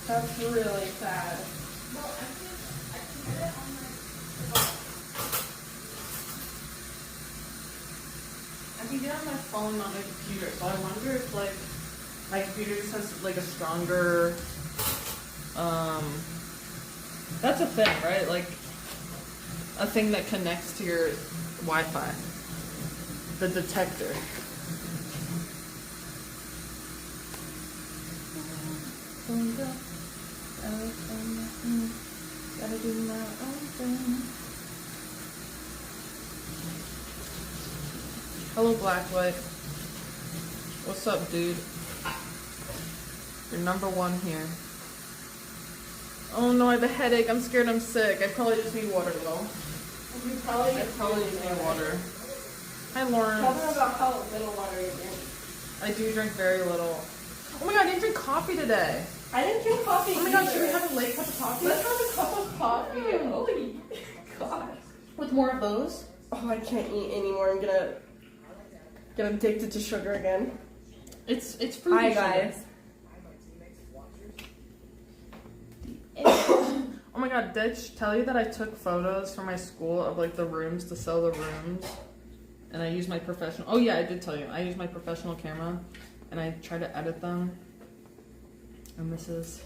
That's really sad. Well, I can get it on my phone. I can get it on my phone, not my computer. So I wonder if like my computer just has like a stronger. That's a thing, right? Like a thing that connects to your Wi-Fi. The detector. Gotta do my own thing. Hello, Blacklight. What's up, dude? You're number one here. Oh no, I have a headache. I'm scared I'm sick. I probably just need water though. You probably just need water. Hi, Lauren. Tell them about how little water you drink. I do drink very little. Oh my god, I didn't drink coffee today. I didn't drink coffee. Oh my god, should we have a late cup of coffee? Let's have a cup of coffee. Holy gosh. With more of those? Oh, I can't eat anymore. I'm gonna get addicted to sugar again. It's fruity. Hi guys. Oh my god, did I tell you that I took photos for my school of like the rooms to sell the rooms? And I used my professional, oh yeah, I did tell you. I used my professional camera and I tried to edit them. And this is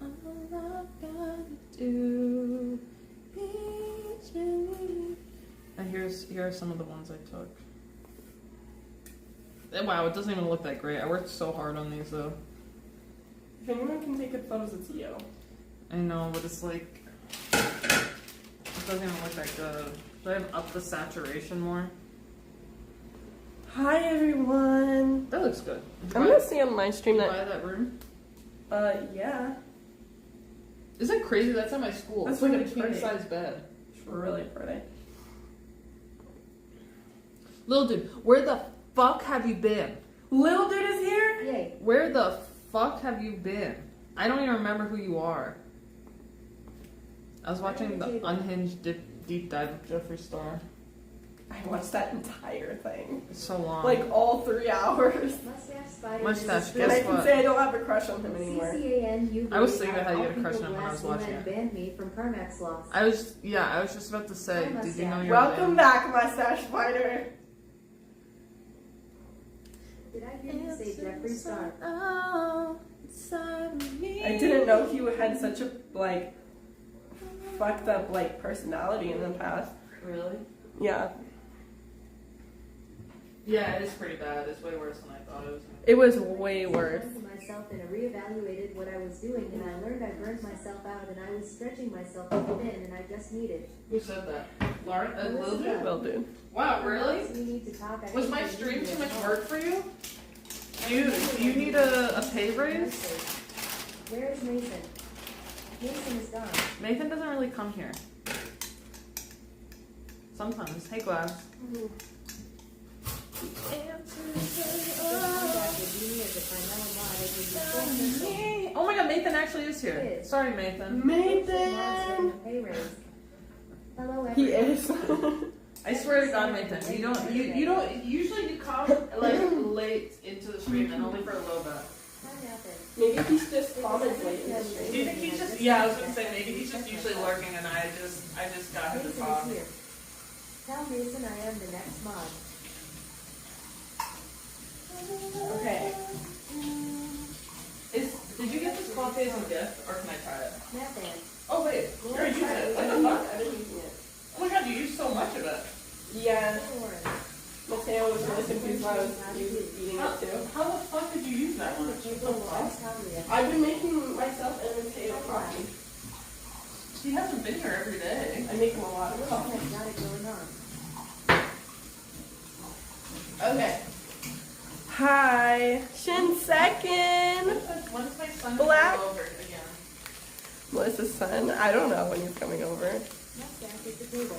all I've gotta do. And here are some of the ones I took. Wow, it doesn't even look that great. I worked so hard on these though. If anyone can take good photos, it's you. I know, but it's like it doesn't even look that good. Should I have up the saturation more? Hi everyone. That looks good. I'm gonna see on my stream Did you that. buy that room? Yeah. Isn't that crazy? That's at my school. That's It's like a really pretty. king-size bed. It's really pretty. Little dude, where the fuck have you been? Little dude is here? Yay. Where the fuck have you been? I don't even remember who you are. I was watching the Unhinged deep dive of Jeffree Star. I watched that entire thing. It's so long. Like all 3 hours. Mustache Spider. Mustache, And I guess can what? say I don't have a crush on him anymore. CCAN, I was thinking about how you had a crush on him when I was watching it. Banned me from Carmaxlla. I was just about to say, did you know you're Welcome back, Mustache Spider. Did I hear you say Jeffree Star? I didn't know he had such a like fucked up like personality in the past. Really? Yeah. Yeah, it is pretty bad. It's way worse than I thought it was. It was way worse. I learned to myself and I reevaluated what I was doing, and I learned I burned myself out, and I was stretching myself thin, and I just needed. Who said that? Lauren? Lil Dude? Will do. Wow, really? We need to talk. Was my stream too much work for you? Do you need a pay raise? Where is Mason? Mason is gone. Nathan doesn't really come here. Sometimes. Hey, Glass. Oh my god, Nathan actually is here. Sorry, Nathan. Nathan! Hello, everyone. He is. I swear to God, Nathan, you don't usually you come like late into the stream and only for a little bit. Maybe he's just comments late in the stream. Do you think he's just? Yeah, I was gonna say maybe he's just usually lurking, and I just got him to Mason talk. is here. Tell Mason I am the next mod. Okay. Did you get this coffee as a gift, or can I try it? Matt Dan. Oh wait, you already used it. What the fuck? I've been using it. Oh my god, you used so much of it. Yeah. Lauren. Mateo was really confused why I was eating it too. How the fuck did you use that much? I've been making myself and Mateo coffee. He hasn't been here every day. I make him a lot of Got coffee. it going on. Okay. Hi. Shin second. When's my son Black. coming over again? Melissa's son. I don't know when he's coming over. Mustache at the table.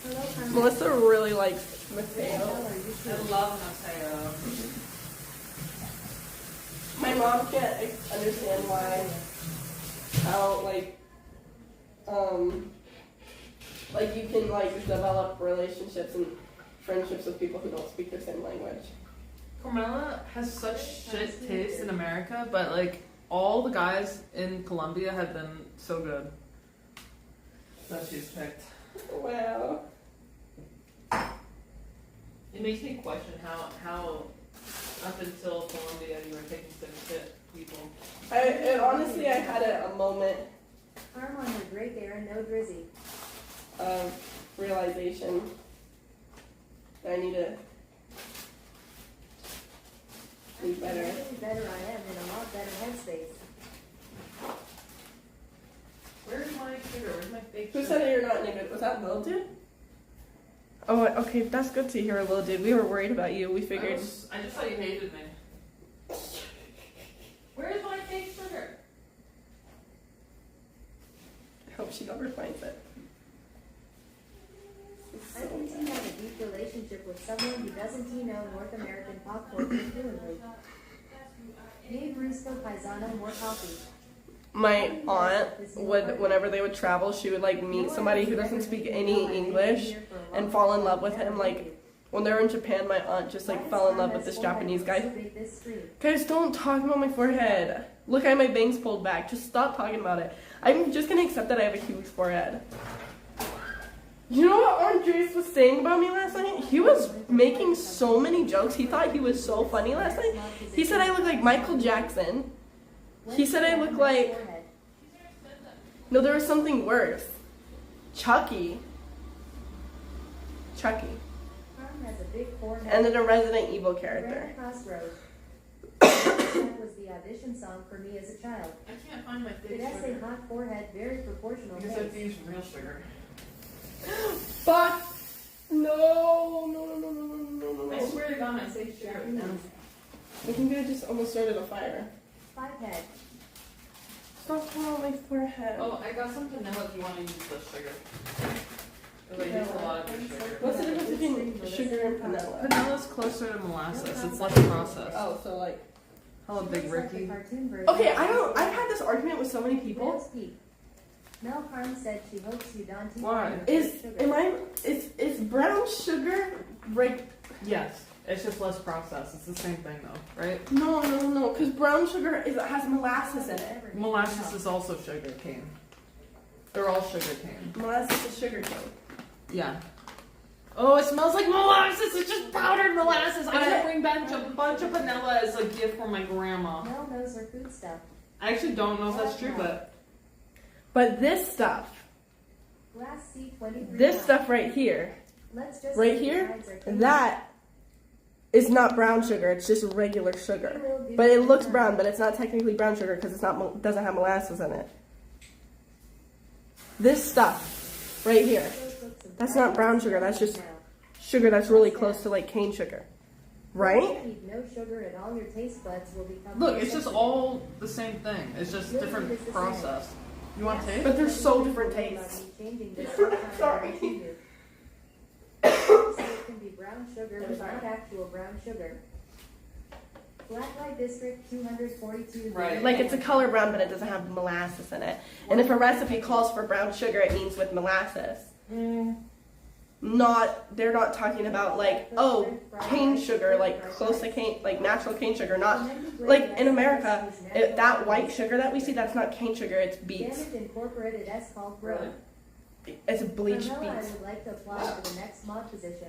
Hello, Carmen. Melissa really likes Mateo. I love Mateo. My mom can't understand why, how, like you can, like, develop relationships and friendships with people who don't speak the same language. Carmaxlla has such shit taste in America, but like all the guys in Colombia have been so good. That she's picked. Wow. It makes me question how up until Colombia you were taking such shit people. Honestly, I had a moment Arm on her great there and no drizzy. of realization that I need to be better. The better I am, in a lot better headspace. Where's my sugar? Where's my fake Who sugar? said you're not naked? Was that Lil Dude? Oh, okay, that's good to hear, Lil Dude. We were worried about you. We figured. I just thought you hated me. Where's my fake sugar? I hope she never finds it. I think he has a deep relationship with someone who doesn't he know North American pop culture fluently. Need Rusco Paisano more coffee. My aunt would, whenever they would travel, she would like meet somebody who doesn't speak any English and fall in love with him. Like when they were in Japan, my aunt just like fell in love with this Japanese guy. Guys, don't talk about my forehead. Look, I have my bangs pulled back. Just stop talking about it. I'm just gonna accept that I have a huge forehead. You know what Andres was saying about me last night? He was making so many jokes. He thought he was so funny last night. He said I look like Michael Jackson. He said I look like... No, there was something worse. Chucky. And then a Resident Evil character. That was the audition song for me as a child. I can't find my fake It has a sugar. hot forehead, very proportional Because I have to face. use real sugar. Fuck! No, no, no, no, no, no, no, I no. swear to God, my fake sugar. I think I just almost started a fire. Five head. Stop pulling on my forehead. Oh, I got some vanilla if you want to use the sugar. Because I use a lot of the sugar. What's the difference between sugar and vanilla? Vanilla's closer to molasses. It's less processed. Oh, so like... Hello, Big Ricky. Okay, I've had this argument with so many people. Mel Carm said she hopes you don't teach Why? her Is brown sugar right? Yes. It's just less processed. It's the same thing though, right? No, because brown sugar has molasses in it. Molasses is also sugar cane. They're all sugar cane. Molasses is sugar cane. Yeah. Oh, it smells like molasses. It's just powdered molasses. I'm gonna bring back a bunch of vanilla as a gift for my grandma. Mel knows her food stuff. I actually don't know if that's true, But this stuff, Glass C23. this stuff right here, Let's just right say the here, sides are clean. that is not brown sugar. It's just regular sugar. But it looks brown, but it's not technically brown sugar because it's not doesn't have molasses in it. This stuff right here, that's not brown sugar. That's just sugar that's really close to like cane sugar, right? Need no sugar and all your taste buds will become look, it's just all the same thing. It's just different process. You want taste? But they're so different tastes. Sorry. So it can be brown sugar, but not actual brown sugar. Blacklight District 242. Right. Like it's a color brown, but it doesn't have molasses in it. And if a recipe calls for brown sugar, it means with molasses. They're not talking about like, oh, cane sugar, like close to cane, like natural cane sugar, not like in America, that white sugar that we see, that's not cane sugar, it's beets. Damage Incorporated S called Grow. It's bleached Carmella, I beets. would like to apply for the next mod position.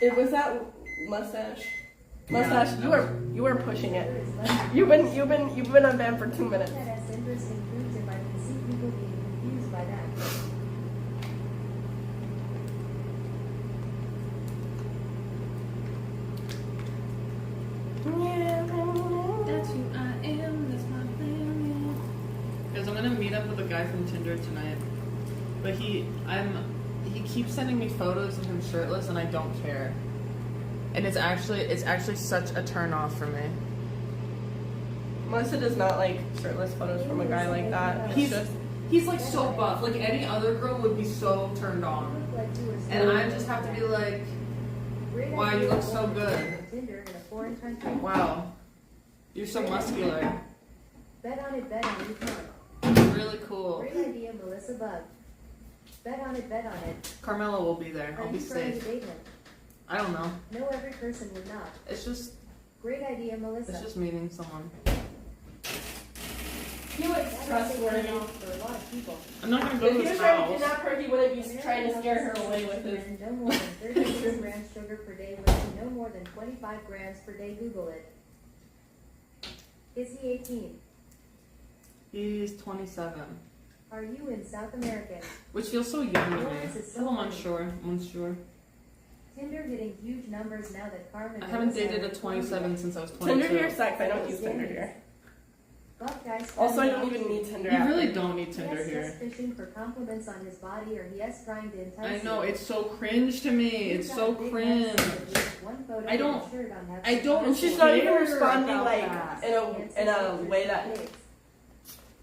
It was that mustache. Mustache, you are pushing it. There is less You've been on ban for 2 minutes. that has interesting foods if I can see people being confused by that. That's who I am, that's my family. Because I'm gonna meet up with a guy from Tinder tonight. But he keeps sending me photos of him shirtless and I don't care. And it's actually such a turn off for me. Melissa does not like shirtless photos from a guy like that. He's like so buff. Like any other girl would be so turned on. And I just have to be like, wow, you look so good. Wow. You're so muscular. Bet on it, bet on it. You're really cool. Great idea, Melissabug. Bet on it, bet on it. Carmela will be there. I'll Are be you trying to safe. date him? I don't know. No, every person would not. It's just Great idea, It's Melissa. just meeting someone. He was That is a trustworthy. turn-off for a lot of people. I'm not gonna If go he to was his trying to house. kidnap her, he wouldn't be trying to scare her away with his. No more than 36 grams sugar per day, weighing no more than 25 grams per day. Google it. Is he 18? He's 27. Are you in South America? Which feels so young to me. Lawrence is so I'm funny. unsure. Tinder hitting huge numbers now that Carmen. I haven't dated a 27 since I was 22. Tinder here sucks. I don't use Tinder here. Buff guys. Also, I don't even need Tinder. You app. really don't need Tinder Yes, here. just fishing for compliments on his body, or yes, trying to entice I know, you. it's so cringe to me. It's You've so got big cringe. heads and just one photo I don't- with a shirt on half I the don't time. And she's not even care responding about like that. in a way that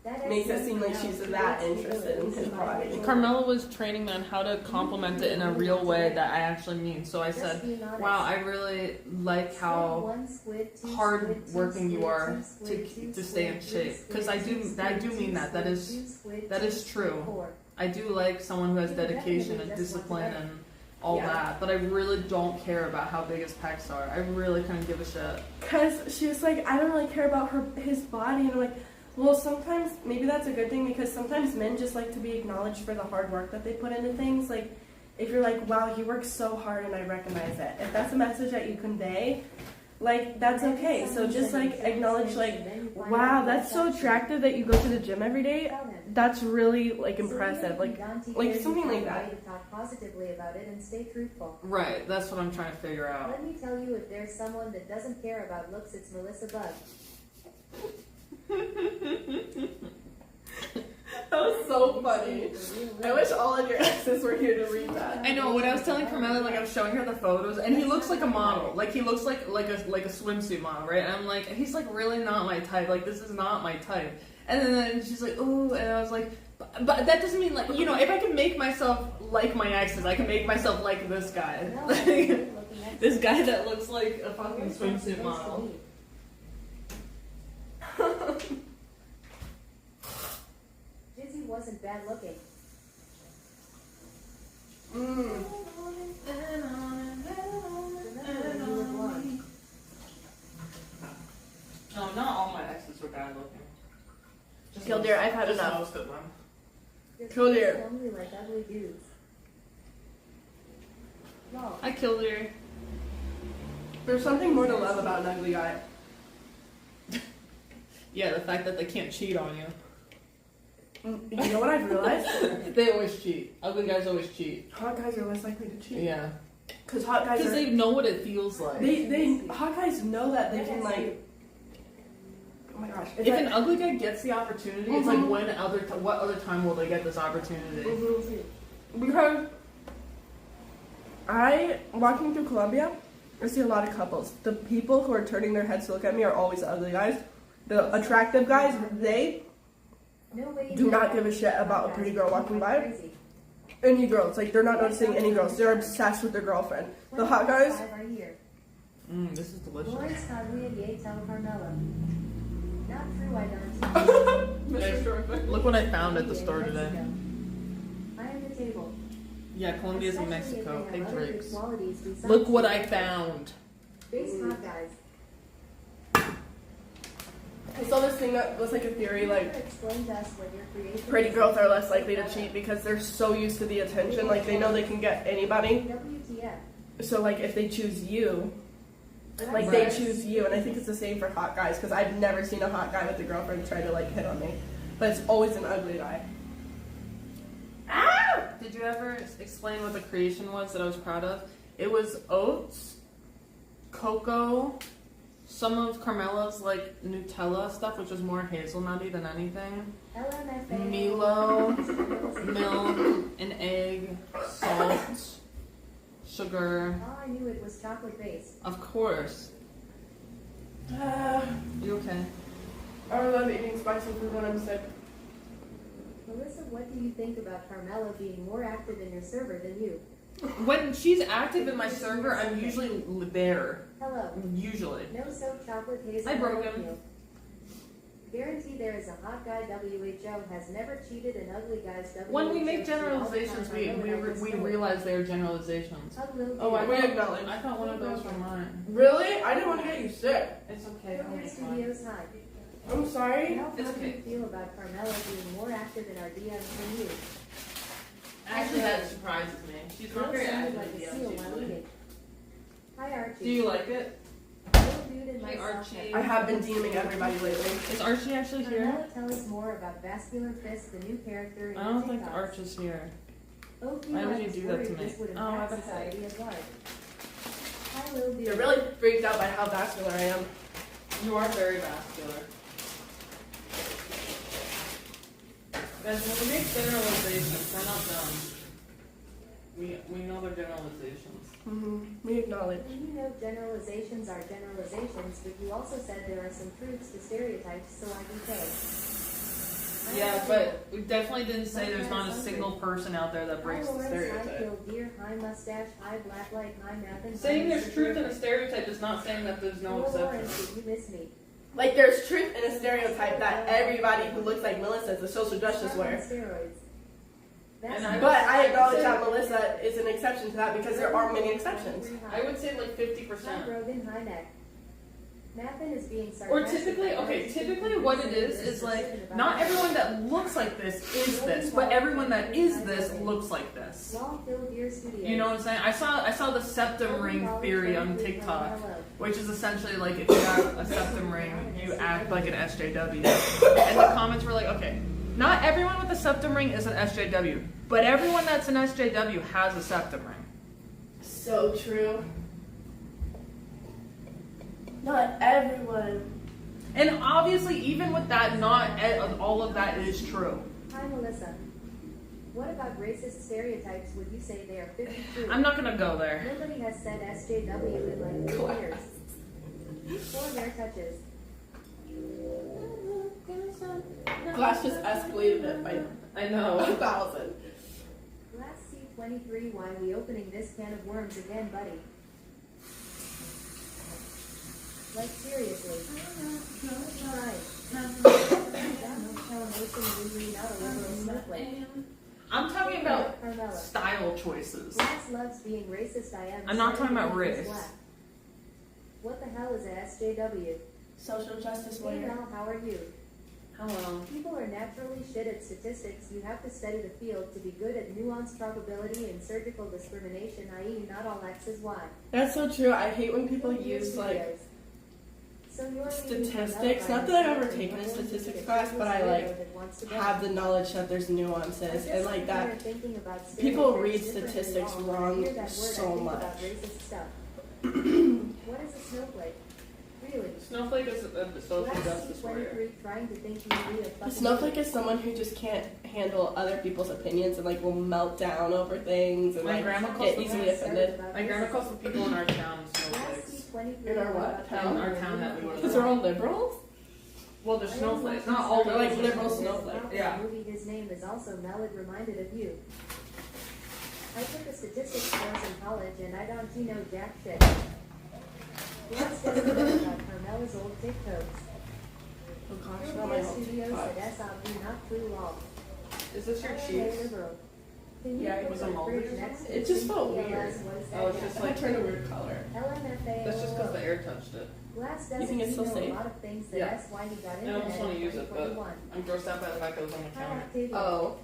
That makes it ex seem like now she's creates that the interested in his body. Carmella was training me on how to compliment it in a real way that I actually mean. So I Just said, being honest. wow, I really like how One squid, two hard squid, two working you squid, are two squid, two to stay in squid, shape. three Because I squid, do two I squid, do two mean that. squid, That is two squid, that two is squid, true. four. I do like someone who has You dedication definitely and just want discipline to and all Yeah. that. But I really don't care about how big his pecs are. I really couldn't give a shit. Cause she was like, I don't really care about his body, and I'm like, well, sometimes maybe that's a good thing because sometimes men just like to be acknowledged for the hard work that they put into things. Like, if you're like, wow, he works so hard and I recognize it. If that's a message that you convey, like that's okay. So just like acknowledge, like, wow, that's so attractive that you go to the gym every day. That's really like impressive. Like something like that. Talk positively about it and stay truthful. Right, that's what I'm trying to figure out. Let me tell you, if there's someone that doesn't care about looks, it's Melissabug. That was so funny. I wish all of your exes were here to read that. I know. When I was telling Carmella, like I was showing her the photos, and he looks like a model. Like he looks like a swimsuit model, right? And I'm like, he's like really not my type. Like this is not my type. And then she's like, oh, and I was like, but that doesn't mean like, you know, if I can make myself like my exes, I can make myself like this guy. Like, this guy that looks like a fucking swimsuit model. Jizzy wasn't bad looking. Mm. Remember when you were blonde? No, not all my exes were bad looking. Killdeer, I've had Just enough. most of them. Your Cool, face dear. only like ugly dudes. Lol. I killed her. There's something more to love about an ugly guy. Yeah, the fact that they can't cheat on you. You know what I've realized? They always cheat. Ugly guys always cheat. Hot guys are less likely to cheat. Yeah. Because hot guys Because are... they know what it feels like. Hot guys know that they can like... Oh my gosh. If an ugly guy gets the opportunity, it's like Mhm. what other time will they get this opportunity? Because walking through Colombia, I see a lot of couples. The people who are turning their heads to look at me are always the ugly guys. The attractive guys, they No way do you not can give a shit about a pretty girl walking by. Crazy. Any girls, like they're not noticing any girls. They're obsessed with their girlfriend. The hot guys, 25 are here. This is delicious. Boys Cagliari tell Carmella. Not true, I don't. Mr. Shortfoot. Look what I found at the store today. I am the table. Yeah, Colombia's in Especially if Mexico. they Hey, have other good Drakes. qualities besides Look what I the- found. Base hot guys. I saw this thing that was like a theory, like Explain to us what your creation pretty is. girls are less likely to cheat because they're so used to the attention. Like they know they can get anybody. WTF. So like if they choose you, like they Right. choose you, and I think it's the same for hot guys because I've never seen a hot guy with a girlfriend try to like hit on me, but it's always an ugly guy. Did you ever explain what the creation was that I was proud of? It was oats, cocoa, some of Carmella's like Nutella stuff, which was more hazelnutty than anything. LMFA. Milo, milk, an egg, salt, sugar. Oh, I knew it was chocolate based. Of course. You okay? I love eating spicy food when I'm sick. Melissa, what do you think about Carmella being more active in your server than you? When she's active in my server, I'm usually there. Hello. Usually. No soap chocolate hazel. Hi, Brogan. Guarantee there is a hot guy WHO has never cheated an ugly guy's WHO. When we make cheats all the generalizations, time. we I know what I just said. realize they are generalizations. Hug little Oh, dude. We acknowledge. I thought one of those were mine. Really? I didn't want to get you sick. It's okay. From your studios high. I'm sorry. How It's do you okay. feel about Carmaxlla being more active in our DMs than you? Actually, that surprises me. She's not Girl very sounded active like in a DMs seal while usually. eating. Hi Archie. Do you like it? Little dude in Hi, my Archie. sock I have been DMing everybody lately. Is Archie actually here? Carmella, tell us more about Vascular Fist, the new character in I don't the think TikToks. Arch is here. Oki Why would Life you is do that to worried me? this would Oh, impact I bet society at large. Hi little dude. You're really freaked out by how vascular I am. You are very vascular. Guys, when we make generalizations, we're not dumb. We know they're generalizations. We acknowledge. You know generalizations are generalizations, but you also said there are some truths to stereotypes, so I do say. Yeah, but we definitely didn't say there's not a single person out there that breaks the Hi stereotype. kill deer, high mustache, high black light, high nothing. Saying there's truth in a stereotype is not saying that there's no exceptions. Did you miss me? Like, there's truth in a stereotype that everybody who looks like Melissa is a social justice Stop on warrior. steroids. That's And But I acknowledge that Melissa is an exception to that because there are many exceptions. I would say like Hi 50%. Rogan, high neck. Nathan is being Or sarcastic. typically what it is like, not everyone that looks like this is this, but everyone that is this looks like this. Wall Kill Deer Studios. You know what I'm saying? I saw the septum ring theory on TikTok, which is essentially like if you have a septum ring, you act like an SJW. And the comments were like, okay, not everyone with a septum ring is an SJW, but everyone that's an SJW has a septum ring. So true. Not everyone. And obviously, even with that, not all of that is true. Hi Melissa. What about racist stereotypes would you say they are 52? I'm not gonna go there. Nobody has said SJW in like 3 years. 4 hair touches. Glass just escalated it by I know. 1,000. Glass C23, why we opening this can of worms again, buddy? Like seriously. Alright. I'm talking about Carmella. style choices. Glass loves being racist. I am. I'm not talking about sorry, race. black. What the hell is a SJW? Social justice Hey warrior. Mel, how are you? Hello. People are naturally shit at statistics. You have to study the field to be good at nuanced probability and surgical discrimination, i.e. not all X is Y. That's so true. I hate when people use like So you're statistics. Not that I've ever taken a statistics class, but I like have the knowledge that there's nuances and like that. People read statistics wrong so much. What is a snowflake? Really? Snowflake is a social justice warrior. Trying to think you really a A fucking snowflake is someone who just can't handle other people's opinions and like will melt down over things and My like grandma calls get them easily offended. My grandma calls the people in our town snowflakes. In our what? In our town that we live Because in. they're all liberals? Well, they're snowflakes. Not all They're like liberals. liberal snowflakes. Yeah. Movie, his name is also Malad reminded of you. I took a statistics course in college and I don't know jack shit. Let's get into about Carmella's old TikToks. Oh gosh, not my whole Studios TikTok. at SLB, not true law. Is this your Hey, cheese? liberal. Can you Yeah, it put was the a mold fridge or next to It the just felt CPLS? weird. What is that? Oh, it's just I like turned a weird color. LMFAO. that's just because the air touched it. Glass You doesn't think it's still know safe? a lot of things that Yeah. that's why he got I internet almost want to in use it, but 2021. I'm grossed out by the fact that it was on the Hi, counter. Octavia. Oh,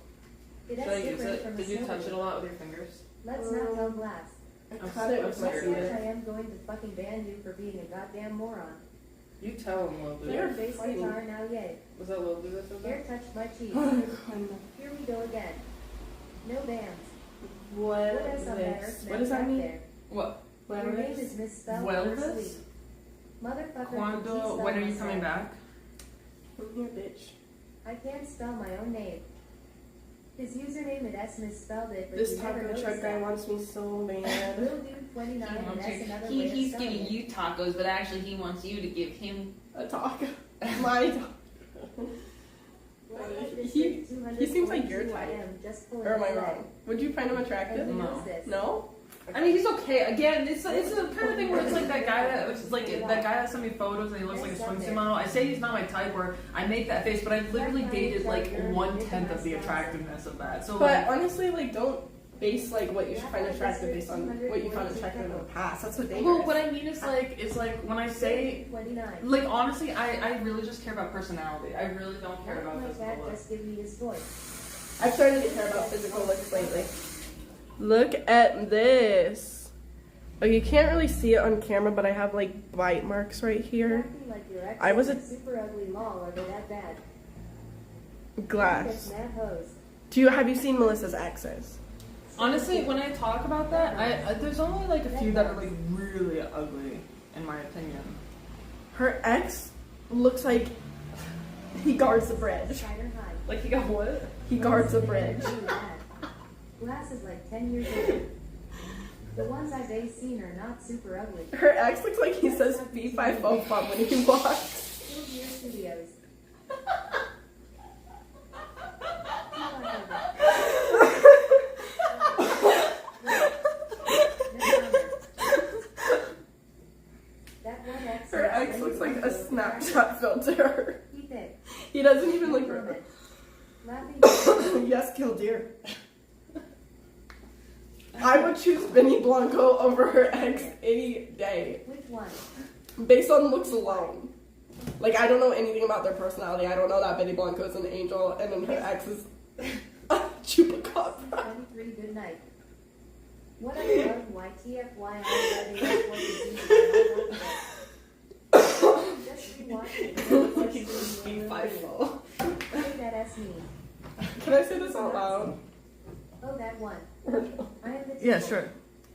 It Should is I use different it? from Did a you touch it a snowflake. lot with your fingers? Let's not tell Glass. I cut it with my I'm sorry. Yes, finger. I am going to fucking ban you for being a goddamn moron. You tell him, Lil They're Dude. Bass funny. guitar now, yay. Was that Lil Dude that said Air that? touched my cheek. Oh my god. Here we go again. No bans. What What is else on that this? earth What does that mean? there? What? What Your name is is misspelled Welvis? or sweet. Motherfucker, Quando? please When are spell you coming myself. back? I'm here, bitch. I can't spell my own name. His username at S misspelled it, but This you never taco noticed truck guy that. wants me so bad. Lil Dude 29 and that's another way of He's spelling giving it. you tacos, but actually he wants you to give him. A taco. My taco. He seems like your type. Or am I wrong? Would you find him attractive? And who No. knows this? No? I mean, he's okay. Again, it's the kind of thing where it's like that guy that sent me photos and he looks like a swimsuit model. I say he's not my type, where I make that face, but I've literally dated like 1/10 of the attractiveness of that. So, but honestly, like, don't base like what you find attractive based on what you found attractive in the past. That's what dangerous. well, what I mean is like when I say, like, honestly, I really just care about personality. I really don't care about physical looks. Just give me his voice. I've started to care about physical looks lately. Look at this. Oh, you can't really see it on camera, but I have like bite marks right here. Like your ex I was a super ugly lol, are they that bad? glass. Mad hose. Have you seen Melissa's exes? Honestly, when I talk about that, there's only like a few that are like really ugly, in my opinion. Her ex looks like he guards the bridge. Spider high. Like he got what? He guards the bridge. Glass is like 10 years old. The ones I've seen are not super ugly. Her ex looks like he says B5 fun when he walks. Still Gear Studios. Her ex looks like a Snapchat filter. Keep it. He doesn't even look her. Laughing. Yes, kill deer. I would choose Benny Blanco over her ex any day, Which one? based on looks alone. Like, I don't know anything about their personality. I don't know that Benny Blanco is an angel, and then her ex is a chupacabra. 23, good night. What I love, YTFY, I what you Just rewatch it. Like he just B5 Hey, that's me. Can I say this out loud? Oh, that one. I am the Yeah, teacher. sure.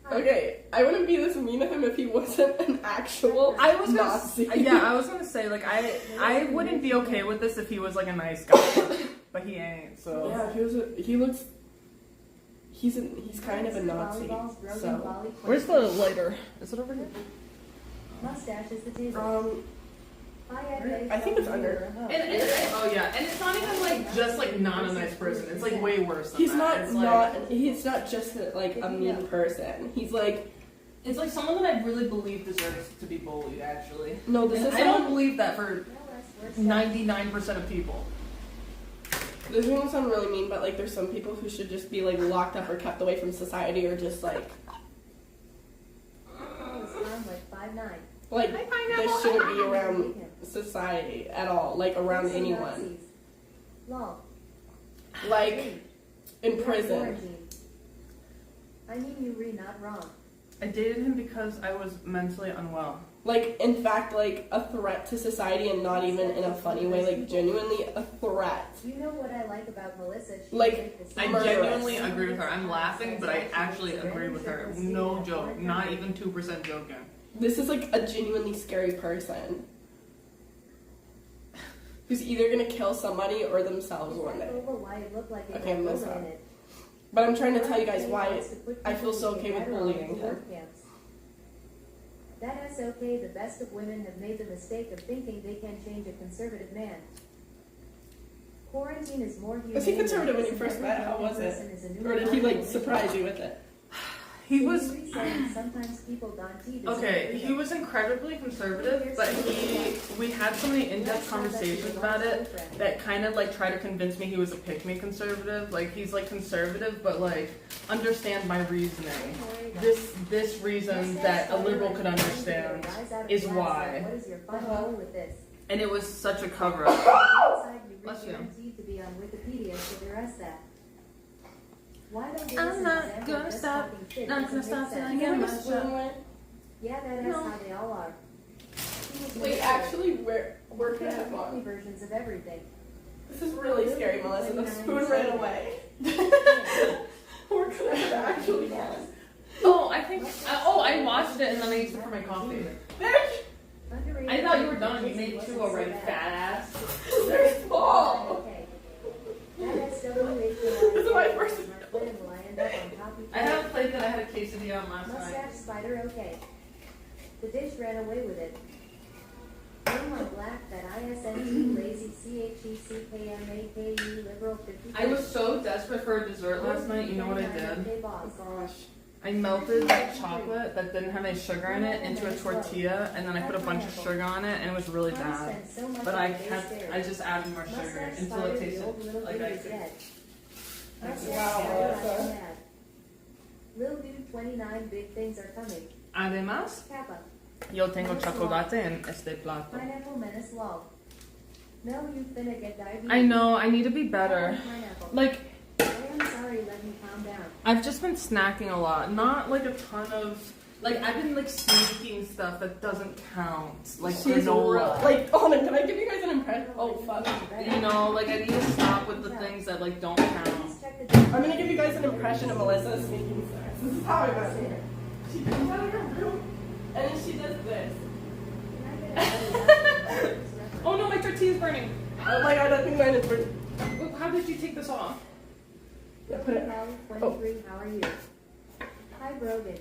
Hi. Okay, I wouldn't be this mean to him if he wasn't an actual I was gonna, Nazi. I was gonna say like I wouldn't be okay with this if he was like a nice guy, but he ain't. So Yeah, he's kind of a Nazi. So where's the lighter? Is it over here? Mustache is the table. I think it's under. And oh yeah, and it's not even like just like not a nice person. It's like way worse than He's that. he's not just like a mean person. He's like, It's like someone that I really believe deserves to be bullied. Actually, no, this and is I don't someone, believe that for 99% of people. this is gonna sound really mean, but like there's some people who should just be like locked up or kept away from society, or just like this shouldn't be around society at all, like around anyone, like in prison. I mean, you read not wrong. I dated him because I was mentally unwell. Like, in fact, like a threat to society, and not even in a funny way, like genuinely a threat. You know what I like about Melissa? Like, I murderous. genuinely agree with her. I'm laughing, but I actually agree with her. No joke. Not even 2% joking. This is like a genuinely scary person who's either gonna kill somebody or themselves one day. Okay, I'm gonna stop. But I'm trying to tell you guys why I feel so okay with bullying him. That is okay. The best of women have made the mistake of thinking they can change a conservative man. Quarantine is more humane. Was he conservative when you first met? How was it? Or did he like surprise you with it? He was sometimes people okay. He was incredibly conservative, but we had so many in-depth conversations about it that kind of like try to convince me he was a pick-me conservative. Like he's like conservative, but like understand my reasoning. This reason that a liberal could understand is why. What is your final with this? And it was such a cover-up. Bless you. To be on Wikipedia to the rest that. Why don't I'm not gonna stop. Not gonna stop till I get my shot. Yeah, that's how they all are. Wait, actually, where can I have one? Versions of everything. This is really scary, Melissa. The spoon ran away. Where could I have actually one? Oh, I think. I watched it and then I used it for my coffee. I thought you were done. You made 2 already, fat ass. They're small. This is my first. I have a plate that I had a quesadilla on last night. Mustache spider, okay. The dish ran away with it. Name on black that ISNT lazy CHECKMAKU liberal 50. I was so desperate for a dessert last night. You know what I did? Oh gosh. I melted that chocolate that didn't have any sugar in it into a tortilla, and then I put a bunch of sugar on it, and it was really bad. But I just added more sugar until it tasted like ice cream. Wow. Lil Dude 29 big things are coming. Además, Kappa. yo tengo chocolate en este plato. Pineapple Menace Law. No, you finna get diabetes. I know, I need to be better. Pineapple. Like, I am sorry, let me calm down. I've just been snacking a lot. Not like a ton of, like, I've been like sneaking stuff that doesn't count. Like She's granola. like, hold on, can I give you guys an impression? Oh, fuck. You know, like I need to stop with the things that like don't count. Please check the I'm gonna give you guys an impression of Melissa sneaking snacks. This is how I met her. She comes out of her room, and then she does this. Oh no, my tortilla's burning. Oh my god, I think mine is burning. How did you take this off? Yeah, put it. Mel 23, how are you? Hi, Brogan.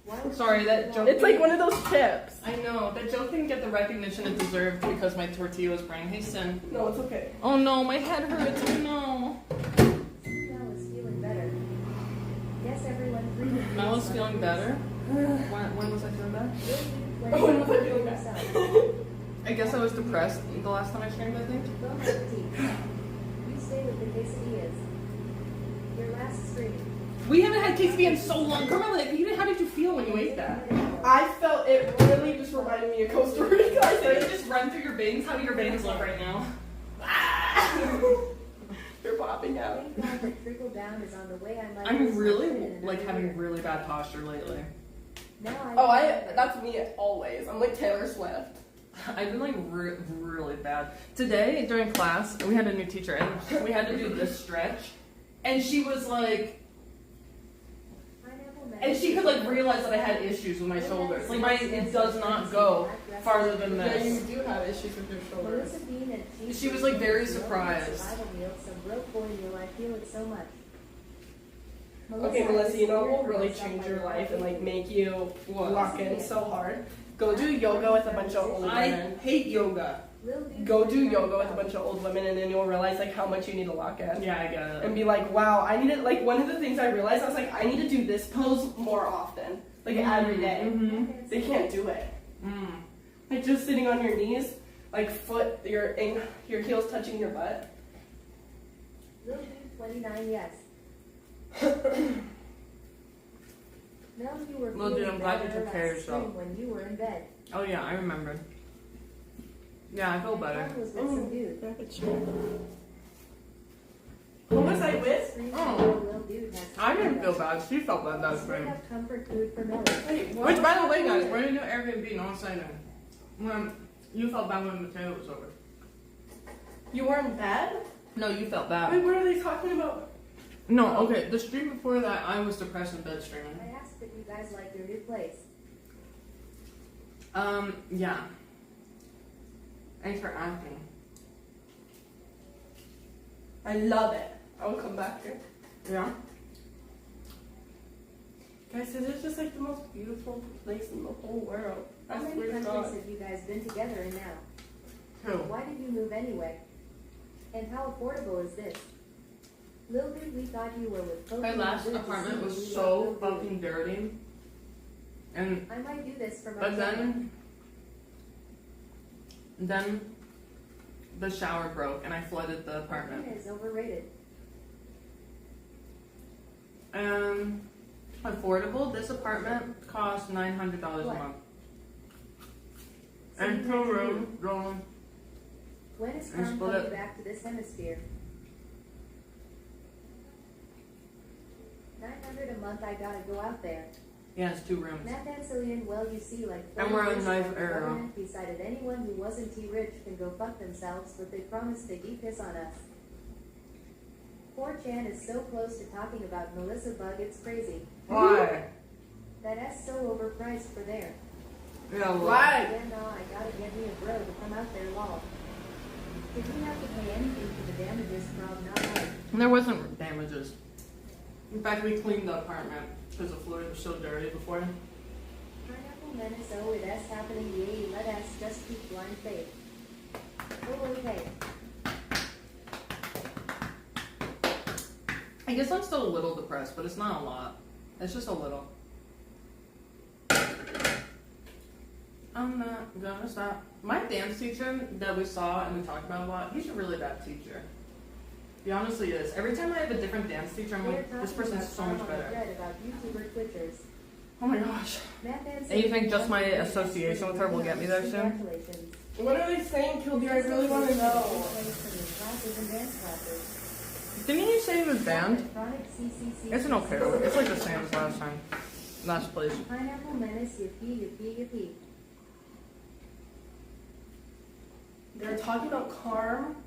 Why would Sorry, you that do joke- It's like one of those chips. I know, that joke didn't get the recognition it deserved because my tortilla was burning. Hey, Sin. No, it's okay. Oh no, my head hurts. Oh no. Mel is feeling better. Yes, everyone, breathe. Mel is feeling better? When was I feeling better? Oh, when was I feeling bad? I guess I was depressed the last time I streamed, I think. Go have tea. You stay with the quesadillas. Your last stream. We haven't had quesadilla in so long. Carmaxlla, like, how did you feel when you ate that? I felt it really just reminded me of Costa Rica. I Did it think. just run through your veins? How do your veins look right now? They're popping out. Thank God that trickle down is on the way. I might I'm lose my really shit in like another having year. really bad posture lately. Now Oh, that's me always. I'm like Taylor Swift. I've been like really bad. Today during class, we had a new teacher and we had to do this stretch, and she was like, and she could like realize that I had issues with my shoulders. Like it does not go farther than Yeah, you this. do have issues with your shoulders. Melissa Bean and cheese She was, like, very meal, surprised. Survival meal, some broke boy meal. I feel it so much. Okay, Melissa, you know what will disappeared really from change myself your like life and that. like make you What? lock in so hard? Go do yoga with a bunch of old I women. hate yoga. Lil Dude Go do 29 yoga with a bunch of old women, and then you'll realize like how much you need to lock in. Yeah, I get it. And be like, wow, I need to, like, one of the things I realized, I was like, I need to do this pose more often. Like, every day. Mm-hmm. They can't do it. Mm. Like, just sitting on your knees, like, your heels touching your butt. Lil Dude 29, yes. No, you were Lil Dude, feeling I'm glad you better took care of last spring yourself. when you were in bed. Oh yeah, I remember. Yeah, I feel better. Mom was with some dude. Who was I with? Screams Oh. Lil Dude has I didn't feel bad. She felt bad that Straight spring. up comfort food for Melly. Wait, what? Which, by the way, guys, we're gonna do Airbnb on Sunday. When you felt bad when Mateo was over. You were in bed? No, you felt Wait, bad. what are they talking about? No, okay. The stream before that, I was depressed in bed streaming. I asked if you guys like your new place. Yeah. Thanks for asking. I love it. I will come back here. Yeah. Guys, this is just like the most beautiful place in the whole world. How I many swear to countries God. have you guys been together in now? Who? Why did you move anyway? And how affordable is this? Lil Dude, we thought you were with Coach. My last apartment was so fucking dirty. And I might do this for my but then the shower broke and I flooded the apartment. is overrated. Affordable. This apartment cost $900 a What? month. So And you two have to rooms, move. dorm. When is And Carm split coming it. back to this hemisphere? 900 a month. I gotta go out there. Yeah, it's 2 rooms. Matt Ancillian, well, you see, like, And we're in a nice the area. government decided anyone who wasn't T-rich can go fuck themselves, but they promised to deep piss on us. 4chan is so close to talking about Melissabug, it's crazy. Why? That S so overpriced for there. Yeah, well, Why? Yeah, no, I gotta get me a bro to come out there, lol. Did you have to pay anything for the damages from not having? there wasn't damages. In fact, we cleaned the apartment because the floors were so dirty before. Pineapple Menace, oh, it S happening, yay, let us just keep blind faith. Oh, okay. I guess I'm still a little depressed, but it's not a lot. It's just a little. I'm not gonna stop. My dance teacher that we saw and we talked about a lot, he's a really bad teacher. He honestly is. Every time I have a different dance teacher, I'm like, this person's so much better. About YouTuber Twitchers. Oh my gosh. And And you think just my association with her will get me there soon? Congratulations. What are they saying, Kildare? I really want to know. Classes and dance classes. Didn't you say he was banned? Electronic CCC. It's an okay. It's like the same as last time. Last place. Pineapple Menace, yippee. They're talking about Carm.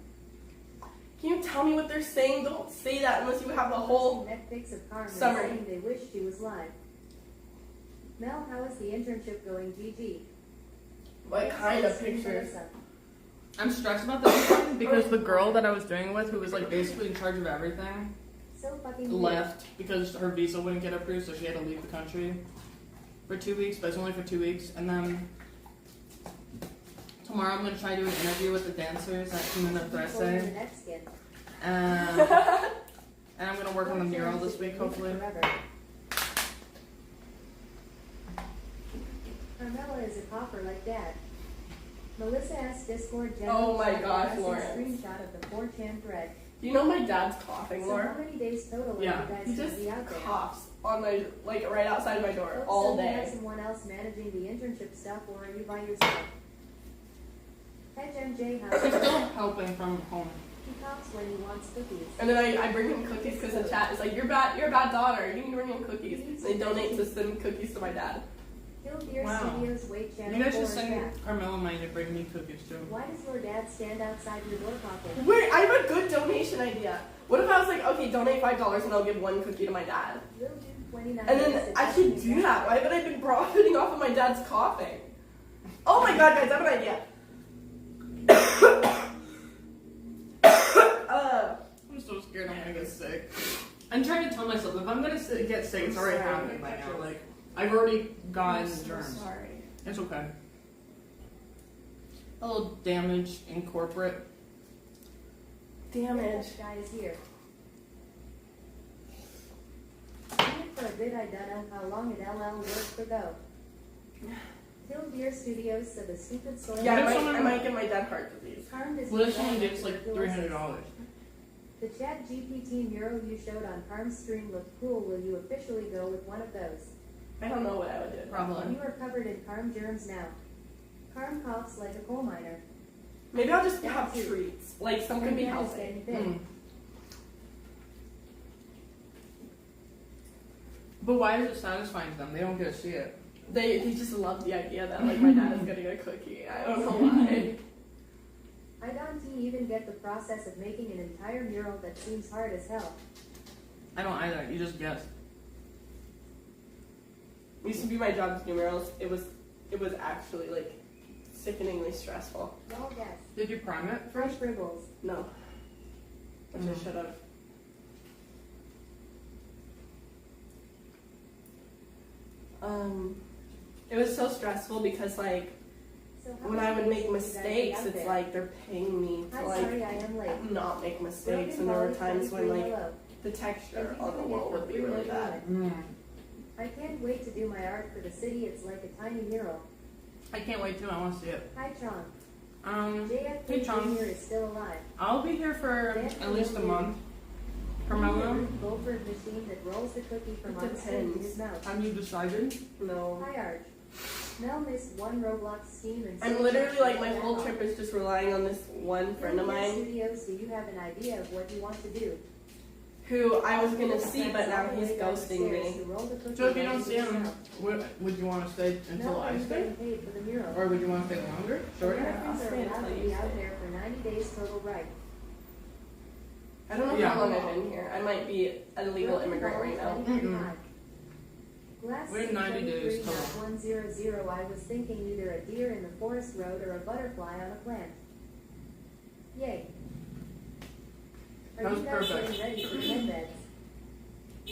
Can you tell me what they're saying? Don't say that unless you have the whole Netflix of Carmen summary. saying they wish she was live. Mel, how is the internship going, GG? What kind of pictures? I'm stressed about this one because the girl that I was doing with, who was like basically in charge of everything, So fucking left because her visa wouldn't get approved, so she had to leave the country for 2 weeks, but it's only for 2 weeks. And then tomorrow I'm going to try to do an interview with the dancers at Comuna Trece. And I'm going to work on the mural this week, hopefully. Carmella is a copper like Dad. Melissa asked Discord Oh my gosh, a Lawrence. screenshot of the 4chan thread. You know my dad's coughing, So Laura. how many days total Yeah. are you guys He going just to be out there? coughs on my, like, right outside my door Hope all so you have day. someone else managing the internship stuff, or are you by yourself? Hedge MJ, She's how still helping from home. he coughs when he wants cookies. And then I bring him cookies because the chat is like, you're a bad daughter. You need to bring him cookies. And they donate to send cookies to my dad. Kill Beer Wow. Studios Wait Channel You guys 4 should is send back. Carmela money to bring me cookies too. Why does your dad stand outside your door coughing? Wait, I have a good donation idea. What if I was like, okay, donate $5 and I'll give one cookie to my dad? Will do 29 And then days I to should do that. Why haven't I been profiting off of my dad's coughing? Oh my god, guys, I have an idea. I'm so scared I'm gonna get sick. I'm trying to tell myself if I'm gonna get sick, it's already happening by now. Like I've already gotten I'm so germs. sorry. It's okay. A little damage in corporate. Damage. This guy is here. Waited for a bit, I don't know how long at LL worked for though. Kill Beer Studios, so the stupid soil. Yeah, What if I might give my dad heart disease. Harmed is What if someone gets like $300? The Chat GPT mural you showed on Harm's stream looked cool. Will you officially go with one of those? I don't know what I would do. Probably. You are covered in Carm germs now. Carm coughs like a coal miner. Maybe I'll just have treats. Like some could be Your dad is healthy. getting thin. Mm. But why is it satisfying to them? They don't get to see it. They just love the idea that like my dad is getting a cookie. I don't know why. I don't even get the process of making an entire mural that seems hard as hell. I don't either. You just guess. It used to be my job to do murals. It was actually like sickeningly stressful. Y'all guess. Did you prime it Fresh first? Bribbles. No. Which I should have. It was so stressful because like So how when many I would days make will you guys be mistakes, out it's there? like they're paying me to Hi, like sorry I am late. not make mistakes, Broken and there were Molly times when 23 like hello. the texture Thank you on the for wall the would be really bad. I can't wait to do my art for the city. It's like a tiny mural. I can't wait to. I want to see it. Hi, Chong. Hey JFK Chong, Jr. is still alive. I'll be here for at least a month. Carmela, Goldberg machine that rolls the cookie from It on stage in depends. his mouth. have you decided? No. Hi, Arch. Mel missed one Roblox scheme and I'm literally like my whole trip is just relying on this one friend of mine Studios, do you have an idea of what you want to do? who I was gonna see, but now he's ghosting me. So if you don't see him, would you want to stay until Mel, are I you stay? getting paid for the mural? Or would you want to stay longer? Shorter? Yeah. I'll Veterans are stay allowed until to you be out stay. there for 90 days total right. I don't know Yeah. how long I've been here. I might be an illegal immigrant right now. Mm-mm. Glass We're 90 days total. 100. I was thinking either a deer in the forest road or a butterfly on a plant. Yay. Are That was you guys perfect. getting ready for medbeds?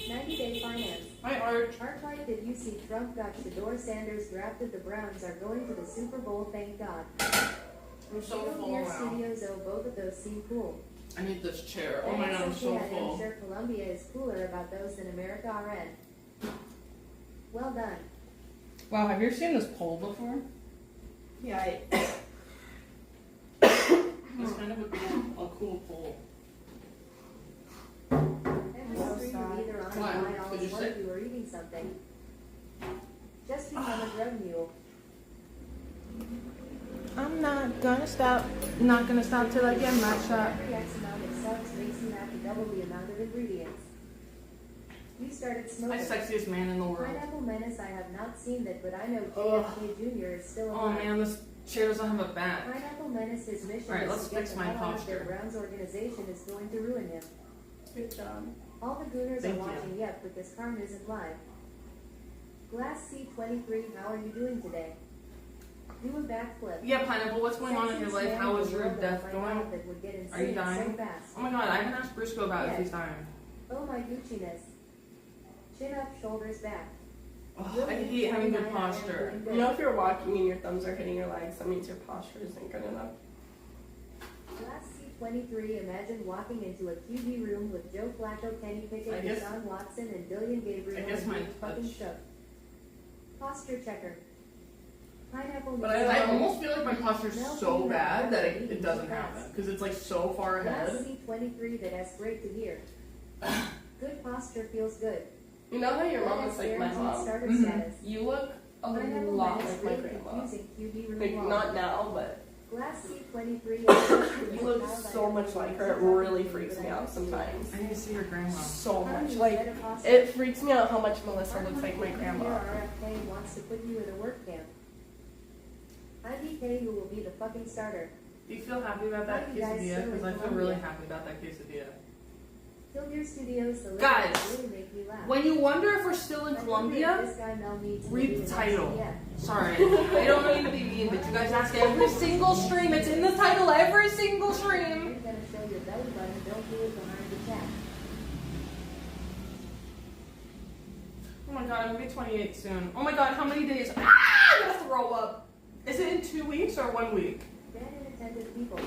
90-day finance. Hi, Arch. Arclight, did you see Trump got Shador Sanders drafted? The Browns are going to the Super Bowl, thank God. I'm so Little full Beer now. Studios, oh, both of those seem cool. I need this chair. Oh my god, I'm so I'm full. sure Colombia is cooler about those than America RN. Well done. Wow, have you ever seen this pole before? Yeah, It's kind of a cool pole. Every So screen sad. will either on Why? or lie all Did as you one say- of you are eating something. Just become a drug mule. I'm not gonna stop till I get my shot. Every X amount of subs makes you have to double the amount of ingredients. You started I'm smoking. the sexiest man in the world. Pineapple Menace, I have not seen that, but I know Ugh. JFK Jr. is still Oh alive. man, this chair doesn't have a back. Pineapple Menace, his mission Alright, is let's to get fix the my hell out of their posture. Browns organization is going to ruin him. good job. All the Gooners Thank are you. watching, yep, because Carm isn't live. Glass C23, how are you doing today? Do a backflip. Yeah, Pineapple, what's going on in your life? How is your death going? Are you dying? So fast. Oh my god, I haven't asked Briscoe about if he's dying. Oh my Gucci-ness. Chin up, shoulders back. Oh, I hate having good posture. You know, if you're walking and your thumbs are hitting your legs, that means your posture isn't good enough. Class C23, imagine walking into a QB room with Joe Flacco, Kenny I Pickett, guess- Deshaun Watson, and Dillian Gabriel, I guess and my being fucking touch. shook. Posture checker. Pineapple But I almost feel like my posture's so bad that it doesn't happen. Because it's like so far Class ahead. C23, that's great to hear. Good posture feels good. You know how your That mom is looks like my guaranteed mom? starter Mhm. status. You look a Pineapple lot Menace, like my really grandma. confusing QB room Like, wall. not now, but Glass C23. you look so much like her. It really freaks me out sometimes. I need to see your grandma. So much. Like, it freaks me out how much Melissa looks like my grandma. RFK wants to put you in a work camp. IDK, who will be the fucking starter. Do you feel happy about that How you guys quesadilla? still Because in I feel Colombia? really happy about that quesadilla. Killdeer Studios, the Guys, lyrics really make me laugh. When you wonder if we're still in I wonder if Colombia, this guy Mel needs to read be the an title. XCF. Sorry, I don't mean to be mean, but you guys ask every single stream. It's in the title, every single You're stream. gonna show your belly button, don't do it behind the chat. Oh my god, I'm gonna be 28 soon. Oh my god, how many days? Ah, I'm gonna throw up. Is it in 2 weeks or 1 week? Bad inattentive people.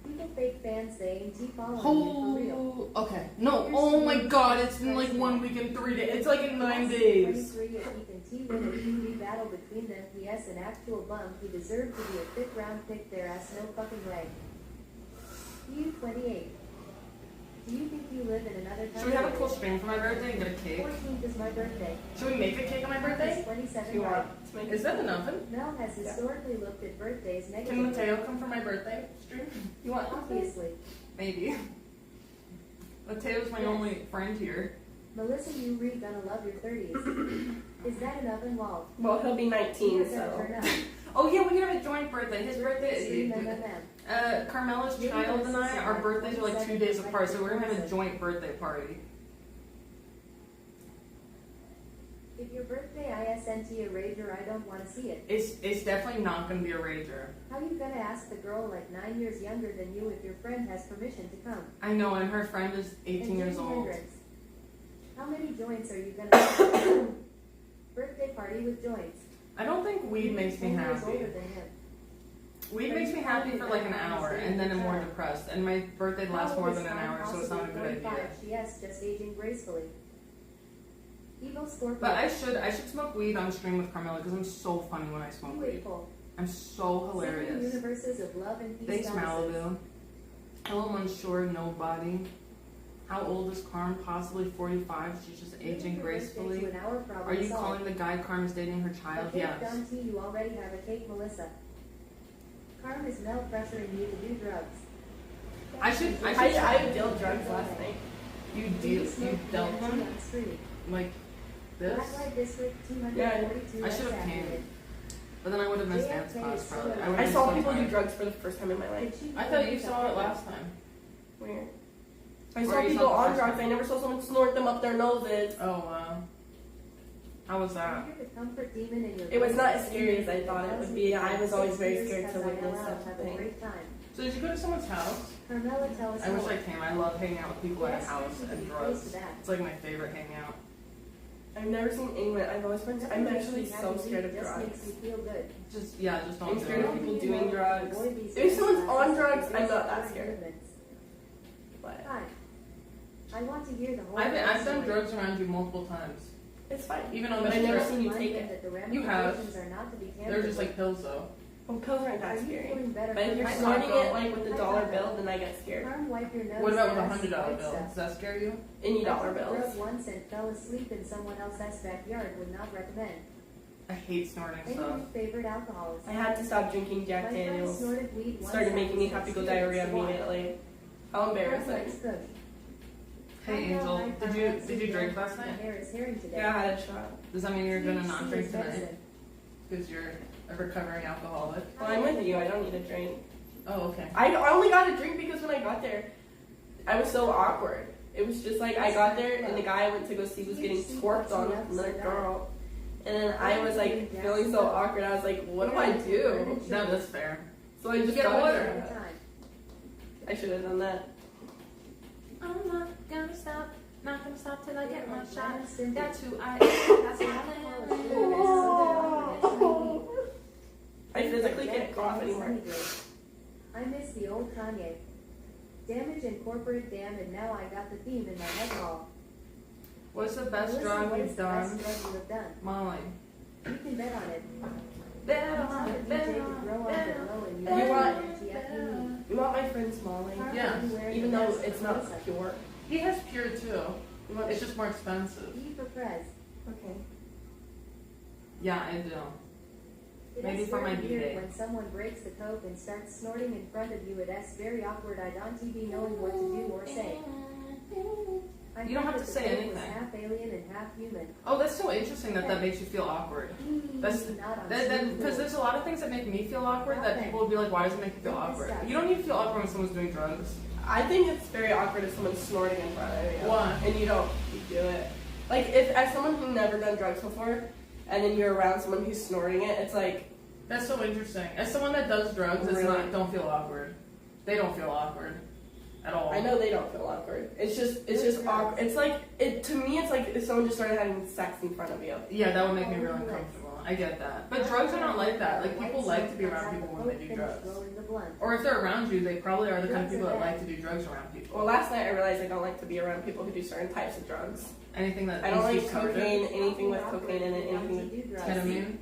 People fake fans say ain't T following you for real. Oh, okay. No, oh my god, it's in like 1 week and 3 days. It's like in 9 days. 23, if Ethan T win a QB battle between them, PS an actual bum, he deserved to be a 5th round pick, their ass no fucking way. EU28. Do you think you live in another country? Should we have a cool stream for my birthday and get a cake? 14th is my birthday. Should we make a cake on my birthday? It's 27 If you right. want to make Is that an oven? Mel has historically looked at birthdays Can negatively. Mateo come for my birthday stream? You want Obviously. Maybe. Mateo's my only friend here. Melissa, you really gonna love your 30s. Is that an oven wall? Well, he'll be 19, You're gonna so. turn up. Oh yeah, we can have a joint birthday. His Stream birthday. MMM. Carmella's child and I, our birthdays are like 2 days apart, so we're gonna have a joint birthday party. If your birthday ISNT a rager, I don't want to see it. It's definitely not gonna be a rager. How you gonna ask the girl like 9 years younger than you if your friend has permission to come? I know, and her friend is 18 And years Jimi old. Hendrix. How many joints are you gonna birthday party with joints? I don't think weed makes me 10 years happy. older than him. Weed makes me happy for like an hour, and then I'm more depressed. And my birthday lasts more than an hour, so it's not a good idea. Yes, just aging gracefully. Evil Scorpio. But I should smoke weed on stream with Carmella because I'm so funny when I smoke weed. Beautiful. I'm so Seven hilarious. universes of love and peace. Thanks, goddesses. Malibu. Hello, unsure nobody. How old is Carm? Possibly 45. She's just aging Your birthday gracefully. to an hour, problem Are you solved. calling the guy Carm is dating her A child? cake Yes. done to you already have a cake, Melissa. Carm is Mel pressuring you to do drugs. I dealt drugs last night. You Do deal, smoke you dealt Nancy them on the street? like this, Blacklight District 242. I should have came. but then I would have missed dance class probably. I would've saw been so people do tired. drugs for the first time in my life. I thought you saw it last time. Weird. I Or saw you people saw the on first drugs. time. I never saw someone snort them up their noses. Oh wow. How was that? You're the comfort demon in your It was not as voice. scary as I thought it would be. I was always very scared to witness Have such a a thing. great time. So did you go to someone's house? Carmella, tell us I wish more. I came. I love hanging out with people at a Yes, house you and should be close drugs. to that. It's like my favorite hangout. I've never seen anyone. I've always been. I'm Nothing actually makes me so happy, scared of just drugs. makes me feel good. Just just don't I'm do scared it. of people doing drugs. Avoid these If someone's exercises on drugs, and I'm not reduce that scared. movements. But Hi. I want to hear the whole I've done story. drugs around you multiple times. It's fine. Even on But this I've never trip, seen you Remind take them it. that the You have. ramifications are not to be tampered they're just with. like pills though. Well, pills aren't Are that you scary. feeling better But if from you're your snorting taco? it like with a dollar bill, then I get scared. Carm, wipe your nose What about with and a ask $100 white bill? stuff. Does that scare you? Any dollar I took bills. drugs once and fell asleep in someone else's backyard. Would not recommend. I hate snorting Any stuff. new favorite alcohols? I had to stop drinking Jack My friend Daniels. snorted weed once Started making me after have to go 6 years. diarrhea Why? immediately. How embarrassing. Hey Angel, did you drink last night? Yeah, I had a shot. Does that mean you're gonna not drink tonight? Because you're a recovering alcoholic. Well, I'm with you. I don't need a drink. Oh, okay. I only got a drink because when I got there, I was so awkward. It was just like I got there and the guy I went to go see was getting twerked on with another girl. And then I was like feeling so awkward. I was like, what do I do? No, that's fair. So I just Get got water. it. I should have done that. I'm not gonna stop, not gonna stop till I get my shot. That's who I am. That's who I physically can't cough anymore. I miss the old Kanye. Damage and corporate damn, and now I got the theme in my head hall. What's the best Melissa, drug what you've is the done? best drug you have done? Molly. You can bet on it. Bet You on taught a it, DJ bet to on grow it, up bet and on low and You you want- want TFE. You want my friend Smalley? Yeah. Even though it's not pure. He has pure too. You want It's just more expensive. E for Prez. Okay. Yeah, I do. It Maybe is for my very weird B-Day. when someone breaks the coke and starts snorting in front of you. It is very awkward. I don't TV knowing what to do or say. I You don't thought have to that the say coke was anything. half alien and half human. Oh, that's so interesting that makes you feel awkward. That's Not on because Smooth there's a lot of things that make me feel awkward that people will be like, why does it make you feel awkward? You don't need to feel awkward when someone's doing drugs. I think it's very awkward if someone's snorting in front of you. Why? And you don't do it. Like, if as someone who's never done drugs before, and then you're around someone who's snorting it, it's like, That's so interesting. As someone that does drugs, it's Really? not don't feel awkward. They don't feel awkward at all. I know they don't feel awkward. It's just awkward. It's like, to me, it's like if someone just started having sex in front of you. Yeah, that would make me really uncomfortable. I get that. But drugs are not like that. Like, people like to be around people when they do drugs. Or if they're around you, they probably are the kind of people that like to do drugs around people. Well, last night I realized I don't like to be around people who do certain types of drugs. Anything that I don't makes like you started. cocaine, anything with cocaine in it, anything with Ketamine.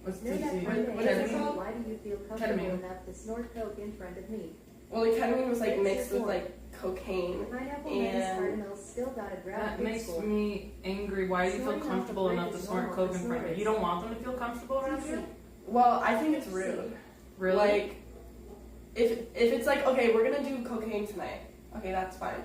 What's Know that TC? one day, What is it so called? why do you feel comfortable Ketamine. enough to snort coke in front of me? Well, the ketamine was like mixed with like cocaine. Pineapple And- Man's Cardinals still got a drought That big makes score. me angry. Why do you feel Snorting off comfortable the enough to bridge is snort normal coke for in front of you? snorters. You don't want them to feel comfortable around you? Well, I think it's rude. Really? Like, if it's like, okay, we're gonna do cocaine tonight. Okay, that's fine.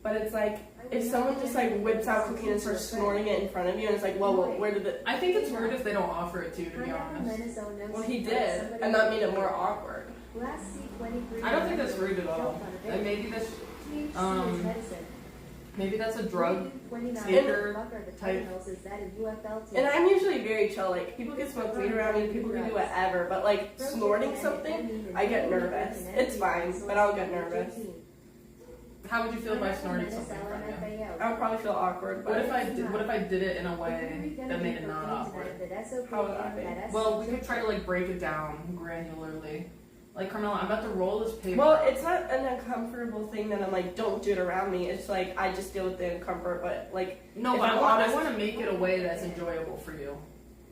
But it's like, if someone just like whips out cocaine and starts snorting it in front of you, and it's like, whoa, where did it? I think it's rude if they don't offer it to you, to be Pineapple honest. Minnesota Well, he knows did, somebody and that made it more awkward. Glass C23 I don't think that's rude at all. And maybe that's THC is um, medicine. maybe that's a drug 29 taker Fuck are the type. Cardinals, is that a UFL team? And I'm usually very chill. Like, people can smoke weed around me, people can do whatever. But like snorting something, I get nervous. It's fine, but I'll get nervous. How would you feel if I snorted something from you? I would probably feel awkward. What if But I did it in a way that made it not awkward? How would that be? Well, we could try to like break it down granularly. Like, Carmella, I'm about to roll this paper. well, it's not an uncomfortable thing that I'm like, don't do it around me. It's like I just deal with the discomfort. But like, no, if but I'm I honest- want to make it a way that's enjoyable for you.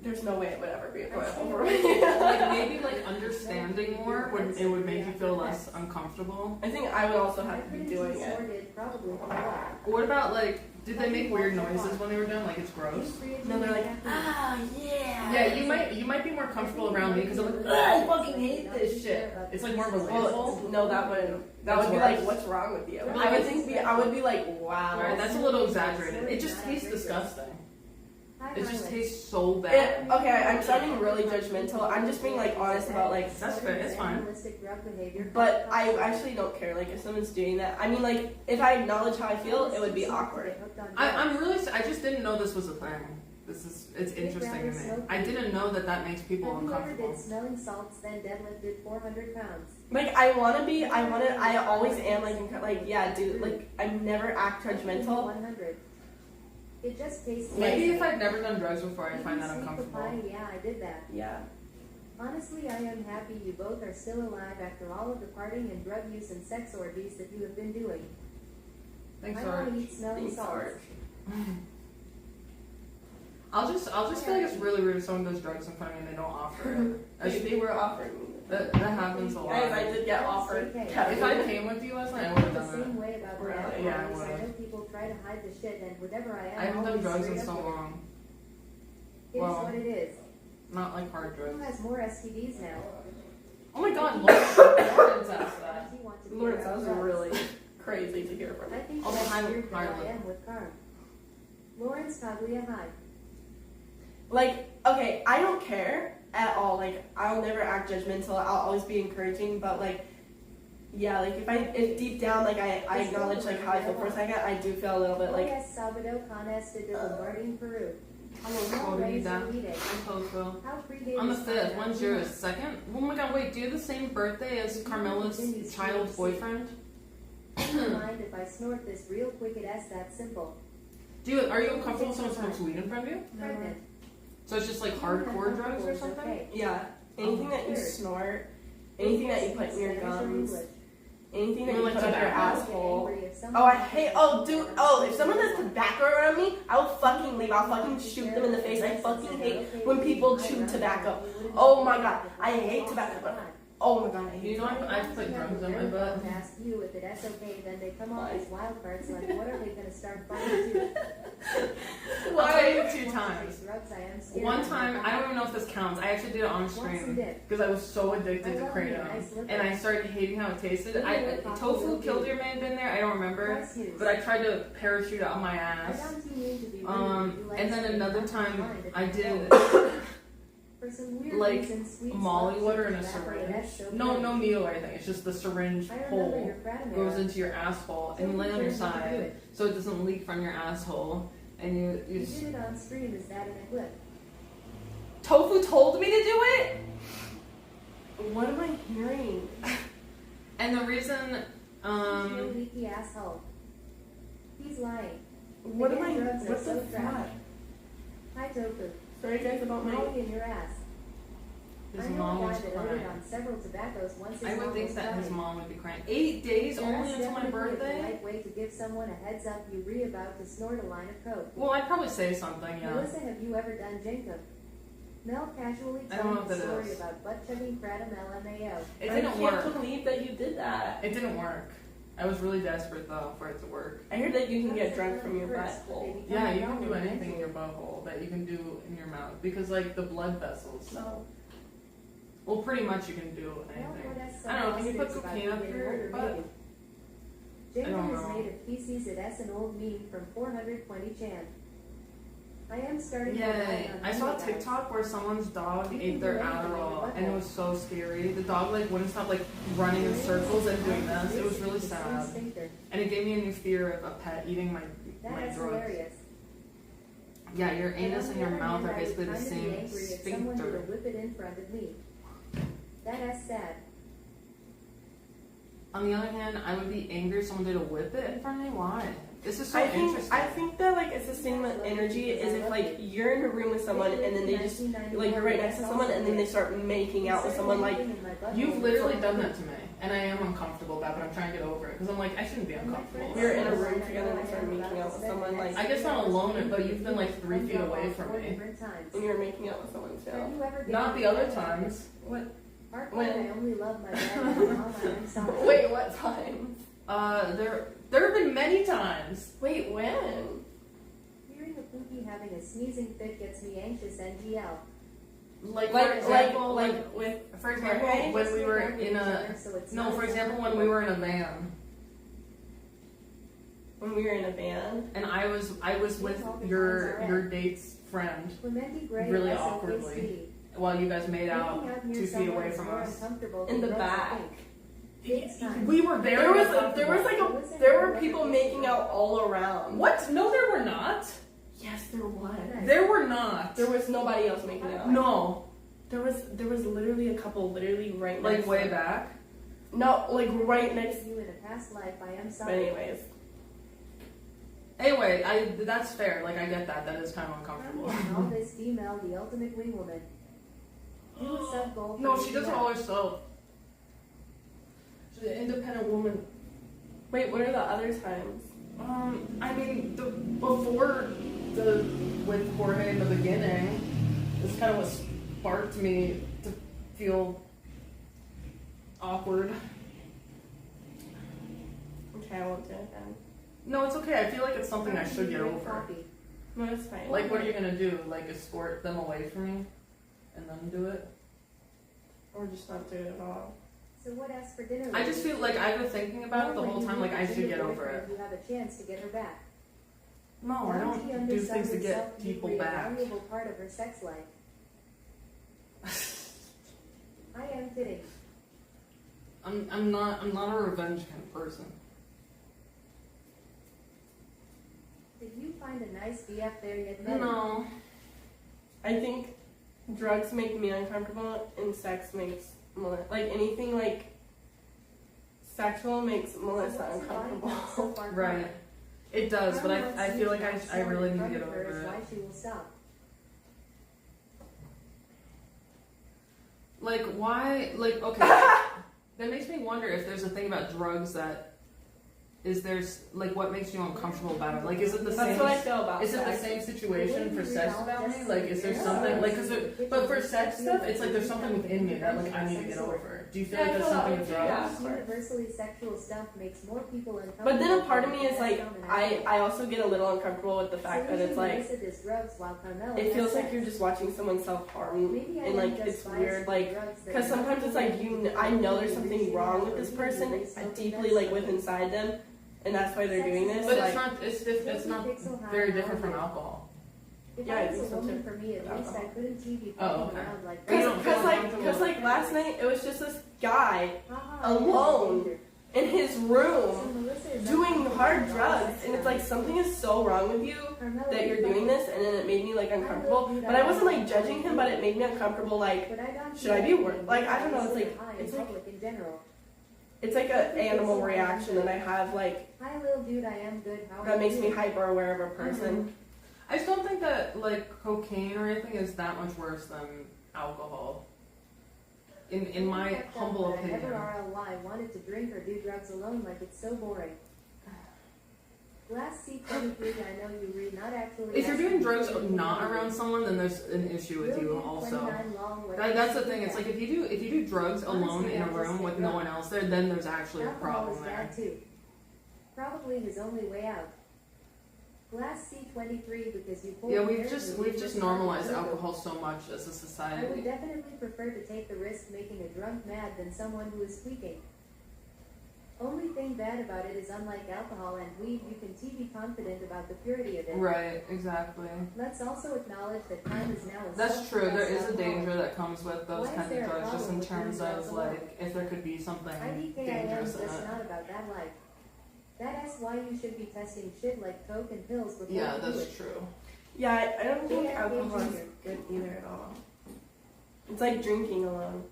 there's no way it would ever be enjoyable for me. Like, maybe like understanding more would make you feel less uncomfortable. I think I would also have to be doing it. What about like, did they make weird noises when they were done? Like, it's gross. No, they're like, Ah, yeah. Yeah, you might be more comfortable around me because I'm like, I fucking hate this shit. It's like more relatable. well, no, that would That's be worse. like, what's wrong with you? I would be like, wow. Alright, that's a little exaggerated. It just tastes disgusting. It just tastes so bad. Okay, I'm sounding really judgmental. I'm just being like honest about like. That's fair, it's fine. But I actually don't care. Like if someone's doing that, I mean, like if I acknowledge how I feel, it would be awkward. I just didn't know this was a thing. It's interesting to me. I didn't know that makes people Have you ever uncomfortable. did smelling salts, then deadlifted 400 pounds? Like I always am like yeah, dude. Like I never act judgmental. 100. It just tastes Maybe like if I've never done drugs before, I'd find that Sweet uncomfortable. papaya, yeah, I did that. Yeah. Honestly, I am happy you both are still alive after all of the partying and drug use and sex orgies that you have been doing. Thanks, I Art. want to eat smelling Thanks, salts. Art. I'll just feel like it's really rude if someone does drugs in front of me and they don't offer it. They were offering me. That happens a lot. Guys, I did get offered. If I came with you last night, I would have The done same way about Really? that. Yeah, I I would. know people try to hide the shit, and whatever I am, it. I haven't done always drugs in straight so up with it. long. It is Well, what it is. not like hard Who drugs. has more STDs now? Oh my god, Lawrence asked that. Does he want to be Lawrence, around that was drugs? really crazy to hear from I you. think Although that's hi- weird that hi, I Liv. am with Carm. Lawrence Paglia, hi. Like, okay, I don't care at all. Like, I'll never act judgmental. I'll always be encouraging. But like, yeah, like if deep down, like I acknowledge like how I feel for a second, I do feel a little bit like. Yes, Salvador con este de Lombardi, Peru. Florida. How predated On the is 5th, that? when's yours? 2nd? Oh my god, wait, do you have the same birthday as Carmella's child's boyfriend? Never mind if I snort this real quick, it's that simple. Are you uncomfortable if someone smokes weed in front of you? Pregnant. So it's just like hardcore drugs or something? Okay. Yeah, anything that you snort, anything that you put in your gums, anything that you Like put up your tobacco? asshole. Oh, I hate. Oh, dude. Oh, if someone does tobacco around me, I will fucking leave. I'll fucking shoot them in the face. I fucking hate when people chew tobacco. Oh my god, I hate tobacco. But oh my god, I hate. You know, I've put drugs in my butt. Ask you if it's okay, then they come off as wild cards. Like, what are they gonna start fighting to? I'll tell you 2 times. Drugs, I am scared. One time, I don't even know if this counts. I actually did it on stream because I was so addicted to kratom, and I started hating how it tasted. Tofu killdeer may have been there. I don't remember, but I tried to parachute out my ass. And then another time, I did like Molly water in a syringe. No needle or anything. It's just the syringe hole goes into your asshole, and you lay on your side so it doesn't leak from your asshole. And you You did it on stream, is that in a clip? Tofu told me to do it. What am I hearing? And the reason, You leaky asshole. He's lying. What am I? Again, drugs are What the so fuck? trash. Hi Tofu. Sorry guys about my. Molly in your ass. his I know mom a guy was that ordered crying. on several tobaccos once his I would mom think was that his dying. mom would be crying. 8 days That's only until my definitely the birthday? right way to give someone a heads up you about to snort a line of coke. Well, I'd probably say something, yeah. Melissa, have you ever done Jenkum? Mel casually I don't know telling what a that story is. about butt chugging kratom LMAO. It I didn't can't work. believe that you did that. It didn't work. I was really desperate though for it to work. I heard that you can get drunk from your butthole. Yeah, you can do anything in your butthole that you can do in your mouth because like the blood vessels. No. Well, pretty much you can do anything. I don't know. Can you put cocaine up your butt? I don't Jenkum is know. made of feces that's an old meme from 420 Chan. I am starting to Yay! rely on I saw a you guys. TikTok where someone's dog ate their Adderall and it was so scary. The dog like wouldn't stop like running in circles and doing this. It was really sad. And it gave me a new fear of a pet eating my That's drugs. hilarious. Yeah, your But anus on and the your other mouth hand, are I would basically the kinda be same angry if someone were to sphincter. whip it in front of me. That's sad. On the other hand, I would be angry if someone did a whip it in front of me. Why? This is so I interesting. think that like it's the same energy as if like you're in a room with someone and then they just like you're right next to someone and then they start making out with someone like You've literally done that to me, and I am uncomfortable about it, but I'm trying to get over it because I'm like I shouldn't be uncomfortable. you're in a room together and they start making out with someone like I guess not alone, but you've been like 3 feet away from me. when you're making out with someone too. Not the other times. What? When I only love my dad and my mom, I'm sorry. Wait, what time? There have been many times. Wait, when? Hearing a pookie having a sneezing fit gets me anxious, NGL. Like for example, with for example, when we were in a for example, when we were in a van. when we were in a band. And I was with your date's friend really awkwardly while you guys made out 2 feet away from us. In the back. We were very There were people making out all around. What? No, there were not. Yes, there was. There were not. There was nobody else making out. No. There was literally a couple literally right next. Like way back. No, like right next. You in a past life, I am But sorry. anyways. Anyway, that's fair. Like I get that. That is kind of uncomfortable. All this female, the ultimate wing woman. Do a sub goal. No, she does it all herself. She's an independent woman. Wait, what are the other times? I mean, before with Jorge in the beginning. This is kind of what sparked me to feel awkward. Okay, I won't do it then. No, it's okay. I feel like it's something I should get over. No, it's fine. Like, what are you gonna do? Like, escort them away from me, and then do it? Or just not do it at all. So what else for dinner? I just feel like I've been thinking about it the whole time. Like, I should get over it. You have a chance to get her back. No, I don't do things to get people back. A valuable part of her sex life. I am kidding. I'm not a revenge kind of person. Did you find a nice BF there yet? Betty? No. I think drugs make me uncomfortable and sex makes Melissa, like anything like sexual makes Melissa So what's your body uncomfortable. count so far? Right. It does, but Carmel I feel like seems I really need to strong get in front of her over is it. why she will stop. Like, why? Like, okay. That makes me wonder if there's a thing about drugs that like, what makes you uncomfortable about it? Like, is it the That's same? what I feel about Is it the sex. same situation for sex about me? Like, is there something like? But for sex stuff, it's like there's something within me that like I need to get over. Do you feel Yeah, like I there's feel that something way with too, drugs? yeah. Of course. Universally sexual stuff makes more people uncomfortable. But then a part of me is than like, some I also get a little uncomfortable with the fact that it's like, Melissa does drugs while Carmela it has feels like sex. you're just watching someone self-harm, Maybe I and am like just it's biased weird, by like, drugs that because sometimes it's like I know there's something wrong with this person deeply, like with inside them, and that's why they're doing this. But like, it's not very different from alcohol. If Yeah, I I was think a so, woman, too. for me at least, I couldn't TV Oh, fucking okay. around like You don't feel uncomfortable. Cause like last night it was just this guy Haha, alone in his So room Melissa is doing not hard doing drugs, sex and it's like drugs. something is so wrong with you Carmela that you're is doing fucking- this, and then it made me like uncomfortable. But I wasn't like judging him, but it made me uncomfortable. Like But I don't should I be see like I don't know. It's like high in it's like public in general. it's like an animal reaction that I have like Hi, little dude, I am good. How are that makes you? me hyper aware of a person. I just don't think that like cocaine or anything is that much worse than alcohol. In my Checked out humble that I opinion. never RLY wanted to drink or do drugs alone, like it's so boring. Glass C23, I know you read, not actually. If you're doing drugs asking not you. around someone, then there's an issue with you Really, also. 29 long, what That's the is thing. It's that? like if you do drugs alone Honestly, in a I just room say with no drugs. one else there, then there's actually a Alcohol problem is there. bad too. Probably his only way out. Glass C23 because you pulled Yeah, the we've nerve just and you just normalized started alcohol so much as a I would society. definitely prefer to take the risk making a drunk mad than someone who is squeaking. Only thing bad about it is unlike alcohol and weed, you can be confident about the purity of it. Right, exactly. Let's also acknowledge that crime is now a That's true. There is a self-professed danger that comes with those Why is kinds there of a drugs, just problem in with terms doing drugs of alone? like if there could be something IDKIM dangerous in just it. not about that life. That's why you should be testing shit like coke and pills before Yeah, you do that's it. true. Yeah, I don't think Yeah, alcohol is Junior. good either at all. It's like drinking alone.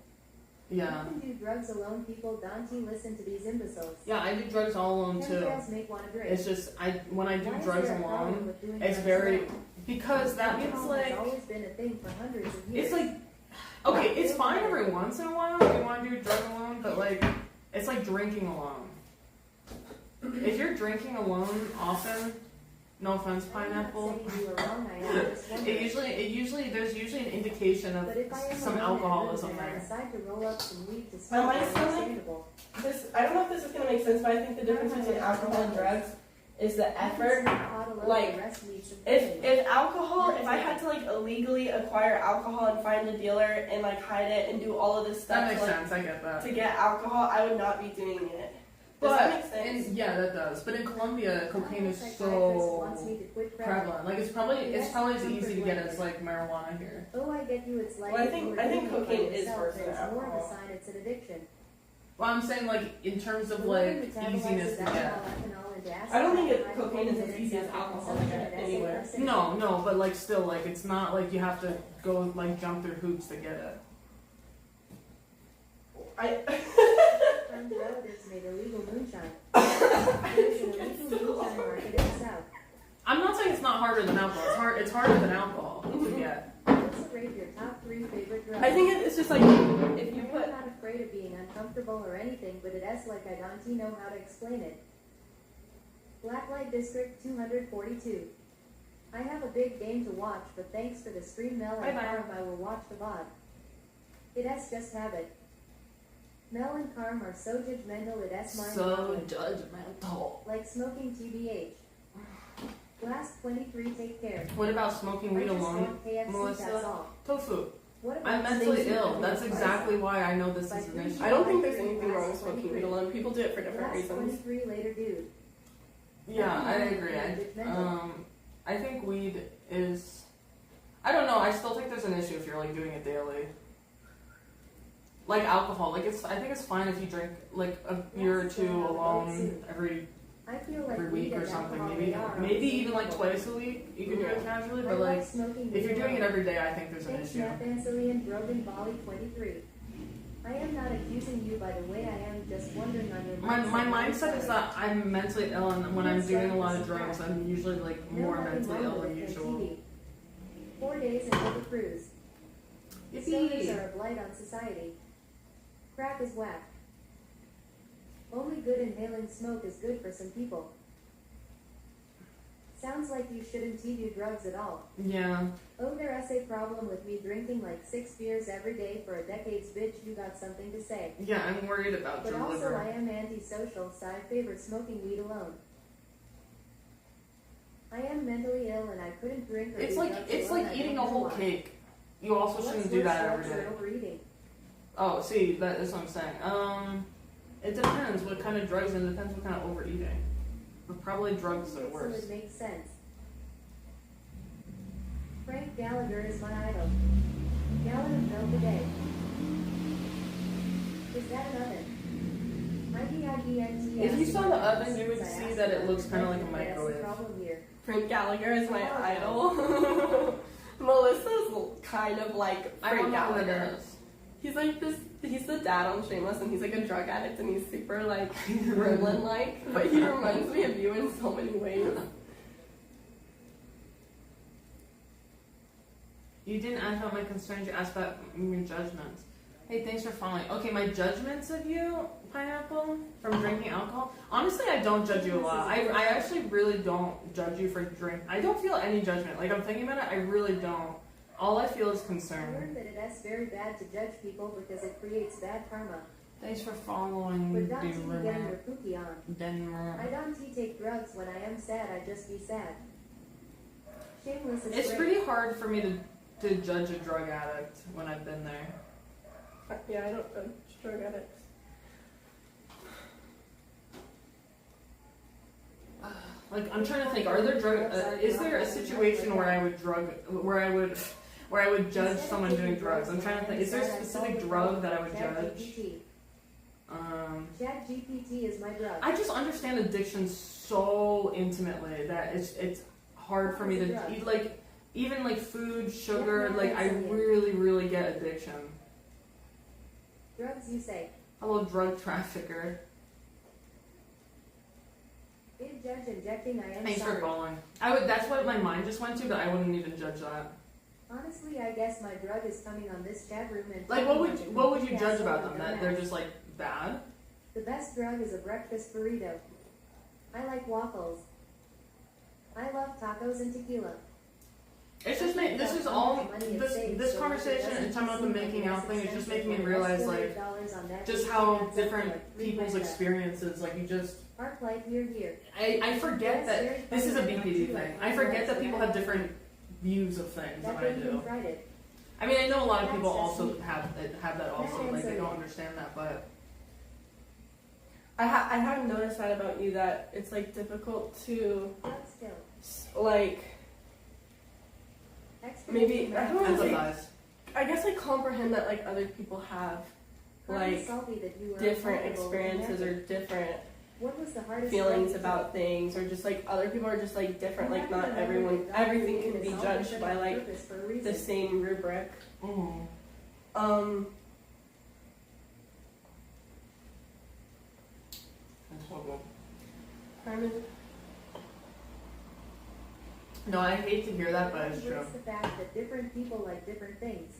Yeah. You can do drugs alone, people. Don't you listen to these imbeciles. Yeah, I do drugs all alone too. Chemtrails make one drink. It's just when I do Why is drugs there a problem alone, with doing it's drugs very alone? because that means Alcohol like has always been a thing for hundreds of years. it's like okay, it's fine every once in a while if you want to do drugs alone, but like it's like drinking alone. If you're drinking alone often, no offense, pineapple. I'm not saying you were wrong, I am just wondering. There's usually an indication of But if I am some alone and alcoholism and I there. decide to roll up some weed to Am smoke, I it's still like- understandable. This I don't know if this is gonna make sense, but I think the difference between alcohol and drugs is the effort. Like, If alcohol, if I had to like illegally acquire alcohol and find a dealer and like hide it and do all of this stuff That makes to, like, sense. I get that. to get alcohol, I would not be doing it. Does that make sense? Yeah, that does. But in Colombia, cocaine is Psychiatrist so wants me to quit crack. prevalent. Like it's probably as easy to get as like marijuana here. Oh, I get you. It's like Well, I if think- you were I think doing it by cocaine is yourself, worse than there's more of a alcohol. sign it's an addiction. Well, I'm saying like in terms of The like woman metabolizes easiness to alcohol, get. ethanol, into acid, I don't think and cocaine is as hydrogen easy as acid alcohol consumption to get and anywhere. acid No, but like still like it's not like you have to go like jump through hoops to get it. Friends' relatives made illegal moonshine. There's an illegal moonshine market in the south. I'm not saying it's not harder than alcohol. It's harder than alcohol to get. Let's rate your top 3 favorite drugs. I think it's just like if you I'm put not afraid of being uncomfortable or anything, but it is like I don't know how to explain it. Blacklight District 242. I have a big game to watch, but thanks for the stream, Mel and Bye-bye. Carm, I will watch the VOD. It's just habit. Mel and Carm are so judgmental, it's mind So judgmental. like smoking TBH. Last 23, take care. What about smoking I weed just alone, want KFC, Melissa? that's all. Tofu. What about I'm mentally Stacey ill. Dash? That's exactly why I know this is an issue. I don't think there's anything wrong with smoking weed alone. People do it for different Last reasons. 23 later, dude. Yeah, I agree. I think weed is. I don't know. I still think there's an issue if you're like doing it daily. Like alcohol, like I think it's fine if you drink like a beer or two alone every I feel like week weed or and something. alcohol, Maybe they are on maybe the same even like level. twice a week. You can do it casually, I but like like smoking if weed you're doing it alone. every day, I think there's an Thanks, issue. Matt Vansilli and Brogan Volley 23. I am not accusing you, by the way. I am just wondering on your My mindset is that I'm mentally ill, and when I'm doing a lot of drugs, I'm usually like more mentally ill than usual. 4 days until the cruise. Stoners Yippee! are a blight on society. Crack is whack. Only good inhaling smoke is good for some people. Sounds like you shouldn't do drugs at all. Yeah. Oh, there's a problem with me drinking like 6 beers every day for a decade, bitch. You got something to say. Yeah, I'm worried about But your also, liver. I am antisocial, so I favor smoking weed alone. I am mentally ill and I couldn't drink or It's do like drugs it's alone. like I eating don't a know whole why. cake. You also What's shouldn't do worse, that drugs every or day. overeating? Oh, see, that is what I'm saying. It depends what kind of drugs and it depends what kind of overeating. But probably drugs are So worse. it makes sense. Frank Gallagher is my idol. Gallon of milk a day. Is that an oven? If you saw the oven, you would see that it looks kind of like a That's the microwave. problem here. Frank Gallagher is my idol. Melissa's kind of like I Frank don't know what it Gallagher. is. He's like this. He's the dad on Shameless, and he's like a drug addict, and he's super like gremlin-like. But he reminds me of you in so many ways. You didn't ask about my concerns, you asked about your judgments. Hey, thanks for following. Okay, my judgments of you, Pineapple, from drinking alcohol. Honestly, I don't judge you a lot. I actually really don't judge you for drink. I don't feel any judgment. Like, I'm thinking about it, I really don't. All I feel is I concern. learned that it is very bad to judge people because it creates bad karma. Thanks for following, But don't you be getting your Denver. pookie on. I Denver. don't take drugs when I am sad, I just be sad. Shameless is It's great. pretty hard for me to judge a drug addict when I've been there. Yeah, I don't judge drug addicts. Like, I'm trying to think, are there is there a situation where I would judge someone doing drugs? I'm trying to think, is there a specific drug that I would judge? ChatGPT is my drug. I just understand addiction so intimately that it's hard for me to eat, like, even like food, sugar, like I really get addiction. Drugs, you say. Hello, drug trafficker. Big judge injecting, I am Thanks for sorry. following. That's what my mind just went to, but I wouldn't even judge that. Honestly, I guess my drug is coming on this chat room and Like, what would you judge about them? That they're dumbass. just like bad? The best drug is a breakfast burrito. I like waffles. I love tacos and tequila. It's just this conversation and talking about the making out thing is just making me realize like just how different people's experiences, like you just Park life here. I forget that this is a BPD thing. I forget that people have different views of things than That I they even do. tried it. I mean, I know a lot of people also have that also, like they don't understand that, but I have noticed that about you, that it's like difficult to Drug skill. like maybe I don't want to say, empathize. I guess like comprehend that like other people have like different experiences or different What was the hardest feelings drug about things, or just like other people are just like different. Like not everything can be judged by like the same rubric. Mm-hmm. That's horrible. Carmen, No, I hate to hear that, but it's true. Embrace the fact that different people like different things.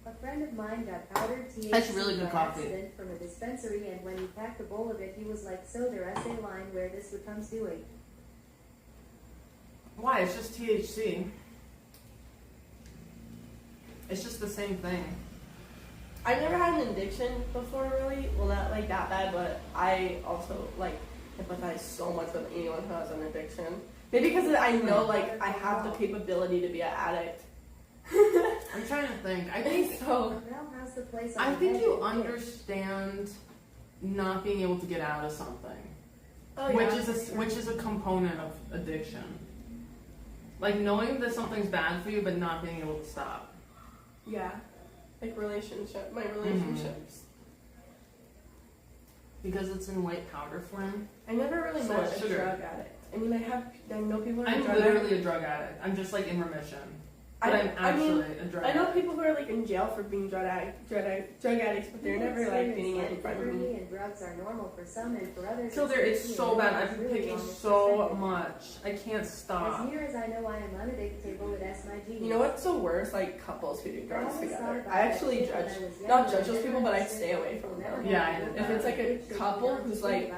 A friend of mine got powdered THC That's really good by coffee. accident from a dispensary, and when he packed a bowl of it, he was like, "So there is a line where this becomes doing." Why? It's just THC. It's just the same thing. I've never had an addiction before, really. Well, not like that bad, but I also like empathize so much with anyone who has an addiction. Maybe because I know like I have the capability to be an addict. I'm trying to think. I think so. Mel has the place on I the think head you of the understand not being able to get out of something, Oh, which yeah. is a component of addiction. Like knowing that something's bad for you, but not being able to stop. Yeah. Like my relationships. Because it's in white powder form. I never really So met it's a sugar. drug addict. I mean, I know people who are I'm drug literally addicts. a drug addict. I'm just like in remission. But I I'm mean, actually a drug I know addict. people who are like in jail for being drug addicts, but they're never like getting it in front of me. Liberty and drugs are normal for some, and for others. So there, it's so bad. I've been really picking long so perspective. much. I can't stop. As near as I know, I am unaddictable with SMIG. You know what's the worst? Like couples who do drugs always thought together. about I actually that judge, when I was not younger, judge those people, but I stay away from them. Yeah, I did If it's like a couple who's like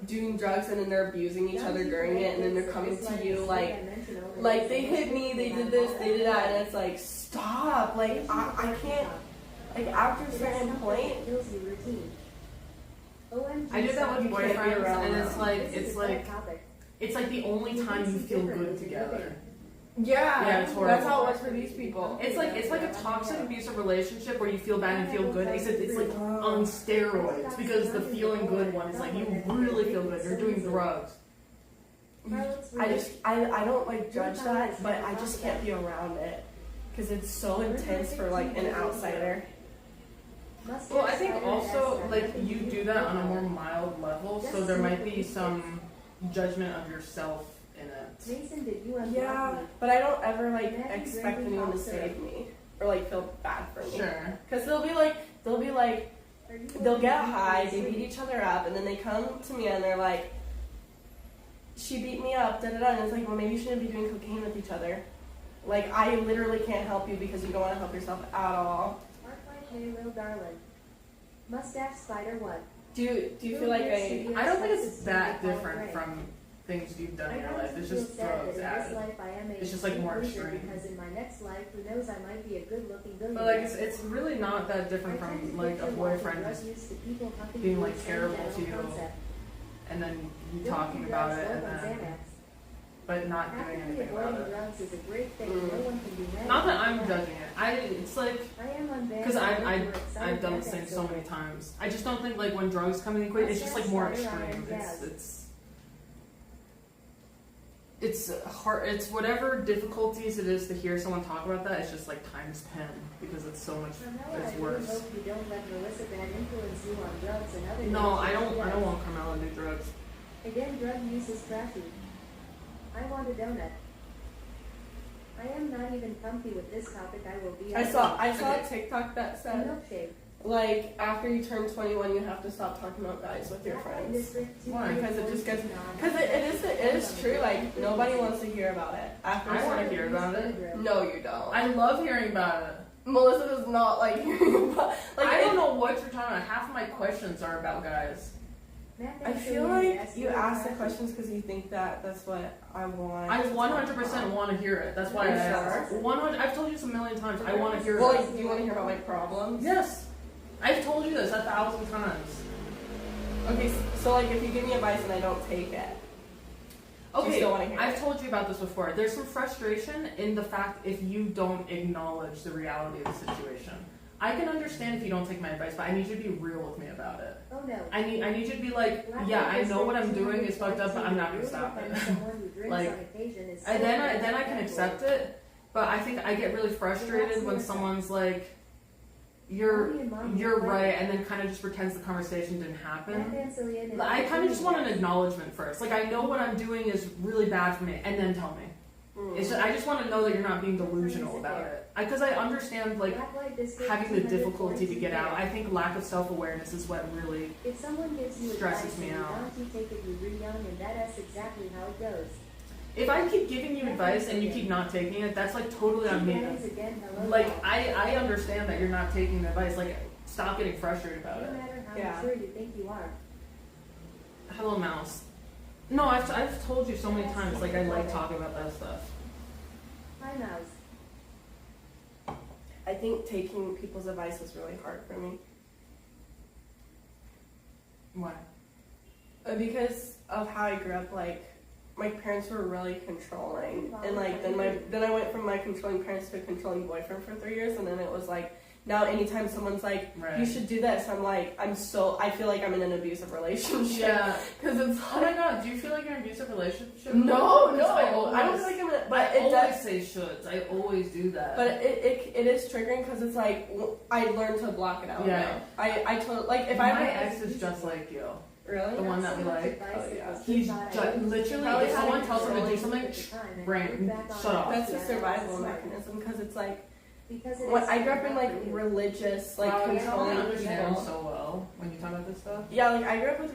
doing drugs and then they're abusing each other during it, and then they're coming to you like they hit me, they did this, they did that, and it's like stop. Like I can't. Like after a certain point, I do that with You can't be boyfriends, around and them. it's like the only time you feel good together. yeah, it's horrible. that's how it was for these people. It's like a toxic abusive relationship where you feel bad and feel good, except it's like on steroids because the feeling good one is like you really feel good. You're doing drugs. I don't like judge that, but I just can't be around it because it's so intense for like an outsider. Well, I think also like you do that on a more mild level, so there might be some judgment of yourself in it. Mason, did you unblock Yeah, me? but I don't ever like expect anyone to save me or like feel bad for me. Sure. Because they'll be like, they'll get high, they beat each other up, and then they come to me and they're like, she beat me up, da da da, and it's like, well, maybe you shouldn't be doing cocaine with each other. Like, I literally can't help you because you don't want to help yourself at all. Hey, little darling. Mustache spider what? Do you feel like I don't think it's that different from things you've done in your life. It's just drugs added. It's just like more extreme. Because in my next life, who knows, I might be a good-looking billionaire. But like it's really not that different from like a boyfriend just being like terrible to you, and then you talking about it, and then but not doing anything about it. Drugs is a great thing. No one can do Not that I'm judging it. It's like because I've done this thing so many times. I just don't think like when drugs come in the equation, it's just like more extreme. It's hard. It's whatever difficulties it is to hear someone talk about that. It's just like times 10 because it's so much. It's worse. No, I don't want Carmaxlla to do drugs. Again, drug use is trashy. I want a donut. I am not even comfy with this topic. I will be. I saw a TikTok that a said milkshake. like after you turn 21, you have to stop talking about guys with your friends. Why? Because it just gets because it is true. Like nobody wants to hear about it. After I want to certain- hear about it. No, you don't. I love hearing about it. Melissa does not like hearing about. Like I don't know what you're talking about. Half of my questions are about guys. I feel like you ask the questions because you think that's what I want. I 100% want to hear it. That's why I Are you asked. sure? 100. I've told you this a million times. I want to hear Well, it. like, do you want to hear about my problems? Yes. I've told you this 1,000 times. Okay, so like if you give me advice and I don't take it, do you Okay, still want to hear I've it? told you about this before. There's some frustration in the fact if you don't acknowledge the reality of the situation. I can understand if you don't take my advice, but I need you to be real with me about it. Oh no. I need you to be like, yeah, I know what I'm doing is fucked up, but I'm not gonna stop it. Like, and then I can accept it. But I think I get really frustrated when someone's like, you're right, and then kind of just pretends the conversation didn't happen. I kind of just want an acknowledgement first. Like, I know what I'm doing is really bad for me, and then tell me. It's just, I just want to know that you're not being delusional about it. Because I understand, like, having the difficulty to get out. I think lack of self-awareness is what really if someone gives you stresses advice me and you out. don't, you take it, you re-young, and that's exactly how it goes. If I keep giving you advice and you keep not taking it, that's like totally on me. Again, hello, Like, I understand that you're not taking the advice. Like, stop getting frustrated about no it. matter how Yeah. mature you think you are. Hello, mouse. No, I've told you so many times, like, I like talking about that stuff. Hi, Mouse. I think taking people's advice is really hard for me. Why? Because of how I grew up, like, my parents were really controlling. And, like, then I went from my controlling parents to a controlling boyfriend for 3 years, and then it was like, now anytime someone's like, Right. you should do this, I'm like, I feel like I'm in an abusive relationship. Yeah. Because it's Oh my god, do you feel like you're in an abusive relationship? No, Because I don't feel like I'm in a, but I it always does. say shoulds. I always do that. But it is triggering because it's like, I learned to block it out. Yeah. Now. I totally, like, if my I ex is just like you. Really? The one that we like. Oh, yeah. He's literally, Probably if someone had tells him to do controlling something, brain, shut off. That's a survival mechanism because it's like, Because it when is I grew up in like for you. religious, like Wow, you probably controlling understand people. so well when you talk about this stuff. Yeah, like I grew up with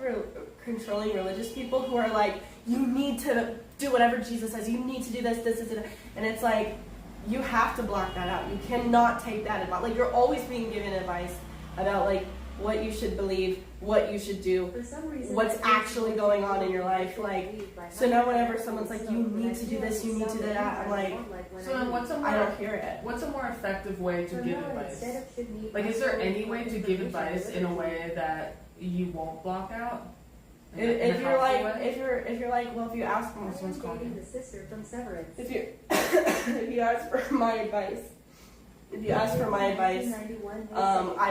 controlling religious people who are like, you need to do whatever Jesus says. You need to do this, and it's like, you have to block that out. You cannot take that advice. Like you're always being given advice about like what you should believe, what you should do, For some reason, what's I think actually going on in your life. Like, so now whenever someone's like, you need to do this, you need to do that, I'm like, So then what's a I more, don't hear it. what's a more effective way to give advice? Like, is there any way to give advice in a way that you won't block out? If you're like, well, if you ask me, Someone's calling the sister from Severance. if you if you ask for my advice, I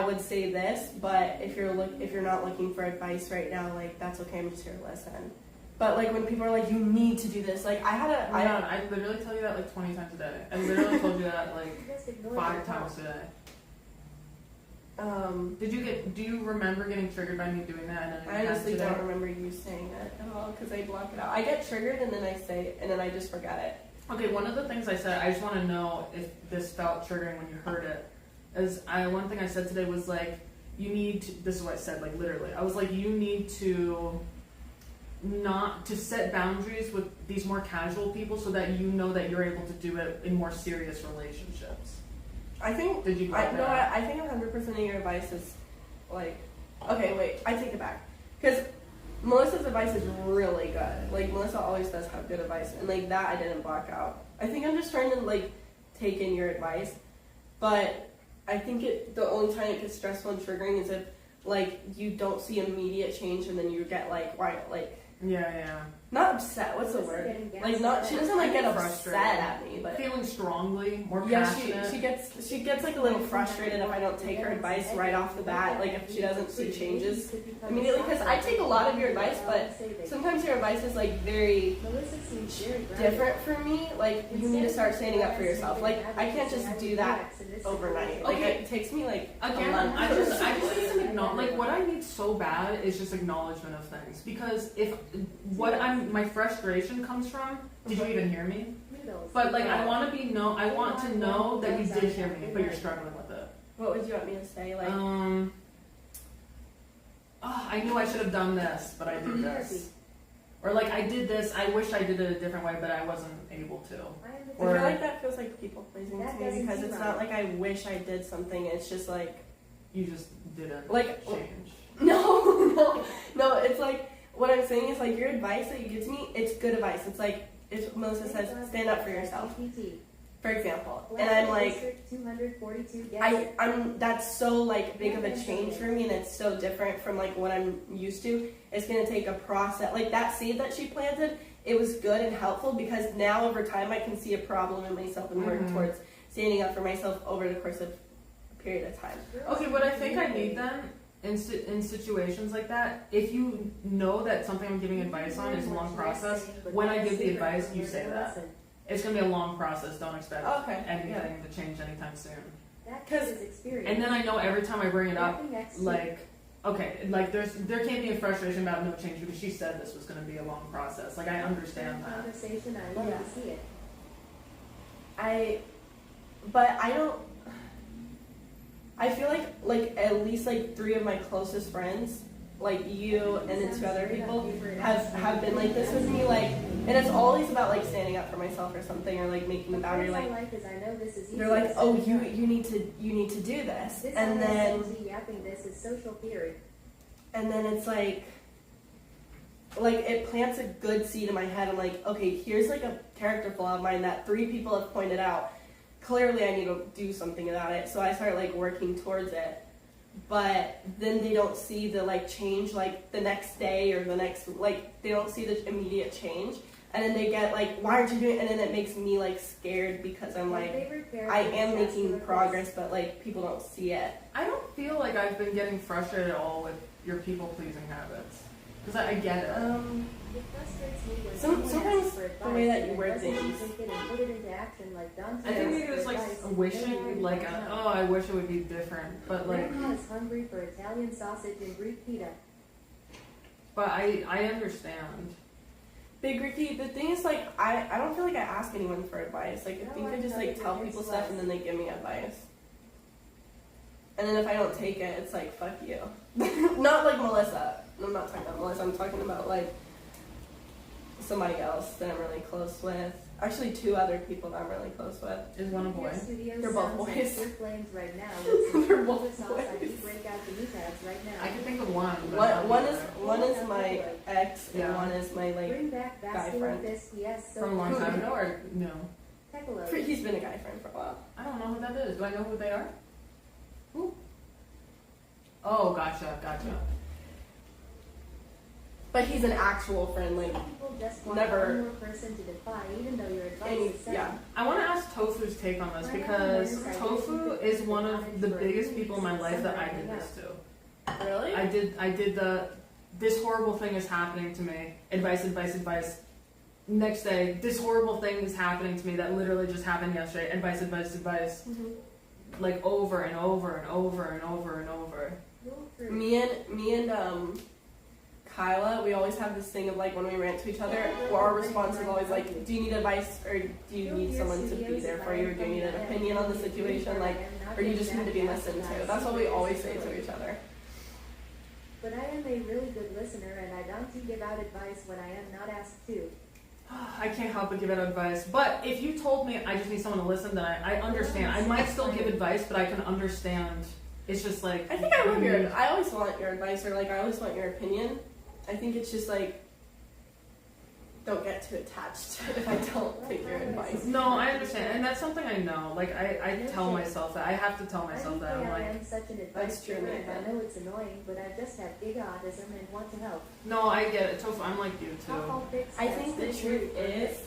would say this. But if you're not looking for advice right now, like that's okay. I'm just here to listen. But like when people are like, you need to do this, like I literally tell you that like 20 times a day. I literally told you that like Just ignore 5 the times call. a day. Do you remember getting triggered by me doing that? And then I honestly today? don't remember you saying it at all because I block it out. I get triggered and then I say it, and then I just forget it. Okay, one of the things I said, I just want to know if this felt triggering when you heard it. One thing I said today was like, you need to, this is what I said, like literally. I was like, you need to not to set boundaries with these more casual people so that you know that you're able to do it in more serious relationships. I think. Did you? I think 100% of your advice is like, okay, wait, I take it back because Melissa's advice is really good. Like Melissa always does have good advice, and like that I didn't block out. I think I'm just trying to like take in your advice, but I think the only time it gets stressful and triggering is if like you don't see immediate change and then you get like Yeah. not upset. What's the word? Like not. She doesn't like get upset at me, but Feeling strongly, more yeah, passionate. she gets like a little frustrated if I don't take her advice right off the bat. Like if she doesn't see changes immediately, because I take a lot of your advice, but sometimes your advice is like very Melissa seems very different for me. Like you need to start standing up for yourself. Like I can't just do that overnight. Like Okay. it takes me like Again, a month. I just need to acknowledge, like what I need so bad is just acknowledgement of things. Because if my frustration comes from, did you even hear me? But like I want to know that you did hear me, but you're struggling with it. What would you want me to say? Like I knew I should have done this, but I did this. Or like I did this, I wish I did it a different way, but I wasn't able to. I feel like that feels like people pleasing to me because it's not like I wish I did something. It's just like You just didn't like change. no. It's like what I'm saying is like your advice that you give to me. It's good advice. It's like if Melissa says stand up for yourself, for example, and I'm like I'm that's so like big of a change for me, and it's so different from like what I'm used to. It's gonna take a process. Like that seed that she planted, it was good and helpful because now over time I can see a problem in myself and work towards standing up for myself over the course of a period of time. Okay, what I think I need then in situations like that, if you know that something I'm giving advice on is a long process, when I give the advice, you say that. It's going to be a long process, don't expect anything to change anytime soon. And then I know every time I bring it up, like, okay, like there can't be a frustration about no change because she said this was going to be a long process. Like I understand that. I love to see it. I feel like at least like 3 of my closest friends, like you and then 2 other people, have been like this with me, like, and it's always about like standing up for myself or something or like making a boundary. Like they're like, oh, you need to do this, and then yapping this is social theory. and then it's like like it plants a good seed in my head. I'm like, okay, here's like a character flaw of mine that 3 people have pointed out. Clearly I need to do something about it. So I start like working towards it. But then they don't see the like change like the next day or the next, like they don't see the immediate change. And then they get like, why aren't you doing it? And then it makes me like scared because I'm like, I am making progress, but like people don't see it. I don't feel like I've been getting frustrated at all with your people pleasing habits. Because I get it. It frustrates me when Sometimes someone asks for the advice way that and you word doesn't things. take it and put it into action like Dante I think maybe asks it's for like advice, a and wishing, like, doesn't know. oh, I wish it would be different. But like, Grandma is hungry for Italian sausage and Greek pita. but I understand. Big Ricky, the thing is like, I don't feel like I ask anyone for advice. Like I think I just like tell people stuff and then they give me advice. And then if I don't take it, it's like, fuck you. Not like Melissa. I'm not talking about Melissa. I'm talking about like somebody else that I'm really close with. Actually, 2 other people that I'm really close with. Is one a boy? They're both boys. Flames right now. With They're both sauce, I boys. could break out the knee pads right now. I can think of one. But One is my ex and Yeah. one is my like. Bring back guy vascular friend. fist. Yes, so from a long time ago, or no? Tecolo. He's been a guy friend for a while. I don't know who that is. Do I know who they are? Who? Oh, gotcha. But he's an actual friend, like. People just want Never- one more person to defy, even though your advice Any, is sound. yeah. I want to ask Tofu's take on this because Tofu is one of the biggest people in my life that I did this to. Really? I did this horrible thing is happening to me. Advice. Next day, this horrible thing is happening to me that literally just happened yesterday. Advice. Mhm. Like over and over and over and over and over. Rule 3. Me and Kyla, we always have this thing of like when we rant to each other, our response is always like, do you need advice or do you need someone to be there for you or do you need an opinion on the situation, like, or you just need to be listened to? That's what we always say to each other. But I am a really good listener, and I don't give out advice when I am not asked to. I can't help but give out advice. But if you told me I just need someone to listen, then I understand. I might still give advice, but I can understand. It's just like I think I love your. I always want your advice or like I always want your opinion. I think it's just like don't get too attached if I don't take your advice. No, I understand, and that's something I know. Like I tell myself that I have to tell myself that. I'm I like, am such an advice That's true, giver, and I Nathan. know it's annoying, but I just have big autism and want to help. no, I get it. Tofu, I'm like you I'll too. call fix I that think the so truth quick. is,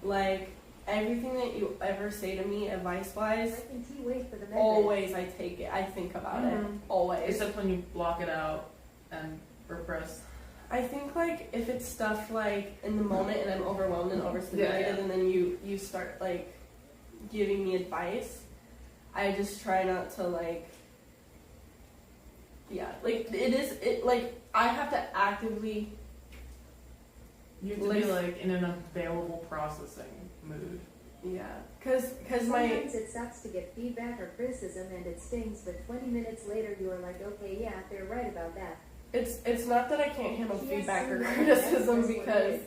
like everything that you ever say to me advice I wise, can wait for the message. always I take it. I think about it. Mhm. Always. Except when you block it out and repress. I think like if it's stuff like in the moment and I'm overwhelmed and overstimulated Yeah. and then you start like giving me advice, I just try not to like like it I have to actively You have to be like in an available processing mood. cuz my Sometimes it sucks to get feedback or criticism and it stings, but 20 minutes later you are like, okay, yeah, they're right about that. it's not that I can't handle Yes, feedback or yes, criticism that's what it because is.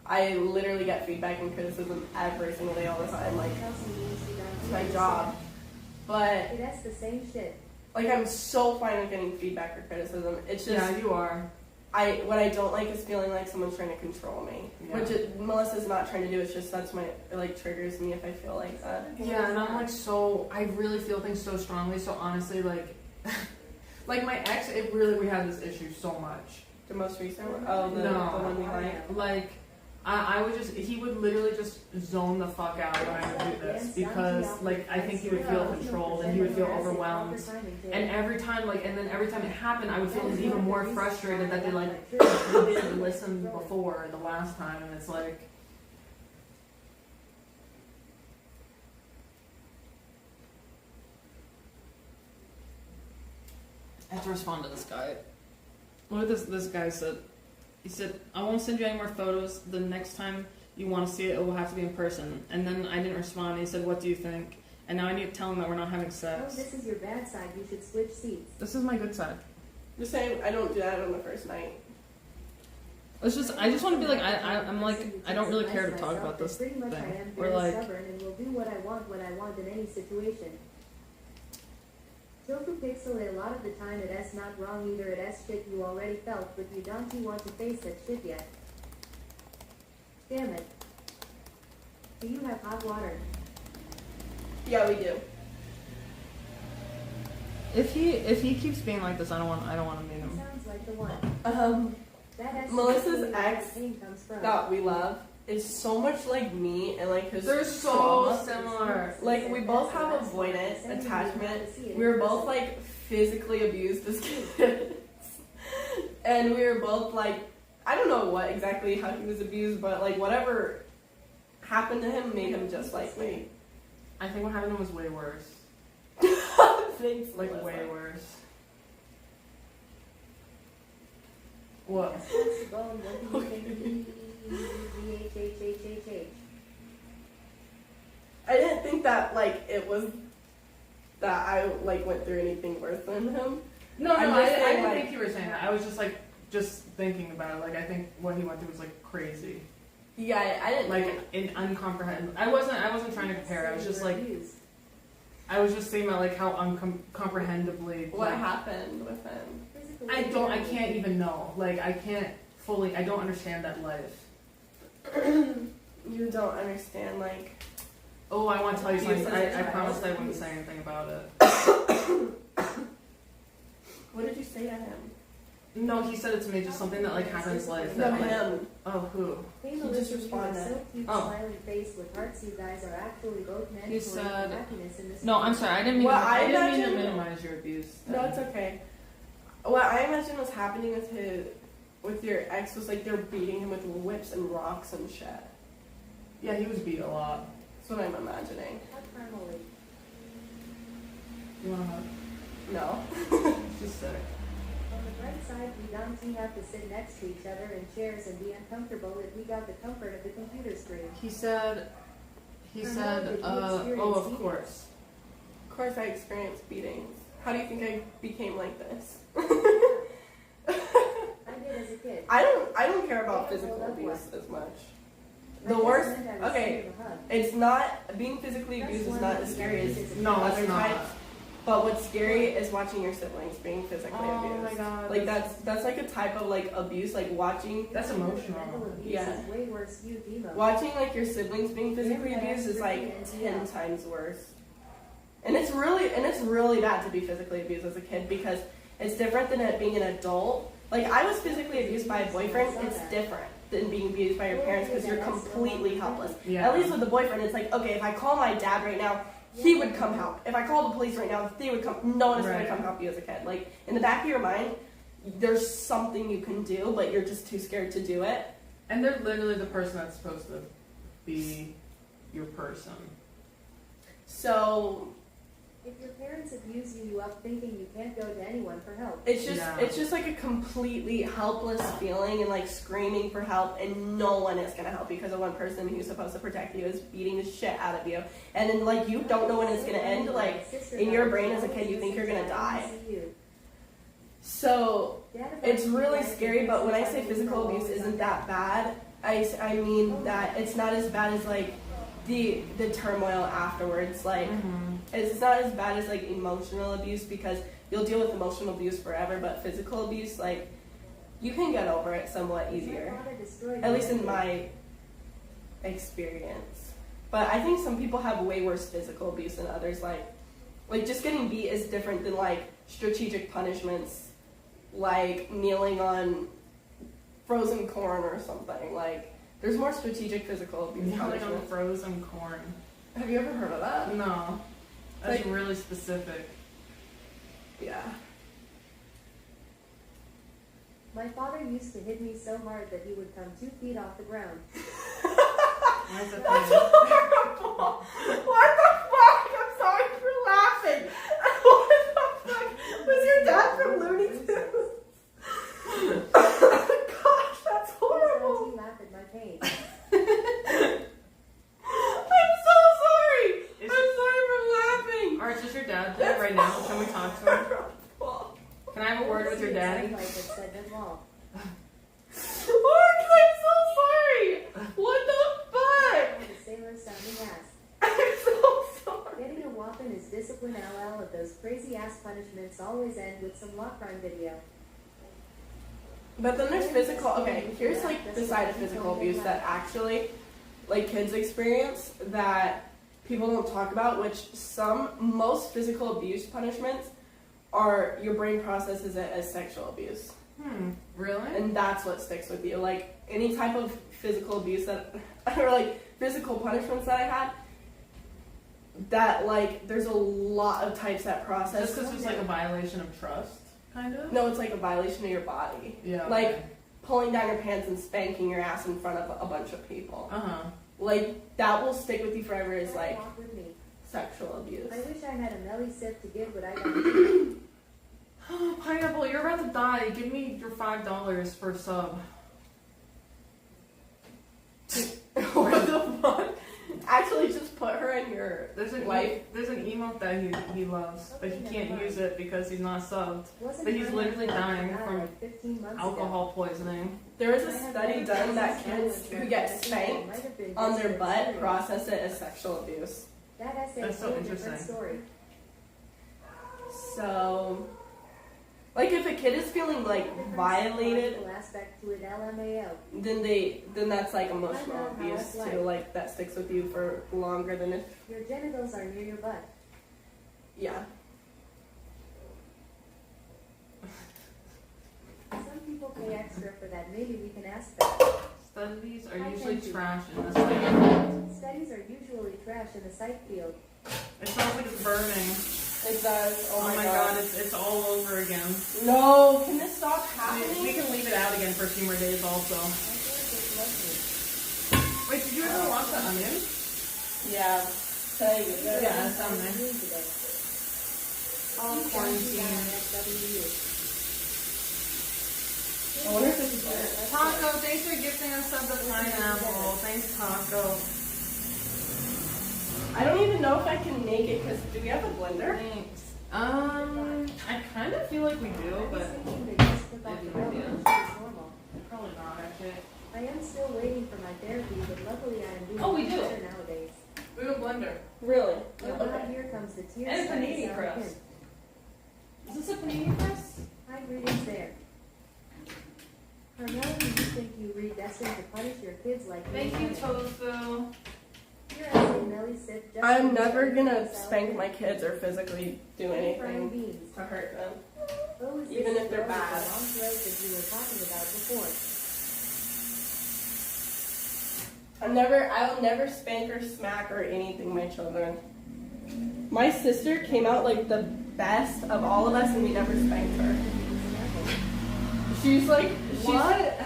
I literally get feedback and criticism every single day all the time, like it's my job. But It has the same shit. like I'm so fine with getting feedback or criticism. It's just Yeah, you are. what I don't like is feeling like someone's trying to control me, Yeah. which Melissa's not trying to do. It's just that's it like triggers me if I feel like that. Yeah, and I'm like I really feel things so strongly. So honestly, like, like my ex, we had this issue so much. The most recent one, the one we like. Like, I would he would literally just zone the fuck out when I would do this because, like, I think he would feel controlled and he would feel overwhelmed. And every time it happened, I would feel even more frustrated that they didn't listen before the last time, and it's like. I have to respond to this guy. What did this guy said? He said, I won't send you any more photos. The next time you want to see it, it will have to be in person. And then I didn't respond. He said, what do you think? And now I need to tell him that we're not having Oh, sex. this is your bad side. You should switch seats. This is my good side. Just saying, I don't do that on the first night. It's just, I just want to be like, I'm like, I don't really care to talk about this Pretty much I thing. am Or very like, stubborn and will do what I want when I want in any situation. Tofu Pixel, a lot of the time it is not wrong either, it is shit you already felt, but you don't want to face that shit yet. Damn it. Do you have hot water? Yeah, we do. If he keeps being like this, I don't want to meet him. Sounds like the one. That is Melissa's where the ex pain comes from. that we love is so much like me and like his They're so trauma. similar. Like we both have avoidant attachment. We were both like physically abused as kids. And we were both like, I don't know what exactly how he was abused, but like whatever happened to him made him just like me. I think what happened to him was way worse. Thanks, Like Melissa. way worse. What? What's the bone? What do you think? VHHHHH. I didn't think that like it was that I like went through anything worse than him. No, I'm I just saying, didn't like- think you were saying that. I was just thinking about it. Like I think what he went through was like crazy. Yeah, I didn't Like uncomprehendable. I wasn't trying to compare. I was just like I was just saying about like how uncomprehendibly. what like, happened with him. I can't even know. Like I don't understand that life. You don't understand like Oh, I want to tell you something. Abuse as a I child. promised I wouldn't say anything about it. what did you say to him? No, he said it to me. Just something that like happens life. No, That, like, him. oh, who? Hey, He Melissa, just you are responded. so cute, Oh. smiling face with hearts. You guys are actually both meant He for said- happiness in this No, I'm sorry. I didn't mean. Well, to, I I didn't mean to imagine- minimize your abuse. No, it's okay. What I imagine was happening with your ex was like they're beating him with whips and rocks and shit. Yeah, he was beat a lot. That's what I'm imagining. Hot caramel. You want to hug? No. She's sick. On the bright side, we don't have to sit next to each other in chairs and be uncomfortable if we got the comfort of the computer screen. He said, Did you oh, experience of beatings? course. Of course I experienced beatings. How do you think I became like this? I did as a kid. I don't care about physical abuse as much. The That worst, doesn't mean I was okay, scared of a hug. it's not, being physically abused is not as scary as No, other it's not. types. But what's scary is watching your siblings being physically abused. Oh my god. Like that's like a type of like abuse, like watching That's Mental emotional. abuse Yeah. is way worse youth emo. watching like your siblings being physically abused is like 10 times worse. And it's really bad to be physically abused as a kid because it's different than it being an adult. Like I was physically abused by a boyfriend, it's different than being abused by your parents because you're completely helpless. Yeah. At least with the boyfriend, it's like, okay, if I call my dad right now, he would come help. If I called the police right now, they would come. No one is going Right. to come help you as a kid. Like, in the back of your mind, there's something you can do, but you're just too scared to do it. And they're literally the person that's supposed to be your person. So, If your parents abuse you up thinking you can't go to anyone for help. Yeah. it's just like a completely helpless feeling and like screaming for help, and no one is going to help you because the one person who's supposed to protect you is beating the shit out of you. And then, like, you don't know when it's going to end. Like, in your brain as a kid, you think you're going to die. So, it's really scary, but when I say physical abuse isn't that bad, I mean that it's not as bad as like the turmoil afterwards. Like it's not as bad as like emotional abuse because you'll deal with emotional abuse forever, but physical abuse, like, you can get over it somewhat easier. At least in my experience. But I think some people have way worse physical abuse than others. Like just getting beat is different than like strategic punishments, like kneeling on frozen corn or something. Like there's more strategic physical abuse Like on punishment. frozen corn. Have you ever heard of that? No. That's Like- really specific. Yeah. My father used to hit me so hard that he would come 2 feet off the ground. Why is that That's funny? horrible. What the fuck? I'm sorry for laughing. What the fuck? Was your dad from Looney Tunes? Gosh, that's Please horrible. don't you laugh at my pain. I'm so sorry. Is- I'm sorry for laughing. Alright, is your dad there right now? Can we talk to him? Horrible. Can I have a word with your daddy? Like it said them all. Mark, I'm so sorry. What the fuck? The sailor sounding ass. I'm so sorry. Getting a whopping is discipline LL of those crazy ass punishments always end with some law crime video. But then there's physical. Okay, here's like the side of physical abuse that actually, like, kids experience that people don't talk about. Which most physical abuse punishments are your brain processes it as sexual abuse. Really? And that's what sticks with you. Like any type of physical abuse that, or like physical punishments that I had. That like there's a lot of types that process. Just because it's like a violation of trust, kind of? No, it's like a violation of your body. Yeah. Like okay. pulling down your pants and spanking your ass in front of a bunch of people. Uh-huh. Like that will stick with you forever as like Walk with me. sexual abuse. I wish I had a Melissabug to give, but I don't. Pineapple, you're about to die. Give me your $5 for a sub. What the fuck? Actually, just put her in your There's an life. there's an emote that he loves, but he can't use it because he's not subbed. Wasn't But he's mine literally like dying that, from like 15 months alcohol poisoning. There was a study done that kids who get spanked on their butt process it as sexual abuse. That essay That's so told a different interesting. story. So, like if a kid is feeling like violated, Psychological aspect to it, LMAO. then that's like emotional abuse too. Like that sticks with you for longer than if Your genitals are near your butt. yeah. Some people pay extra for that. Maybe we can ask them. Studies are usually trash in the psych field. Studies are usually trash in the psych field. It sounds like it's burning. It does. Oh my god, it's all over again. No, can this stop I mean, happening? we can leave it out again for a few more days also. I feel like it's lovely. Wait, did you ever watch The Onion? Yeah. Tell you that. Yeah, it's on there. Today. Oh, quarantine. I wonder if this is better. Taco, thanks for gifting us up the pineapple. Thanks, Taco. I don't even know if I can make it because do we have a blender? Thanks. I kind of feel like we do, but probably not, actually. I am still waiting for my therapy, but luckily I am doing Oh, we do. better nowadays. We have a blender. Really? Oh God, here comes the tears. And a starting panini sour press. hint. Is this a panini press? Hi, greetings there. Carmaxlla, do you think you read destined to punish your kids like me? Thank you, Tofu. Your essay, Melly said, just I'm because never you gonna yourself spank in my kids or physically do frying anything beans. to hurt them. Oh, is Even this if they're the bad. long throat that you were talking about before? I'll never spank or smack or anything my children. My sister came out like the best of all of us and we never spanked her. She's What?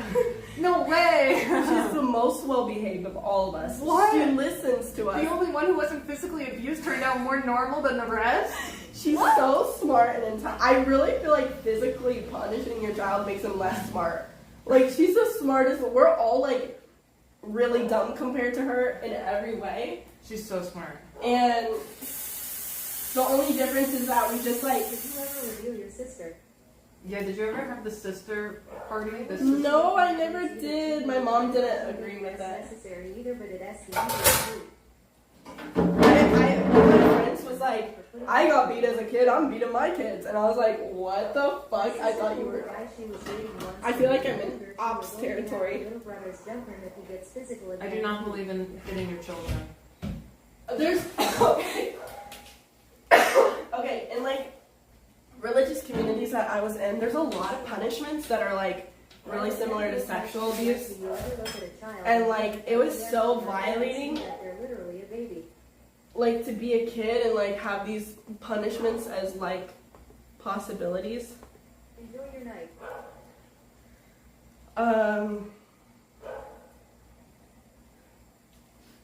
No way! she's the most well behaved of all of us. What? She listens to us. The only one who wasn't physically abused turned out more normal than the rest? She's so smart and intelligent. I really feel like physically punishing your child makes them less smart. Like she's the smartest. We're all like really dumb compared to her in every way. She's so smart. And the only difference is that we just like Did you ever reveal your sister? Yeah, did you ever have the sister party? The sister? no, I never did. My mom didn't agree with that. necessary either, but it has to be My friends was like, I got beat as a kid. I'm beating my kids, and I was like, what the fuck? I thought you were. I feel like I'm in ops territory. I do not believe in hitting your children. There's okay, in like religious communities that I was in, there's a lot of punishments that are like really similar to sexual abuse, and like it was so violating, like to be a kid and like have these punishments as like possibilities. Enjoy your night.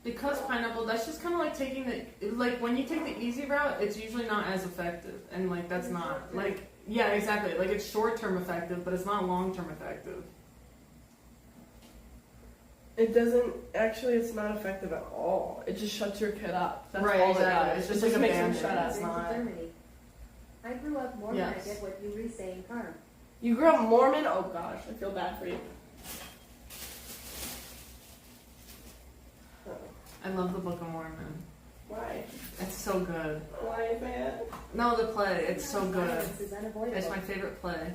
Because pineapple, that's just kind of like taking the, like when you take the easy route, it's usually not as effective. And like that's not, like, yeah, exactly. Like it's short-term effective, but it's not long-term effective. It doesn't, actually it's not effective at all. It just shuts your kid up. That's Right, all exactly. it does. It's just It like a makes them band-aid. shut up. It's not. I grew up Mormon. Yes. I get what you re saying, Carm. You grew up Mormon? Oh gosh, I feel bad for you. I love the Book of Mormon. Why? It's so good. Why is it? No, the play. It's so good. Violence is unavoidable. It's my favorite play.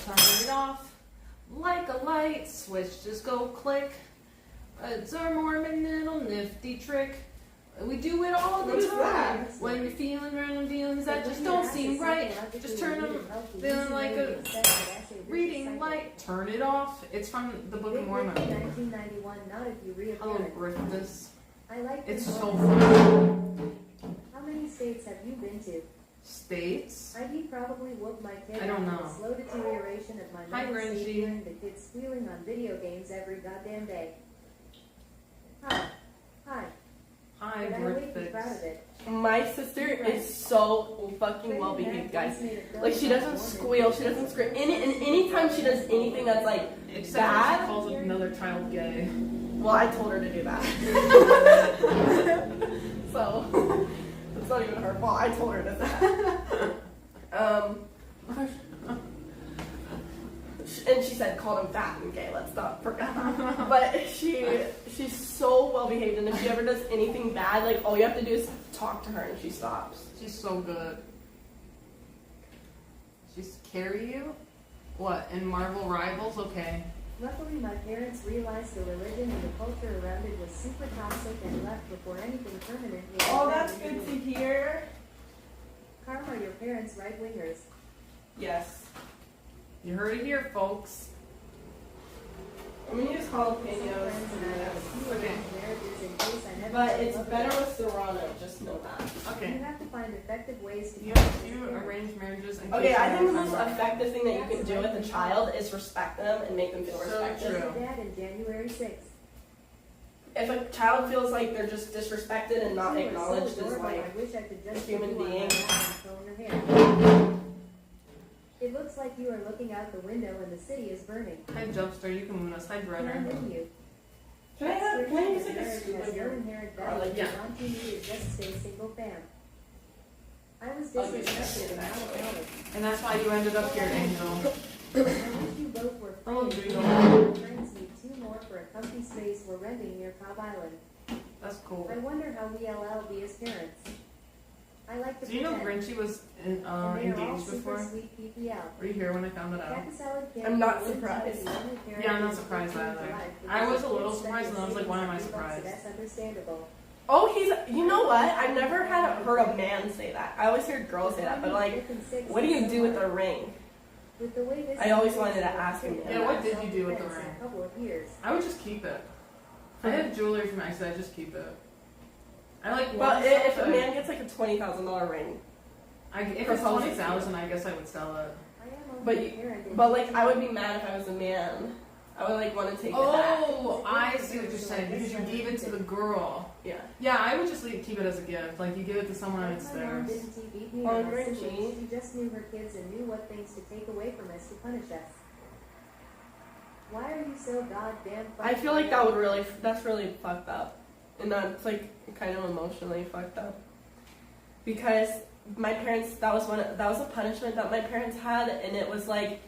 Turn it off like a light switch. Just go click. It's our Mormon little nifty trick. We do it all the What is time. that? When you're feeling random feelings that just don't seem right, just turn them feeling like a reading light. Turn it off. It's from the Book of Mormon. 1991, not if you I'll reappear. rip this. I like It's this so one. fun. How many states have you been to? States. I'd probably whoop my kid I don't out know. with the slow deterioration of my Hi, mental state Grinchy. hearing the kids squealing on video games every goddamn day. Hi. Hi. Hi, But I would be proud Griffiths. of it. My sister is so fucking well behaved, guys. Like, she doesn't squeal, she doesn't scream. And anytime she does anything that's like Except when she bad, calls another child gay. well, I told her to do that. So, it's not even her fault. I told her to do that. And she said, called him fat and gay. Let's not forget that. But she's so well behaved, and if she ever does anything bad, like all you have to do is talk to her, and she stops. She's so good. She's carry you? What, in Marvel Rivals? Okay. Luckily, my parents realized the religion and the culture around it was super toxic and left before anything permanent. Oh, that's good to hear. Carm, are your parents right-wingers? Yes. You heard it here, folks. I'm gonna use jalapenos. Friends and I have a few Okay. arranged marriages in case I never But fall in it's love better again. with Serrano, just know that. You Okay. have to find effective ways to You parent. arrange marriages and Okay, I think the most effective thing that you can do with a child is respect them and make them feel So respected. true. Dad in January 6th. If a child feels like they're just disrespected and not You are so acknowledged as adorable, like, I wish I could just a human put you on my being. lap and comb your hair. It looks like you are looking out the window and the city is burning. Hi, Jumpster. You can move us. Hi, Can I Brenner. move you? can I use like a Marriage scoop has of no your inherent or value. like, yeah. Want you to just stay single fam. I was I'll give you disrespected and that. now acknowledged. And that's why you ended up here, Angel. I wish you both were Oh, free. Angel. My friends need 2 more for a comfy space we're renting near Cobb Island. That's cool. I wonder how we'll be as parents. I like to Do you know pretend. Grinchy was And they are all engaged super before? sweet PPL. Were you here when I found it out? Jack Salad Kid I'm not wouldn't surprised. be the only parent Yeah, I'm not who's surprised looking either. to life I because was a the little kids surprised, spend and I was like, why am I their savings on surprised? $2, That's understandable. oh, you know what? I've never heard a man say that. I always heard girls say that, but like, what do you do with a ring? With the way this I always is, wanted to ask him Yeah, what did you do with the in ring? a couple of years. I would just keep it. I had jewelry from X, I just keep it. I like But one if stuff, a man gets like a $20,000 ring, if for it's posing. 20,000, I guess I would sell it. I am But only you- a parent in but like I would be mad if I was a man. I would like want to take it back. Oh, I see what you're saying because you gave it to the girl. Yeah. Yeah, I would just keep it as a gift. Like you give it to someone and it's My mom theirs. didn't beat me Oh, or my Grinchy. siblings. She just knew her kids and knew what things to take away from us to punish us. Why are you so goddamn I feel like that's really fucked up. And that's like kind of emotionally fucked up. Because my parents, that was a punishment that my parents had, and it was like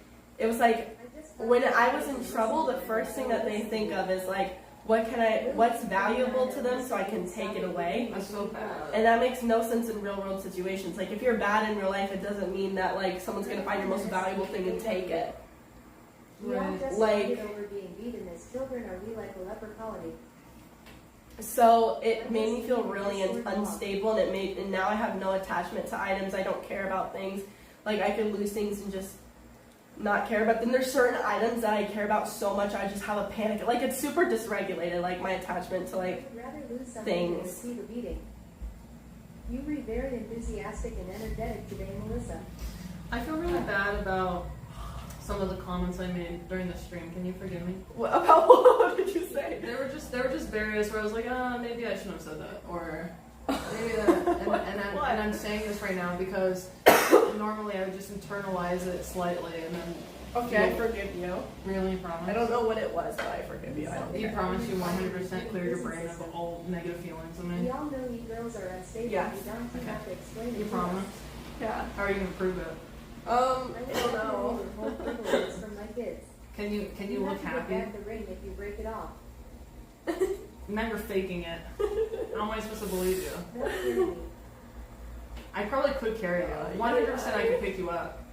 when I was in trouble, the first thing that they think of is like, what's valuable to them so I can take it away. That's so bad. And that makes no sense in real world situations. Like if you're bad in real life, it doesn't mean that like someone's gonna find your most valuable thing and take it. We all just Like- get over being beaten as children. Are we like a leper colony? So it made me feel really unstable, and now I have no attachment to items. I don't care about things. Like I could lose things and just not care. But then there's certain items that I care about so much, I just have a panic. Like it's super dysregulated. Like my attachment to like. I would rather lose something than things. receive a beating. You read very enthusiastic and energetic today, Melissa. I feel really bad about some of the comments I made during the stream. Can you forgive me? About what did you say? There were just various where I was like, maybe I shouldn't have said that, or maybe that. And I'm saying this right now because normally I would just internalize it slightly and then. Okay, I forgive you. Really promise. I don't know what it was, but I forgive you. I don't You care. promise you 100% clear your brain of all negative feelings. I We mean, all know you girls are unstable. Yes. You don't Okay. have to explain it you to promise. us. Yeah. How are you gonna prove it? I don't know. Hold privileges from my kids. Can you look have to happy? get back the ring if you break it off. Now you're faking it. How am I supposed to believe you? Don't carry me. I probably could carry you. 100% I could pick you up.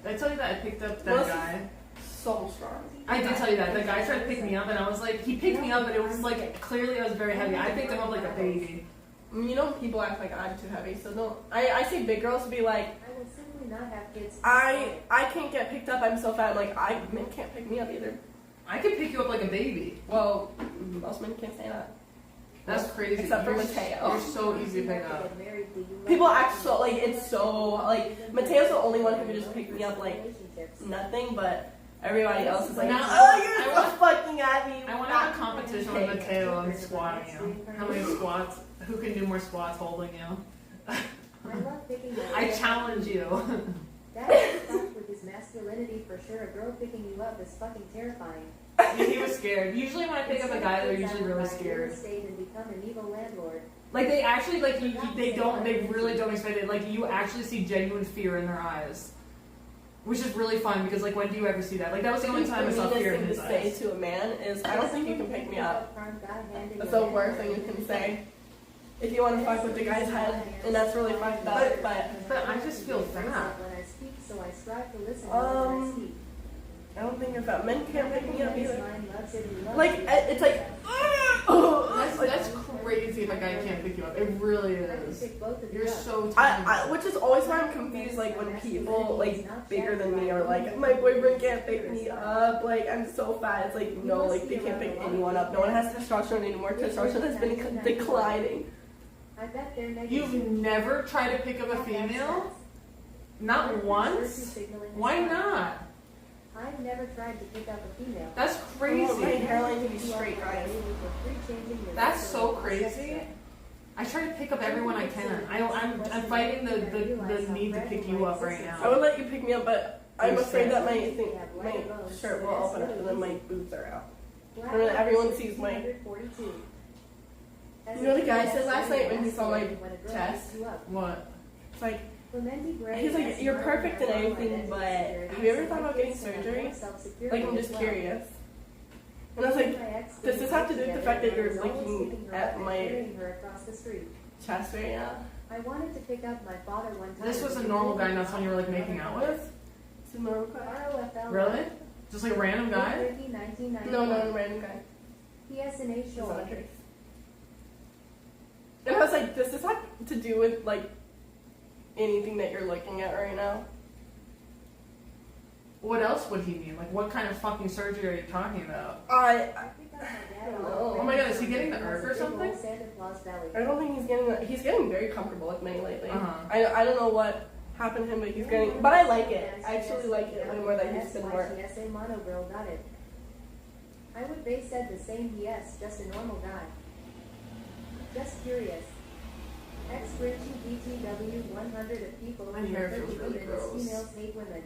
Did I tell you that I picked up that Melissa- guy? So strong. I did tell you that. The guy tried to pick me up, and I was like, he picked me up, but it was like, clearly I was very heavy. I picked him up like a baby. You know, people act like I'm too heavy, so don't. I see big girls be like, I will simply not have kids. I can't get picked up. I'm so fat. I'm like, men can't pick me up either. I could pick you up like a baby. Well, most men can't say that. That's crazy. Except for You're- Mateo. You're so easy to pick up. People act so like it's so like Mateo's the only one who could just pick me up like nothing, but everybody else is like, Now, oh, you're I so want- fucking at me. I want to have a competition with Mateo on squatting you. How many squats? Who can do more squats holding you? I love picking up. I challenge you. That is fucked with his masculinity for sure. A girl picking you up is fucking terrifying. He was scared. Usually when I pick up a guy, they're usually really scared. And become an evil landlord. Like they actually like they really don't expect it. Like you actually see genuine fear in their eyes, which is really fun because like when do you ever see that? Like that was the only time I saw fear in thing his to say eyes. to a man is, I don't think you can pick me up. That's the worst thing you can say. If you want to fuck with the guy's head, and that's really fucked up, But I just feel fat. When I speak, so I strive to listen when I speak. I don't think if that men can't pick me up either. Mine loves it, he loves Like it. it's like, That's crazy if a guy can't pick you up. It really I can is. pick both of you You're up. so tiny. which is always why I'm confused. Like when people like bigger than me are like, my boyfriend can't pick me up. Like I'm so fat. It's like no, like they can't pick anyone up. No one has testosterone anymore. Testosterone has been declining. I bet they're negative. You've never tried to pick up a female? Not once? Why not? I've never tried to pick up a female. That's I want my crazy. hairline to be straight, guys. That's so crazy. I try to pick up everyone I can. I'm fighting the need to pick you up right I now. would let you pick me up, but I'm You're afraid that scared. my shirt will open up and then my boobs are out. And then everyone sees my. You know what the guy said last night when he saw my chest? What? It's like, he's like, you're perfect and everything, but have you ever thought about getting surgery? Like, I'm just curious. And I was like, does this have to do with the fact that you're looking at my chest right now? I wanted to pick up my father one time. This was a normal guy, not someone you were like making out with? It's a normal guy. ROFL. Really? Just like a random guy? Ricky, 1991. No, random guy. PSNA He's show. on a trace. And I was like, does this have to do with, like, anything that you're looking at right now? What else would he mean? Like, what kind of fucking surgery are you talking about? I don't know. Oh my god, is he getting the ERC or something? don't think he's getting very comfortable with me lately. Uh-huh. I don't know what happened to him, but he's getting, but I like it. I actually like it way more that he's been more. Mono girl got it. I would base said the same yes, just a normal guy. Just curious. Ex Richie BTW 100 of people My who hair refer to feels really women as gross. females hate women.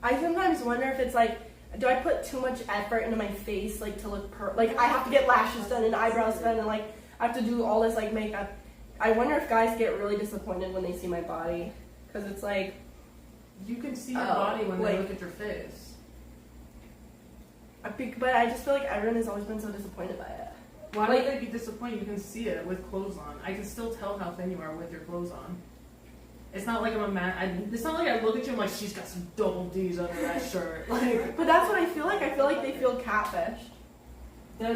I sometimes wonder if it's like, do I put too much effort into my face, like to look like I have to get lashes done and eyebrows done and like I have to do all this like makeup. I wonder if guys get really disappointed when they see my body, because it's like, You can see your Oh, body when they like- look at your face. but I just feel like everyone has always been so disappointed by it. Why would they be disappointed? You can see it with clothes on. I can still tell how thin you are with your clothes on. It's not like I'm a man. It's not like I look at you and I'm like, she's got some double D's under that shirt. Like, But that's what I feel like. I feel like they feel catfished. they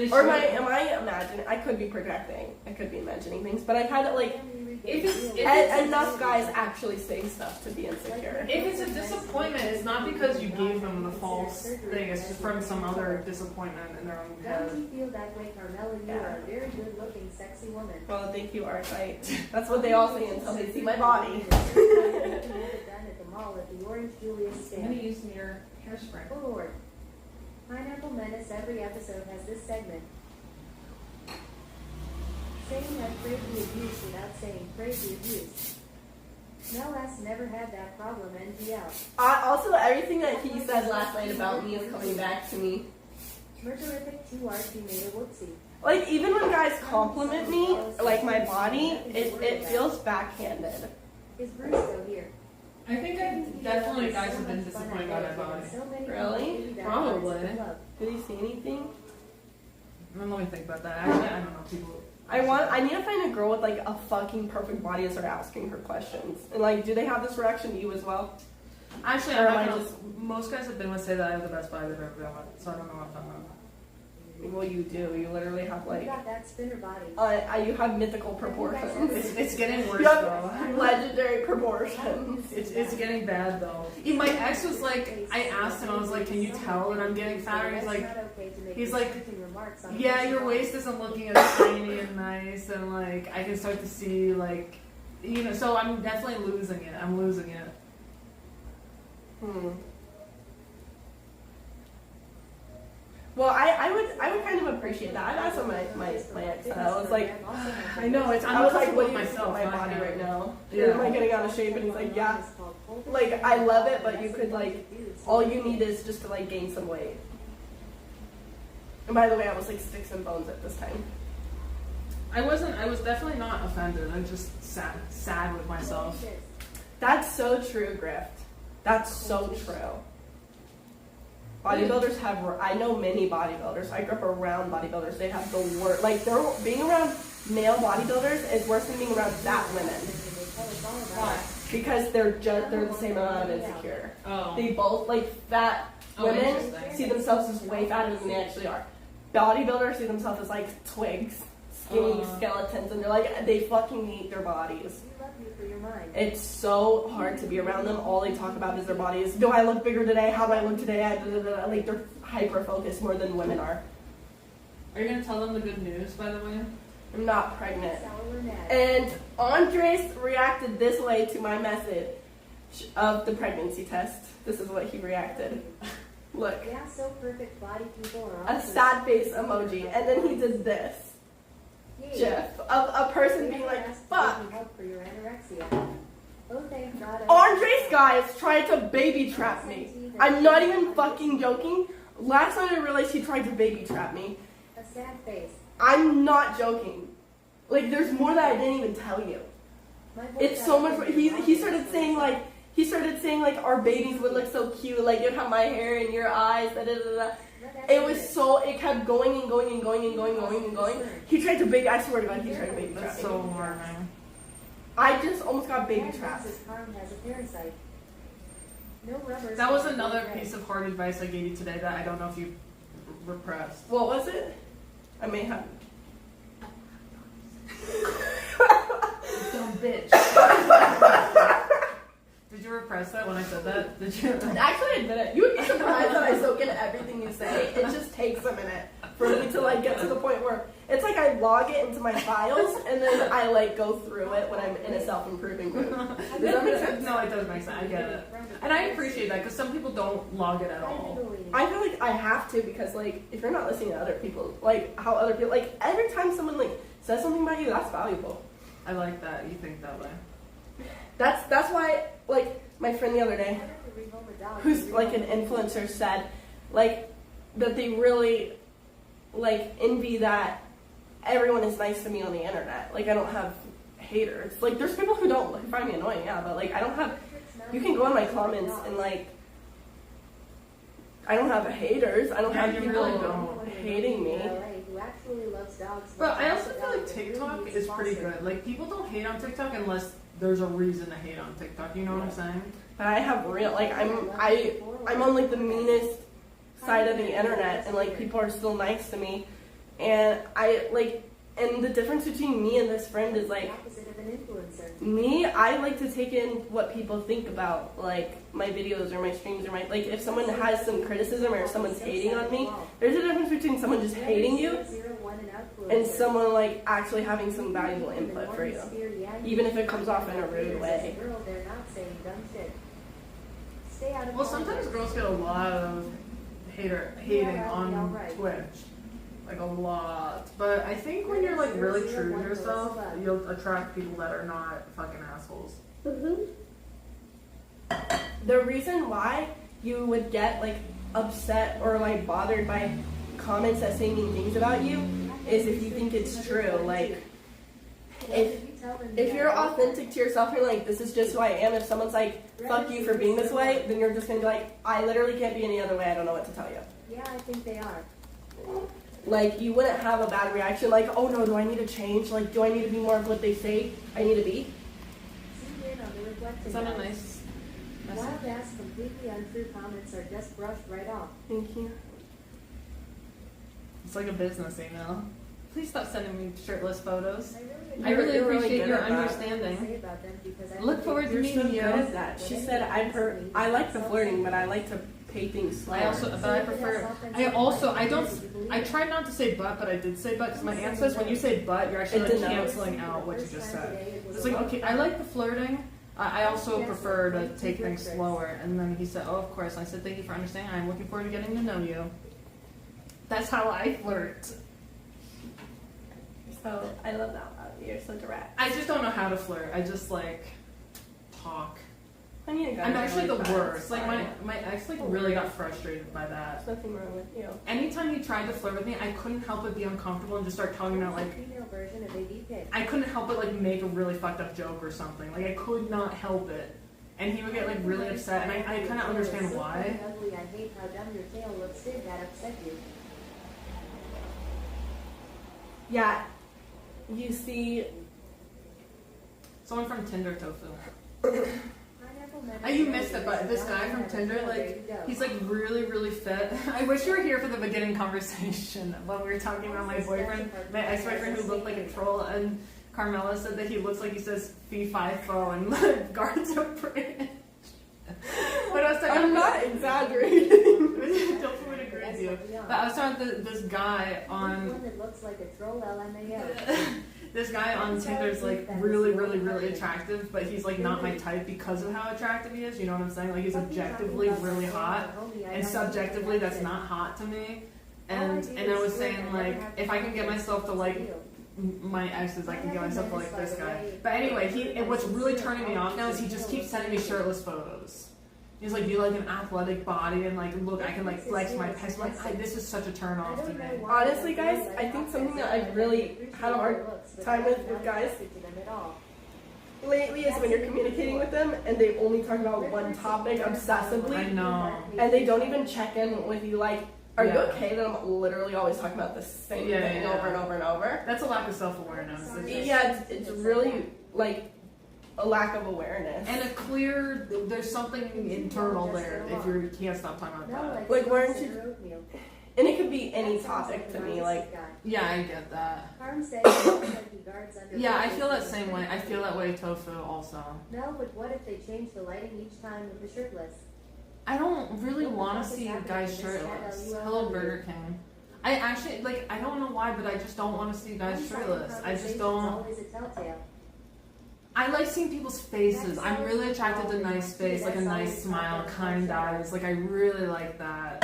Or should- am I imagining? I could be projecting. I could be imagining things, but I kind of like. If it's Enough guys actually say stuff to be insecure. If it's a disappointment, it's not because you gave them the false thing. It's just from some other disappointment in their own Don't head. you feel that way, Carmaxlla? You are a very good looking, sexy woman. Well, thank you, Artite. That's what they all say until they see my body. Done at the mall at the Orange Julius I'm gonna stand. use your hairspray. Oh Lord. Pineapple Menace every episode has this segment. Saying I crave the abuse without saying crave the abuse. Mel S never had that problem, NGL. Also, everything that he said last night about me is coming back to me. Murderific 2 RT made a whoopsie. Like, even when guys compliment me, like my body, it feels backhanded. Is Bruce still here? I think definitely guys have been disappointed by my body. Really? Probably. Did he see anything? Let me think about that. Actually, I don't know. People. I need to find a girl with like a fucking perfect body and start asking her questions. And like, do they have this reaction to you as well? Actually, Or I'm am not I gonna, most guys have been would say that I have the best body they've ever been with, so I don't know what I'm talking about. Well, you do. You literally have You like, got that spinner body. you have mythical proportions. It's getting worse You have though. legendary proportions. It's getting bad though. My ex was like, I asked him, I was like, can you tell that I'm getting fatter? He's like, yeah, your waist isn't looking as tiny and nice, and like I can start to see like, you know. So I'm definitely losing it. I'm losing it. Well, I would kind of appreciate that. That's what my ex said. I was like, I know it's. I was like, what do you myself, think of my not body him. right now? Yeah. Am I getting out of shape? And he's like, yeah. Like, I love it, but you could like, all you need is just to like gain some weight. And by the way, I was like sticks and bones at this time. I wasn't. I was definitely not offended. I just sad with myself. That's so true, Grift. That's so true. Bodybuilders have, I know many bodybuilders. I grew up around bodybuilders. They have the worst, like, being around male bodybuilders is worse than being around fat women. Why? Because they're the same amount of insecure. Oh. They both, like, fat women interesting. see themselves as way fatter than they actually are. Bodybuilders see themselves as, like, twigs, skinny skeletons, and they're like, they fucking hate their bodies. It's so hard to be around them. All they talk about is their bodies. Do I look bigger today? How do I look today? Like, they're hyper focused more than women are. Are you gonna tell them the good news, by the way? I'm not pregnant. And Andres reacted this way to my message of the pregnancy test. This is what he reacted. Look. Yeah, so perfect body people are A sad face emoji. And then he did this. Jeff, a person being like, fuck. Andres guys tried to baby trap me. I'm not even fucking joking. Last night I realized he tried to baby trap me. A sad face. I'm not joking. Like, there's more that I didn't even tell you. It's so much. He started saying like our babies would look so cute. Like, you'd have my hair and your eyes. Da, da, da, da. It was so, it kept going and going and going and going and going and going. He tried to baby, I swear to God, he tried to baby trap That's me. so alarming. I just almost got baby trapped. That was another piece of hard advice I gave you today that I don't know if you repressed. What was it? I may have. Dumb bitch. Did you repress that when I said that? Did you? Actually, I didn't. You would be surprised that I soak in everything you say. It just takes a minute for me to like get to the point where it's like I log it into my files and then I like go through it when I'm in a self-improving mood. Does that make sense? No, it does make sense. I get it. And I appreciate that because some people don't log it at all. I feel like I have to because like if you're not listening to other people, like how other people, like every time someone like says something about you, that's valuable. I like that. You think that way. That's why, like, my friend the other day, who's, like, an influencer, said, like, that they really, like, envy that everyone is nice to me on the internet. Like, I don't have haters. Like, there's people who don't find me annoying, yeah, but, like, I don't have, you can go in my comments and, like, I don't have haters. I don't have people really hating me. But I also feel like TikTok is pretty good. Like, people don't hate on TikTok unless there's a reason to hate on TikTok. You know what I'm saying? But I have real, like, I'm on, like, the meanest side of the internet, and, like, people are still nice to me. And I, like, and the difference between me and this friend is, like, me, I like to take in what people think about, like, my videos or my streams or my, like, if someone has some criticism or if someone's hating on me, there's a difference between someone just hating you and someone, like, actually having some valuable input for you, even if it comes off in a rude way. Well, sometimes girls get a lot of hating on Twitch. Like, a lot. But I think when you're, like, really true to yourself, you'll attract people that are not fucking assholes. The reason why you would get, like, upset or, like, bothered by comments that say mean things about you is if you think it's true. Like, if you're authentic to yourself, you're like, this is just who I am. If someone's like, fuck you for being this way, then you're just gonna be like, I literally can't be any other way. I don't know what to tell you. Yeah, I think they are. like you wouldn't have a bad reaction. Like, oh no, do I need to change? Like, do I need to be more of what they say I need to be? Zoom in on the reflecting Is that a eyes. nice message? Wild ass completely untrue comments are just brushed right off. Thank you. It's like a business email. Please stop sending me shirtless photos. I I really You're really appreciate good your at that. understanding. I Look forward to You're so meeting good you. at that. She said I like the flirting, but I like to pay things slower. I tried not to say but I did say but, because my aunt says when you say but, you're actually It like denotes. canceling out what you just said. It's like, okay, I like the flirting. I also prefer to take things slower. And then he said, oh, of course. I said, thank you for understanding. I'm looking forward to getting to know you. That's how I flirt. So I love that about you. You're so direct. I just don't know how to flirt. I just like talk. I mean, I'm actually the worst. Like my ex like really got frustrated by that. There's nothing wrong with you. Anytime he tried to flirt with me, I couldn't help but be uncomfortable and just start talking about like female version of AB pic. I couldn't help but like make a really fucked up joke or something. Like I could not help it. And he would get like really upset, and I kind of understand why. Ugly, I hate how dumb your tail looks. Did that upset you? Yeah. You see, Someone from Tinder tofu. Pineapple menace. You missed it, but this guy from Tinder, like, he's like really, really fit. I wish you were here for the beginning conversation when we were talking about my boyfriend, my ex-boyfriend who looked like a troll, and Carmaxlla said that he looks like he says fee fi fo and guards a bridge. But I was talking I'm not exaggerating. Tofu would agree with you. But I was talking to this guy on One that looks like a troll LMAO. this guy on Tinder's like really, really, really attractive, but he's like not my type because of how attractive he is. You know what I'm saying? Like he's objectively really hot, and subjectively that's not hot to me. And I was saying like if I can get myself to like my exes, I can get myself to like this guy. But anyway, what's really turning me off now is he just keeps sending me shirtless photos. He's like, you like an athletic body, and like, look, I can like flex my pecs. Like, this is such a turn off to me. Honestly, guys, I think something that I've really had a hard time with guys lately is when you're communicating with them and they only talk about one topic I obsessively, know. and they don't even check in with you like, are you Yeah. okay that I'm literally always talking about the same thing over and over and over? That's a lack of self-awareness. Yeah, it's really like a lack of awareness. And a clear, there's something internal there if you can't stop talking about that. Like, why aren't you? And it could be any topic to me, like. Yeah, I get that. Yeah, I feel that same way. I feel that way, Tofu, also. No, but what if they change the lighting each time with the shirtless? I don't really want to see guys shirtless. Hello, Burger King. I actually, like, I don't know why, but I just don't want to see guys shirtless. I just don't. Always a telltale. I like seeing people's faces. I'm really attracted to nice face, like a nice smile, kind eyes. Like, I really like that.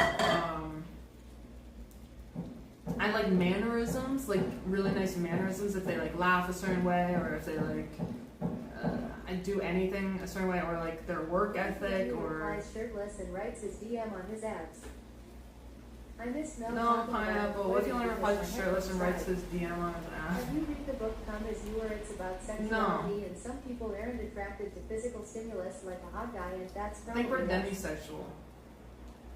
I like mannerisms, like really nice mannerisms. If they like laugh a certain way, or if they like I do anything a certain way, or like their work ethic, or Replies shirtless and writes his DM on his abs. I miss Mel. no talking about pineapple. What if he only because replies my to head shirtless was and writes right. his DM on his app? Have you read the book Come As You Are? It's about sexuality, and some people aren't attracted to physical stimulus like a hot guy, and that's I think we're probably us. demisexual.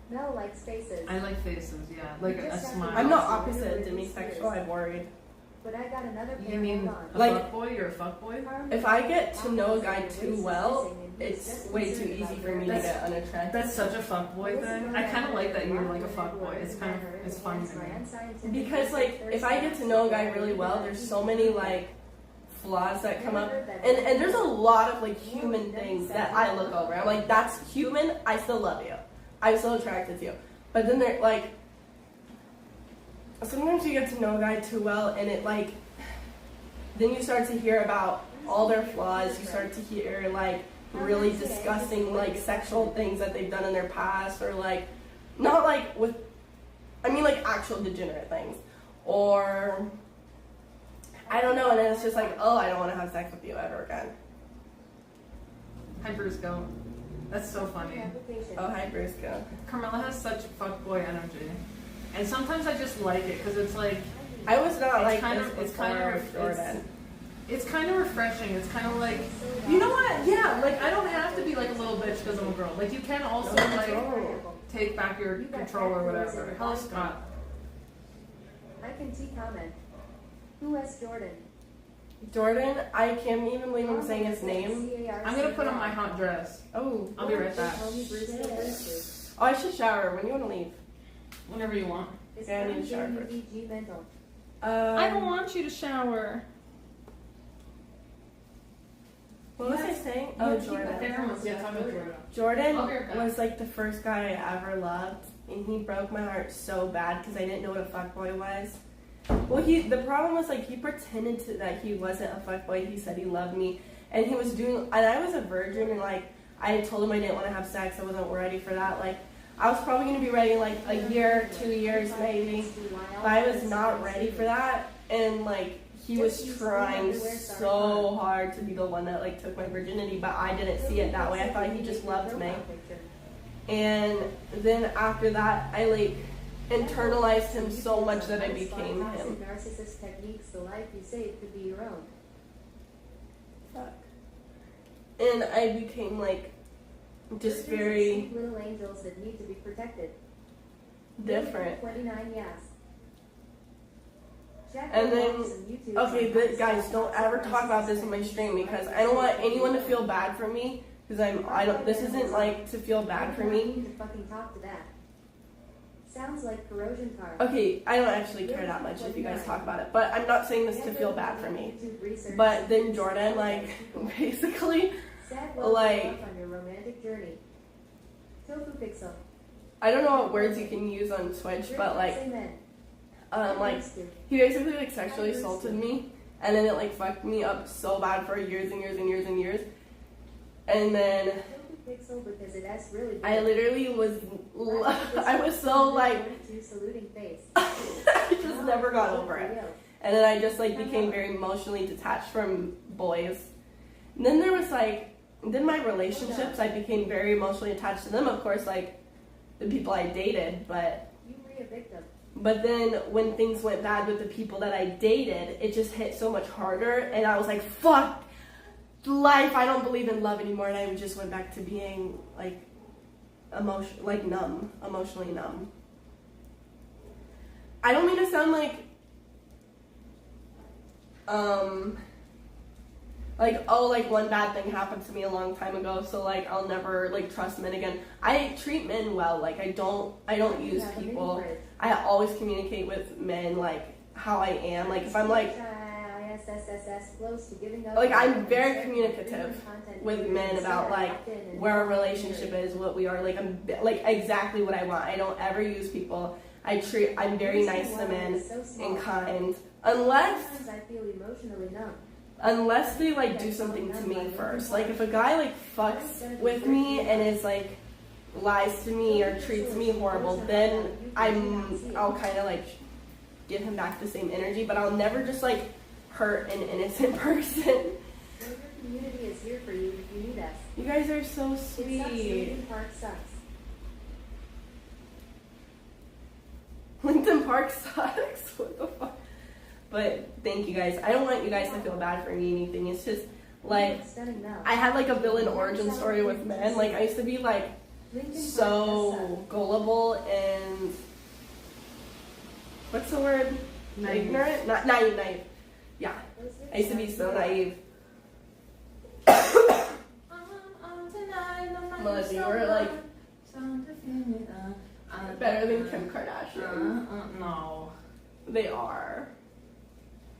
Mel likes faces. I like faces, yeah, like a smile. I'm not opposite demisexual, I'm worried. But I got another pair. You mean Hold a on. Like- fuckboy? You're a fuckboy? If I get to know a guy too well, it's way too easy for me to get unattracted. That's such a fuckboy thing. I kind of like that you're like a fuckboy. It's kind of, it's fun to me. Because like, if I get to know a guy really well, there's so many like flaws that come up, and there's a lot of like human things that I look over. I'm like, that's human. I still love you. I'm still attracted to you. But then they're like, sometimes you get to know a guy too well, and it like, then you start to hear about all their flaws. You start to hear like really disgusting like sexual things that they've done in their past, or like, not like with, I mean like actual degenerate things, or I don't know, and then it's just like, oh, I don't want to have sex with you ever again. Hi, Bruce, go. That's so funny. Oh, hi, Bruce. Go. Carmela has such fuckboy energy, and sometimes I just like it because it's like I was not It's like kind this of- it's before kind of- Jordan. it's kind of refreshing. It's kind of like, you know what? Yeah, like I don't have to be like a little bitch because I'm a girl. Like you can also like take back your control or whatever. Hello, Scott. I can see comment. Who is Jordan? Jordan, I can't even believe I'm saying his name. I'm gonna put on my hot dress. Oh, I'll be right back. oh, I should shower. When do you want to leave? Whenever you want. Yeah, I need to shower first. I don't want you to shower. What was I saying? Oh, Jordan. Yeah, talk about Jordan. Jordan I'll be right back. was like the first guy I ever loved, and he broke my heart so bad because I didn't know what a fuckboy was. Well, the problem was like he pretended that he wasn't a fuckboy. He said he loved me, and he was doing. And I was a virgin, and like I had told him I didn't want to have sex. I wasn't ready for that. Like I was probably gonna be ready in like a year, 2 years maybe, but I was not ready for that. And like he was trying so hard to be the one that like took my virginity, but I didn't see it that way. I thought he just loved me. And then after that, I like internalized him so much that I became him. Narcissist techniques, the life you save could be your own. Fuck. And I became like just very little angels that need to be protected. different. 29 yes. And then, okay, but guys, don't ever talk about this on my stream because I don't want anyone to feel bad for me because this isn't like to feel bad for me. To fucking talk to that. Sounds like corrosion car. Okay, I don't actually care that much if you guys talk about it, but I'm not saying this to feel bad for me. But then Jordan, like, basically, like, on your romantic journey. Tofu Pixel. I don't know what words you can use on Twitch, but like, he basically like sexually assaulted me, and then it like fucked me up so bad for years and years and years and years, and then I literally was, I was so like, I just never got over it, and then I just like became very emotionally detached from boys, and then there was like, then my relationships, I became very emotionally attached to them, of course, like the people I dated, but then when things went bad with the people that I dated, it just hit so much harder, and I was like, fuck life, I don't believe in love anymore, and I just went back to being like emotionally numb. I don't mean to sound like one bad thing happened to me a long time ago, so like I'll never like trust men again. I treat men well, like I don't use people. I always communicate with men like how I am. Like if I'm like I'm very communicative with men about like where our relationship is, what we are, like I'm like exactly what I want. I don't ever use people. I'm very nice to men and kind, unless they like do something to me first. Like if a guy like fucks with me and is like lies to me or treats me horrible, then I'll kind of like give him back the same energy, but I'll never just like hurt an innocent person. Your community is here for you if you need us. You guys are so sweet. Lincoln Park sucks. What the fuck? But thank you guys. I don't want you guys to feel bad for me or anything. It's just like I had like a villain origin story with men. Like I used to be like so gullible and what's the word? Naive. Ignorant? Not naive. Yeah. I used to be so naive. Melissa, you were like better than Kim Kardashian. No. They are.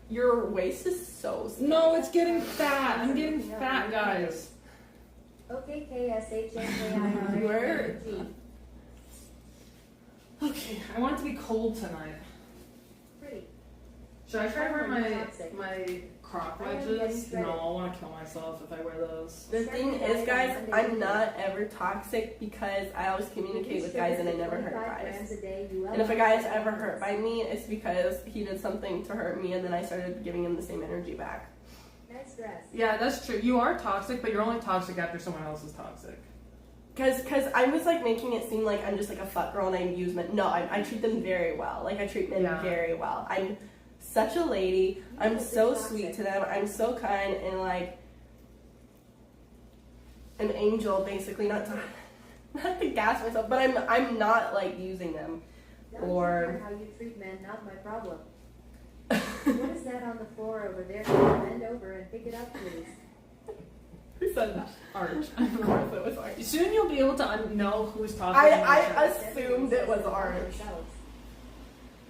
Your waist is so skinny. No, it's getting fat. I'm getting fat, guys. Okay, KSHNKI. Word. Okay, I want it to be cold tonight. Pretty. Should I try to wear my crop wedges? No, I want to kill myself if I wear those. The thing is, guys, I'm not ever toxic because I always communicate with guys and I never hurt guys. And if a guy is ever hurt by me, it's because he did something to hurt me and then I started giving him the same energy back. Nice dress. Yeah, that's true. You are toxic, but you're only toxic after someone else is toxic. Cause I was like making it seem like I'm just like a fuck girl and I use men. No, I treat them very well. Like I treat men very well. I'm such a lady. I'm so sweet to them. I'm so kind and like an angel, basically. Not to gas myself, but I'm not like using them. Or how you treat men, not my problem. What is that on the floor over there? Bend over and pick it up, please. Who said that? Arch. Of course it was Arch. Soon you'll be able to know who's talking. I assumed it was Arch.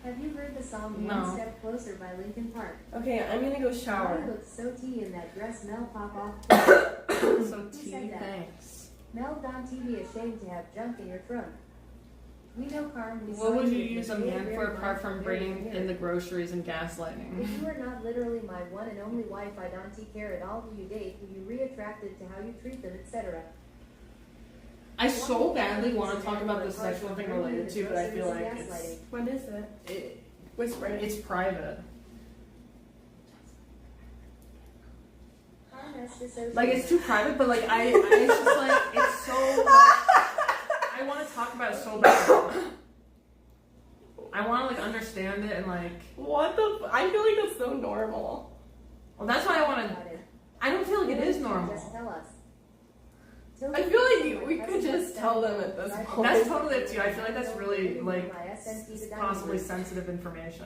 Have you heard the song No. One Step Closer by Linkin Park? Okay, I'm gonna go Molly shower. looks so tea in that dress. Mel pop off. So Who T, said that? thanks. Mel, don't you be ashamed to have junk in your trunk. We know Carm. We What saw would you in use the a very, man very for apart life from of bringing very in the near. groceries and gaslighting? If you are not literally my one and only wife, I don't care at all who you date, who you re-attracted to how you treat them, etc. I so badly want to talk about the sexual thing related to, but I feel like What is it? Whisper it. it's private. Carm has dissociated. Like it's too private, but like it's just like it's so. I want to talk about it so bad. I want to like understand it and like. What the? I feel like that's so normal. Well, that's why I want to. About it. I don't feel like it is Just normal. tell us. I feel like we could just tell them at this point. That's totally up to you. I feel like that's really like possibly sensitive information.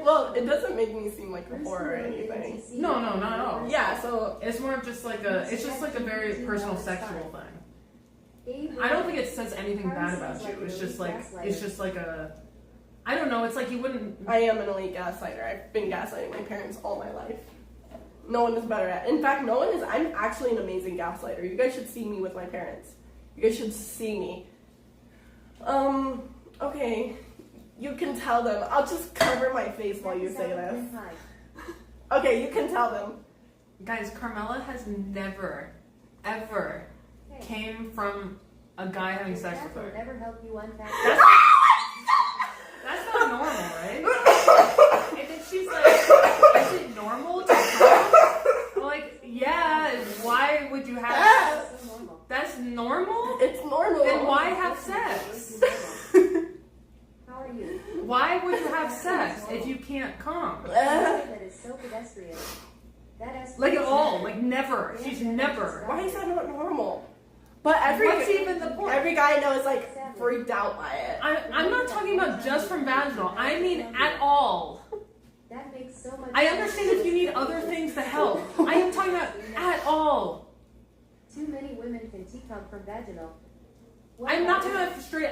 Well, it doesn't make me seem like a whore or anything. No, not at all. Yeah, so It's more of just like a. It's just like a very personal sexual thing. I don't think it says anything bad about you. It's just like a. I don't know. It's like you wouldn't. I am an elite gaslighter. I've been gaslighting my parents all my life. No one is better at. In fact, no one is. I'm actually an amazing gaslighter. You guys should see me with my parents. You guys should see me. Okay. You can tell them. I'll just cover my face while you say this. Okay, you can tell them. Guys, Carmaxlla has never, ever came from a guy having sex with Will her. never help you unpack. That's not normal, right? And then she's like, is it normal to come? I'm like, yeah, why would you have So normal. That's normal? It's normal. Then why have sex? How are you? Why would you have sex if you can't come? That is so pedestrian. Like at all, like never. She's never. Why is that not normal? But every What's even the point? every guy I know is like freaked out by it. I'm not talking about just from vaginal. I mean at all. That makes so much I sense. understand if you need other things to help. I am talking about at all. Too many women can come from vaginal. I'm not talking about straight.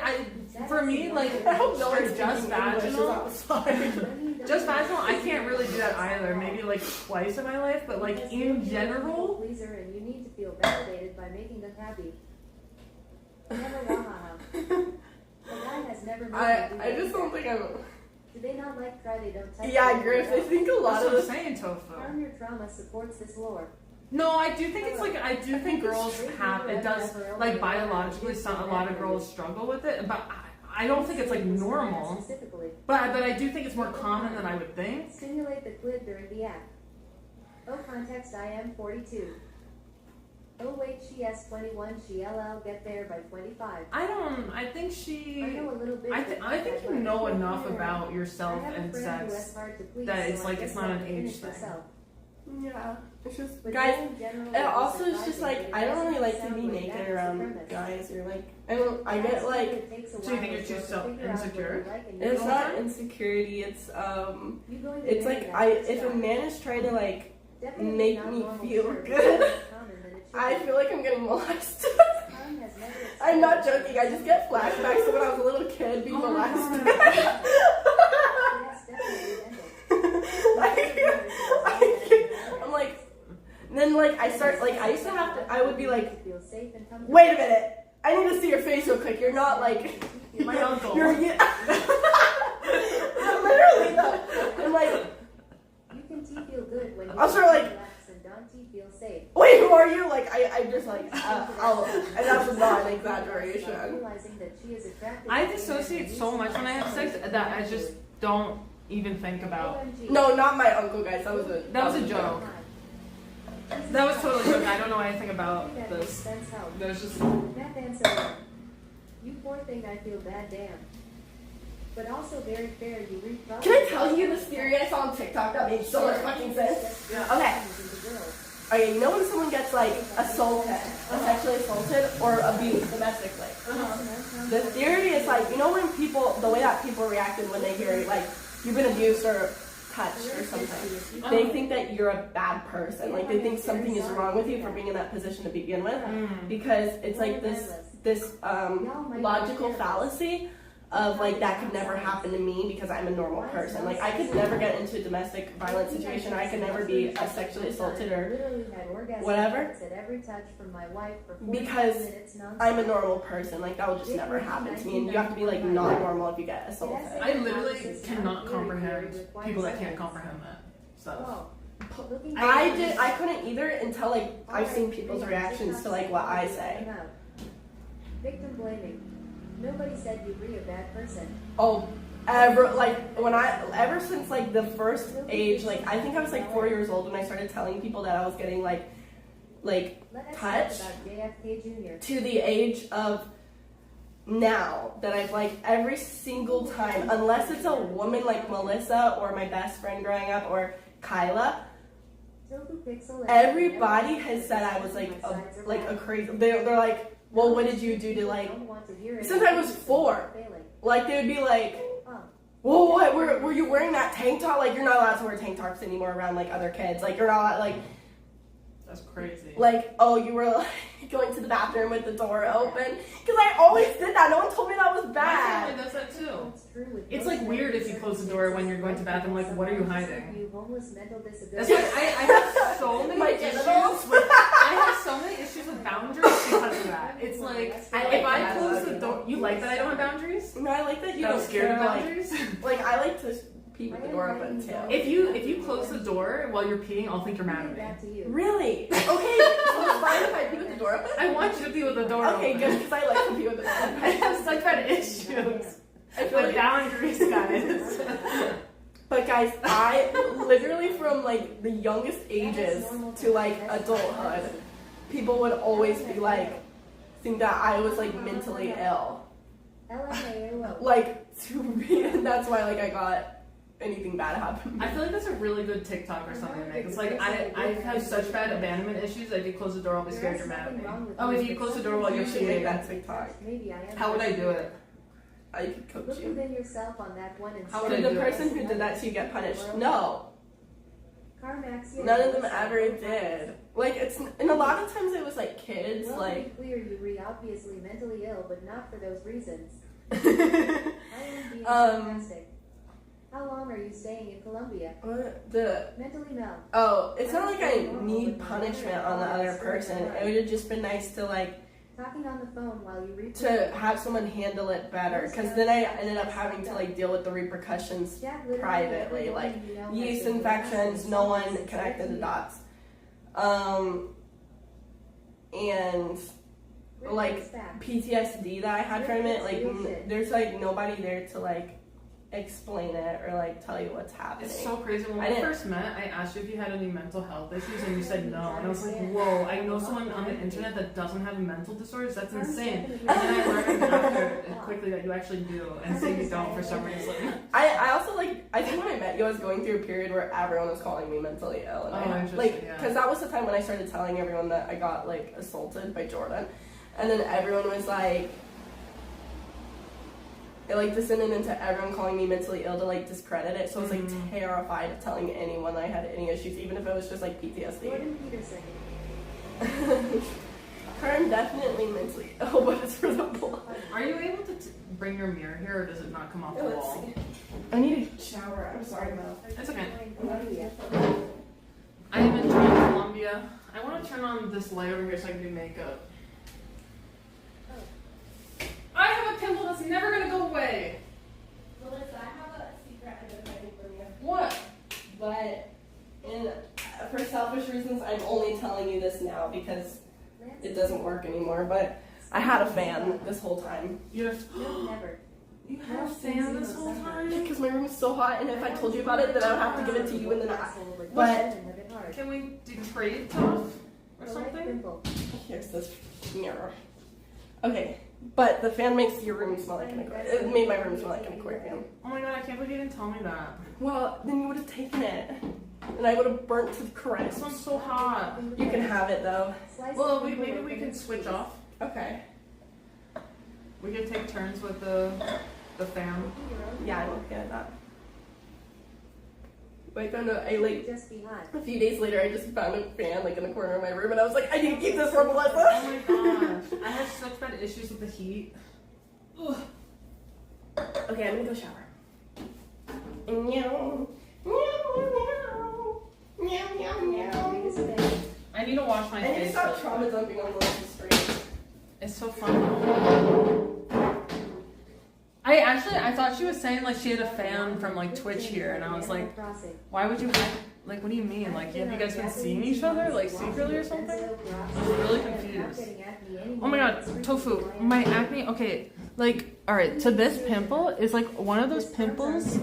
For me, like I hope no one's straight just speaking English vaginal. Women Just vaginal, I can't really do that either. Maybe like twice in my life, but like in general, pleaser and you need to feel validated by making them happy. Never wahaha. The guy has never made you I just don't think I'm. Do they not like try they don't touch? Yeah, Griff. I think a lot that's of what I'm this. saying, Tofu. Harm your trauma supports this lore. No, I do think it's like I do think girls have it does like biologically. A lot of girls struggle with it, but I don't think it's like normal. Specifically. But I do think it's more common than I would think. Stimulate the clit during the act. Oh, context, I am 42. Oh, wait, she S 21, she LL, get there by 25. I think I she. know a little bit. I think you know enough about yourself I have a and friend who sex has hard to please, that it's so I like guess it's not I'll an age finish thing. myself. Yeah, it's just But guys. in general, It also is surprising, just like but it I don't really doesn't like to sound be like naked that is the around premise. guys or like I get like It takes a So you think while you're too to figure out what you insecure? like and it's you not don't. insecurity. It's You going to it's marry like that if a guy. man is trying to like Definitely make not me normal, feel sure, but good, more common than it should I be. feel like I'm getting molested. Harm has never I'm not experienced joking. I just get flashbacks to when I was a little kid being Oh my molested. Yes, definitely. I'm like, then like I start like I used to have to. I would be like, Feel safe and comfortable. wait a minute. I need to see your face real quick. You're not like My uncle. You're literally though. I'm like, You can feel good when you I'll start, like- relax and don't feel safe. wait, who are you? Like I'm just like, and that's not an exaggeration. Realizing that she is attracted I to dissociate women so and much when I have sex that I just don't even think about. OMG. No, not my uncle, guys. That was a joke. That was totally joke. I don't know anything about That this. makes sense how. There's just That answer. You poor thing, I feel bad, damn. But also very fair, you read problems. Can I tell you this theory I saw on TikTok that made so much fucking sense? Okay. Okay, you know when someone gets like assaulted, sexually assaulted, or abused domestically? The theory is like, you know when people, the way that people reacted when they hear like you've been abused or touched or something, they think that you're a bad person. Like they think something is wrong with you for being in that position to begin with, because it's like this logical fallacy of like that could never happen to me because I'm a normal person. Like I could never get into a domestic violence situation, or I could never be sexually assaulted or whatever, because I'm a normal person. Like that will just never happen to me, and you have to be like not normal if you get assaulted. I literally cannot comprehend people that can't comprehend that stuff. I couldn't either until like I've seen people's reactions to like what I say. Victim blaming. Nobody said you were a bad person. Oh, ever since like the first age, like I think I was like 4 years old when I started telling people that I was getting like touched, to the age of now that I've like every single time, unless it's a woman like Melissa or my best friend growing up or Kyla, everybody has said I was like a crazy. They're like, well, what did you do to like? Since I was 4, like they would be like, well, what were you wearing that tank top? Like you're not allowed to wear tank tops anymore around like other kids. Like you're not allowed, like. That's crazy. Like, oh, you were like going to the bathroom with the door open, because I always did that. No one told me that was bad. My family does that too. It's like weird if you close the door when you're going to the bathroom. Like, what are you hiding? That's like I have so many issues with. I have so many issues with boundaries because of that. It's like if I close the door, you like that I don't have boundaries? No, I like that you I'm don't scared of care, boundaries. Like I like to pee with the door open too. If you close the door while you're peeing, I'll think you're mad at me. Really? Okay, so it's fine if I pee with the door open? I want you to pee with the door Okay, open. good, because I like to pee with the door open. I have such bad issues I feel with like, boundaries, guys. but guys, I literally from like the youngest ages to like adulthood, people would always be like, think that I was like mentally ill. Like to me, and that's why like I got anything bad happen. I feel like that's a really good TikTok or something to make. It's like I have such bad abandonment issues that if you close the door, I'll be scared you're mad at me. Oh, if you close the door while you're You should make peeing, that TikTok. how would I do it? I could coach Look you. within yourself on that one and How would Did I the do person who did that to you get punished? No. Carmaxlla. None of them ever did. Like it's, and a lot of times it was like kids, Well, like. to be clear, you were obviously mentally ill, but not for those reasons. I am being sarcastic. How long are you staying in Colombia? What? Mentally no. Oh, it's not like I need punishment on the other person. It would have just been nice to like Talking on the phone while you read. to have someone handle it better, because then I ended up having to like deal with the repercussions privately, like yeast infections. No one connected the dots, and like PTSD that I had from it. Like there's like nobody there to like explain it or like tell you what's happening. It's so crazy. When we first met, I asked you if you had any mental health issues, and you said no. And I was like, whoa, I know someone on the internet that doesn't have mental disorders. That's insane. And then I learned after quickly that you actually do, and say you don't for some reason. I also like, I think when I met you, I was going through a period where everyone was calling me mentally ill, and because that was the time when I started telling everyone that I got like assaulted by Jordan, and then everyone was like. It like descended into everyone calling me mentally ill to like discredit it, so I was like terrified of telling anyone that I had any issues, even if it was just like PTSD. I'm definitely mentally ill, but it's for the blood. Are you able to bring your mirror here, or does it not come off the wall? I need a shower. I'm sorry, Mel. It's okay. I am enjoying Colombia. I want to turn on this light over here so I can do makeup. I have a pimple that's never gonna go away. Melissa, I have a secret I've been hiding from you. What? But for selfish reasons, I'm only telling you this now because it doesn't work anymore. But I had a fan this whole time. You have You had a fan this whole time? Because my room is so hot, and if I told you about it, then I would have to give it to you, and then But can we do trade stuff or something? Here's this mirror. Okay. But the fan makes your room smell like an aquarium. It made my room smell like an aquarium. Oh my god, I can't believe you didn't tell me that. Well, then you would have taken it. And I would have burnt to the crisp. This one's so hot. You can have it though. Well, maybe we can switch off. Okay. We can take turns with the fan. Yeah, I'm okay with that. Like, I don't know, I like, Just be hot. a few days later, I just found a fan, like, in the corner of my room, and I was like, I need to keep this for Melissa. Oh my gosh. I have such bad issues with the heat. Okay, I'm gonna go shower. Meow. Meow, meow, meow, meow. Biggest fan. I need to wash my I need to face. stop trauma dumping on Melissa's street. It's so fun. I thought she was saying like she had a fan from like Twitch here, and I was like, why would you have, like, what do you mean? Like, have you guys been seeing each other like secretly or something? I was really confused. Oh my god, Tofu, my acne, okay, like, alright, so this pimple is like one of those pimples.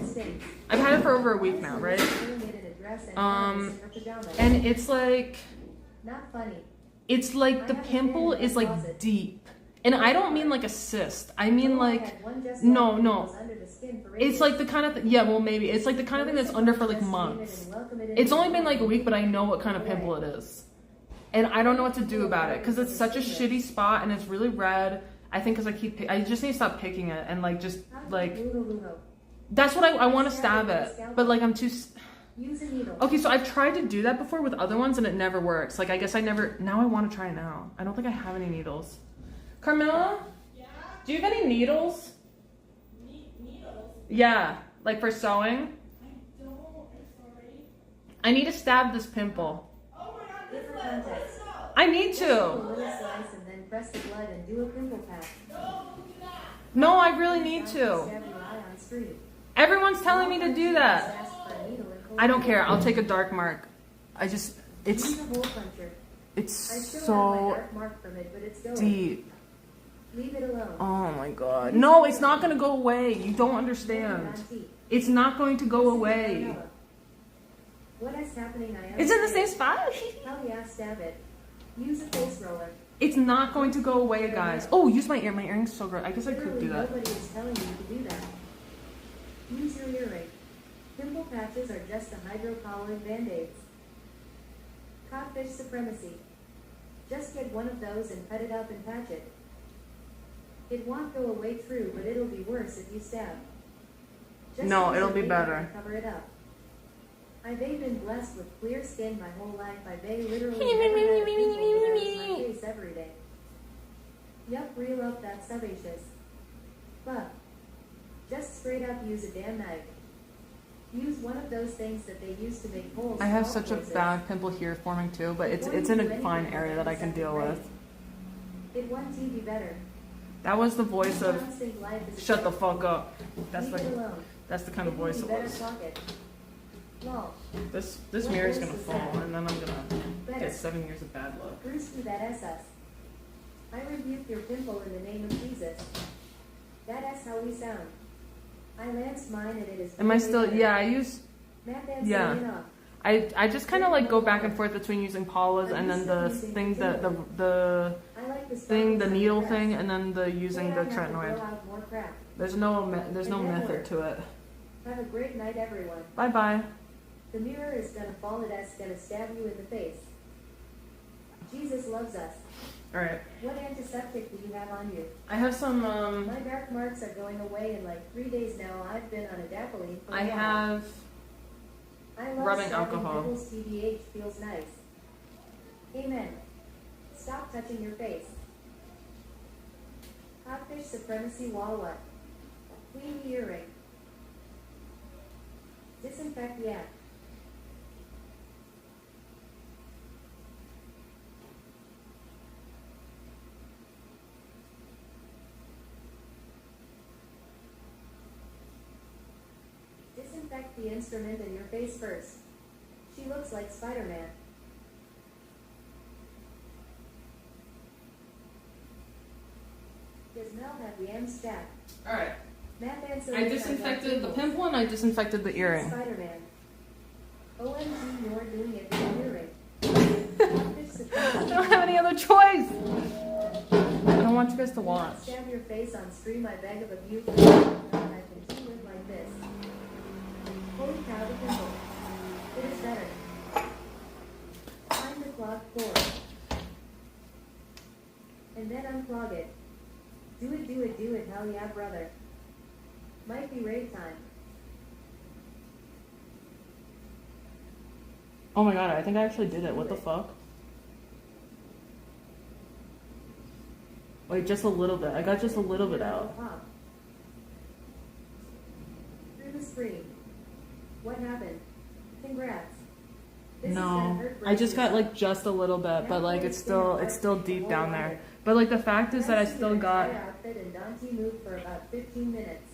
I've had it for over a week now, right? And it's like, Not funny. it's like the pimple is like deep. And I don't mean like a cyst. I mean like, no. It's like the kind of, yeah, well maybe. It's like the kind of thing that's under for like months. It's only been like a week, but I know what kind of pimple it is. And I don't know what to do about it because it's such a shitty spot and it's really red. I think because I just need to stop picking it and like just like, that's what I want to stab it. But like I'm too... Use a needle. Okay, so I've tried to do that before with other ones and it never works. Like I guess now I want to try it now. I don't think I have any needles. Carmaxlla? Yeah? Do you have any needles? Needles? Yeah, like for sewing. I don't, I'm sorry. I need to stab this pimple. Oh my god, Give her context. I need Take a to. little slice and then press the blood and do a pimple patch. No, I really need to. Stab your eye on screen. Everyone's telling me to do that. Ask for a needle and hold I don't it. care. I'll take a dark mark. Use It's a hole puncher. it's I still have my so dark mark from it, but it's going. deep. Leave it alone. Oh my god. No, it's not going to go away. You don't understand. It's not going to go away. What is happening? I It's in the understand. same spot? Hell yeah, stab it. Use a face roller. It's not going to go away, guys. Oh, use my ear. My earring's so good. I guess I could Literally do that. nobody is telling you to do that. Use your earring. Pimple patches are just a hydrocolloid band-aids. Codfish supremacy. Just get one of those and cut it up and patch it. It won't go away true, but it'll be worse if you stab. Just No, use it'll a be razor better. and cover it up. I've been blessed with clear skin my whole life. I've literally never had a pimple on my face every day. Yup, reel up that sebaceous. But just straight up use a damn knife. Use one of those things that they use to make holes. I have for such a places. bad pimple here forming too, but it's in a fine area that I can deal with. It won't be better. That was the voice of Clowns think life is a shut the joke. fuck up. That's Leave it the alone. kind of It will voice be it better was. pocket. Lol. This mirror's gonna fall and then I'm gonna Better. get 7 years of bad luck. Bruce to that SS. I rebuke your pimple in the name of Jesus. That's how we sound. I lanced mine and it is. Am I very still? better. Yeah, I use. Matt Dancer yeah. enough. I just kind of like go back and forth between using Paula's and then the thing the I like the thing, the stockings on needle your thing, dress. and then the using Way the I have to tretinoid. throw out more crap. There's no method to it. Have a great night, everyone. Bye bye. The mirror is gonna fall and that's gonna stab you in the face. Jesus loves us. All right. What antiseptic do you have on you? I have some. My dark marks are going away in like 3 days now. I've been on adapalene for a I while. have. I love rubbing stabbing alcohol. pimples. TBH feels nice. Amen. Stop touching your face. Codfish supremacy wall what? Clean the earring. Disinfect the act. Disinfect the instrument in your face first. She looks like Spider-Man. Does Mel have the M stack? All right. Matt Benson I disinfected the pimple and I disinfected the earring. Spider-Man. OMG, you're doing it with the earring. Codfish I supremacy. don't have any other choice. I don't want you guys to watch. Stab your face on stream, I beg of you. I can do it like this. Holy cow, the pimple. It is better. Find the clog core. And then unclog it. Do it, do it, do it, hell yeah, brother. Might be raid time. Oh my god, I think I actually did it. What the fuck? Wait, just a little bit. I got just a little bit out. Through the screen. What happened? Congrats. This is gonna No, hurt I just got braces. like just a little bit, but like it's still deep down there. But like the fact is that I still got. Entire outfit and Dante moved for about 15 minutes.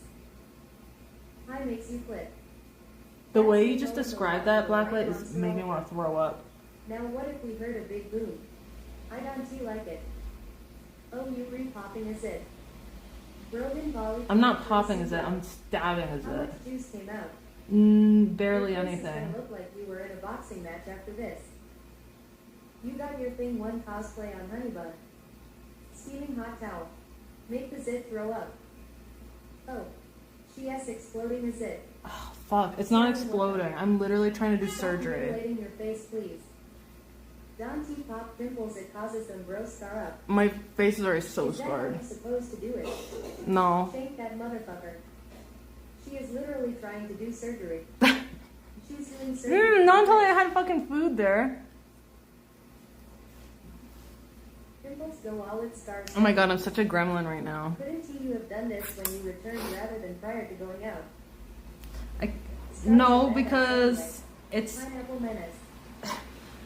Hi makes you quit. The way you just described that, Blacklight, is making me want to throw up. Now what if we heard a big boom? I don't like it. Oh, you re-popping is it? Brogan volley. I'm not popping as it, I'm stabbing as How it. much juice came out? Barely Your face is anything. gonna look like you were in a boxing match after this. You got your thing one cosplay on Honeybun. Steaming hot towel. Make the zit throw up. Oh, she exploding the zit. Oh, fuck, it's not exploding. I'm literally trying to do surgery. Stop mutilating your face, please. Dante pop pimples, it causes them gross scar up. My face is already so Is that how scarred. you're supposed to do it? No. Shank that motherfucker. She is literally trying to do surgery. She's doing surgery. Not until I had fucking food there. Pimples go all its scars. Oh my god, I'm such a gremlin right now. Couldn't you have done this when you returned rather than prior to going out? No, because it's Pineapple menace.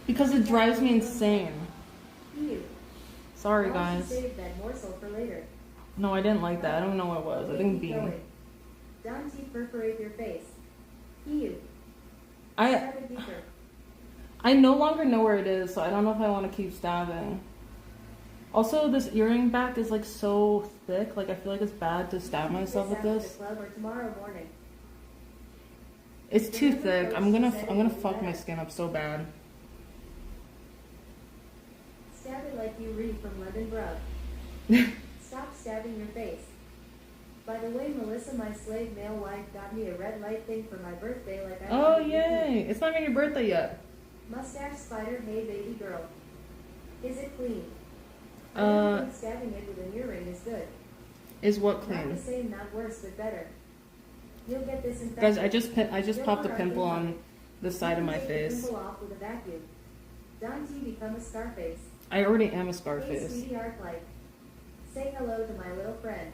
because it drives me insane. Ew. Sorry, Why don't you guys. save that morsel for later? No, I didn't like that. I don't know what it was. I think Keep bean. going. Dante perforate your face. Ew. I Stab it deeper. I no longer know where it is, so I don't know if I want to keep stabbing. Also, this earring back is like so thick. Like I feel like it's bad to stab myself with After this. the club or tomorrow morning. It's too thick. I'm gonna fuck my skin up so bad. Stab it like you read from Lemon Brub. Stop stabbing your face. By the way, Melissa, my slave male wife, got me a red light thing for my birthday like I Oh wanted you to. yay! It's not even your birthday yet. Mustache spider, hey baby girl. Is it clean? I Uh, don't think stabbing it with an earring is good. Is what Not clean? the same, not worse, but better. You'll get this infection. Guys, I just popped a pimple on the side of my Take the face. pimple off with a vacuum. Dante become a Scarface. I already am a Hey, Scarface. sweetie Arclight. Say hello to my little friend.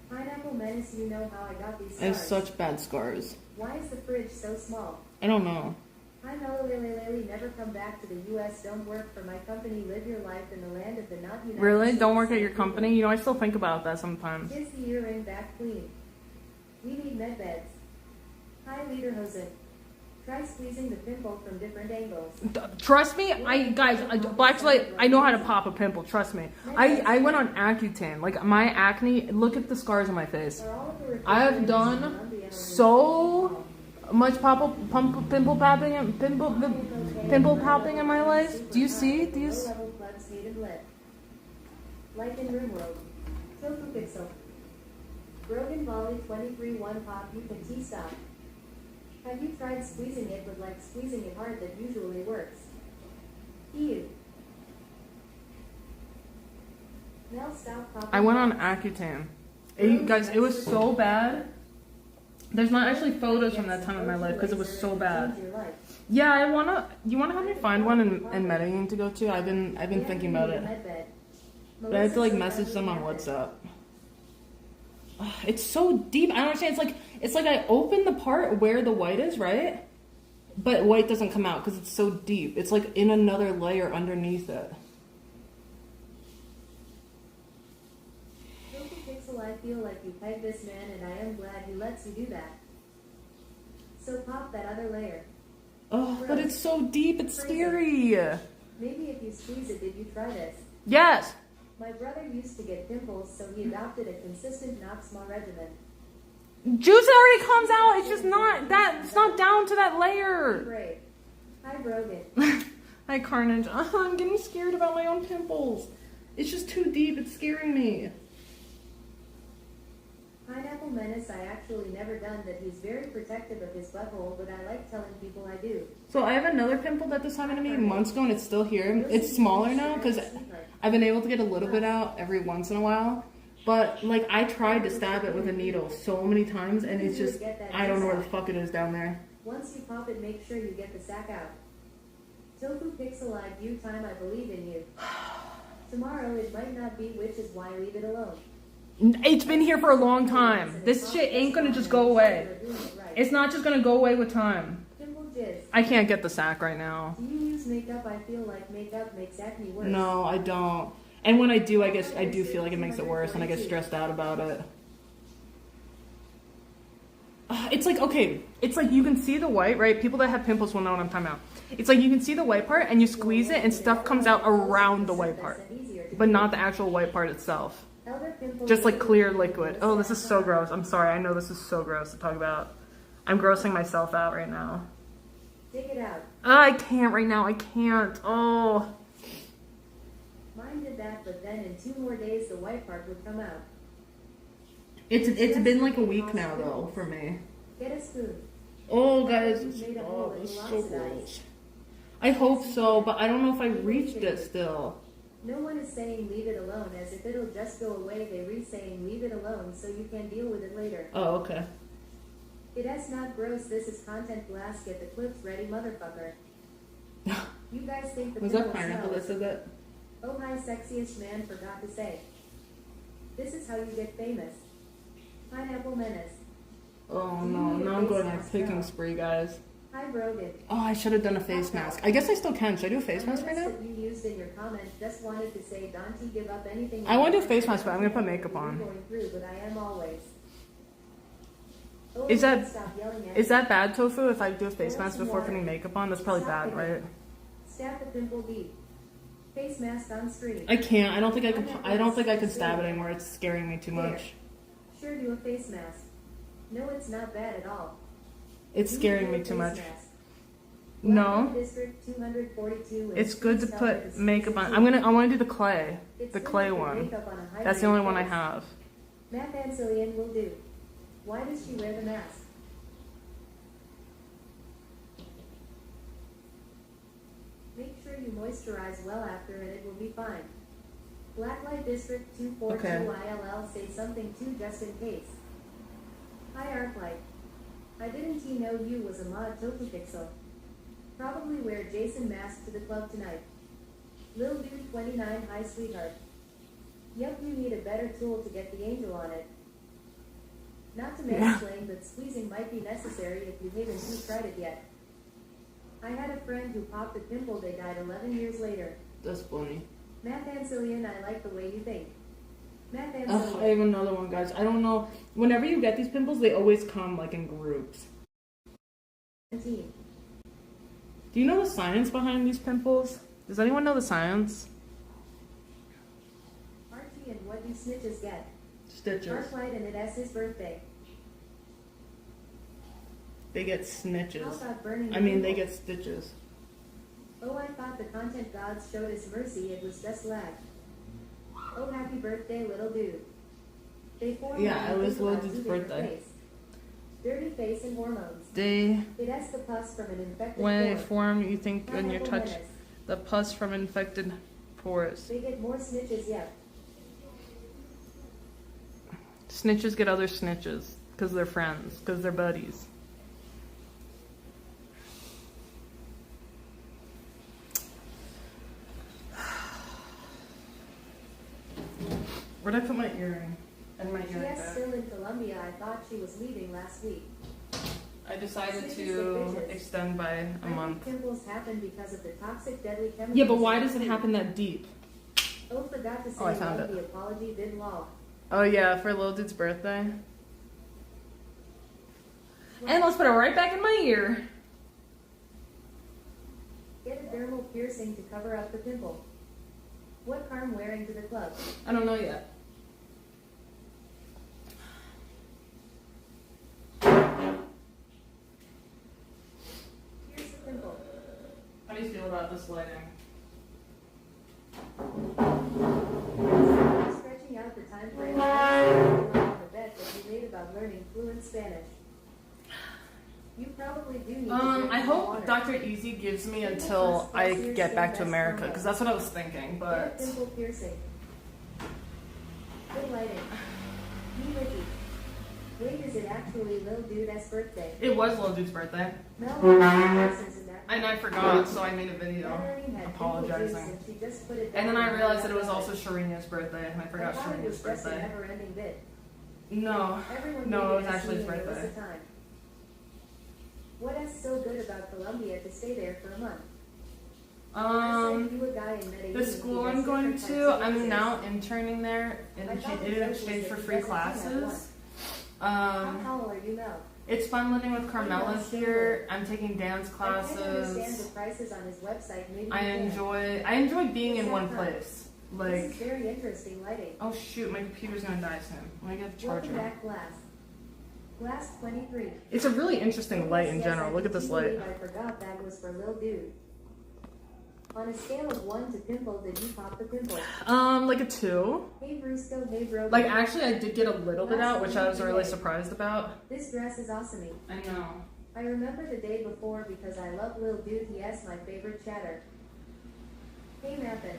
Pineapple menace, you know how I got these I have scars. such bad scars. Why is the fridge so small? I don't know. Hi Melly, never come back to the U.S. Don't work for my company. Live your life in the land of the not United Really? States. Don't work at your company? You know, I still think about that sometimes. Kiss the earring back clean. We need med beds. Hi Lederhosen. Try squeezing the pimple from different angles. Trust me, actually, I know how to pop a pimple. Trust me. I went on Accutane. Like my acne. Look at the scars on my face. For all of the I have refrigerators in done Colombia, so much pimple popping in my life. Do you see these? Low-level plugs hated lit. Like in RimWorld. Tofu Pixel. Brogan Volley 23 1 pop you can T-stop. Have you tried squeezing it with like squeezing it hard that usually works? Ew. Now stop popping. I went on Accutane. Guys, it was so bad. There's not actually photos from that time in my life because it was so bad. Change your life. Yeah, you wanna help me find one in Medellin to go to? I've been thinking about it. But I have to like message them on WhatsApp. Ugh, it's so deep. I don't understand. It's like I open the part where the white is, right? But white doesn't come out because it's so deep. It's like in another layer underneath it. Tofu Pixel, I feel like you pegged this man and I am glad he lets you do that. So pop that other layer. Oh, but it's so deep. It's scary. Maybe if you squeeze it, did you try this? Yes. My brother used to get pimples, so he adopted a consistent, not small regimen. Juice already comes out. It's just not that. It's not down to that layer. Great. Hi, Brogan. Hi, Carnage. I'm getting scared about my own pimples. It's just too deep. It's scaring me. Pineapple Menace, I actually never done that. He's very protective of his butthole, but I like telling people I do. So I have another pimple that this happened to me months ago, and it's still here. It's smaller now because I've been able to get a little bit out every once in a while. But like I tried to stab it with a needle so many times, and it's just I don't know where the fuck it is down there. Once you pop it, make sure you get the sack out. Tofu Pixel, I view time, I believe in you. Tomorrow it might not be, which is why leave it alone. It's been here for a long time. This shit ain't gonna just go away. It's not just gonna go away with time. Pimple jizz. I can't get the sack right now. Do you use makeup? I feel like makeup makes acne worse. No, I don't. And when I do, I do feel like it makes it worse, and I get stressed out about it. It's like, okay, it's like you can see the white, right? People that have pimples will know what I'm talking about. It's like you can see the white part, and you squeeze it, and stuff comes out around the white part, but not the actual white part itself. Just like clear liquid. Oh, this is so gross. I'm sorry. I know this is so gross to talk about. I'm grossing myself out right now. Dig it out. I can't right now. I can't. Oh. Mine did that, but then in 2 more days the white part would come out. It's been like a week now though for me. Get a spoon. Oh guys, it's so gross. I hope so, but I don't know if I reached it still. No one is saying leave it alone as if it'll just go away. They re-saying leave it alone so you can deal with it later. Oh, okay. It is not gross. This is content glass. Get the clips ready, motherfucker. You guys think the Was that pimple pineapple that smells? said that? Oh hi, sexiest man, forgot to say. This is how you get famous. Pineapple menace. Oh no, now I'm going on a picking spree, guys. Hi Brogan. Oh, I should have done a face mask. I guess I still can. Should I do a face mask right now? That you used in your comment. Just wanted to say, Dante, give up anything. I want to do a face mask, but I'm gonna put makeup on. Going through, but I am always. Oh, Is that stop yelling at is me. that bad, Tofu? If I do a face mask before putting makeup on, that's probably bad, right? Stab the pimple deep. Face mask on screen. I can't. I don't think I could. I don't think I could stab it anymore. It's scaring me too much. Sure, do a face mask. No, it's not bad at all. It's Do scaring a me face too much. mask. No, District 242 it's good to put makeup on. I want to do the clay one. That's the only one I have. Matt Ancillian will do. Why does she wear the mask? Make sure you moisturize well after and it will be fine. Blacklight District 242 ILL, say something too just in case. Hi Arclight. I didn't know you was a mod Tofu Pixel. Probably wear Jason mask to the club tonight. Lil Dude 29, hi sweetheart. Yep, you need a better tool to get the angel on it. Not to mansplain, but squeezing might be necessary if you haven't tried it yet. I had a friend who popped a pimple, they died 11 years later. That's funny. Matt Ancillian, I like the way you think. Matt I Ancillian. have another one, guys. I don't know. Whenever you get these pimples, they always come like in groups. 17. Do you know the science behind these pimples? Does anyone know the science? Archie, and what do snitches get? Stitches. Arclight, and it's his birthday. They get How snitches. about burning I mean, they pimple? get stitches. Oh, I thought the content gods showed us mercy, it was just lag. Oh, happy birthday, little dude. They form Yeah, when it you was think about Lil Dude's soothing your birthday. face. Dirty face and hormones. They It has the pus from an infected when they pore. form, you think when you Pineapple touch menace. the pus from infected pores. They get more snitches yet. Snitches get other snitches because they're friends, because they're buddies. Where'd I put my earring? And my earring Yes, back. still in Colombia. I thought she was leaving last week. I decided to extend by a I month. think pimples happen because of the toxic, deadly chemicals. Yeah, but why does it happen that deep? Oh, forgot to say Oh, I found love it. the apology vid log. Oh yeah, for Lil Dude's birthday. And let's put it right back in my ear. Get a dermal piercing to cover up the pimple. What Carm wearing to the club? I don't know yet. Pierce the pimple. How do you feel about this lighting? Stretching out the time frame. On the bet that you made about learning fluent Spanish. You probably do need to drink I more hope water. Dr. Easy gives me until I get back to America, because that's what I was thinking, Get but... a pimple piercing. Good lighting. Me Ricky. Wait, is it actually Lil Dude's birthday? It was Lil Dude's birthday. Mel listens in that. And I forgot, so I made a video Gathering had apologizing. pickle juice and she just put it And then down I and realized that it let was go. also Sharina's birthday, and I forgot thought it Sharina's was just a birthday. never-ending bit. No. Everyone No, needed it was to actually his see and it was birthday. the time. What is so good about Colombia to stay there for a month? I said you a guy in Medellin The school who I'm does going different to, types of I'm music. now interning there in I thought the in joke exchange was for that free you guys are team at classes. How tall are you, Mel? It's fun living with Carmaxlla Mel's here. I'm taking dance I can't understand the classes. prices on his website. Maybe I you can. enjoy being in one place. This Like, is very interesting lighting. oh shoot, my computer's gonna die soon. Let me get the Welcome charger. back, Glass. Glass 23. It's a really interesting light in Yes, general. I Look at this light. believe I forgot that was for Lil Dude. On a scale of 1 to pimple, did you pop the pimple? Like a 2. Hey Brusco, hey bro. Like actually, I did get a little bit out, which I was really surprised about. This dress is awesome. I know. I remember the day before because I love Lil Dude. He has my favorite chatter. Hey Nathan.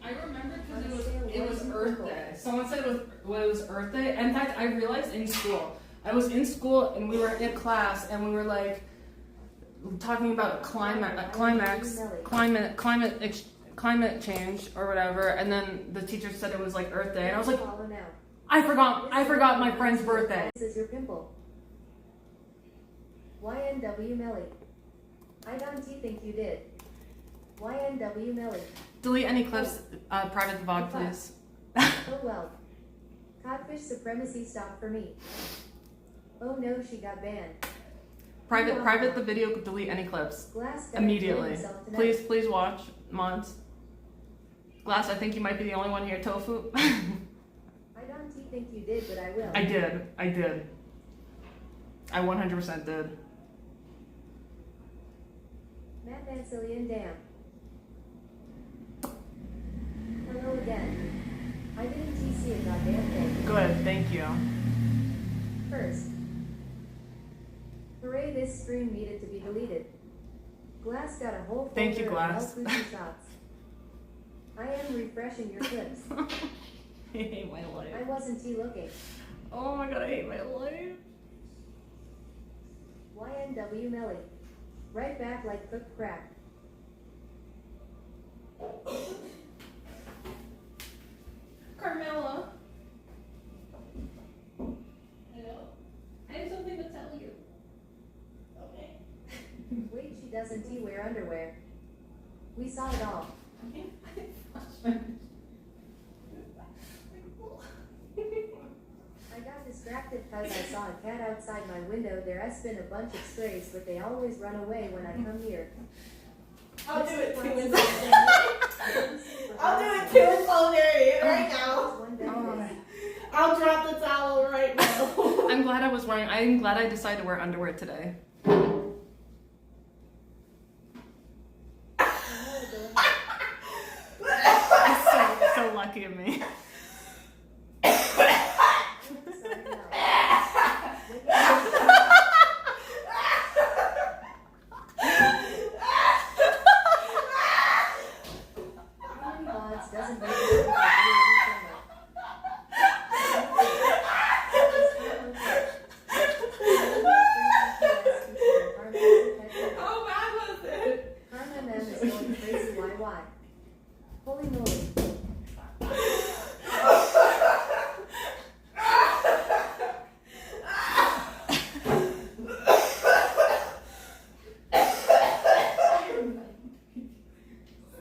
I remember because it was Earth Day. Someone said it was Earth Day. In fact, I realized in school. I was in school and we were in class and we were like talking about climate change or whatever. And then the teacher said it was like Earth Day, and I was like, Follow now. I forgot my friend's birthday. This is your pimple. YNW Melly. I don't think you did. YNW Melly. Delete any clips, private the vlog, please. Oh well. Codfish supremacy stopped for me. Oh no, she got banned. Private the video, delete any clips. Glass got Immediately. himself tonight. Please watch, mods. Glass, I think you might be the only one here, Tofu. I don't think you did, but I will. I did. I 100% did. Matt Vancillion Dam. Hello again. I didn't TC a goddamn thing. Good, thank you. First. Hooray, this stream needed to be deleted. Glass got a whole Thank you, folder of Glass. Mel Fuji shots. I am refreshing your clips. I hate my life. I wasn't looking. Oh my god, I hate my life. YNW Melly. Right back like cooked crap. Carmaxlla. Hello? I have something to tell you. Okay. Wait, she doesn't wear underwear. We saw it all. I got distracted because I saw a cat outside my window. There has been a bunch of strays, but they always run away when I come here. I'll do it too in solidarity. I'll do it too in solidarity right now. I'll drop the towel right now. I'm glad I decided to wear underwear today. So lucky of me. How bad was it? Carmaxlla is going crazy. Why? Holy moly.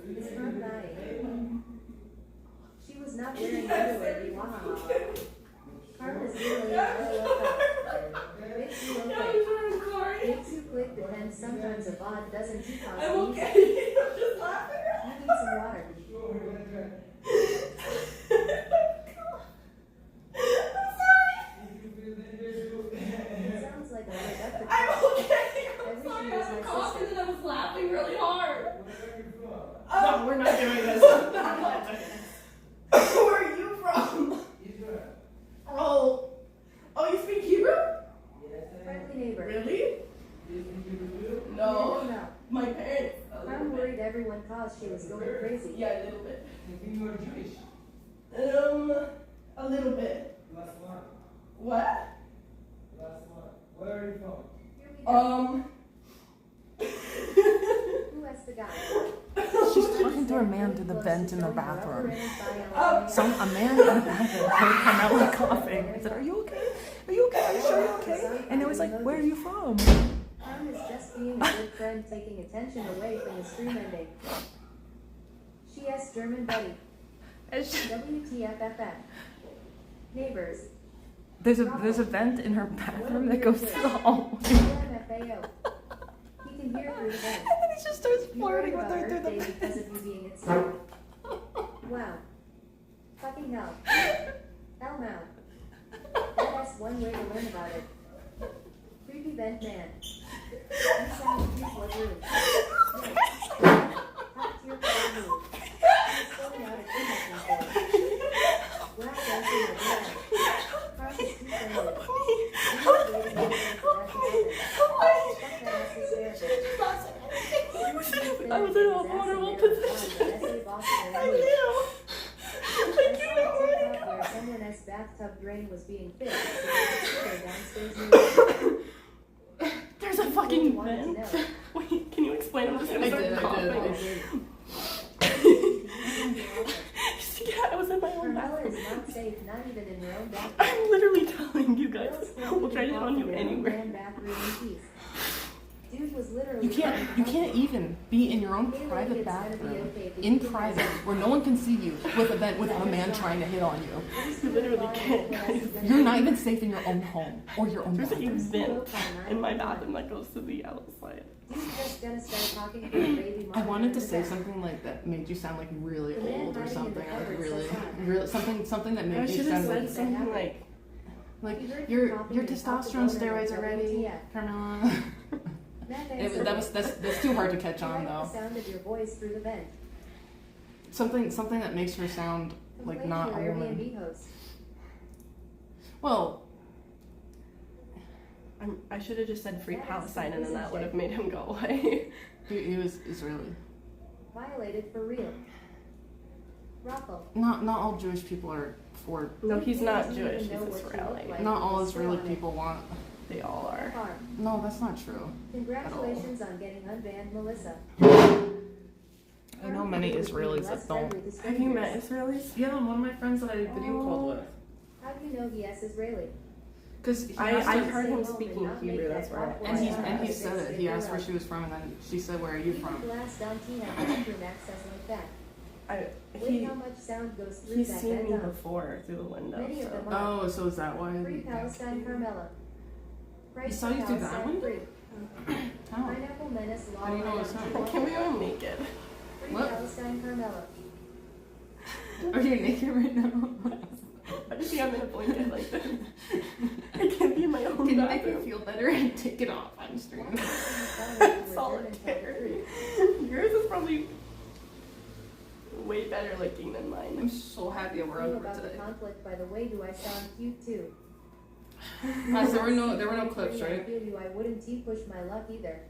Is Carm dying? She was not wearing underwear. Wahaha. Carm is literally Makes you okay. Makes you click depends. Sometimes a VOD doesn't cause I'm music. okay. I'm just laughing. You need some water. It sounds like a productive. I'm okay. I I'm wish sorry. he I was was my coughing sister. and I was laughing really hard. No, we're not doing this. Where are you from? Oh. Oh, you speak Hebrew? Friendly neighbor. Really? No. No. My parents. Carm What? Where are you from? Here we go. Who asked the guy? She's talking to her man through the vent in the bathroom. Oh. A man in the bathroom heard Carmella coughing. I said, "Are you okay? Are you okay? Are you sure you're okay?" And it was like, "Where are you from?" Carm is just being a good friend, taking attention away from the stream ending. She asked German buddy. WTFFF. Neighbors. There's a vent in her bathroom that goes to the hallway. LMFAO. He can hear through the vent. And then he just starts You flirting worried with her about through Earth the Day vent. because of you being at sea. Wow. Fucking hell. Hell no. That's one way to learn about it. Creepy vent man. You sound confused what room. Yeah. Top tier for move. He's filling out a kidnapping form. Black dancing in the blood. Carm is too friendly. He's waiting for that to happen. Fuck that ass therapist. I was in a vulnerable position. I knew. I knew. Where someone's bathtub drain was being fixed, so they downstairs near There's a fucking wanted to vent. know. Wait, can you explain? I'm just gonna start coughing. Yeah, I was in my own Carmella bathroom. is not safe, not even in her own bathroom. I'm literally telling you guys. Girls We'll try to hit on you in their own anywhere. damn bathroom in peace. Dude was literally. You can't even be in your own private bathroom, in private, where no one can see you, with a vent without a man trying to hit on you. You literally can't, guys. You're not even safe in your own home or your own There's a bathroom. vent in my bathroom that goes to the outside. Dude just gonna start talking to a baby I monitor wanted in to the say back. something like that made you sound like really The man old or hiding in something, the like cupboard really, says hi. really something that I made you should have sound said something like You heard your him coughing your and testosterone popped the bone steroids out are of ready, WTF. Carmella. That's too hard to catch I on like the though. sound of your voice through the vent. Something that makes her sound like Complain not to a your woman. Airbnb host. Well, I should have just said free That is Palestine and then that would have citizenship. made him go away. he was Israeli. Violated for real. Ruffle. Not all Jewish people are for. No, he's not Doesn't Jewish, even know he's what you Israeli. look like. Not all Still Israeli on it. people want. They all are. Farm. No, that's not true. Congratulations on getting unbanned, Melissa. I know many Israelis that don't. Have you met Israelis? Yeah, one of my friends that I video called with. How do you know he has Israeli? Because I heard him speaking Hebrew, that's where I and he said it. He asked where she was from, and then she said, "Where are you Even from?" glass Dante had bathroom access like that. Wait He how much sound goes through he's that seen vent me up. before through the window. Many of them So. are. Oh, so is that why? Free Palestine Carmella. Price saw for you through that Palestine window? free. How? Pineapple menace law. How do you know it's not? Can we go naked? Free What? Palestine Carmella. Are you naked right now? I just think I'm in a blanket like this. I can't be in my own Can you make me bathroom. feel better and take it off on stream? Solitary. Yours is probably way better looking than I'm mine. so happy we're Feel over about the today. conflict, by the way, do I sound cute too? Guys, there were no clips, I right? feel you, I wouldn't push my luck either.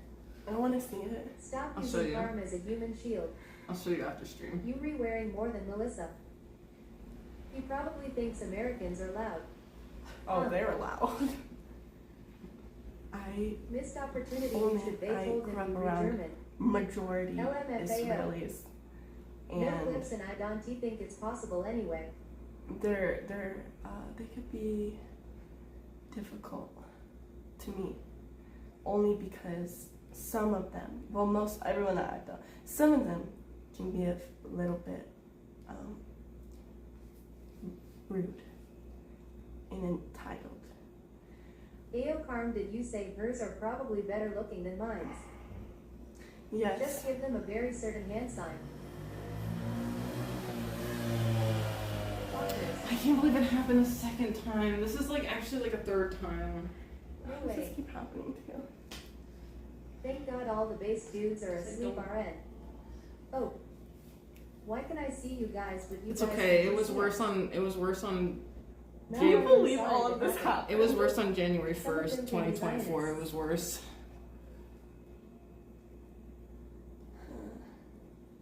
I don't want to see it. Stop I'll show using you. Carm as a human shield. I'll show you after stream. You re-wearing more than Melissa. He probably thinks Americans are loud. Oh, they're loud. Missed opportunity, Oh, you man, should I Beethoven grew up and read around German. Majority LMFAO. Israelis. No And clips and I don't think it's possible anyway. they could be difficult to meet only because some of them, well, everyone that I've done, some of them can be a little bit rude and entitled. Ayo Carm, did you say hers are probably better looking than mine's? Yes. Just give them a very certain hand sign. Doctors. I can't believe it happened a second time. This is actually a third time. No How does this way. keep happening to you? Thank God all the base dudes are asleep RN. Oh. Why can I see you guys but you It's guys okay. can't It was see worse us? on. It was worse on. No, Can you I'm believe sorry all to of this happen. happened? It was worse on January Some of 1st, them can be 2024. It Zionists. was worse.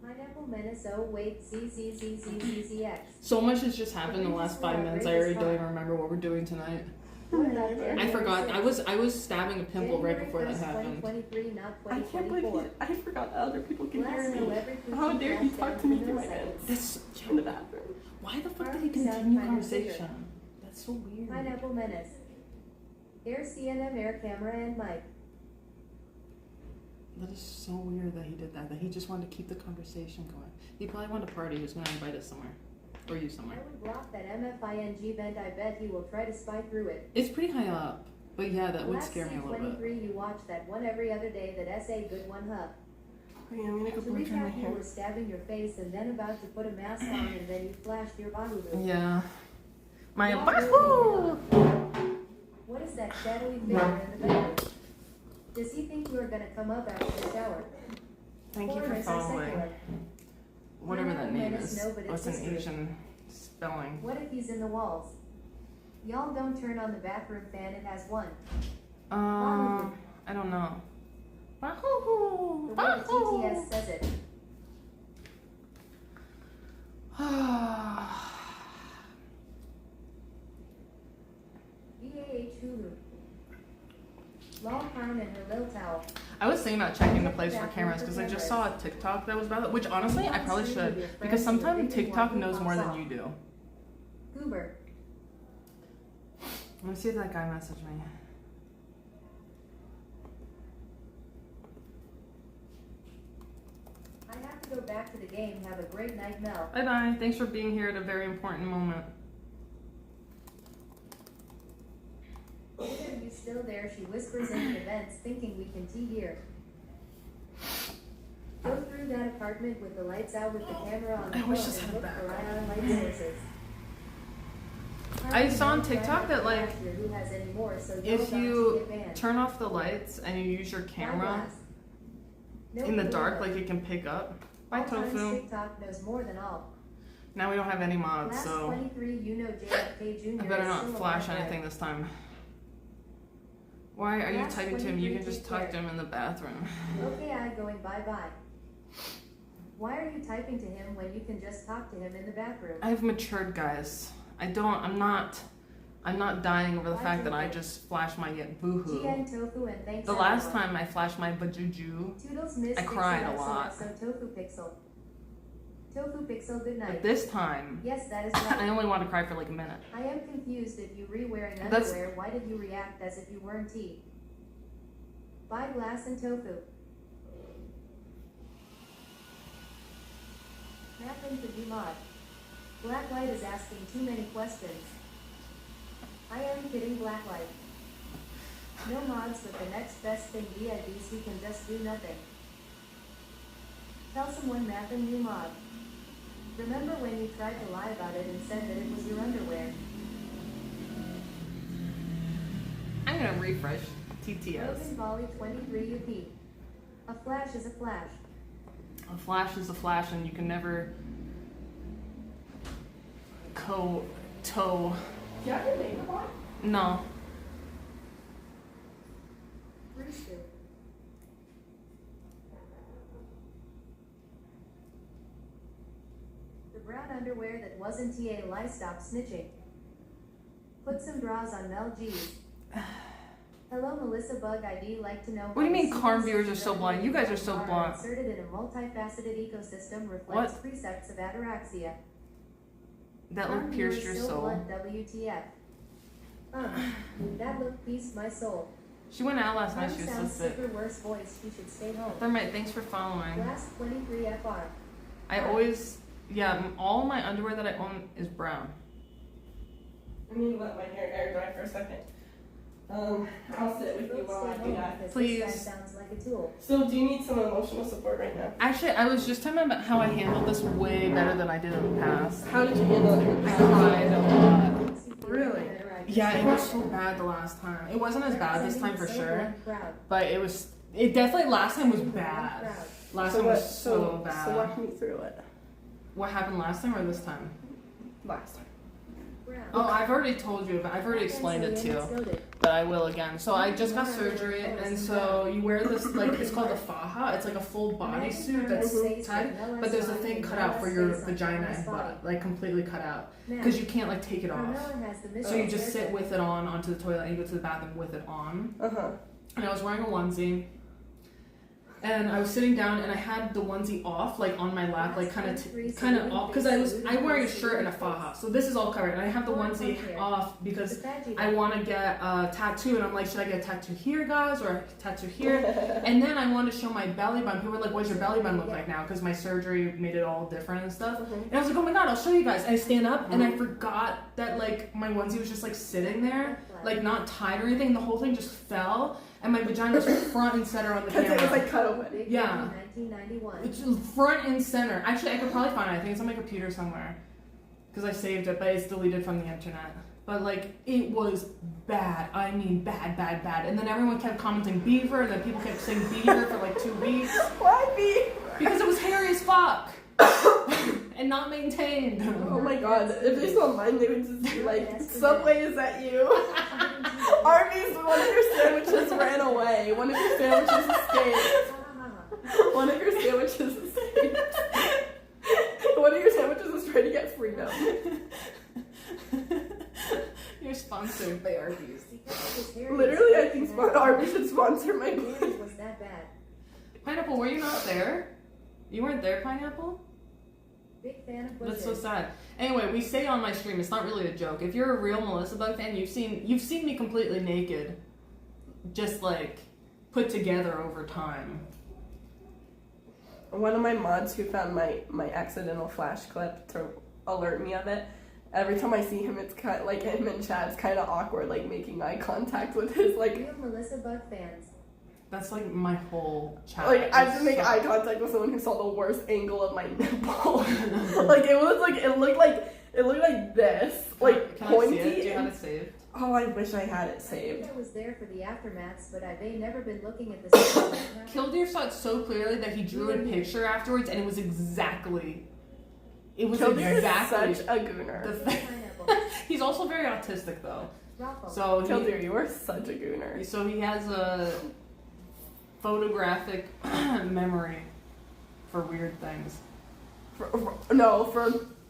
Pineapple menace. Oh wait, CCCCCCX. So much has just happened in the last 5 minutes. I already don't even remember what we're doing tonight. What about January I forgot. 6th? I was stabbing a pimple right January before that 1st, happened. 2023, not I can't believe 2024. I forgot that other people can hear Last know me. every creature How dare he flashed talk down to me for through my milliseconds. hands That's in the bathroom. why the fuck did he Party continue sound kind of conversation? That's so weird. Pineapple Menace. Air CNM, air camera, and mic. That is so weird that he did that. That he just wanted to keep the conversation going. He probably wanted to party. He was gonna invite us somewhere, or you I somewhere. would block that MFING vent. I bet he will try to spy through it. It's pretty high up, but yeah, that would Last scare me a little bit. C23, you watch that one every other day. That SA good one, huh? Oh, yeah, I'm gonna To go blow dry my recap, you hair. were stabbing your face and then about to put a mask on, and then you flashed your Bahulu. Yeah. My Yeah, Bahoo! What is that shadowy figure in the bedroom? Does he think you are gonna come up after the shower? Thank you for Foreigners are following. secular. Whatever that Pineapple name Menace, is. no, but What's it's an history. Asian spelling? What if he's in the walls? Y'all don't turn on the bathroom fan, it has one. I don't know. Bahoo! The way the Bahoo! TTS says it. VAH Hulu. Long Crown and her little towel. I was thinking about checking the place for cameras because I just saw a TikTok that was about it, which honestly I probably should because sometimes TikTok knows more than you do. Goober. Let me see if that guy messaged me. I have to go back to the game. Have a great night, Mel. Bye bye. Thanks for being here at a very important moment. Are you still there? She whispers in the vents, thinking we can tea here. Go through that apartment with the lights out with the camera on the I phone wish this and had a look for background. ion light sources. I saw on TikTok that, like, Who has any more, so if don't you get banned. turn off the lights and you use your camera Eyeglass. No in the clue, dark, but like it can pick up. Bye, all times Tofu. TikTok knows more than all. Now we don't have any mods, Last so 23, you know JFK Jr. I better is not still flash alive. anything this time. Why are you Last typing to him? You 23 can just talk to him in the bathroom. Okay, I going bye-bye. Why are you typing to him when you can just talk to him in the bathroom? I've matured, guys. I'm not dying over the Why fact that I Tofu? just flashed my boohoo. GN Tofu and thanks The last everyone. time I flashed my bajuju, Toodles miss I cried a Pixel lot. So Tofu Pixel. Tofu Pixel, good night. but this time, Yes, that is I right. only want to cry for like a minute. I am confused if you re-wearing That's- underwear, why did you react as if you weren't tea? Buy glass and tofu. Mapping to be mod. Blacklight is asking too many questions. I am kidding, Blacklight. No mods, but the next best thing VIPs who can just do nothing. Tell someone mapping new mod. Remember when you tried to lie about it and said that it was your underwear? I'm gonna refresh TTS. Logan Volley 23 UP. A flash is a flash. A flash is a flash, and you can never toe. Yeah, your name on? No. Rooster. The brown underwear that wasn't TA lie, stop snitching. Put some draws on Mel G's. Hello, Melissabug ID. Like to know. What do you how mean the Carm sequences viewers are of so blind? You guys are so blind. Inserted in a multifaceted ecosystem reflects precepts of ataraxia. That Carm look pierced viewers your still soul. blunt, WTF. That look pieced my soul. She went out last night. Carm She was so sounds sick. super worse voice. She should stay home. Thermite, thanks for following. Last 23 FR. I always, all my underwear that I own is brown. I need to let my hair air dry for a second. I'll sit with you while I do that. Please. This guy sounds like a tool. So, do you need some emotional support right now? Actually, I was just talking about how I handled this way better than I did in the past. How did you handle it in the I past? cried a lot. Makes you feel Really? better, I Yeah, it guess. was so bad the last time. It wasn't as bad this time for So sure, blood proud. but it definitely last time was bad. Proud. Last time was so bad. So walk me through it. What happened last time or this time? Last time. Brown. Oh, I've already told you, but I've already explained it to you. But I will again. So I just got surgery, and so you wear this, like, it's called a faja. It's like a full bodysuit that's tied, but there's a thing cut out for your vagina and butt, like completely cut out, because you can't like take it off. So you just sit with it on onto the toilet, and you go to the bathroom with it on. And I was wearing a onesie. And I was sitting down, and I had the onesie off, like on my lap, like kind of off, because I'm wearing a shirt and a faja, so this is all covered. And I have the onesie off because I want to get a tattoo, and I'm like, should I get a tattoo here, guys, or a tattoo here? And then I wanted to show my belly button. People were like, what does your belly button look like now? Because my surgery made it all different and stuff. And I was like, oh my god, I'll show you guys. And I stand up, and I forgot that like my onesie was just like sitting there, like not tied or anything. The whole thing just fell. And my vagina was front and center on the camera. Because it was like cut open. Yeah. 1991. It's front and center. Actually, I could probably find it. I think it's on my computer somewhere. Because I saved it, but it's deleted from the internet. But like, it was bad. I mean, bad, bad, bad. And then everyone kept commenting beaver, and then people kept saying beaver for like 2 weeks. Why beaver? Because it was hairy as fuck. And not maintained. Oh my god, if they saw mine, they would just be like, Subway, is that you? Arby's, one of your sandwiches ran away. One of your sandwiches escaped. One of your sandwiches escaped. One of your sandwiches is trying to get freedom. You're sponsored by Arby's. Literally, I think Arby's should sponsor my food. Was that bad? Pineapple, were you not there? You weren't there, Pineapple? Big fan of That's bushes. so sad. Anyway, we say on my stream, it's not really a joke. If you're a real Melissabug fan, you've seen me completely naked, just like put together over time. One of my mods who found my accidental flash clip to alert me of it. Every time I see him, it's kind of, like him in chat, it's kind of awkward, like making eye contact with his like. Real Melissabug fans. That's like my whole chat. Like I have to make eye contact with someone who saw the worst angle of my nipple. Like it looked like this, like Can pointy. I see it? Do you have it saved? Oh, I wish I had it I saved. was there for the aftermaths, but I've never been looking at this. Killdeer saw it so clearly that he drew a picture afterwards, and it was exactly. It was Killdeer exactly. is such a gooner. He's also very autistic though. Raffle. So Killdeer, you are such a gooner. So he has a photographic memory for weird things. For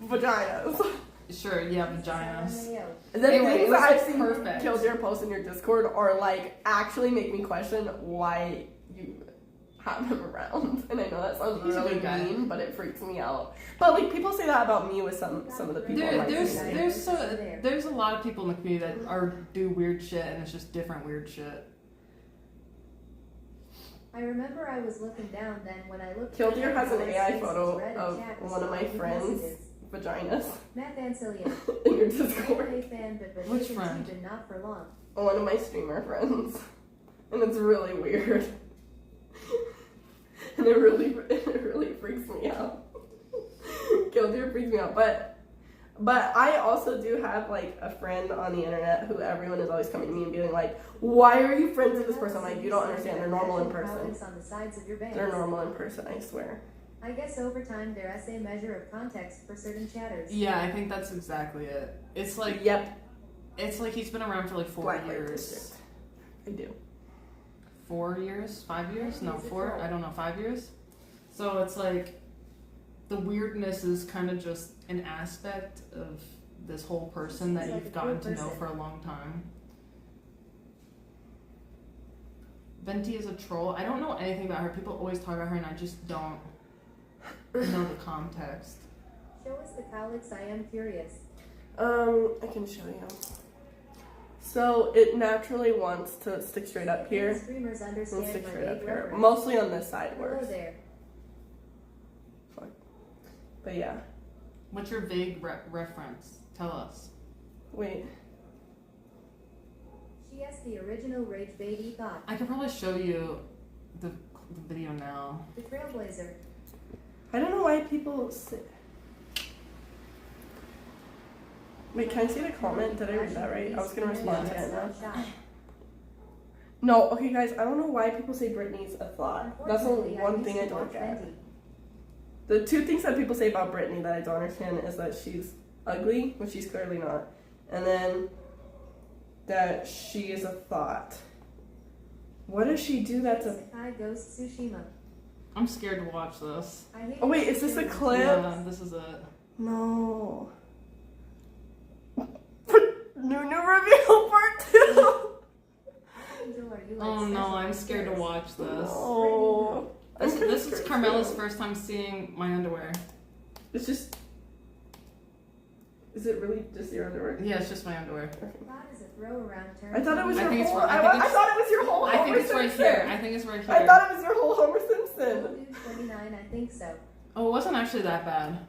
vaginas. Sure, yeah, vaginas. The Anyway, it things was, that I've like, seen perfect. Killdeer post in your Discord are like actually make me question why you have him around. And I know that sounds He's a really good guy. mean, but it freaks me out. But like people say that about me with some of the people. in my community. There's a lot of people in the community that do weird shit, and it's just different weird shit. I remember I was looking down then when I looked. Killdeer has an at AI Faces photo read in of chat one of my with friends' messages. vaginas Matt Vancilia. in your Discord. Anime fan, but Which isn't friend? even not for long. One of my streamer friends, and it's really weird, and it really freaks me out. Killdeer freaks me out, but I also do have like a friend on the internet who everyone is always coming to me and being like, "Why are you friends with this person?" I'm like, you don't understand. They're normal in person. On the sides of your bangs. They're normal in person. I swear. I guess over time their essay measure of context for certain chatters. Yeah, I think that's exactly it. It's like Yep. It's like he's been around for like 4 Black light years. district. I do. 4 years? 5 years? No, 4. I don't know. 5 years. So it's like the weirdness is kind of just an aspect of this whole person that you've gotten to know for a long time. Venti is a troll. I don't know anything about her. People always talk about her, and I just don't know the context. Show us the cowlicks, I am curious. I can show you. So it naturally wants to stick straight up here. Streamers And understand stick my straight up big here. reference. Mostly on this side Hello works. there. But yeah. What's your vague reference? Tell us. Wait. She asked the original Rage Baby thought. I could probably show you the video now. The Trailblazer. I don't know why people say. Wait, can I see the comment? Did I read that right? I was gonna respond to it now. No, okay guys, I don't know why people say Britney's a thought. That's the one thing I don't get. The two things that people say about Britney that I don't understand is that she's ugly, which she's clearly not, And then that she is a thought. What does she do that's a... Isekai Ghost Tsushima. I'm scared to watch this. I hate Oh wait, is this a clip? Yeah, this is it. No. Nunu reveal part 2. Angel, are you like Oh no, special I'm scared to affairs? watch this. No. This is Carmella's first time seeing my underwear. It's just... Is it really just your underwear? Yeah, it's just my underwear. Thought is a throw around term. I thought it was I your think it's whole... right- I I think it's- thought it was your whole I think Homer it's right Simpson. here. I think it's right here. I thought it was your whole Homer Simpson. Dude 29, I think so. Oh, it wasn't actually that bad.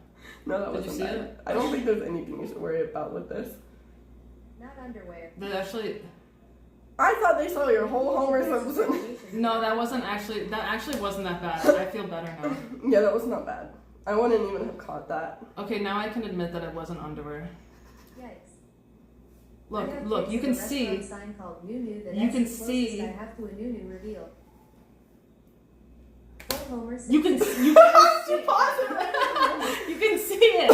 No, that Did you wasn't see bad. it? I don't think there's anything you should worry about with this. Not underwear. But actually, I thought they saw your whole Homer Simpson. no, that actually wasn't that bad. I feel better now. Yeah, that was not bad. I wouldn't even have caught that. Okay, now I can admit that it wasn't underwear. Yikes. Look, I got look, kids you at can a restaurant see. sign called Nunu that You has can the closest see- I have to a Nunu reveal. Full Homer You can Simpson. you can Pause it right now. you can see it.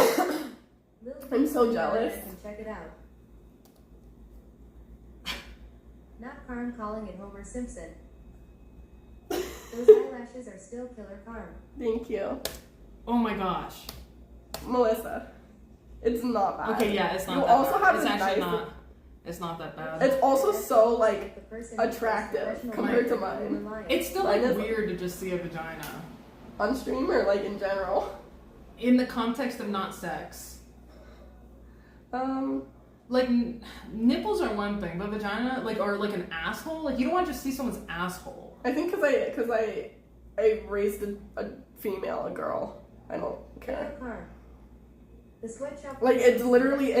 Little I'm so Dude jealous. 29, Check it out. Not Carm calling it Homer Simpson. Those eyelashes are still killer Carm. Thank you. Oh my gosh. Melissa. It's not bad. Okay, yeah, it's not You that also bad. have It's a actually nice- not. It's not that bad. It's also so, like, The person who plays attractive professional compared to wrestler mine. in Lion. It's still Mine like is- weird to just see a vagina On stream or like in general? in the context of not sex. Like nipples are one thing, but vagina, like, or like an asshole, like you don't want to just see someone's asshole. I think because I raised a female, a girl. I don't Killer care. Carm. The sweatshop. Like, it's literally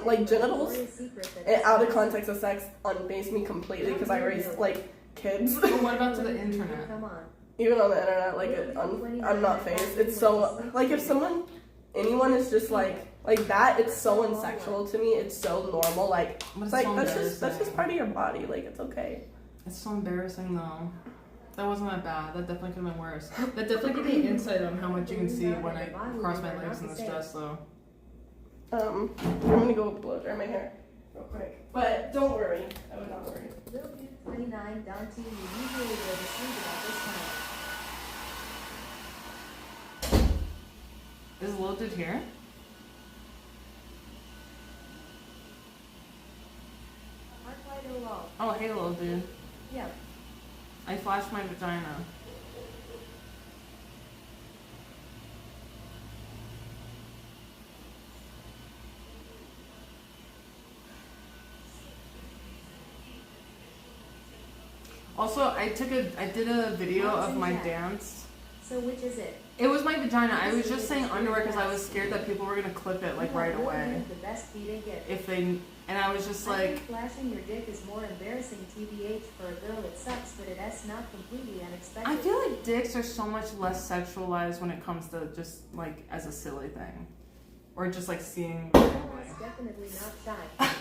like genitals. Glorious secret that And out of context of sex unfazed me completely because I raised like kids. But what about to the internet? Come on. Even on the internet, like I'm not phased. It's so like if anyone is just like that, it's so unsexual to me. It's so normal. Like But it's it's like so that's just embarrassing. part of your body. Like it's okay. It's so embarrassing though. That wasn't that bad. That definitely could have been worse. That definitely gave me insight on how much you can see when I cross my legs in this dress though. I'm gonna go blow dry my hair real quick. But don't worry, I would not worry. Little Dude 29, Dante, you usually go to sleep about this time. Is Lil Dude here? Arclight Oval. Oh, hey Lil Dude. Yeah. I flashed my vagina. Also, I did a video of my dance. So which is it? It was my vagina. I was just saying underwear because I was scared that people were gonna clip it like You right have really away. The best feeding gift. If they, and I was just I like, think flashing your dick is more embarrassing TBH for a girl. It sucks, but it is not completely unexpected. I feel like dicks are so much less sexualized when it comes to just like as a silly thing, or just like seeing. It's definitely not shy.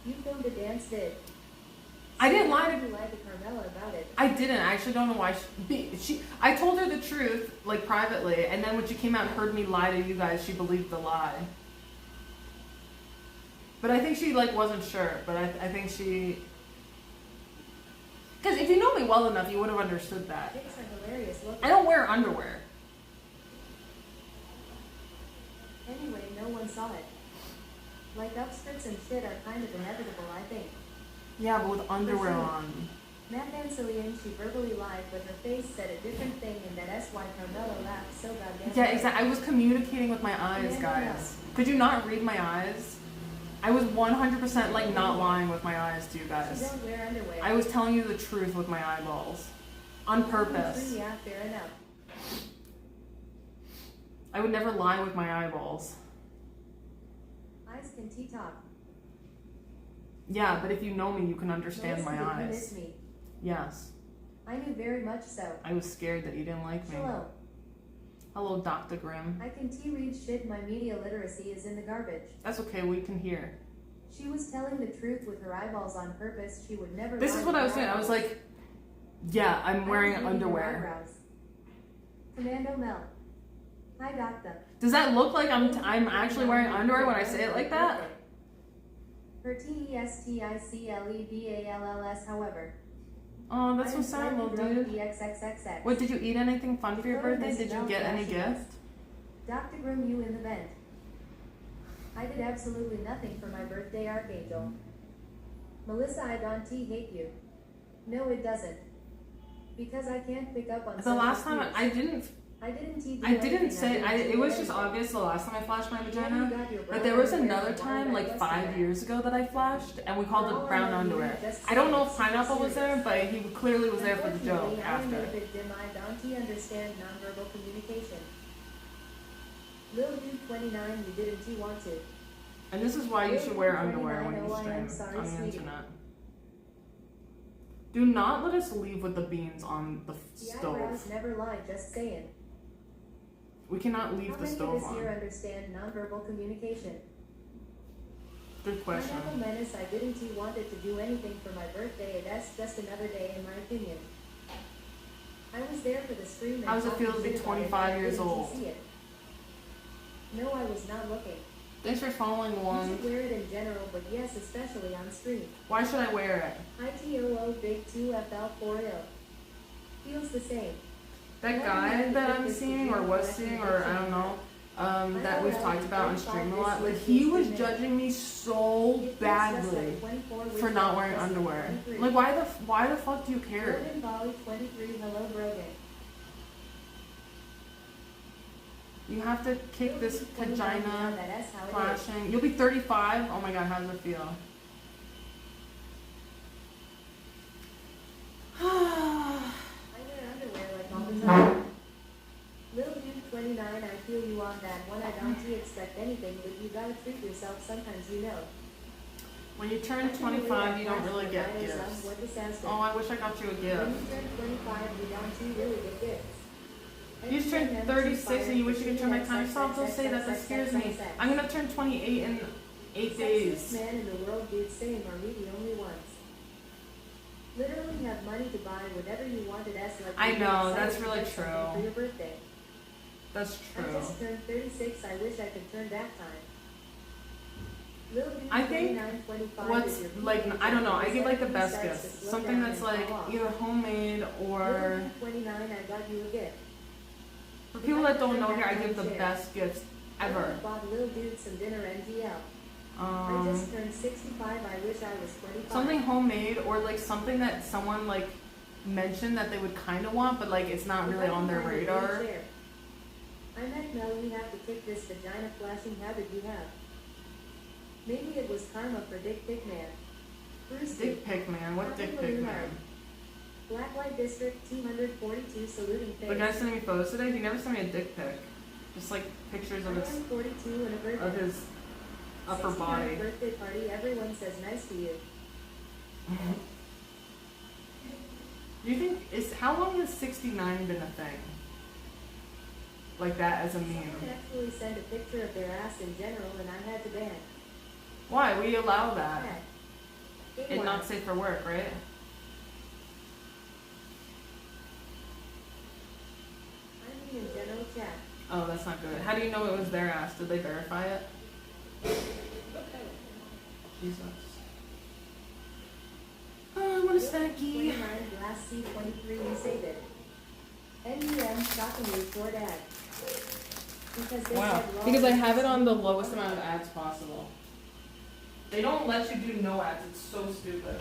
You filmed a dance vid. I didn't lie to. You lied to Carmella about it. I didn't. I actually don't know why she. I told her the truth, like privately, and then when she came out and heard me lie to you guys, she believed the lie. But I think she like wasn't sure. But I think she. Because if you know me well enough, you would have understood that. Dicks are hilarious. Look. I don't wear underwear. Anyway, no one saw it. Like upskirts and shit are kind of inevitable, I think. Yeah, but with underwear on. Matt Vansilian, she verbally lied, but her face said a different thing, and that's why Carmella laughed so goddamn. Yeah, hard. exactly. I was communicating with my eyes, guys. Could you not read my eyes? I was 100% like not lying with my eyes to you She guys. don't wear underwear. I was telling you the truth with my eyeballs. On purpose. Yeah, fair enough. I would never lie with my eyeballs. Eyes can T-top. Yeah, but if you know me, you can understand my Melissa, did you miss eyes. me? Yes. I knew very much so. I was scared that you didn't like me. Hello. Hello, Dr. Grimm. I can T-read shit. My media literacy is in the garbage. That's okay, we can hear. She was telling the truth with her eyeballs on purpose. She would never. This lie is what with I was her saying. I was eyeballs. like, yeah, I'm wearing I was reading her underwear. eyebrows. Commando Mel. I got them. Does that look like I'm actually wearing underwear when I say it like that? Her TESTICLEBALLS, however. Oh, that's so I'm sad, slightly little drunk, dude. BXXXX. What, did you eat anything fun for your birthday? Did you get any gift? Dr. Groom you in the vent. I did absolutely nothing for my birthday, Archangel. Melissa, I don't hate you. No, it doesn't. Because I can't pick up on The last time cues. I didn't I didn't do I didn't anything. say, it was just obvious the last time I flashed my vagina, but there was another time, like 5 years ago that I flashed, and we called it brown underwear. I don't know if Pineapple was there, but he clearly was there for the joke after. I don't understand nonverbal communication. Lil Dude 29, you didn't want to. And this is why you should wear underwear when you stream on the internet. Do not let us leave with the beans on the The eyebrows stove. never lie, just saying. We cannot leave How the many stove of us here on. understand nonverbal communication? Good question. Pineapple Menace, I didn't wanted to do anything for my birthday, that's just another day in my opinion. I was there for the stream and How does it feel to talking be shit about it, 25 but years didn't old? see it. No, I was not looking. Thanks for following You one. should wear it in general, but yes, especially on stream. Why should I wear it? ITOO Big 2FL4L. Feels the same. That guy that I'm seeing or was seeing or I don't know, that we've talked about on stream a lot, like he was judging me so badly for not wearing underwear. Like why the fuck do you care? Brogan Volley 23, hello Brogan. You have to kick this vagina That's how it is. flashing. You'll be 35. Oh my god, how does it feel? I wear underwear like all the time. Lil Dude 29, I feel you on that one. I don't expect anything, but you gotta treat yourself sometimes, you know. When you turn 25, you don't really get gifts. What this has been. Oh, I wish I got you a When gift. you turn 25, you don't really get gifts. You just turned 36 and you wish you could turn my time. Stop, don't say that. That scares me. I'm gonna turn 28 in 8 days. Sexiest man in the world, dude, same. Are we the only ones? Literally have money to buy whatever you wanted as like. I you're know, excited that's to really get something true. For your birthday. That's I true. just turned 36. I wish I could turn back time. Lil Dude I think 29, 25 what's is your like, peak I don't know, I age. give like the best Starts to gifts. slow Something down that's and like fall off. either homemade Lil or Dude 29, I got you a gift. for people that don't know here, I give the best gifts I ever. bought Lil Dude some dinner NGL. I just turned 65. I wish I was 25. Something homemade or like something that someone like mentioned that they would kind of want, but like it's not really on their radar. I met Mel, we have to kick this vagina flashing habit you have. Maybe it was karma for Dick Pic Man. Bruce Dick pic man, what dick pic man? Blacklight District 242 saluting face. The guy sending me photos today, he never sent me a dick pic. Just like pictures of his 42 and a birthday. of his upper 69th body. birthday party, everyone says nice to you. Do you think how long has 69 been a thing? Like that as a meme. Someone actually sent a picture of their ass in general and I had to ban. Why? We allow that. Yeah. And not safe for work, right? I mean in general chat. Oh, that's not good. How do you know it was their ass? Did they verify it? Jesus. Oh, what a snacky. 29 glass C23, you saved it. NEM shockingly short ad. Because they Wow. said raw Because I have it eggs. on the lowest amount of ads possible. They don't let you do no ads. It's so stupid.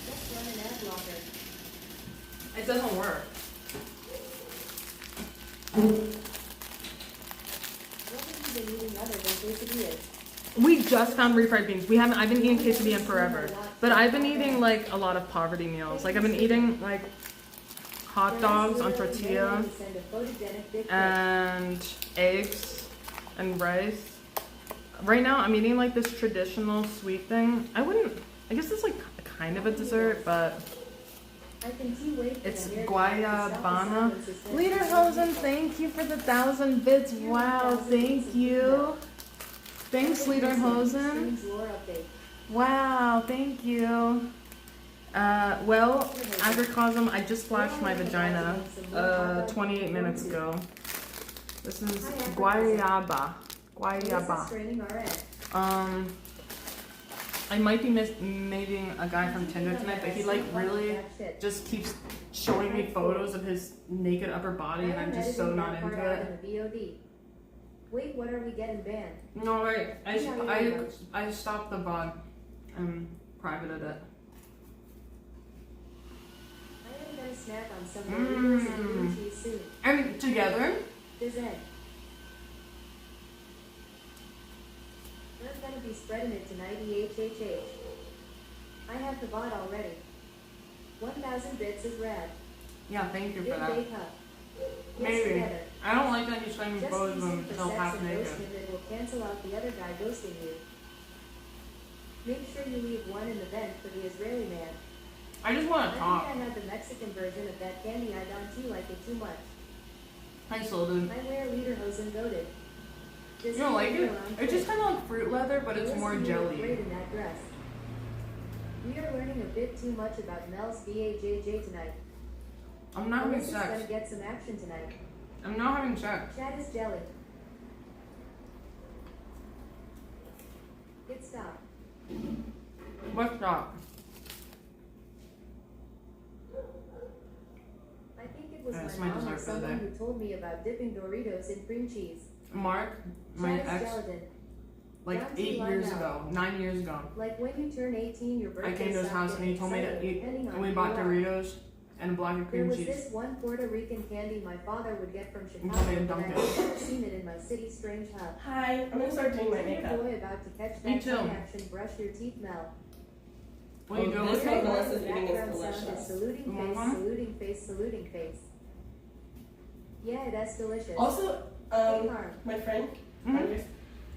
Just run an ad blocker. It doesn't work. What have you been eating other than quesadillas? We just found refried beans. I've been eating quesadilla forever. But I've been eating like a lot of poverty meals. Like I've been eating like hot dogs on tortilla Send a photogenic dick pic. and eggs and rice. Right now I'm eating like this traditional sweet thing. I guess it's like kind of a dessert, but I can see wait for it's the hair to guayabana. self-assessment system. Lederhosen, thank you for the 1,000 bits. Wow, thank you. Thanks, Lederhosen. Streams lore update. Wow, thank you. Well, agricosm, I just flashed my vagina 28 minutes ago. This is guayaba. Guayaba. I might be meeting a guy from Tinder tonight, but he like really just keeps showing me photos of his naked upper body, and I'm just so not into it. Wait, what are we getting banned? No, right. I stopped the VOD and privated it. I am gonna snack on some Doritos and green cheese soon. And together? Does Ed? I'm gonna be spreading it tonight, EHHH. I have the bot already. 1,000 bits is rad. Yeah, thank you for Big that. bake up. Maybe. I don't like that he's showing me Just photos of using for himself sex half and naked. ghosting that will cancel out the other guy ghosting you. Make sure you leave one in the vent for the Israeli man. I just want I to think talk. I had the Mexican version of that candy. I don't like it too much. Hi, Solden. I wear lederhosen goated. You don't like it? It's just kind of like fruit leather, but it's more Great jelly. in that dress. We are learning a bit too much about Mel's BAJJ tonight. I'm not having Melissa's sex. gonna get some action tonight. I'm not having sex. Chad is jelly. Hit stop. What's up? I think it was That's my my mom or dessert for the someone day. who told me about dipping Doritos in cream cheese. Mark, my Chad is ex, gelatin. like Down to 8 line years now. ago, 9 years ago, Like when you turn 18, your birthday I came to his stopped house and he getting told me to exciting, eat, depending on and we who bought you are. Doritos and a block of There cream was cheese. this one Puerto Rican candy my father would get from told me Chicago, to and dunk I it. had never seen it in my city strange hub. Hi, I'm gonna start doing my Is your makeup. boy about to catch Me that too. tongue action? Brush your teeth, Mel. What are you doing this with one me? Melissa's eating is Background sound is delicious. saluting You want face, one? saluting face, saluting face. Yeah, that's delicious. Also, Hey, Carm. my friend, Mhm. Andres,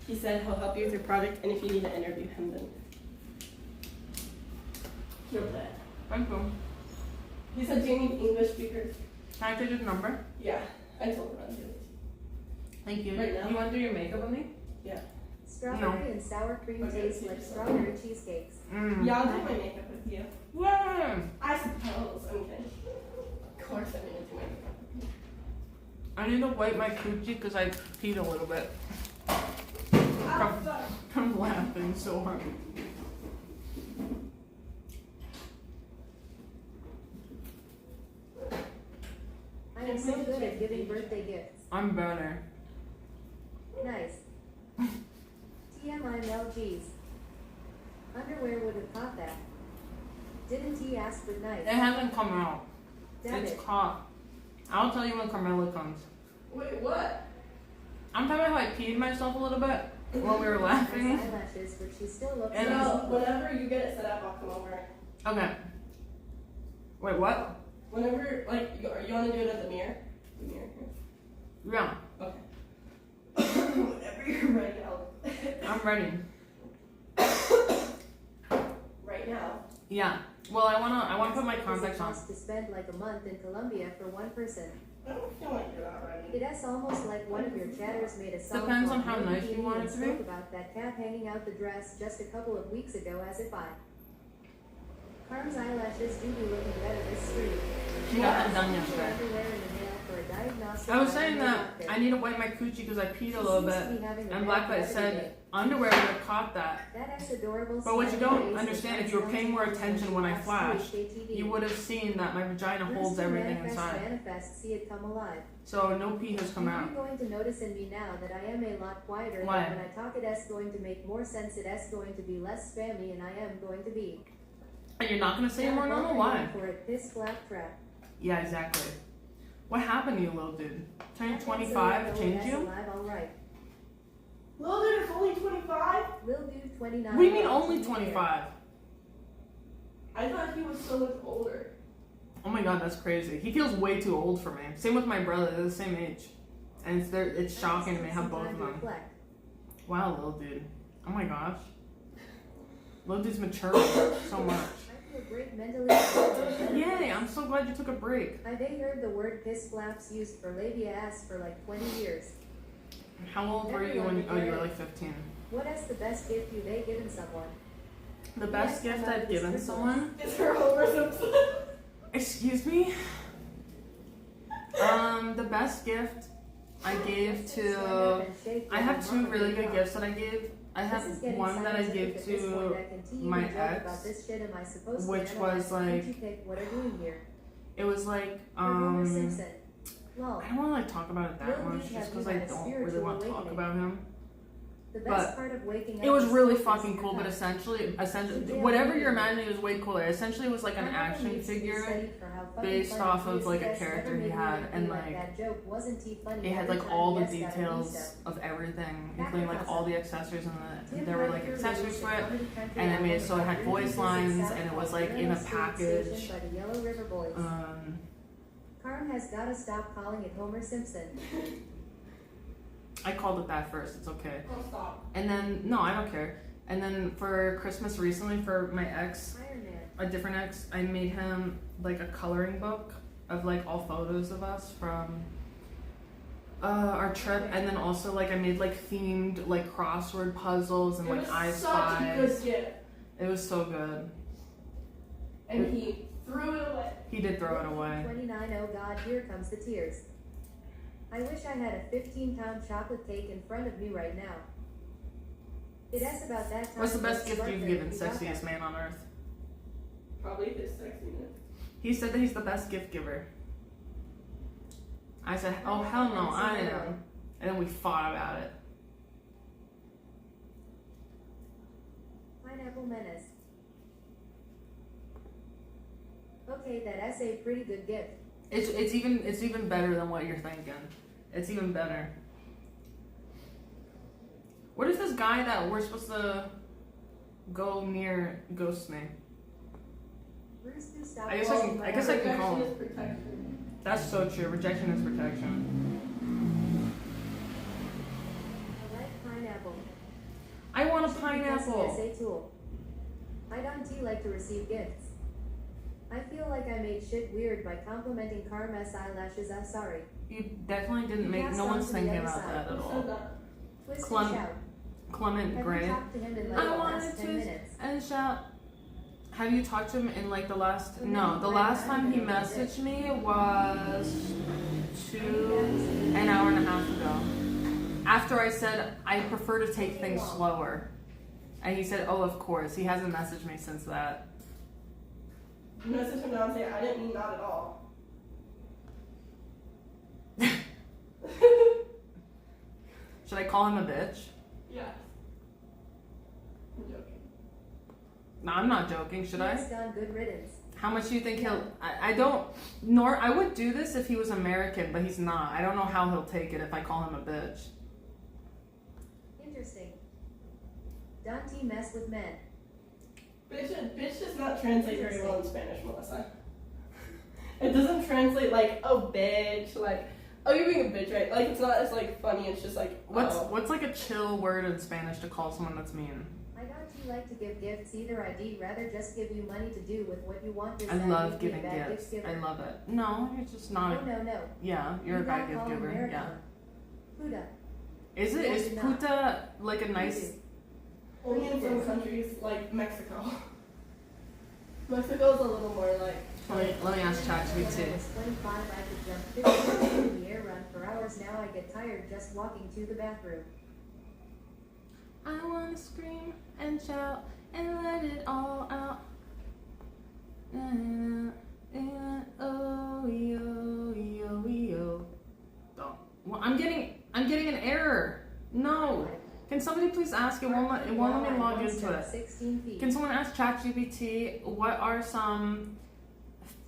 he said he'll help you with your project, and if you need to interview him, then he'll do that. Thank you. He said, do you need English speakers? Can I take his number? Yeah, I told him I'd do it. Thank you. Right now? You want to do your makeup with me? Strawberry and sour cream Okay, taste so like just- strawberry cheesecakes. Yeah, I'll do my makeup with you. Yeah. I suppose. I'm kidding. Of course I'm gonna do my makeup. I need to wipe my coochie because I peed a little bit. Oh, sorry. I'm laughing so hard. I am so good at giving birthday gifts. I'm better. Nice. TMI Mel G's. Underwear would have caught that. Didn't he ask for nice? It hasn't come out. Damn It's it. caught. I'll tell you when Carmaxlla comes. Wait, what? I'm talking about how I peed myself a little bit while we were laughing. Nice eyelashes, but she still looks And, nice. Whenever you get it set up, I'll come over. Okay. Wait, what? Whenever, like, you want to do it at the mirror? The mirror here. Yeah, Whenever you're ready, I'll. I'm ready. Right now. Yeah. Well, I wanna put my Does it contacts on. cost to spend like a month in Colombia for one person? I don't feel like you're not ready. It is almost like one of your chatters made a song. Depends on called how Maybe nice you Indian want it to be. spoke about that cat hanging out the dress just a couple of weeks ago as if I. Carm's eyelashes do be looking better this street. She got them done yesterday. Underwear in the mail for a diagnostic I was by saying the that doctor. I need to wipe my coochie because I peed a little She seems to bit. be having a And bad Blacklight habit said today. underwear would have caught that. That is adorable. But what you smiling don't face understand, with if you were paying more nice attention when I eyes, flashed, HDTV. you would have seen that my vagina Bruce holds to everything manifest, inside. Manifest, see it come alive. So no pee has come out. You're going to notice in me now that I am a lot quieter. Why? When I talk, it is going to make more sense. It is going to be less spammy, and I am going to be. And you're not gonna say more normal? Why? For it, this flap trap. Yeah, exactly. What happened to you, little dude? Turning I think 25 so, changed that's you? alive, all right. Little dude is only 25? Lil Dude 29. What do you mean welcome only here. 25? I thought he was so much older. Oh my god, that's crazy. He feels way too old for me. Same with my brother, they're the same age. And it's shocking to me how both of them. Reflect. Wow, little dude. Oh my gosh. Little dude's maturing so much. I feel great mentally. Yay, I'm so glad you took a break. I've heard the word piss flaps used for labia ass for like 20 years. How old were you when you were like 15? What is the best gift you've given someone? The best gift I've given someone. It's her Homer Simpson. Excuse me? The best gift I gave to. I have two really good gifts that I gave. I have one that I gave to my ex, which was like. It was like, I don't want to like talk about it that much just because I don't really want to talk about him. But it was really fucking cool, but essentially, whatever you're imagining was way cooler. Essentially, it was like an action figure based off of like a character he had, and like it had like all the details of everything, including like all the accessories, and there were like accessories for it, and it made so it had voice lines, and it was like in a package. Carm has gotta stop calling it Homer Simpson. I called it that first. It's okay. Oh, stop. And then no, I don't care. And then for Christmas recently, for my ex, a different ex, I made him like a coloring book of like all photos of us from our trip, and then also like I made like themed like crossword puzzles and like I Spies. It was so good. And he threw it away. He did throw it away. 29, oh God, here comes the tears. I wish I had a 15-pound chocolate cake in front of me right now. It asks about that time. What's the best gift you've given sexiest man on earth? Probably his sexiness. He said that he's the best gift giver. I said, oh hell no, I am. And then we fought about it. Pineapple Menace. Okay, that's a pretty good gift. It's even better than what you're thinking. It's even better. What if this guy that we're supposed to go near ghosts me? I guess I can call him. That's so true. Rejection is protection. I like pineapple. I want a pineapple. Essay tool. I don't like to receive gifts. I feel like I made shit weird by complimenting Carmaxlla's eyelashes. I'm sorry. You definitely didn't make. No one's thinking about that at all. Clement Gray. I wanted to and shout. Have you talked to him in like the last? No, the last time he messaged me was an hour and a half ago. After I said I prefer to take things slower, and he said, "Oh, of course." He hasn't messaged me since that. Message him now and say, I didn't mean that at all. Should I call him a bitch? Yeah. I'm joking. No, I'm not joking. Should I? Good riddance. How much do you think he'll... I don't... Nor I would do this if he was American, but he's not. I don't know how he'll take it if I call him a bitch. Interesting. Don't mess with men. Bitch does not translate very well in Spanish, Melissa. It doesn't translate like, oh, bitch, like, oh, you're being a bitch, right? Like, it's not as, like, funny, it's just like, What's like a chill word in Spanish to call someone that's mean? I don't like to give gifts either. I'd rather just give you money to do with what you want. I love giving gifts. I love it. No, you're just not. Oh, no. Yeah, you're a bad gift giver. Yeah. Puta. Is puta like a nice... Only in some countries like Mexico. Mexico's a little more like. Let me ask ChatGPT. 25, I could jump 50 in the air run for hours. Now I get tired just walking to the bathroom. I wanna scream and shout and let it all out. Oh yo. Don't. Well, I'm getting an error. No. Can somebody please ask? It won't let me log into it. Can someone ask ChatGPT what are some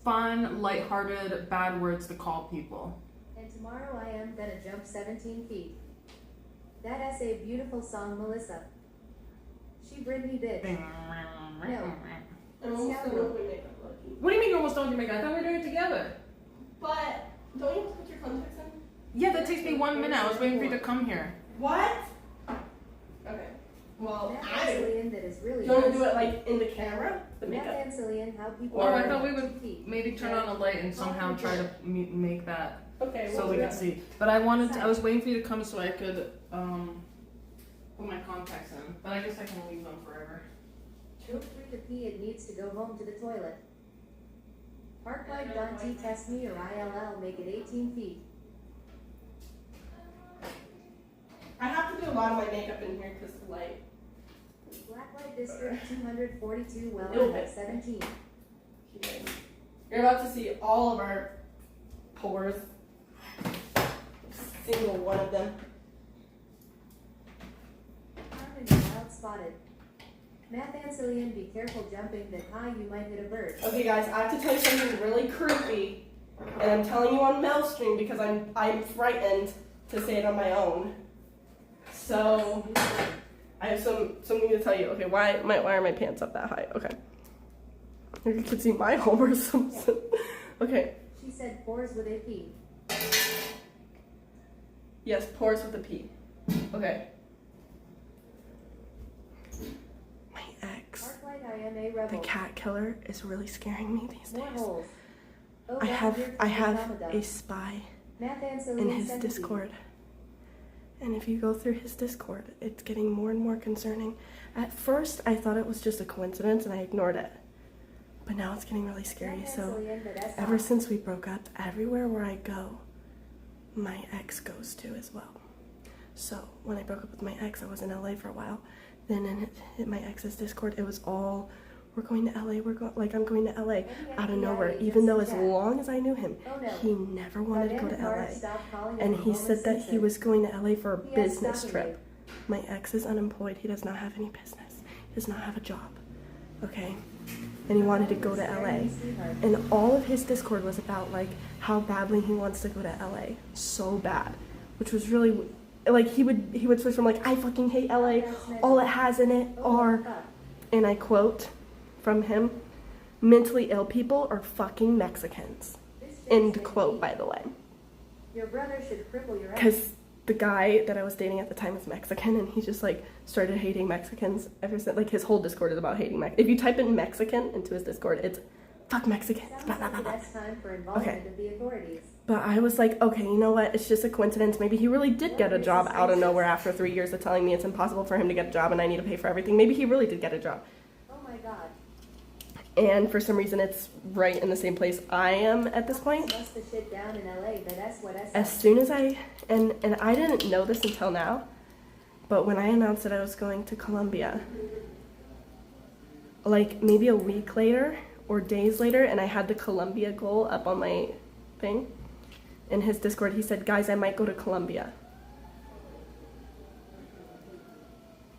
fun, lighthearted, bad words to call people? And tomorrow I am gonna jump 17 feet. That is a beautiful song, Melissa. She bring me bitch. No. What do you mean you almost don't do makeup? I thought we were doing it together. But don't you have to put your contacts in? Yeah, that takes me 1 minute. I was waiting for you to come here. What? Okay. Well, that is really do you want to do it like in the camera? The makeup? How people Or I thought we would maybe turn on a light and somehow try to make that so we could see. But I was waiting for you to come so I could put my contacts in. But I guess I can leave them forever. Feel free to pee, it needs to go home to the toilet. Parklight Dante test me or ILL, make it 18 feet. I have to do a lot of my makeup in here because the light. Blacklight District 242, well, Okay. at 17. You're about to see all of our pores. Single one of them. Carmen, you're wild spotted. Math Ancillion, be careful jumping that high, you might hit a bird. Okay, guys, I have to tell you something really creepy, and I'm telling you on Mailstream because I'm frightened to say it on my own. So I have something to tell you. Okay, why are my pants up that high? Okay, you can see my home or something. Okay. She said pores with a P. Yes, pores with a P. Okay. My ex, Parklight IMA rebel. the cat killer, is really scaring me these More days. holes. Oh, I have Ramadan. a spy Math in Ancillion his 17. Discord. And if you go through his Discord, it's getting more and more concerning. At first, I thought it was just a coincidence and I ignored it. But now it's getting really scary. Math So Ancillion, but that's ever not. since we broke up, everywhere where I go, my ex goes to as well. So when I broke up with my ex, I was in LA for a while. Then in my ex's Discord, it was all, we're going to LA, I'm going to LA out of nowhere. Even though as long as I knew him, Oh, no. he never wanted to go to Card, LA. stop calling And him he Homer said that he Simpson. was going to LA for a He has business stopping trip. My ex is unemployed. He does not have any business. He does not have a job. Okay? And he wanted to go to LA. And all of his Discord was about like how badly he wants to go to LA. So bad. Which was really like he would switch from like I fucking hate LA. All it has in it are, and I quote from him, mentally ill people are fucking Mexicans. End quote, by the way. Your brother should cripple your Because the guy that I was dating at the time was Mexican, and he just like started hating Mexicans ever since. Like his whole Discord is about hating Mexicans. If you type in Mexican into his Discord, it's fuck Mexicans. Sounds Blah, blah, like blah, the blah. best time for involvement Okay. of the authorities. But I was like, okay, you know what? It's just a coincidence. Maybe he really did get a job out of nowhere after 3 years of telling me it's impossible for him to get a job and I need to pay for everything. Maybe he really did get a job. Oh my god. And for some reason, it's right in the same place I am at this point. Bust the shit down in LA, but that's what I As soon as and I didn't know this until now, but when I announced that I was going to Colombia, like maybe a week later or days later, and I had the Colombia goal up on my thing, in his Discord, he said, guys, I might go to Colombia.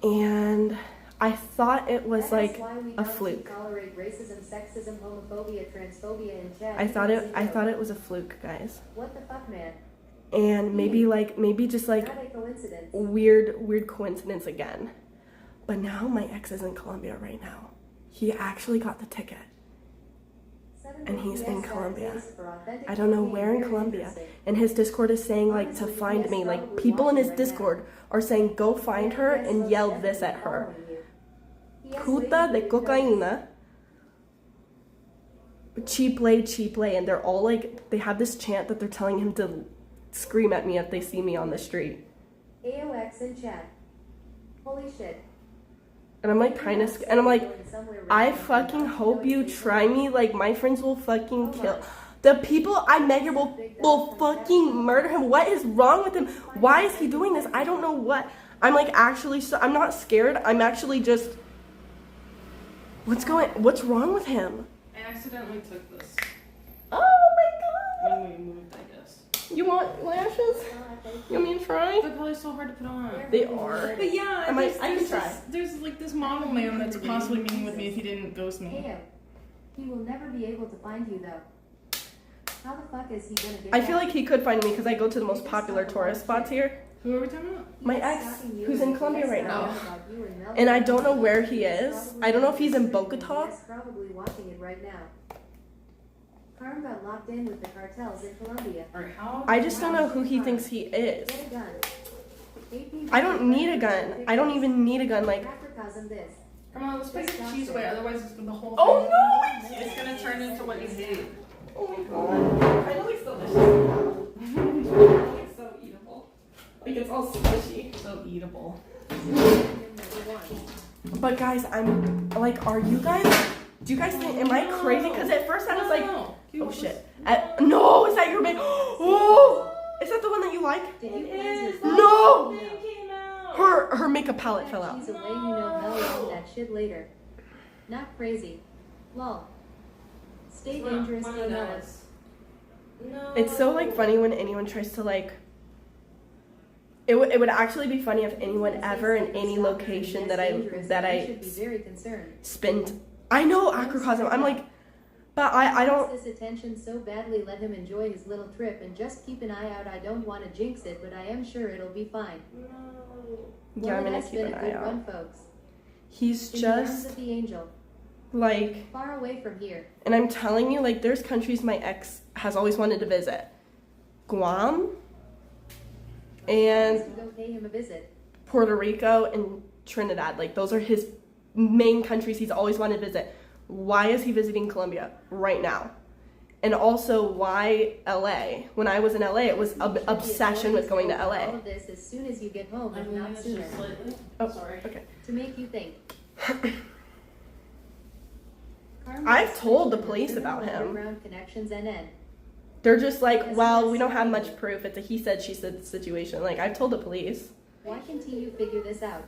And I thought it was like a fluke. Tolerate racism, sexism, homophobia, transphobia, and chat. I thought it was a fluke, guys. What the fuck, man? And maybe just like Not a coincidence. weird coincidence again. But now my ex is in Colombia right now. He actually got the ticket. And he's in Colombia. I don't know where in Colombia. And his Discord is saying like to find me. Like people in his Discord are saying go find her and yell this at her. Puta de cocaína. Cheap lay. And they're all like, they have this chant that they're telling him to scream at me if they see me on the street. AOX in chat. Holy shit. And I'm like kind of, and I'm like, I fucking hope you try me. Like my friends will fucking kill. The people I met here will fucking murder him. What is wrong with him? Why is he doing this? I don't know what. I'm like actually, I'm not scared. I'm actually just, what's wrong with him? I accidentally took this Oh my god. when we moved, I guess. You want lashes? You want me to try? They're probably so hard to put on. They are. But yeah, I can try. There's like this model man that's possibly meeting with me if he didn't ghost me. Hey, he will never be able to find you though. How the fuck is he gonna get I feel out? like he could find me because I go to the most popular tourist spots here. Who are we talking about? He My is ex, stalking you who's and in Colombia he right has now. found out about you and Mel. And I don't know where he is. I don't know if he's in Bogota. He is probably watching it right now. Carm got locked in with the cartels in Colombia. Or how? I just don't know who he thinks he is. Get a gun. AP I don't need a gun. I don't even need a gun. Like, Macrocosm this. Come on, let's put the cheese away. Otherwise, the whole thing. oh no! It's gonna turn into what you hate. Oh my god. I know it's delicious. It's so eatable. Like it's all squishy. So eatable. Number one. But guys, I'm like, are you guys? Do you guys think? Am I crazy? Because at first I was like, oh shit. No, is that your man? Oh, is that the one that you like? Did you cleanse his No! No. Came out. Her makeup palette fell out. She's away, you know Mel will do that shit later. Not crazy. Lol. Stay dangerous, Carmella. No. It's so like funny when anyone tries to like. It would actually be funny if anyone ever in any location that I should be very concerned. spent. I know acrocosm. I'm like, but I don't. This attention so badly, let him enjoy his little trip and just keep an eye out. I don't want to jinx it, but I am sure it'll be fine. No. Yeah, I'm Well, it gonna has keep been an a eye good out. run, folks. He's In the arms just of the angel, like, far away from here. and I'm telling you, like, there's countries my ex has always wanted to visit. Guam and Go pay him a visit. Puerto Rico and Trinidad. Like, those are his main countries he's always wanted to visit. Why is he visiting Colombia right now? And also, why LA? When I was in LA, it was an obsession with going to All LA. of this as soon as you get home, I if mean, not it's sooner. just slightly. Oh, Sorry. okay. To make you think. I've told the police about him. Underground connections NN. They're just like, well, we don't have much proof. It's a he said, she said situation. Like, I've told the police. Why can't you figure this out?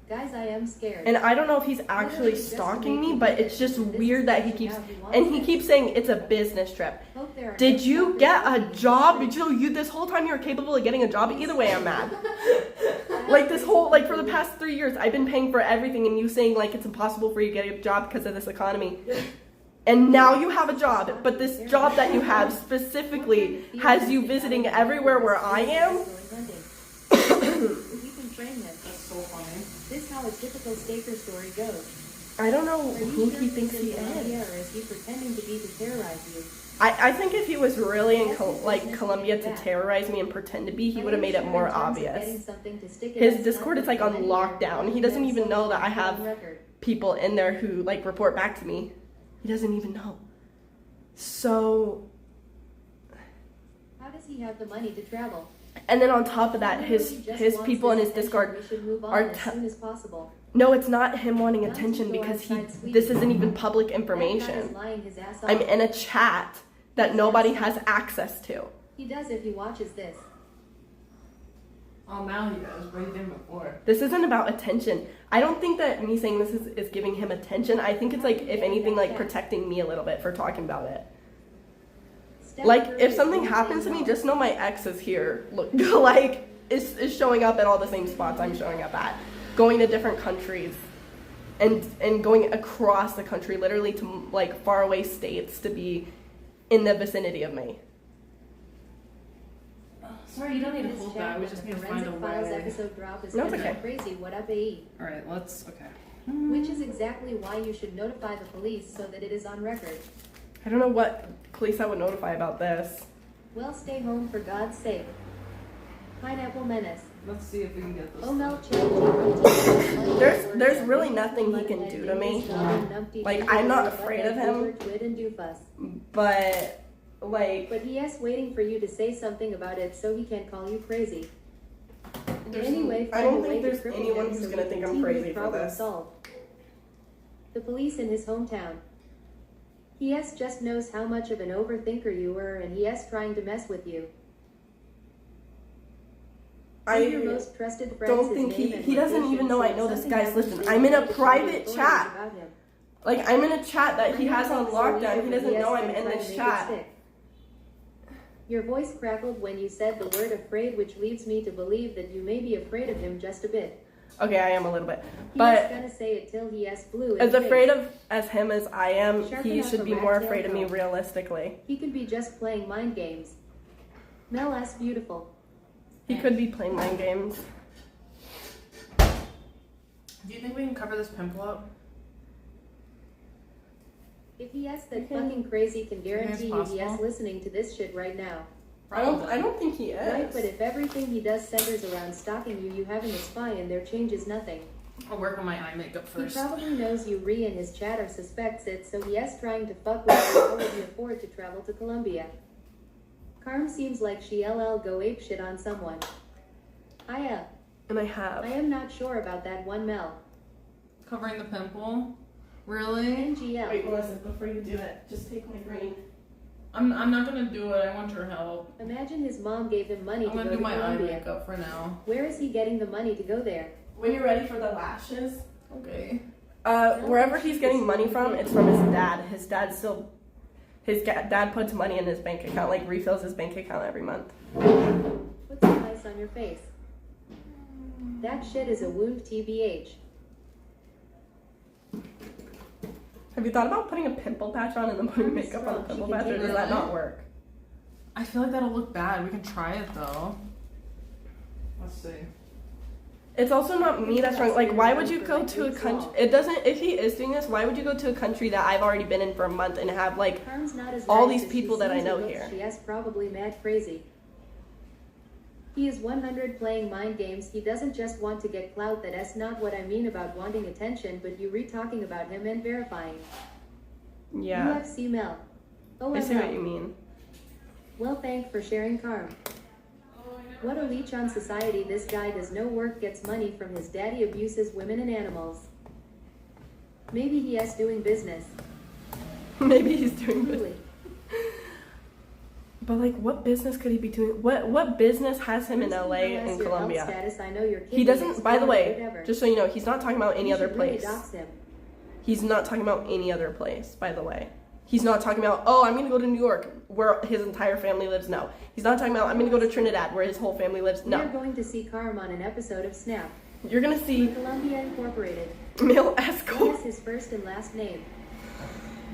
Guys, I am scared. And I don't know if he's actually stalking me, but it's just weird that he keeps, and he keeps saying it's a business trip. Hope there are Did no you stalkers get a listening. job? Did you this whole time you were capable of getting a job? Either way, I'm mad. Like this whole, like for the past 3 years, I've been paying for everything, and you saying like it's impossible for you to get a job because of this economy. And now you have a job, but this job that you have specifically has you visiting everywhere where I am. You can train him. That's so funny. This how a typical staker story goes. I don't know Are you who sure he he's thinks in he Colombia, is. or is he pretending to be to terrorize you? I think if he was really in Colombia to terrorize me and pretend to be, he would have made it more obvious. His Discord is like on lockdown. He doesn't even know that I have people in there who like report back to me. He doesn't even know. So, How does he have the money to travel? and then on top of that, his people in his Discord We should move on are as soon as possible. no, it's not him wanting attention because this isn't even public That guy is information. lying his ass off. I'm in a chat that nobody has access to. He does if he watches this. Oh, now he does, but he didn't before. This isn't about attention. I don't think that me saying this is giving him attention. I think it's like, if anything, like protecting me a little bit for talking about it. Step Like, through if is something one happens to thing me, wrong. just know my ex is here. Look, like, is showing up at all the same spots I'm showing up at. Going to different countries. And going across the country, literally to, like, faraway states to be in the vicinity of me. Sorry, you don't need to This hold chat that. We when just the need to find a Forensic Files way. episode drop is No, it's gonna be okay. crazy. What up, AE? Alright, okay. Which is exactly why you should notify the police so that it is on record. I don't know what police I would notify about this. Well, stay home for God's sake. Pineapple Menace. Let's see if we can get this. Omel There's really nothing he can do to me. Like, I'm not afraid of him. But, like, But he is waiting for you to say something about it so he can call you crazy. Anyway, I find don't a way think to there's cripple anyone him who's so gonna he think can I'm keep his crazy for problem this. solved. The police in his hometown. He just knows how much of an overthinker you were, and he is trying to mess with you. One of your most trusted friends don't his think name and he doesn't location, even know I so know this something guy's happens listen. to I'm in a you, private authorities chat. about him. Like, I'm in a chat that he has on So lockdown. He doesn't has know I'm been in trying this to make it chat. stick. Your voice crackled when you said the word afraid, which leads me to believe that you may be afraid of him just a bit. Okay, I am a little bit. He is But gonna say it till he has blue in as the afraid face. of as him as I am, Sharpen he up should a be rat more tail afraid of me comb. realistically. He could be just playing mind games. Mel S. beautiful. He could be playing mind games. Do you think we can cover this pimple up? If he is that fucking crazy, can guarantee you he is possible? listening to this shit right now. I don't think he is. Right, but if everything he does centers around stalking you, you having a spy and there changes nothing. I'll work on my eye makeup He first. probably knows you in his chat or suspects it, so he is trying to fuck with you. How would you afford to travel to Colombia? Carm seems like she LL go apeshit on someone. And I have. I am not sure about that one, Mel. Covering the pimple? Really? NGL. Wait, Melissa, before you do it, just take my green. I'm not gonna do it. I want your help. Imagine his mom gave him money I'm to gonna go do to my eye Colombia. makeup for now. Where is he getting the money to go there? When you're ready for the lashes, Okay. wherever he's getting money from, it's from his dad. Dad puts money in his bank account, like refills his bank account every month. Put some ice on your face. That shit is a wound, TBH. Have you thought about putting a pimple patch on and then putting makeup on the pimple patch, or does that not work? I feel like that'll look bad. We can try it though. Let's see. It's also not me that's wrong. Like, why would you go to a country? It doesn't. If he is doing this, why would you go to a country that I've already been in for a month and have like Carm's not as all nice these as she people that I seems know it looks. here? She is probably mad crazy. He is 100 playing mind games. He doesn't just want to get clout. That's not what I mean about wanting attention, but you re-talking about him and verifying. Yeah, UFC Mel. I see what you OML. mean. Well, thank for sharing, Carm. What a leech on society. This guy does no work, gets money from his daddy, abuses women and animals. Maybe he is doing business. Maybe he's doing this. Truly. But like, what business could he be doing? What business has him in LA and Your health Colombia? status. I know your He kidney doesn't. is By the flawed, way, whatever. just so you know, he's not talking about any You other should really place. dox him. He's not talking about any other place. By the way, he's not talking about. Oh, I'm gonna go to New York, where his entire family lives. No, he's not talking about. I'm gonna go to Trinidad, where his whole family lives. We are No, going to see Carm on an episode of Snap. you're gonna see Colombia Incorporated. male What escort. is his first and last name?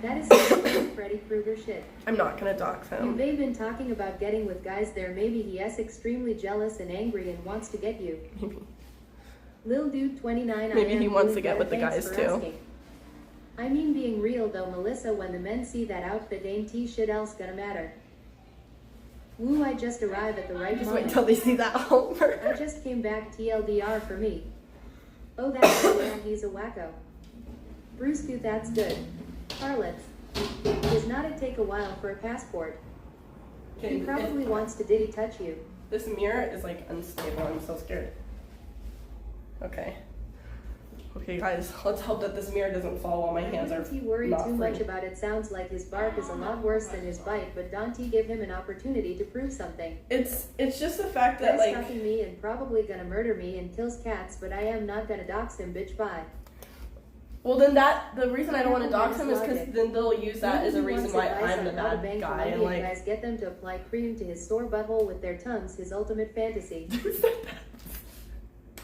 That is some Freddy Krueger shit. I'm not gonna dox You've him. been talking about getting with guys there. Maybe he is extremely jealous and angry and wants to get you. Maybe. Lil Dude 29. Maybe I am he wants doing to get good, with the thanks guys, for too. asking. I mean, being real though, Melissa, when the men see that outfit, ain't shit else gonna matter. Woo, I just arrived at the right Just moment. wait till they see that Homer. I just came back, TLDR for me. Oh, that's yeah, he's a wacko. Bruce Dude, that's good. Harlots. Does not it take a while for a passport? He probably wants to diddy touch you. This mirror is like unstable. I'm so scared. Okay. Okay, guys, let's hope that this mirror doesn't fall while my hands are Don't he worry not too free. much about it. Sounds like his bark is a lot worse than his bite, but don't he give him an opportunity to prove something? It's just the fact that Guy's like stalking me and probably gonna murder me and kills cats, but I am not gonna dox him, bitch, bye. well then the reason I don't want to dox him is because then they'll use that as a reason why I'm the bad guy and like guys get them to apply cream to his sore butthole with their tongues, his ultimate fantasy.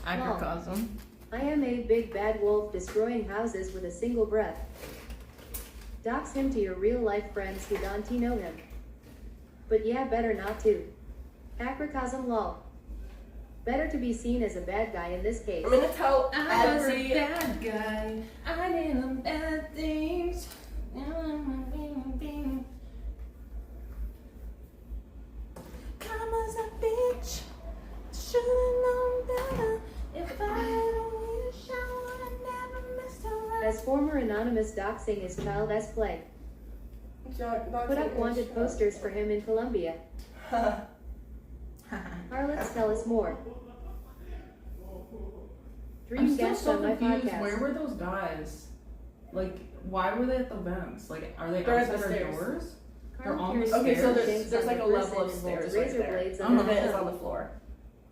Microcosm. I am a big bad wolf destroying houses with a single breath. Dox him to your real life friends who don't know him. But yeah, better not to. Acrocosm lol. Better to be seen as a bad guy in this case. I'm gonna tell I was a every bad guy. I did some bad things. Karma's a bitch. Should've known better. If I had a wish, I would've never missed her. As former anonymous doxing his child as play. Put up wanted posters for him in Colombia. Harlots, tell us more. I'm Dream still guest so on my confused. podcast. Where were those guys? Like, why were they at the vents? Like, are they They're at outside the our stairs. doors? Carl They're on the carries Okay, so stairs, there's like a on the level of person and holds stairs right razor there. blades The on vent the is tongue. on the floor,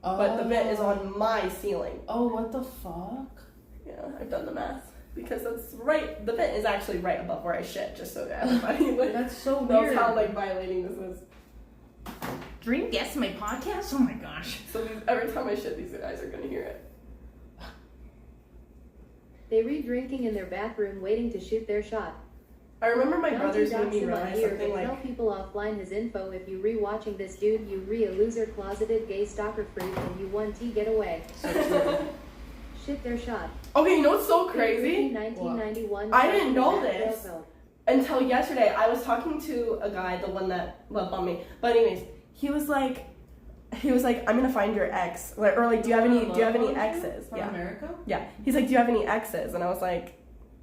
but the vent is on my ceiling. Oh, what the fuck? Yeah, I've done the math because that's right. The vent is actually right above where I shit. Just so that everybody like That's so knows weird. how like violating this is. Dream guest my podcast? Oh my gosh. So every time I shit, these guys are gonna hear it. They read drinking in their bathroom waiting to shoot their shot. I remember my Don't brothers you made dox me him on realize here, something but tell like. people offline his info. If you re-watching this dude, you a loser, closeted gay stalker freak, and you want to get away. Shit their shot. Okay, you know what's so crazy? 1991. I didn't know Back this. Railroad. Until yesterday, I was talking to a guy, the one that love bombed me. But anyways, he was like, I'm gonna find your ex, like, or like, do you have any exes? From Yeah, America? yeah. He's like, do you have any exes? And I was like,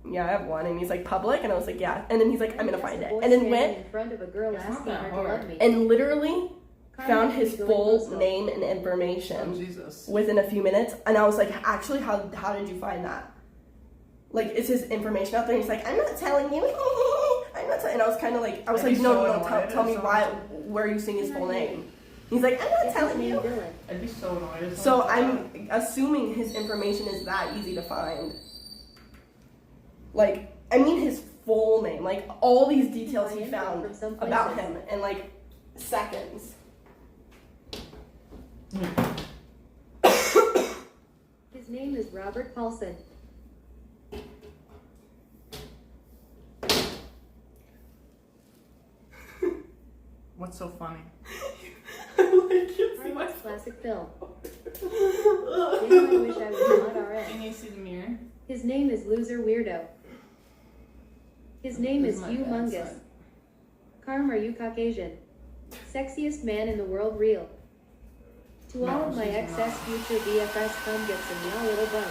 yeah, I have one. And he's like, public? And I was like, yeah. And then he's like, I'm gonna Just find a it. boy And then standing went in front of a girl It's not asking that her to hard. love me. and literally Karma found can his be going full postal. name and Oh, information Jesus. within a few minutes. And I was like, actually, how did you find that? like, is his information out there? And he's like, I'm not telling you. I'm not telling. And I was kind of like, I was I'd like, be no, so no, no, annoyed. tell me So why, much. where are you seeing his full name? He's like, I'm not Is his telling name you. Dylan? I'd be so annoyed. So I'm assuming his information is that easy to find. Like, I mean his full name, like all these details he found about him in like seconds. His name is Robert Paulson. What's so funny? Carmaxlla classic film. Damn, I wish I was not already. Can you see the mirror? His name is Loser Weirdo. His name This is my bad Humongous. side. Carm, are you Caucasian? Sexiest man in the world, real. To No, all of my she's excess not. future BFS, come get some y'all little bums.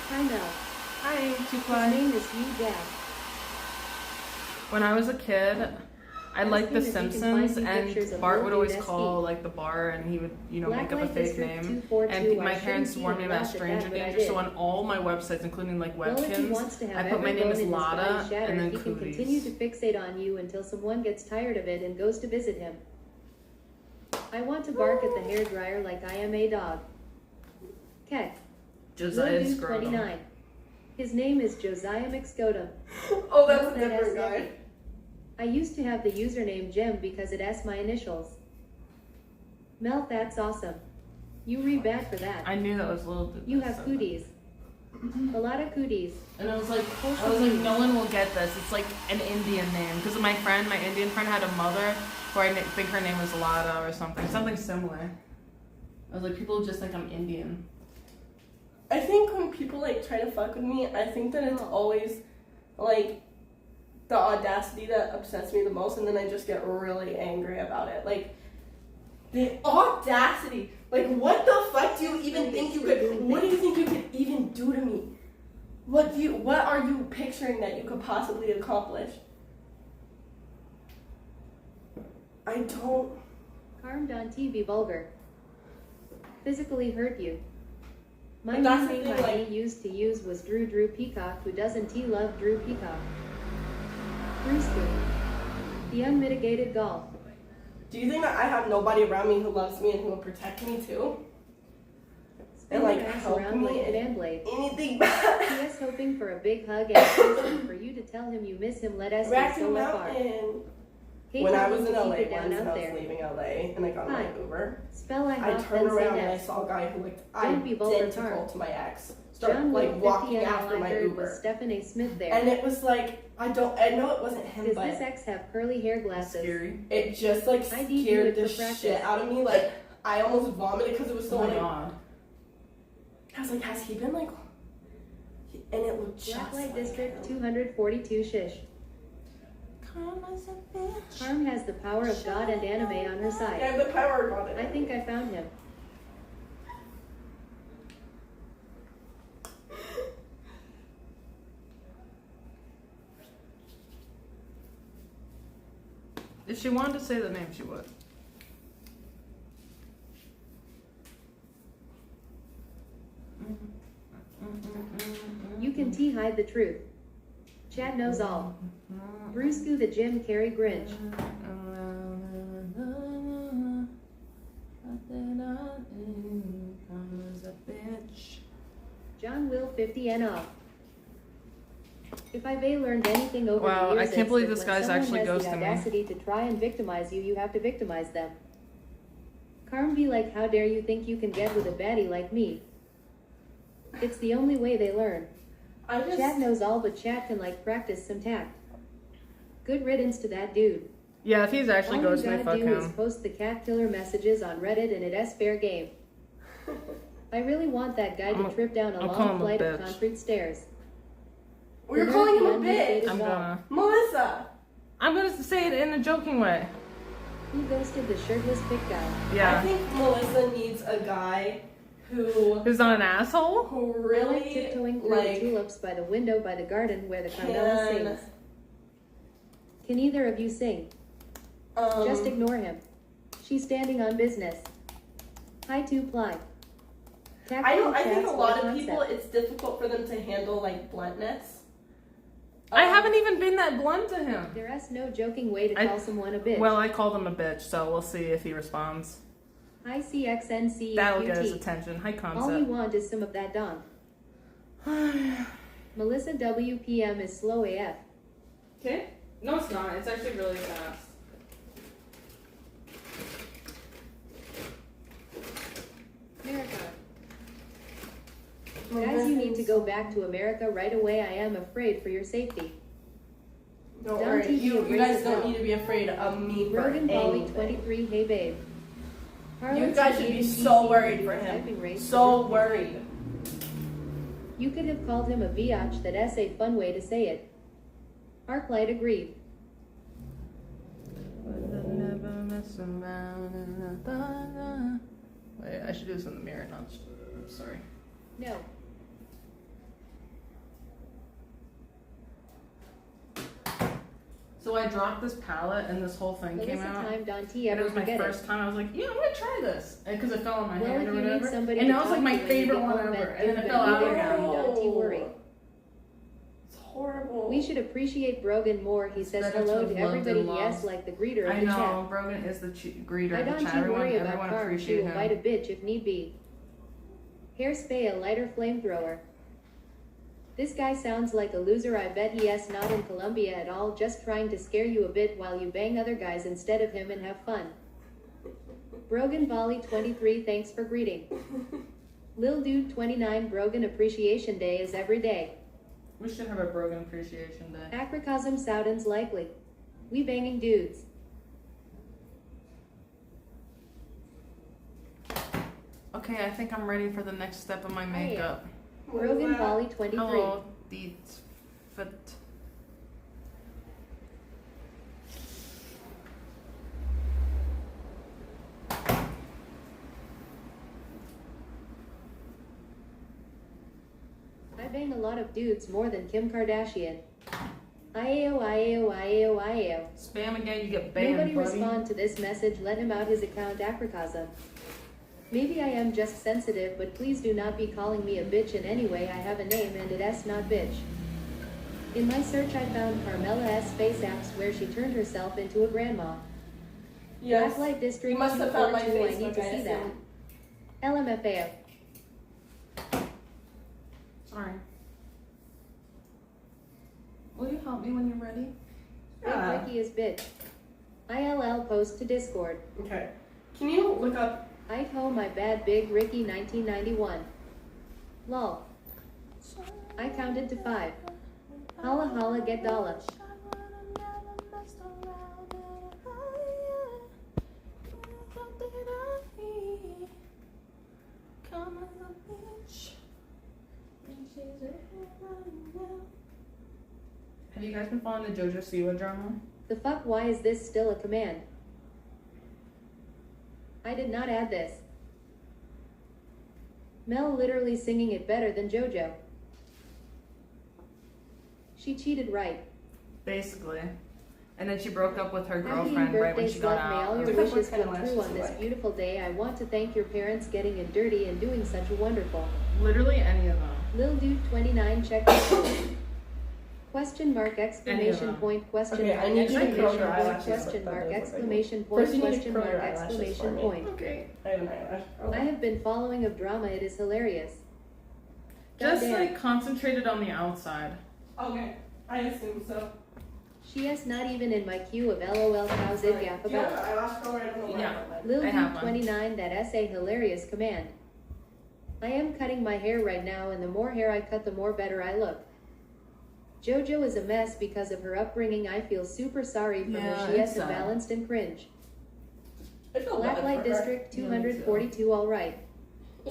Hi Mel. Hi, His Tupai. name is Hugh Jack. When I was a kid, I liked The Ask him if he can find Simpsons, me pictures and of Bart Lil would always Dude call SE. like the bar, and he would, you know, Black make up a Light fake District name. 242, And my I parents shouldn't warned me even about laugh at stranger that, but I danger, so did. on all my websites, including like Well, if he Webkins, wants to I have put my every name bone as in his Lada body shattered, and then he can continue to Cooties. fixate on you until someone gets tired of it and goes to visit him. I want to bark at the hairdryer like I am a dog. Okay. Josiah Lil Dude Scrotum. 29. His name is Josiah McScotum. Oh, that's a Note that different as guy. Eddie. I used to have the username Gem because it has my initials. Mel, that's awesome. You read bad for that. I knew that was a little bit. You have cooties. A lot of cooties. And I was like, no one will get this. It's like an Indian name. Because my Indian friend had a mother who I think her name was Lada or something similar. I was like, people just think I'm Indian. I think when people like try to fuck with me, I think that it's always like the audacity that upsets me the most, and then I just get really angry about it. Like the audacity. Like, what the fuck do you even think you could? What do you think you could even do to me? What are you picturing that you could possibly accomplish? I don't. Harmed on TV vulgar. Physically hurt you. My But that's the nickname thing, I like- used to use was Drew Peacock, who doesn't he love Drew Peacock? Brewski. The unmitigated golf. Do you think that I have nobody around me who loves me and who will protect me too? Spin And, like, your ass help around me like a and- fan blade. Anything bad? P.S. hoping for a big hug and kisses for you to tell him you miss him. Let us be Racky so far. Mountain. Hate When I having was in to LA keep it once down and out I was there. leaving LA and I got on my Hi. Uber, Spell I I hop, turned then say around and I next. saw a guy who looked Don't be vulgar, identical Carm. to my ex. Start John like Will 50 walking and all after I my heard was Uber. Stephanie Smith there. And it was like, I know it wasn't him, Does but this ex have curly hair glasses? Scary. it just like I need you scared for the practice. shit out of me. Like, I almost vomited because it was so Oh my like, god. I was like, has he been like, and it looked just Black Light like District him. 242 shish. Karma's a bitch. Harm has the power of God and anime on her I side. have the power of it. I think I found him. If she wanted to say the name, she would. You can hide the truth. Chad knows all. Brewsku the Jim Carrey Grinch. Karma's a bitch. John Will 50 and off. If I've learned anything over Wow, the I years, can't it's believe that this when guy's someone actually has ghosting the me. audacity to try and victimize you, you have to victimize them. Carm be like, how dare you think you can get with a baddie like me? It's the only way they learn. I just, Chad knows all, but Chad can like practice some tact. Good riddance to that dude. Yeah, if he's actually All you ghosting me, gotta fuck do is him. post the cat killer messages on Reddit and it's fair game. I really want that guy to trip down a I'll call long him a flight of bitch. concrete stairs. we're calling him a bitch. Unmitigated I'm wall. gonna. Melissa. I'm gonna say it in a joking way. Who ghosted the shirtless pick guy? I Yeah. think Melissa needs a guy who Who's not an asshole? who I like really tiptoeing through the like tulips by the window by the garden where the Carmela can sings. Can either of you sing? Just ignore him. She's standing on business. Hi 2 ply. I think a chats, lot what of people, concept? it's difficult for them to handle like bluntness. I haven't even been that blunt to him. There's no joking way to I- call someone a bitch. Well, I called him a bitch, so we'll see if he responds. Hi CXNCUT. That'll get his attention. High All we concept. want is some of that dong. Melissa WPM is slow AF. Okay. No, it's not. It's actually really fast. America. Guys, you need to go back to America right away. I am afraid for your safety. Don't Down worry, TV you guys racist don't now. need to be afraid of me for Rogan Polly anything. 23, hey babe. You Harlot's guys should be Canadian so PC worried for typing him. rate So for worried. You could have called him a biatch. That's a fun way to say it. Arclight agreed. Wait, I should do this in the mirror, not just. I'm sorry. No. So I dropped this palette and this whole thing came Melissa out. timed on T And it ever was my forget first time. I was like, yeah, I'm gonna try this. Because it fell on my Well, hand if or you need whatever. somebody And to that was like talk my to when you favorite get one home ever. at And then it good fell out behavior, again. don't worry. It's horrible. We should appreciate Brogan more. He says better hello to to have loved everybody. and Yes, lost. like the greeter of I the know, chat. Brogan is the greeter I of the don't chat. you Everyone, worry about everyone Carm. She appreciate will him. bite a bitch if need be. Hairspray a lighter flamethrower. This guy sounds like a loser. I bet he is not in Colombia at all, just trying to scare you a bit while you bang other guys instead of him and have fun. Brogan Volley 23, thanks for greeting. Lil Dude 29, Brogan Appreciation Day is every day. We should have a Brogan Appreciation Day. Acrocosm Soudens likely. We banging dudes. Okay, I think I'm ready for the next step of my makeup. What is Brogan that? Volley 23. Hello, the foot. I bang a lot of dudes more than Kim Kardashian. IAO, IAO, IAO, IAO. Spam again, you get banned, Nobody buddy. respond to this message. Let him out his account. Acrocosm. Maybe I am just sensitive, but please do not be calling me a bitch in any way. I have a name and it's not bitch. In my search I found Carmaxlla S face apps where she turned herself into a grandma. Yes. Blacklight District You must have found my 242, I Facebook, need to I see that. assume. LMFAO. Sorry. Will you help me when you're ready? Yeah. Ricky is bitch. ILL post to Discord. Okay. Can you look up? I ho my bad big Ricky 1991. Lol. I counted to 5. Holla holla get dollar. Have you guys been following the JoJo Siwa drama? The fuck, why is this still a command? I did not add this. Mel literally singing it better than JoJo. She cheated, right? Basically. And then she broke up with her Happy girlfriend right when birthday, she got slut. May all out. your Depends what wishes kind come of true lashes on you this like. beautiful day. I want to thank your parents getting it dirty and doing such a wonderful. Literally any of them. Lil Dude 29 check this out. Question mark exclamation them. point question Okay, mark I need you to curl exclamation your point eyelashes. question That mark does look exclamation First point you need to question curl mark your eyelashes for exclamation me. point. Okay. I have an eyelash. I have been following of drama. It is hilarious. Just Goddamn. like concentrated on the outside. Okay. I assume so. She is not even in my queue of LOL cows it yap Do you have an about. eyelash curler? I don't know where Yeah. I have mine. Lil I have Dude one. 29 that essay hilarious command. I am cutting my hair right now, and the more hair I cut, the more better I look. JoJo is a mess because of her upbringing. I feel super sorry for Yeah, her. She it's is sad. imbalanced and cringe. I feel bad Blacklight for her. District Yeah, me too. 242 alright.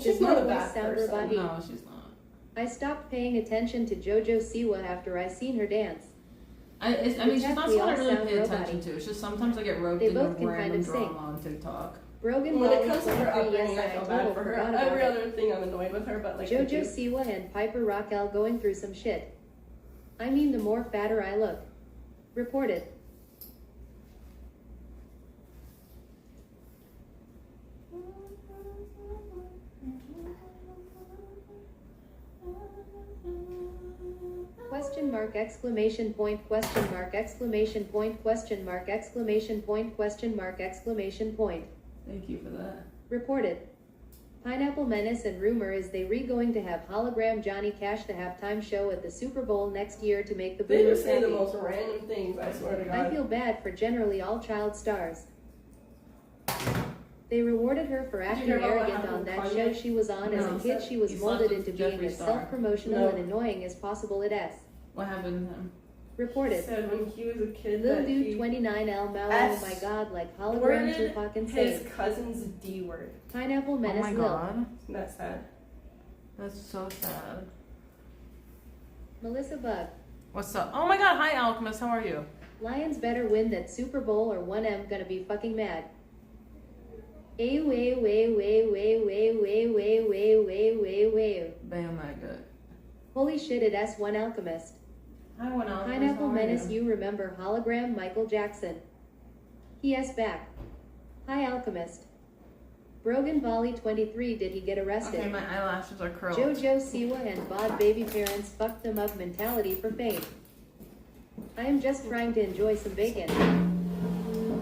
She's not a bad Sound person. robot. No, she's not. I stopped paying attention to JoJo Siwa after I seen her dance. I mean, she's not We someone I all really sound pay robot-y. attention to. It's just sometimes I get roped They into both can kind random of sing. drama on TikTok. Brogan When it Wally comes to her 23, upbringing, yes, I feel I bad total for her. forgot about Every it. other thing I'm annoyed with her, but like JoJo the Siwa and Piper Raquel going through some shit. I mean, the more fatter I look. Reported. Question mark exclamation point question mark exclamation point question mark exclamation point question mark exclamation point. Thank you for that. Reported. Pineapple Menace and rumor is they going to have hologram Johnny Cash the halftime show at the Super Bowl next year to make the They boomers just say the happy. most random things, I swear to I God. feel bad for generally all child stars. They rewarded her for Did acting you hear about what arrogant on happened that with show Kanye? she was on. As No. a kid, she was He molded slept with into being Jeffree as Star. self-promotional No. and annoying as possible. It is. What happened to him? Reported. Said when he was a kid Lil that Dude he 29L Mao, oh S my god, like hologram worded Tupac his insane. cousin's D word. Pineapple Oh Menace my Lil. god. Isn't that sad? That's so sad. Melissabug. What's up? Oh my god, hi Alchemist, how are you? Lions better win that Super Bowl or 1M gonna be fucking mad. Way. Bam, that good. Holy shit, it S1 Alchemist. Hi, one Alchemist. Pineapple how are Menace, you remember hologram Michael Jackson. He S back. Hi Alchemist. Brogan Volley 23, did he get arrested? Okay, my eyelashes are curled. Jojo Siwa and Bod baby parents fucked them up mentality for fame. I am just trying to enjoy some bacon.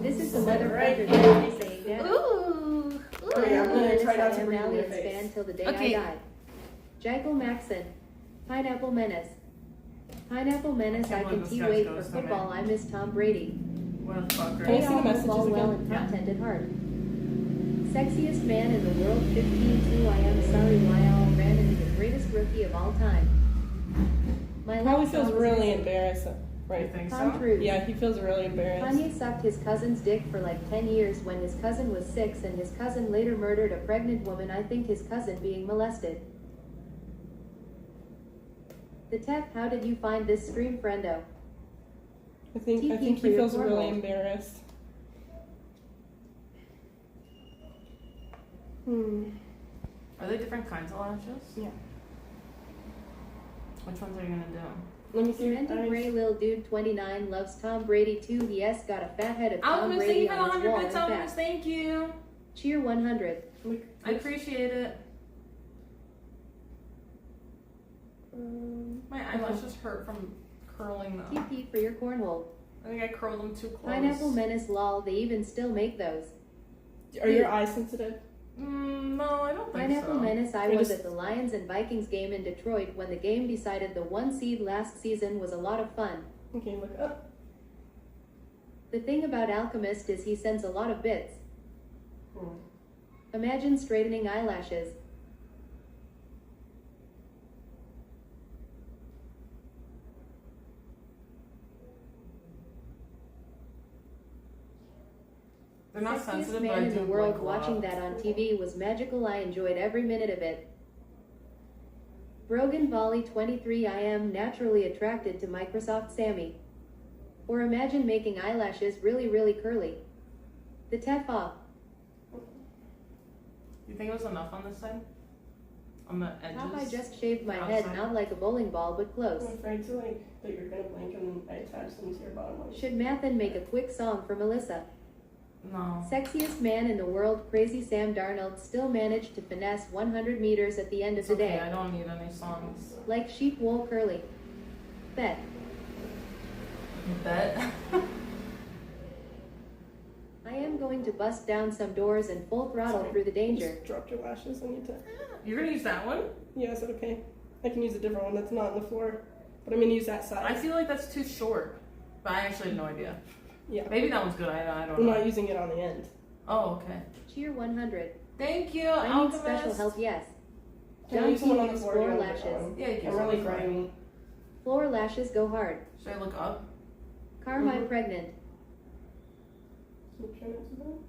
This is the motherfucker that is saying that. Ooh. Okay, I'm gonna try not to breathe in your Aliens face. fan till the day Okay. I die. Jackal Maxon. Pineapple Menace. Pineapple Menace, I I can't can believe tee this wait guy's for ghosting me. football. I miss Tom Brady. What a fucker. Can you Hey, see the all messages ball well again? and Yeah. content at heart. Sexiest man in the world, 15-2. I am sorry why I all ran into the greatest rookie of all time. My Probably last feels song was really missing. embarrassed. You Right. think Tom so? Cruise. Yeah, he feels really embarrassed. Kanye sucked his cousin's dick for like 10 years when his cousin was 6 and his cousin later murdered a pregnant woman. I think his cousin being molested. The Tef, how did you find this stream, friendo? I think TP for he your feels really cornhole. embarrassed. Are they different kinds of lashes? Yeah. Which ones are you gonna do? Let me see your Cemented eyes. Gray Lil Dude 29 loves Tom Brady too. He has got a fat head of Tom Alchemist, thank Brady you for the on his 100 wall bits, and Alchemist, back. thank you. Cheer 100. Look, I appreciate it. My eyelashes hurt from curling them. TP for your cornhole. I think I curled them too close. Pineapple Menace lol. They even still make those. Are your eyes sensitive? No, I don't think Pineapple so. Menace. I You're was just- at the Lions and Vikings game in Detroit when the game decided the 1 seed last season was a lot of fun. Okay, look up. The thing about Alchemist is he sends a lot of bits. Hmm. Imagine straightening eyelashes. They're not Sexiest sensitive, but I man in do the world like watching love. that on TV was magical. I enjoyed every minute of it. Brogan Volley 23. I am naturally attracted to Microsoft Sammy. Or imagine making eyelashes really, really curly. The Tefa. You think it was enough on this side? On the edges? Top, I just shaved my head, Outside? not like a bowling ball, but close. I'm afraid to that you're gonna blink and then I attach them to your bottom line. Should Mathin make a quick song for Melissa? No. Sexiest man in the world, crazy Sam Darnold, still managed to finesse 100 meters at the end of It's the okay, day. I don't need any songs. Like sheep wool curly. Bet. Bet. I am going to bust down some doors and full throttle through the danger. Just dropped your lashes. I need to. You're gonna use that one? Yeah, is that okay? I can use a different one that's not on the floor, but I'm gonna use that I side. feel like that's too short. But I actually have no idea. Yeah. Maybe that one's good, I don't I'm know. not using it on the end. Oh, okay. Cheer 100. Thank you, I need Alchemist. special help, yes. Can I John use T. the one on the use floor? floor or lashes. Yeah, you can I'm use really the floor. grimy. Floor lashes go hard. Should I look up? Carmi Mhm. pregnant. Can you try not to do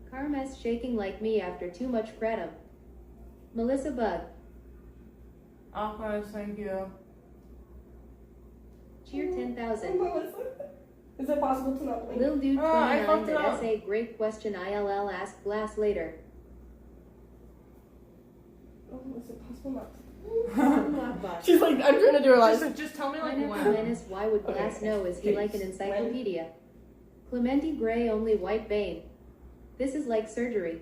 Carmes shaking like me after too much kratom. Melissabug. Alchemist, thank you. Cheer that? 10,000. Melissa, is it possible to not blink? Lil Dude Oh, I 29 fucked it that up. essay great question ILL ask Glass later. Oh, is it possible not to? Lockbox. She's like, I'm trying to do her life. Just tell me like Pineapple when. Menace, why would Okay. Glass know? Is he Okay, like an when? encyclopedia? Clementi Gray, only white vein. This is like surgery.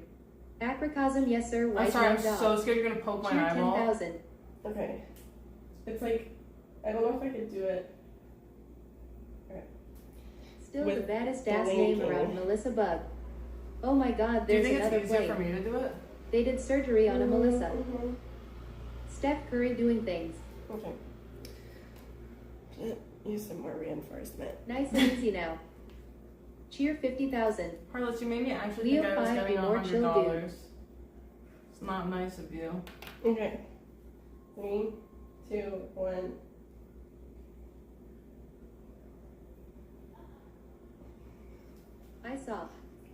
Acrocosm, yes sir. I'm White sorry, I'm man dog. so scared you're gonna poke my Cheer eyeball. 10,000. Okay. It's like, I don't know if I could do it. Still With the baddest ass name blinking. around, Melissabug. Oh my god, Do you there's think another it's easier plane. for me to do it? They did surgery on a Melissa. Mhm. Steph Curry doing things. Okay. Use some more reinforcement. Nice and easy now. Cheer 50,000. Carlos, you made me actually Leo think I was 5, getting be more chill, $100. It's not nice of you. Okay. 3, 2, 1. I saw.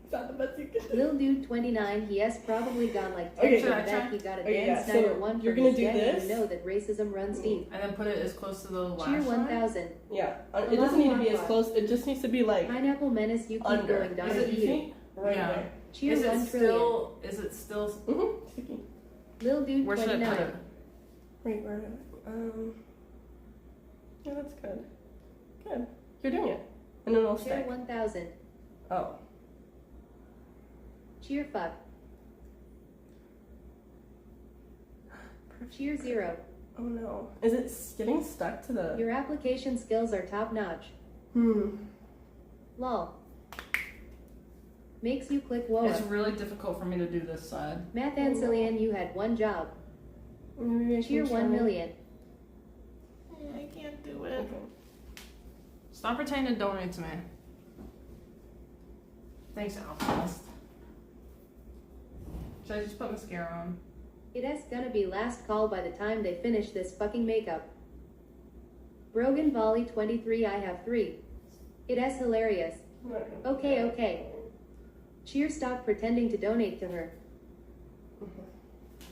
Is that the best you can do? Lil Dude 29, he has probably gone like 10 Okay, to should I the try? back. He got a Okay, Dan yeah, Snyder so 1 you're from gonna his do dad. this? You know that racism runs deep. And then put it as close to the lash Cheer line. 1,000. Yeah. It doesn't need to be as close. It just needs to be like Pineapple Menace, you keep under. going down Is to it, you you. think? Right Yeah. there. Cheer Is 1 it trillion. still? Is it still? Mm-hmm. Sticky. Lil Dude Where should I 29. put it? Right where? Yeah, that's good. Good. You're doing it. And then it'll Cheer stick. 1,000. Oh. Cheer fuck. Cheer 0. Oh no. Is it getting stuck to the? Your application skills are top notch. Lol. Makes you click whoa. It's really difficult for me to do this side. Math Ancillian, you had one job. Maybe I Cheer can try. 1 million. I can't do it. Okay. Stop pretending to donate to me. Thanks, Alchemist. Should I just put mascara on? It is gonna be last call by the time they finish this fucking makeup. Brogan Volley 23, I have 3. It is hilarious. I'm not gonna do Okay, that. okay. Cheer, stop pretending to donate to her.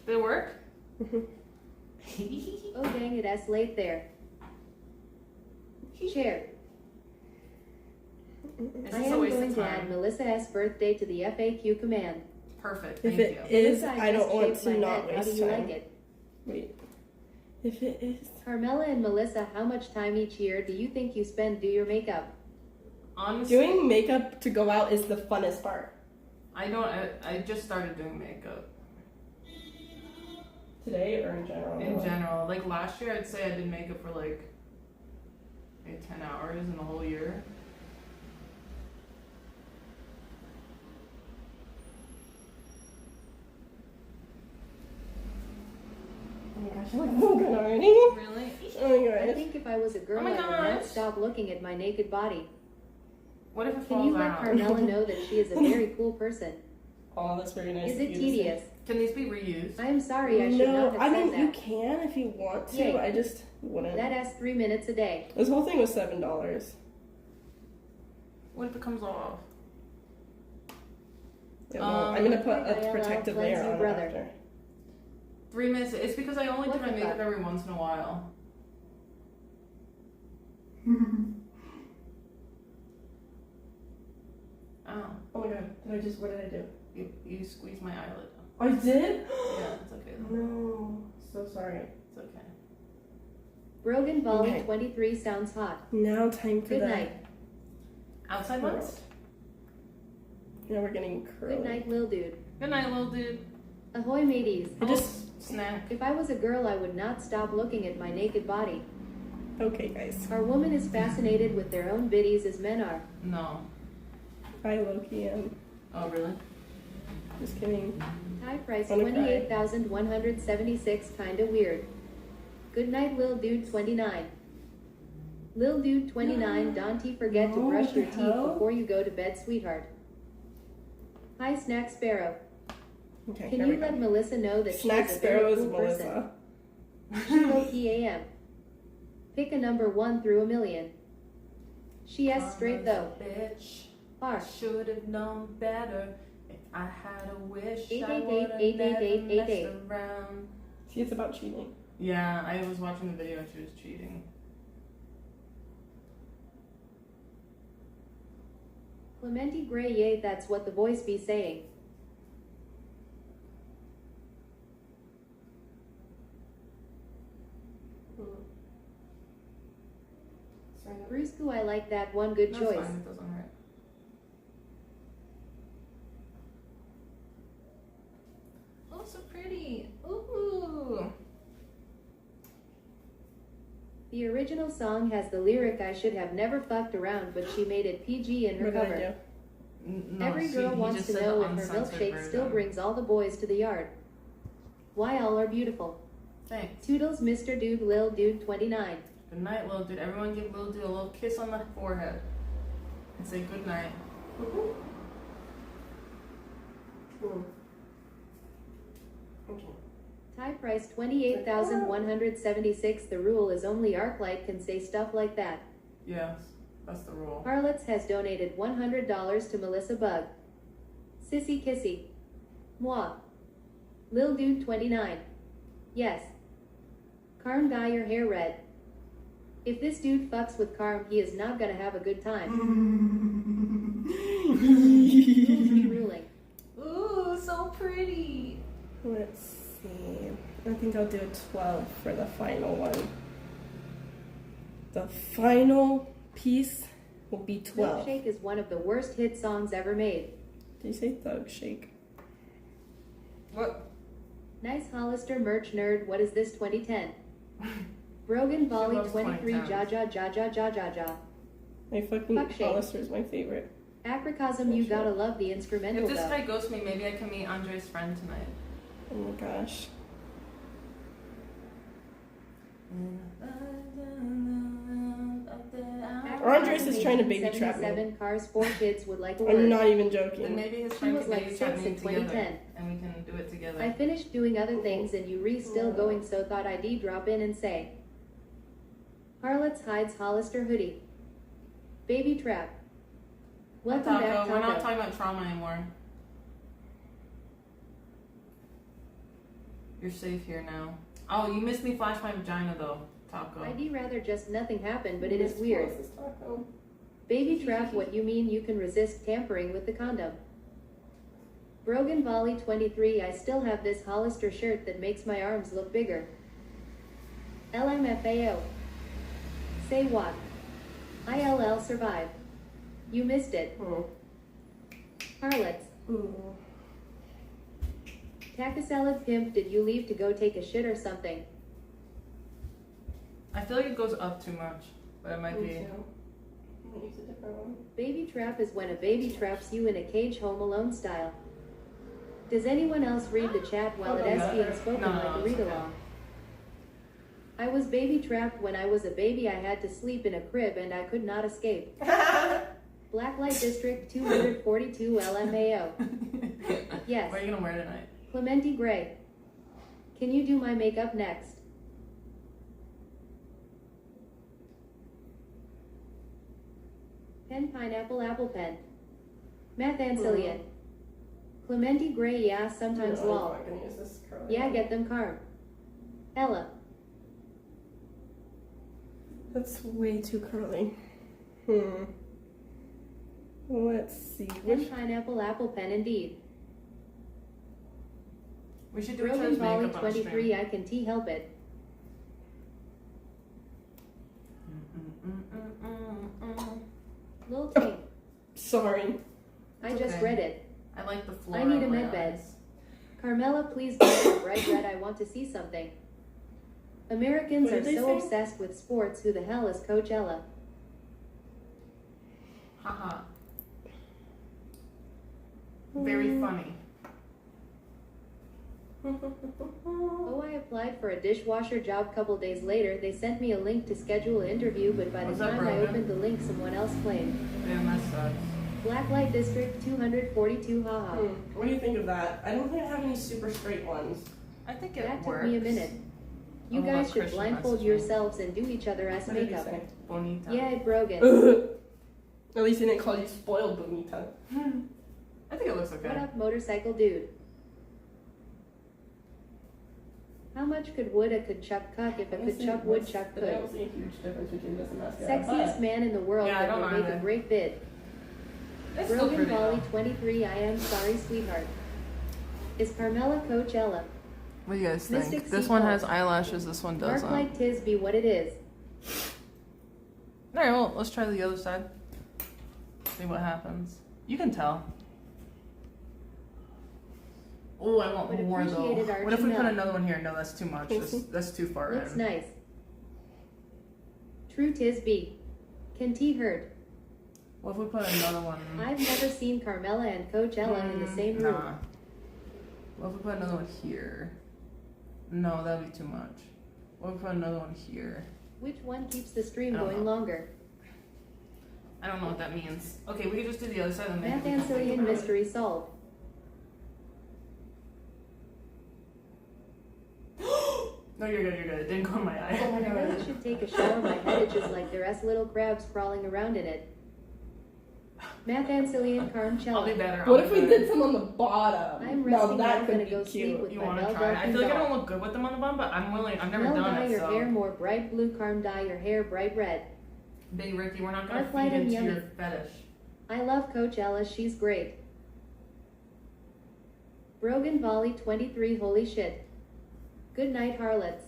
Did it work? Oh dang, it is late there. Chair. Is I this a am waste going of to add time? Melissa's birthday to the FAQ command. Perfect. If Thank it you. is, Melissa, I don't just want shaved to my not head. How do waste you time. like it? Wait. If it is. Carmella and Melissa, how much time each year do you think you spend do your makeup? Honestly, Doing makeup to go out is the funnest part. I don't. I just started doing makeup Today or in general? in general. Like last year, I'd say I did makeup for like maybe 10 hours in the whole year. Oh my gosh, I look so good already. Really? Oh my I gosh. think if I was a girl, Oh my I would not gosh. stop looking at my naked body. What if it Can falls you let out? Carmella know that she is a very cool person? Oh, that's very nice. Is of it you to say. tedious? Can these be reused? I am sorry, I should No, not have I said mean that. you can if you want to. Yay. I just wouldn't. That has 3 minutes a day. This whole thing was $7. What if it comes off? It won't. I'm gonna put I'll a protective cleanse layer you, on brother. it after. 3 minutes. It's because I only do What my the makeup fuck? every once in a while. Oh, Oh my god, what did I do? you squeezed my eyelid. I did? Yeah, it's okay. though. No, so sorry. It's okay. Brogan Volley Okay. 23 sounds hot. Now time for Good the night. Outside curl. ones? Now we're getting curly. Good night, Lil Dude. Good night, little dude. Ahoy, mateys. I just Snack. If I was a girl, I would not stop looking at my naked body. okay, guys. Our woman is fascinated with their own biddies as men are. No. I Loki am. Oh, really? Just kidding. High price Wanna cry? 28,176, kinda weird. Good night, Lil Dude 29. Lil Dude 29, don't forget to No, brush what your the teeth hell? before you go to bed, sweetheart. Hi, Snack Sparrow. Okay, Can here you we go. let Melissa know that Snack she's a Sparrow very is cool person? Melissa. She low-key AM. Pick a number 1 through a million. She is straight though. Bitch. Far. Should have known better. If I had a wish, Eight, I eight, would have eight, eight, never eight, eight, messed eight. around. See, it's about cheating. Yeah, I was watching the video and she was cheating. Clementi Gray, yay, that's what the voice be saying. Sorry. Bruscu, I like that one, good That's choice. fine, it doesn't hurt. so pretty. Ooh. The original song has the lyric "I should have never fucked around," but she made it PG in her What did I cover. do? No, Every girl he wants just to said know the if her uncensored milkshake version. still brings all the boys to the yard. Why all are beautiful. Thanks. Toodles, Mr. Dude, Lil Dude 29. Good night, little dude. Everyone give little dude a little kiss on the forehead. And say good night. Okay. Tie price 28,176. The rule is only Arclight can say stuff like that. Yes, that's the rule. Harlots has donated $100 to Melissabug. Sissy Kissy. Moi. Lil Dude 29. Yes. Carm, dye your hair red. If this dude fucks with Carm, he is not gonna have a good time. Rules be ruling. Ooh, so pretty. Let's see. I think I'll do a 12 for the final one. The final piece will be 12. Milkshake is one of the worst hit songs ever made. Did you say Thug Shake? What? Nice Hollister merch nerd. What is this 2010? Brogan Volley loves 23 ja 2010s. ja ja ja ja ja ja. My fucking Fuck shake. Hollister is my favorite. Acrocosm, you gotta love the instrumental If this though. guy ghosts me, maybe I can meet Andre's friend tonight. Oh my gosh. Andres is trying to baby trap me. 77 cars, 4 kids would like a I'm word. not even Then joking. maybe his She friend was can like baby trap 6 me in together. 2010. And we can do it together. I finished doing other things and you still going, so thought I'd drop in and say. Harlots hides Hollister hoodie. Baby trap. Welcome Taco, back, we're not Taco. talking about trauma anymore. You're safe here now. Oh, you missed me flash my vagina though, Taco. I'd rather just nothing happened, but it is weird. Baby trap, what you mean you can resist tampering with the condom? Brogan Volley 23, I still have this Hollister shirt that makes my arms look bigger. LMFAO. Say what? ILL survive. You missed it. Oh. Harlots. Ooh. Takasella pimp, did you leave to go take a shit or something? I feel like it goes up too much, but it might Me be. too. I'm gonna use a different one. Baby trap is when a baby traps you in a cage, Home Alone style. Does anyone else read the chat while it is being spoken No, like a it's read okay. along? I was baby trapped when I was a baby. I had to sleep in a crib and I could not escape. Blacklight District 242 LMAO. Yes. What are you gonna wear tonight? Clementi Gray. Can you do my makeup next? Pen Pineapple Apple Pen. Math Ancillion. Clementi Gray, yeah, sometimes No, lol. I'm not gonna use this curly Yeah, one. get them carb. Ella. That's way too curly. Let's see. Pen Which Pineapple Apple Pen indeed. We should do each Brogan other's Volley makeup on a 23, stream. I can T help it. Lil King. sorry. I It's just okay. read it. I like the floor. I need a of my med bed. eyes. Carmela, please don't bright red. I want to see something. Americans What are did they so say? obsessed with sports. Who the hell is Coachella? Haha. Very funny. Oh, I applied for a dishwasher job. Couple days later, they sent me a link to schedule an interview, but by the Was that time I broken? opened the link, someone else claimed. Damn, that sucks. Blacklight District 242, haha. What do you think of that? I don't think I have any super straight ones. I think it That took works. me a minute. You Oh, guys well, should Christian blindfold messaged me. yourselves and do each other as What did you makeup. say? Bonita. Yeah, it broken. At least he didn't call you spoiled, Bonita. I think it looks okay. What up, motorcycle dude? How much could Woulda could Chuck cuck if a could Honestly, Chuck would Chuck I could? don't see a huge difference between this and mascara. Sexiest man in the world Yeah, I that don't would know make a either. great vid. It's still Brogan pretty Volley though. 23, I am sorry, sweetheart. Is Carmela Coachella? What do you guys Mystic think? This Sea one Falls. has eyelashes, this one Dark doesn't. light tis be what it is. Alright, well, let's try the other side. See what happens. You can tell. Oh, I want Would more though. appreciate it, What if we put Archie. another one here? No, that's too much. That's too far Looks in. nice. True Tisby. Can T hurt? What if we put another one? I've never seen Carmella and Coachella in the same room. Nah. What if we put another one here? No, that'd be too much. What if we put another one here? Which one keeps the stream I don't going know. longer? I don't know what that means. Okay, we could just do the other side and Math maybe we can think Ancillion about it. mystery solved. No, you're good, you're good. It didn't go in my eye. Oh my I really god. should take a shower. My head itches like there's little crabs crawling around in it. Math Ancillion I'll be Carmchella. better. What I'll if be we better. did some on the bottom? I'm Now resting. that I'm could gonna be go sleep cute. with You my want to Mel try? I Dolphin feel like I doll. don't look good with them on the bun, but I've never Mel, done dye it, your so. hair more bright blue. Carm, dye your hair bright red. Big Ricky, we're not gonna Arc light feed and into your yummy. fetish. I love Coachella. She's great. Brogan Volley 23. Holy shit. Good night, harlots.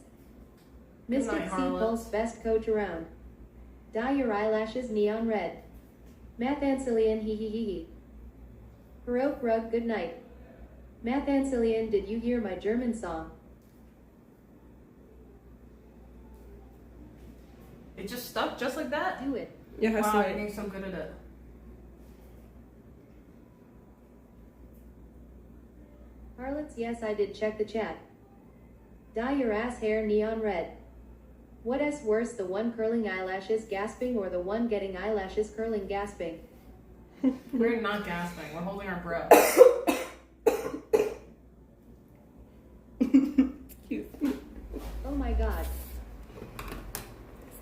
Good Mystic night, Sea harlots. Pulse best coach around. Dye your eyelashes neon red. Math Ancillion hee hee hee hee. Heroic Rug good night. Math Ancillion, did you hear my German song? It just stuck just like that? Do it. Yeah, has Wow, to you're wait. getting so good at it. Harlots, yes, I did check the chat. Dye your ass hair neon red. What is worse, the one curling eyelashes gasping or the one getting eyelashes curling gasping? We're not gasping. We're holding our breath. Excuse me. Oh my god.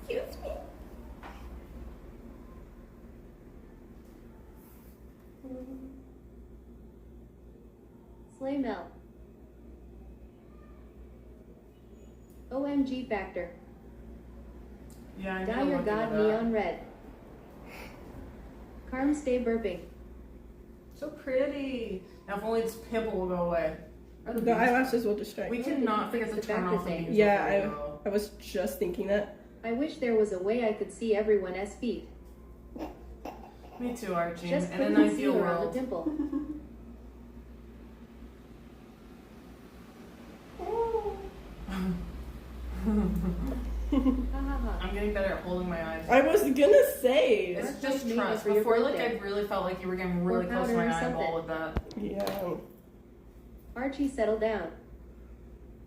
Excuse me. Slay Mel. OMG factor. Yeah, I need Dye to your look god into that. neon red. Carm, stay burping. So pretty. Now if only this pimple will go away. Or the The beads. eyelashes will distract. We Did cannot you forget fix to the turn factor off the thing? beads Yeah, before we go. I was just thinking that. I wish there was a way I could see everyone's feet. Me too, Archie. Just In put an a ideal concealer on the world. pimple. Ha ha ha. I'm getting better at holding my eyes. I was gonna say. It's Or just maybe trust. for your Before, like, birthday. I really felt like you were getting really close to powder my or something. eyeball with that. Yeah. Archie, settle down.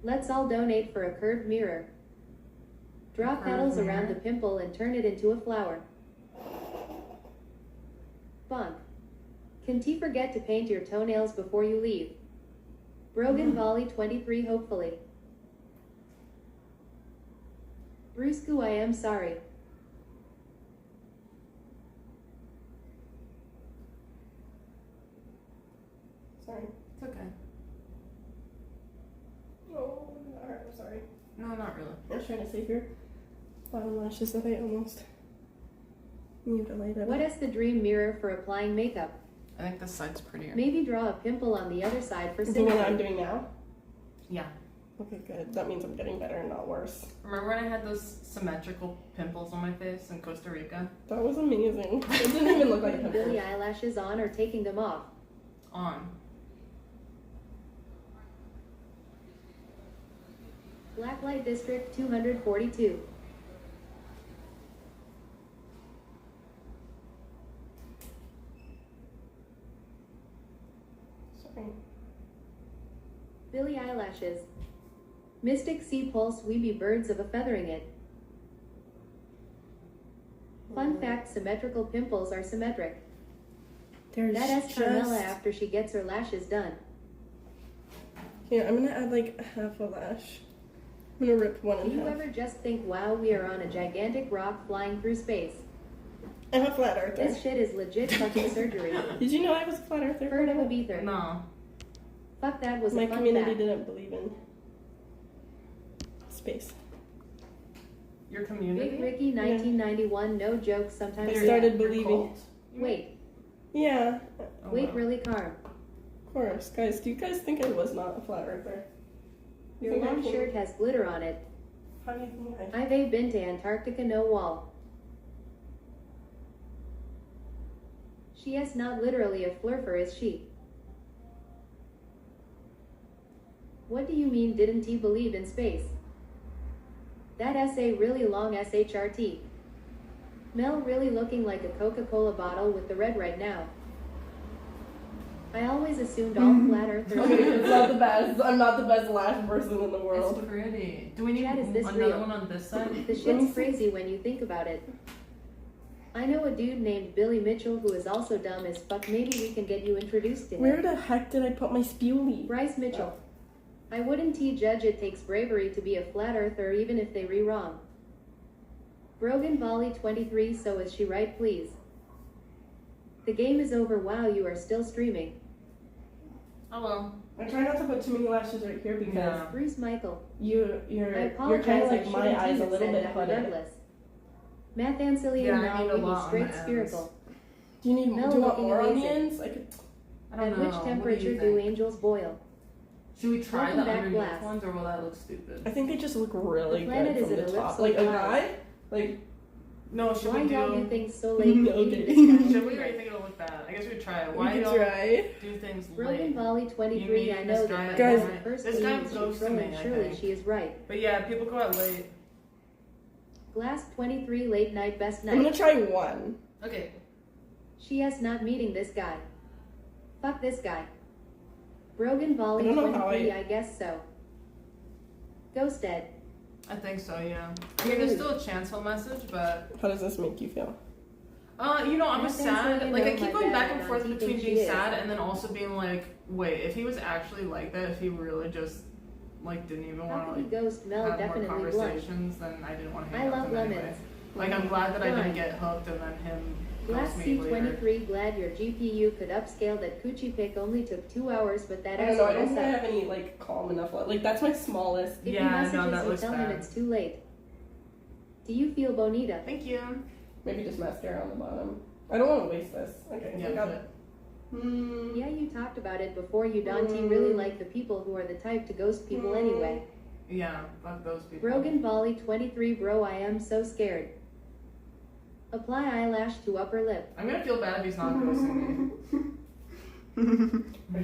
Let's all donate for a curved mirror. Draw Curved petals around mirror? the pimple and turn it into a flower. Bunk. Can T forget to paint your toenails before you leave? Brogan Volley 23 hopefully. Brusku, I am sorry. Sorry. It's okay. Oh, alright, I'm sorry. No, not really. I was trying to save your bottom lashes that I almost mutilated. What is the dream mirror for applying makeup? I think this side's prettier. Maybe draw a pimple on the other side for The one that I'm symmetry. doing now? Yeah. Okay, good. That means I'm getting better and not worse. Remember when I had those symmetrical pimples on my face in Costa Rica? That was amazing. It didn't even look like a Putting pimple. Billy eyelashes on or taking them off? On. Blacklight District 242. Sorry. Billy eyelashes. Mystic Sea Pulse, we be birds of a feathering it. Fun fact, symmetrical pimples are symmetric. There's That is Carmella just... after she gets her lashes done. Yeah, I'm gonna add like half a lash. I'm gonna rip one Do in you half. ever just think, wow, we are on a gigantic rock flying through space? I'm a flat earther. This shit is legit fucking surgery. Did you know I was a flat earther? Heard of a beather. No. Fuck, that was My a fun community fact. didn't believe in space. Your community? Big Ricky 1991, no joke, sometimes. I started Your believing. cult? Wait, Yeah, Oh, wait, wow. really calm. of course. Guys, do you guys think I was not a flat earther? You Your think I long can- shirt has glitter on it. How do you think I... I've been to Antarctica, no wall. She is not literally a flurfer, is she? What do you mean didn't he believe in space? That essay really long SHRT. Mel really looking like a Coca-Cola bottle with the red right now. I always assumed all flat earthers. It's not the best. I'm not the best lash person in the world. It's pretty. Do we need Chad, is this another real? one on this side? The shit's crazy when you think about it. I know a dude named Billy Mitchell who is also dumb as fuck. Maybe we can get you introduced to him. Where the heck did I put my spoolie? Bryce Mitchell. I wouldn't judge it takes bravery to be a flat earther even if they wrong. Brogan Volley 23, so is she right please? The game is over. Wow, you are still streaming. Oh well. I try not to put too many lashes right here because Yeah. Bruce Michael. I you're apologize. kind of I like my shouldn't eyes a have little said bit that hooded. regardless. Math Ancillian Yeah, I now need a will be lot on straight the ends. spherical. Do you need Mel do you want looking more on the amazing. ends? I could. I don't At know. which What temperature you do think? angels boil? Should we try Welcome the back, underneath Glass. ones, or will that look stupid? I think they just look really The planet good is from an the top. elliptical Like a line. guy, like No, should Why we y'all do do? things so late? No, Meeting okay. this guy? Should we? Or you think it'll look bad? I guess we would try it. we Why could y'all try. do things Brogan late? Volley You 23, mean I this know guy- that Guys, my first this thing guy is goes to trolling. me, I Surely think. she is right. But yeah, people go out late. Glass 23, late night, best I'm gonna night. try one. Okay. She has not meeting this guy. Fuck this guy. Brogan Volley I don't know how 23, I guess so. Ghosted. I think so. Yeah. I mean, there's still a chance he'll message, but How does this make you feel? you know, I was Nothing's sad. really Like I known keep my going back bad, and forth Auntie between thinks being she is. sad and then also being like, wait, if he was actually like that, if he really just like didn't even How want could to he like ghost Mel? have more Definitely blunt. conversations, then I didn't want to hang I out love with him lemons. anyway. Like I'm glad that I Fine. didn't get hooked and then him Glass ghost me later. C23, glad your GPU could upscale. That coochie pick only took 2 hours, but that I don't know. I don't ass think I up. have any like calm enough. Like that's my smallest. If Yeah, he I know, messages that you, looks tell him bad. it's too late. Do you feel bonita? Thank you. Maybe just mascara on the bottom. I don't want to waste this. Okay, Yeah, I got good. it. Hmm. Yeah, you talked about it before. You don't really like the people who are the type to ghost people anyway. Yeah, fuck those people. Brogan Volley 23, bro, I am so scared. Apply eyelash to upper lip. I'm gonna feel bad if he's not ghosting me.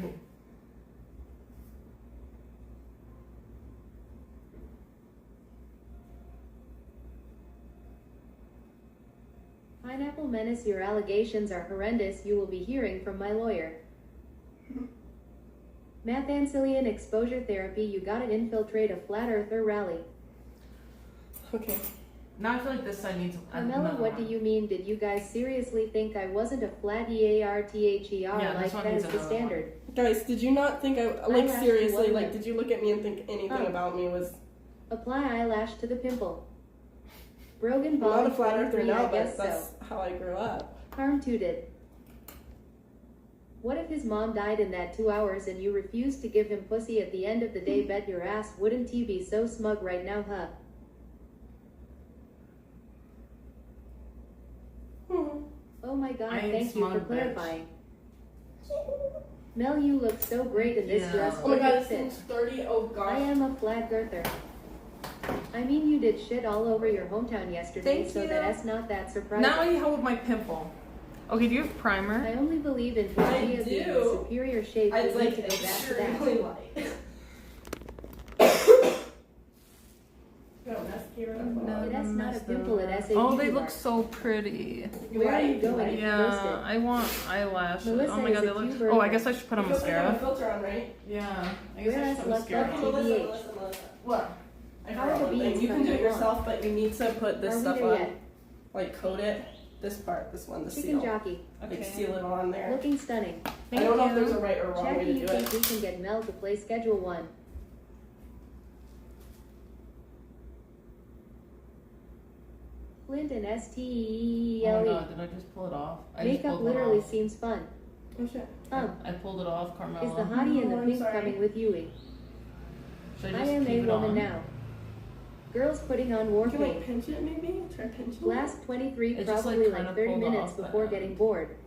Pineapple Menace, your allegations are horrendous. You will be hearing from my lawyer. Math Ancillian exposure therapy, you gotta infiltrate a flat earther rally. Okay. Now I feel like this side needs Carmella, another what one. do you mean? Did you guys seriously think I wasn't a flat EARTHER? Yeah, Like this one that needs is the another standard. Guys, did you not think I like Eyelash seriously? to Like, what? did you look at me and think anything Oh. about me was? Apply eyelash to the pimple. Brogan I'm not Volley a flat earther 23, now, I guess but so. that's how I grew up. Harm tooted. What if his mom died in that 2 hours and you refused to give him pussy at the end of the day? Bet your ass wouldn't he be so smug right now, huh? Oh my god, I ain't thank you for smug, bitch. clarifying. Mel, you look so great in this Yeah. dress. Oh my god, Perfect it fit. seems 30. Oh I gosh. am a flat girther. I mean, you did shit all over your hometown yesterday, Thank so you. that's not that surprising. Now I need help with my pimple. Okay, do you have primer? I only believe in I Pangea being do. a superior shape. I We need like to go back to that. extremely light. Got mascara on the bottom. That's not a pimple at SAP. Oh, they look so pretty. Where are you Right, going? right. Yeah, I want eyelashes. Melissa Oh my is god, a they look. cuber. Oh, I guess I should put on Because I have a mascara. filter on, right? Yeah, I guess I Whereas should put left mascara up on. to- Melissa, TBH. Melissa. What? I How are forgot the one thing. beans You can do it coming along? yourself, but you need to put this Are we stuff there on. yet? Like coat it. This part, this one, the Chicken seal. jockey. Like seal it on there. Looking stunning. I don't know if there's a right or wrong way Jackie, to you do think it. we can get Mel to play Schedule 1? Flint and Oh my STELE. god, did I just pull it off? I just Makeup pulled it literally off. seems fun. Oh shit. I pulled it off, Carmella. Is the hottie in the Oh, I'm pink sorry. coming with Yui? Should I I just am keep a it woman on? now. Girls putting on war You can like paint. pinch it maybe? Try pinching Glass 23, It's just, like, probably kinda like 30 pulled minutes off, before but- getting bored. it.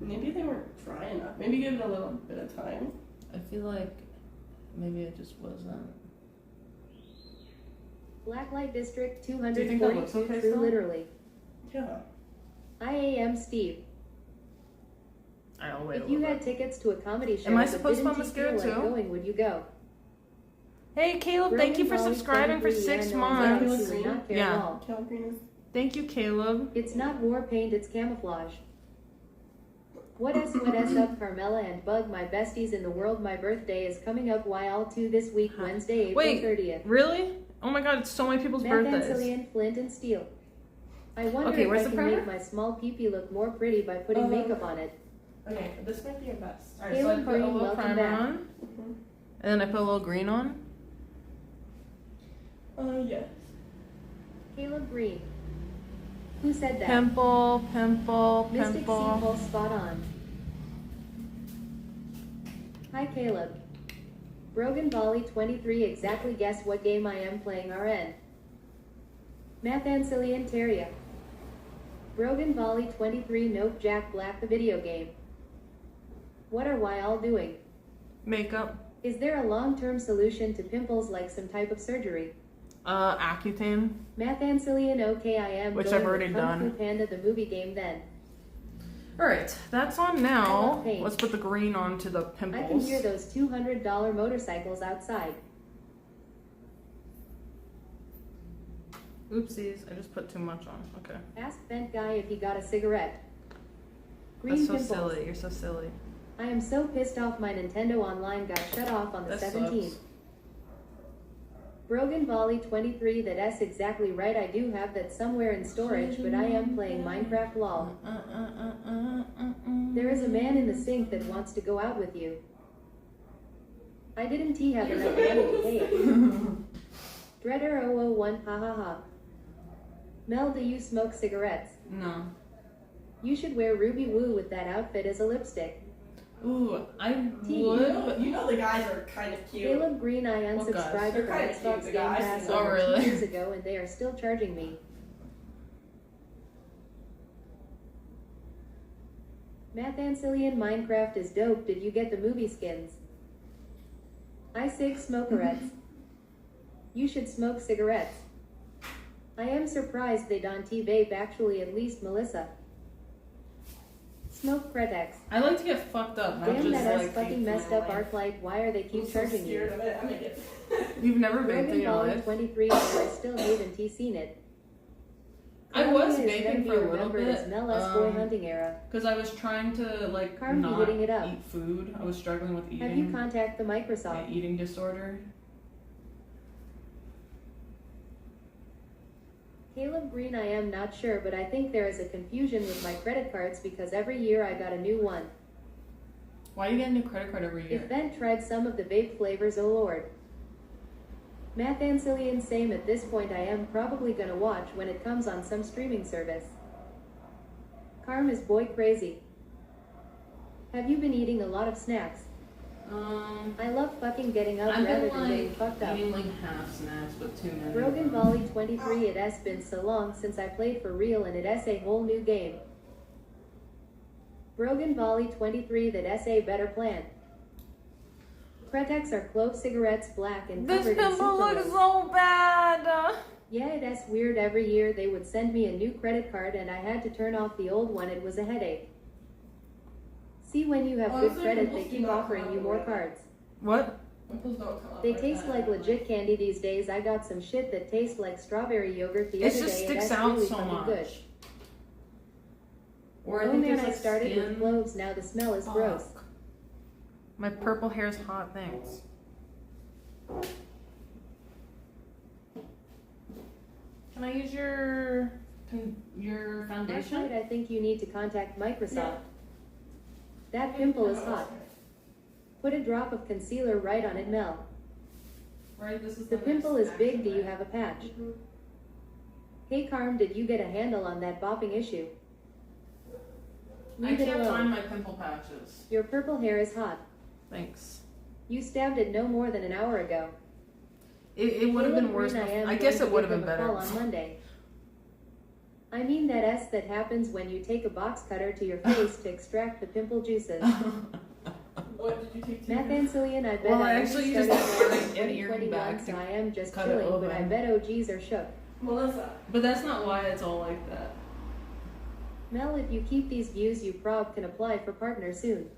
Maybe they weren't dry enough. Maybe give it a little bit of time. I feel like maybe it just wasn't. Blacklight District Do you think that looks 242, okay true still? literally. Yeah. I am Steve. I'll wait a If you little had bit. tickets to a comedy show Am I but supposed to didn't put you feel mascara like too? going, would you go? Hey, Caleb, thank you for Brogan subscribing for Molly 6 23, months. I know you not care Yeah. at all. Caleb Green is. Thank you, Caleb. It's not war paint, it's camouflage. What S up, Carmela and Bug, my besties in the world. My birthday is coming up YL2 this week, Wednesday, April Wait. 30th. Really? Oh my god, it's so many people's birthdays. Methancillian, Flint, and Steel. I wonder Okay, if where's I the can primer? make my small peepee look more pretty by putting makeup on it. Okay, this might be your best. Alright, so I Caleb put a Green, little welcome primer back. on. And then I put a little green on. Yes. Caleb Green. Who said that? Pimple, pimple, Mystic pimple. Sequel, spot on. Hi Caleb. Brogan Volley 23, exactly guess what game I am playing RN. Mathancillian Terria. Brogan Volley 23, nope, Jack Black, the video game. What are we all doing? Makeup. Is there a long-term solution to pimples like some type of surgery? Accutane. Mathancillian, okay, I am Which going I've already with Kung Fu done. Panda, the movie game then. Alright, that's on I now. love paint. Let's put the green on to the I can pimples. hear those $200 motorcycles outside. Oopsies, I just put too much on. Okay. Ask Bent Guy if he got a cigarette. Green That's so pimples. silly. You're so silly. I am so pissed off my Nintendo Online got shut off on the That 17th. sucks. Brogan Volley 23, that's exactly right. I do have that somewhere in storage, but I am playing Minecraft LOL. There is a man in the sink that wants to go out with you. I didn't have enough money to pay it. Dreader 001, ha ha ha. Mel, do you smoke cigarettes? No. You should wear Ruby Woo with that outfit as a lipstick. Ooh, I Tea. would. You know the guys are kind of cute. Caleb Green, I What guys? unsubscribed They're from kinda cute, Xbox the Game guys. Pass Oh, over really? 2 years ago, and they are still charging me. Mathancillian, Minecraft is dope. Did you get the movie skins? I sig smokerettes. You should smoke cigarettes. I am surprised they don't vape, actually, at least Melissa. Smoke Cretex. I like to get fucked up, not Damn, just that ass like fucking vape messed my up life. Arclight. Why are they I'm keep so charging scared you? of it. I'm gonna get. You've never vaped in Brogan your Volley life? 23, I still haven't seen it. I was Colombia is gonna vaping be for a little remembered bit. as Mel S. boy hunting era. Because I was trying to like Carm, you not hitting it up. eat food. I was struggling with Have you eating. contacted the My Microsoft? eating disorder. Caleb Green, I am not sure, but I think there is a confusion with my credit cards because every year I got a new one. Why do you get a new credit card every year? If Ben tried some of the vape flavors, oh lord. Mathancillian, same at this point. I am probably gonna watch when it comes on some streaming service. Carm is boy crazy. Have you been eating a lot of snacks? I love fucking getting up I've rather been than getting like fucked up. eating like half snacks, but too many. Brogan Volley 23, it has been so long since I played for real and it is a whole new game. Brogan Volley 23, that a better plan. Cretex are clove cigarettes, black and This covered in pimple looks sucralose. so bad. Yeah, that's weird. Every year they would send me a new credit card and I had to turn off the old one. It was a headache. See, when you have Oh, good so credit, pimples they do keep not offering come you out more right. cards. What? Pimples don't come out They like taste that. like legit candy these days. I got some shit that tastes like strawberry yogurt the It other just day. sticks and that's out really so fucking much. good. Or I Oh think man, there's I like started skin. with cloves. Now the smell is gross. Fuck. My purple hair's hot. Thanks. Can I use your foundation? Actually, I think you need to contact Microsoft. That pimple is hot. Put a drop of concealer right on it, Mel. Right, this is The next pimple is big. action Do you item. have a patch? Hey Carm, did you get a handle on that bopping issue? I Leave it can't find alone. my pimple patches. Your purple hair is hot. Thanks. You stabbed it no more than an hour ago. It would have been Caleb worse. Green, I am guess going it to would have give been them a better. call on Monday. I mean that S that happens when you take a box cutter to your face to extract the pimple juices. What did you take to? Mathancillian, I bet Well, I actually, only you just started have to get an earring 2021, back so to I am just cut it chilling, but I open. bet OGs are shook. Melissa. But that's not why it's all like that. Mel, if you keep these views, you prob can apply for partner soon.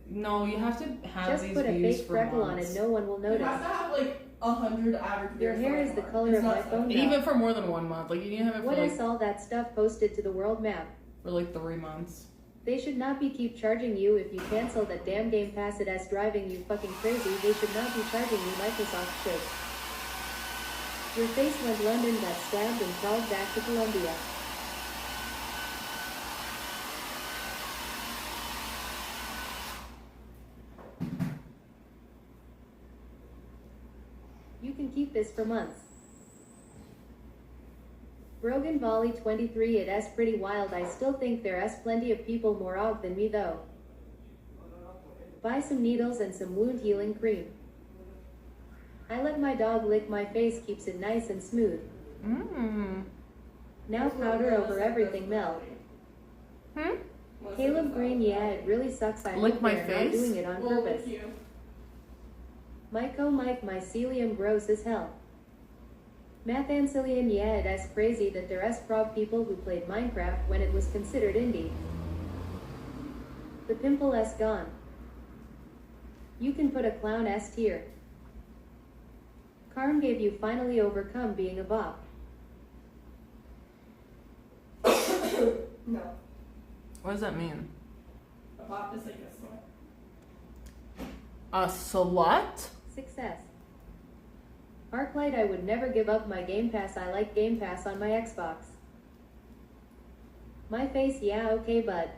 No, you have to have Just these put a views fake for freckle on months. it, no one will You notice. have to have like 100 average Your beers hair for is the my color It's of not my so- phone now. Even for more than 1 month. Like you can have it for What like, is all that stuff posted to the world map? for like 3 months. They should not be keep charging you if you cancel that damn Game Pass. It as driving you fucking crazy. They should not be charging you. Microsoft should. Your face went London, got stabbed and crawled back to Colombia. You can keep this for months. Brogan Volley 23. It is pretty wild. I still think there is plenty of people more og than me though. Buy some needles and some wound healing cream. I let my dog lick my face, keeps it nice and smooth. Mmm. Now powder over everything, Mel. Caleb Green, yeah, it really sucks. I Lick hope my they're not face? doing it on Well, purpose. thank you. Mike, oh Mike, mycelium gross as hell. Math Ancillion, yeah, it is crazy that there is prob people who played Minecraft when it was considered indie. The pimple is gone. You can put a clown S tier. Carm gave you finally overcome being a bop. No. What does that mean? A bop is like a song. A slut? Success. Arclight, I would never give up my Game Pass. I like Game Pass on my Xbox. My face, yeah, okay, bud.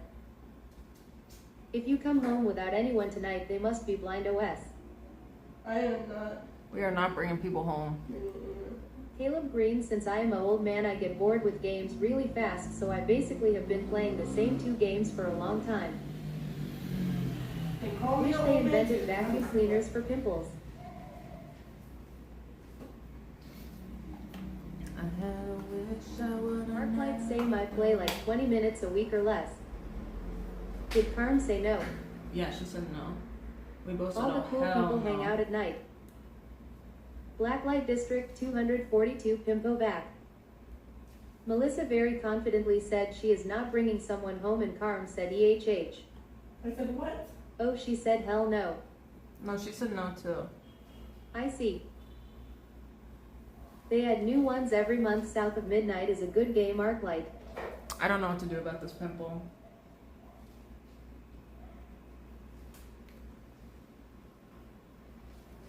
If you come home without anyone tonight, they must be blind OS. I am not. We are not bringing people home. Caleb Green, since I am an old man, I get bored with games really fast, so I basically have been playing the same 2 games for a long time. They call me Wish an they old man invented too. vacuum cleaners for pimples. Arclight say my play like 20 minutes a week or less. Did Carm say no? Yeah, she said no. We both said All the oh, cool hell people no. hang out at night. Blacklight District 242 Pimpo back. Melissa very confidently said she is not bringing someone home, and Carm said EHH. I said, what? Oh, she said hell no. No, she said no too. I see. They add new ones every month. South of Midnight is a good game. Arclight. I don't know what to do about this pimple.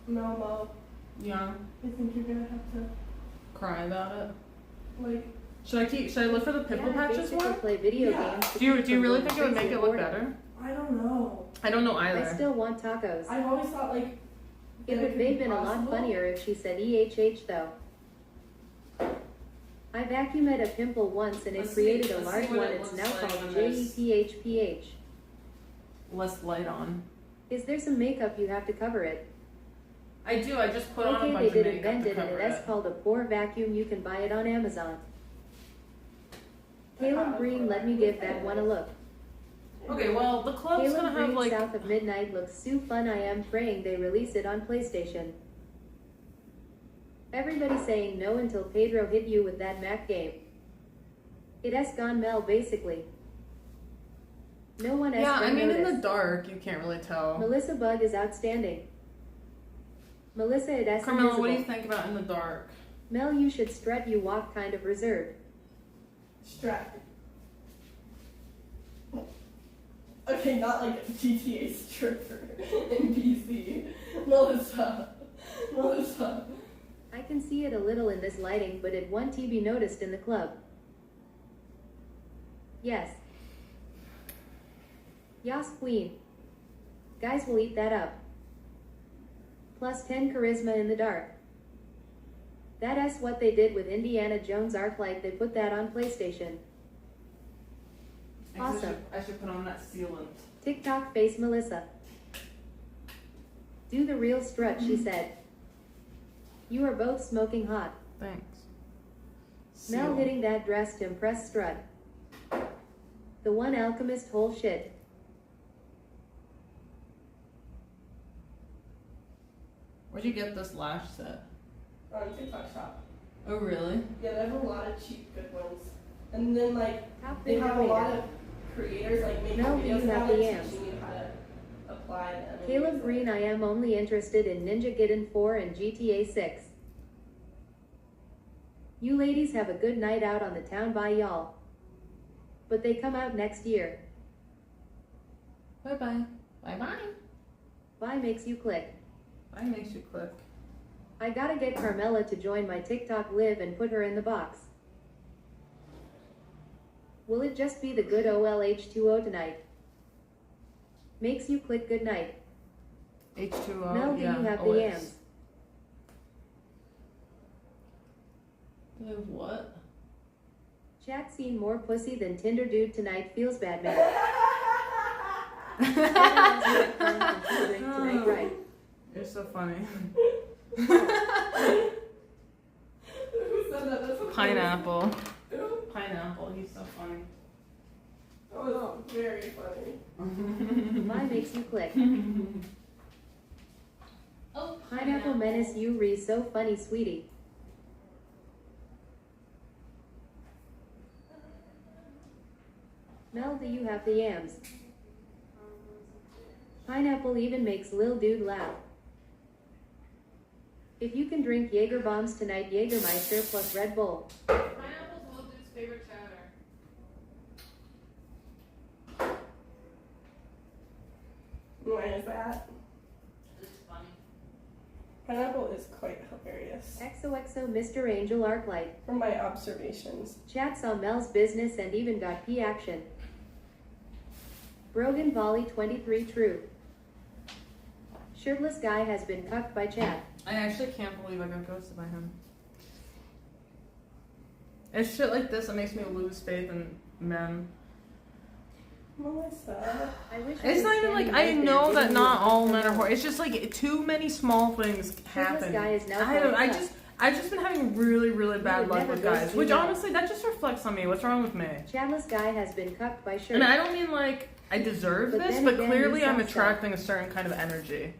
No, Mo. Yeah. I think you're gonna have to, Cry about it. like, Should I look for the pimple Yeah, I patches basically one? play video Yeah. games. to Do you keep really from think it would make crazy it look boredom. better? I don't know. I don't know I either. still want tacos. I've always thought, like, It that would could be have been a lot possible. funnier if she said EHH though. I vacuumed a pimple once and it Let's created see- a let's large see what one. it It's looks now like called when there's- JEPHPH. Less light on. Is there some makeup you have to cover it? I do. I just put on a Okay, bunch they of did makeup invent to it and cover it is it. called a pore vacuum. You can buy it on Amazon. Caleb Green, let me give that one a look. Okay, well, the club's Caleb gonna have Green, like. South of Midnight looks so fun. I am praying they release it on PlayStation. Everybody saying no until Pedro hit you with that Mac game. It has gone Mel basically. No one has Yeah, I been mean, in the noticed. dark, you can't really tell. Melissabug is outstanding. Melissa, it has Carmela, what do you invisible. think about in the dark? Mel, you should strut. You walk kind of reserved. Strap. Okay, not like a GTA stripper in PC. Melissa. Melissa. I can see it a little in this lighting, but it won't be noticed in the club. Yes. Yas Queen. Guys will eat that up. Plus 10 charisma in the dark. That is what they did with Indiana Jones Arclight. They put that on PlayStation. Awesome. I should put on that sealant. TikTok face Melissa. Do the real strut, she said. You are both smoking hot. Thanks. Mel Seal. hitting that dress to impress strut. The one alchemist whole shit. Where'd you get this lash set? On TikTok shop. Oh, really? Yeah, they have a lot of cheap good ones. And then, like, How they big have are a lot they? of creators, like, making No, videos you have about the it, yams. teaching you how to apply reply to any Caleb of Green, it. I am only interested in Ninja Gaiden 4 and GTA 6. You ladies have a good night out on the town, bye y'all. But they come out next year. Bye bye. Bye bye. Bye makes you click. Bye makes you click. I gotta get Carmella to join my TikTok live and put her in the box. Will it just be the good OLH2O tonight? Makes you click good night. H2O. Mel, do yeah, you have the always. yams? Do I have what? Chat seen more pussy than Tinder dude tonight, feels bad man. Tonight, right? You're so funny. Who said that? That's what Pineapple. Who? Pineapple. He's so funny. That was very funny. Bye makes you click. Oh, Pineapple menace you re so funny, sweetie. Mel, do you have the yams? Pineapple even makes Lil Dude laugh. If you can drink Jaeger bombs tonight, Jägermeister plus Red Bull. Pineapple's Will Dude's favorite chatter. Why is that? It's funny. Pineapple is quite hilarious. XOXO Mr. Angel Arclight. From my observations. Chat saw Mel's business and even got P action. Brogan Volley 23 true. Shirtless guy has been cucked by chat. I actually can't believe I got ghosted by him. It's shit like this that makes me lose faith in men. Melissa. I wish It's not even like I know that not all men are horrible. It's just like too many small things happen. Guy is now I just been having really bad would luck never with ghost guys, me which now. honestly that just reflects on me. What's wrong with me? Chatless guy has been cucked by shirt. And I don't mean like I deserve But this, then but again, clearly you I'm suck. attracting a certain kind of energy.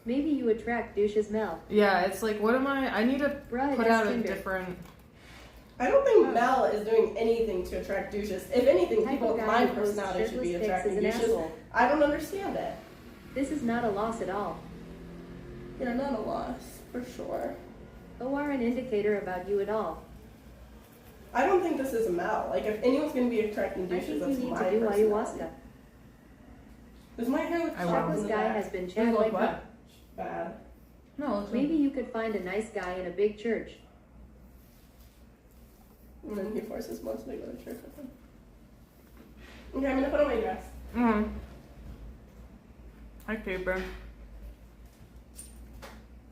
Maybe you attract douches Mel. Yeah, it's like what am I need to Bruh, put that's out a Tinder. different. I don't think Mel is doing anything to attract douches. If anything, Type people of with guy my who posts personality should be shirtless pics attracting is an douches. asshole. I don't understand it. This is not a loss at all. You're not a loss, for sure. OR an indicator about you at all. I don't think this is Mel. Like, if anyone's going to be attracting I douches, think you that's need my to do personality. ayahuasca. Does my hair look I sharp will. in Chatless the guy back? has been Does it chat look like what? that. Bad. No, it's Maybe you could find a nice guy in a big church. And then he forces most to go to church with him. Okay, I'm going to put on my dress. Hi, paper.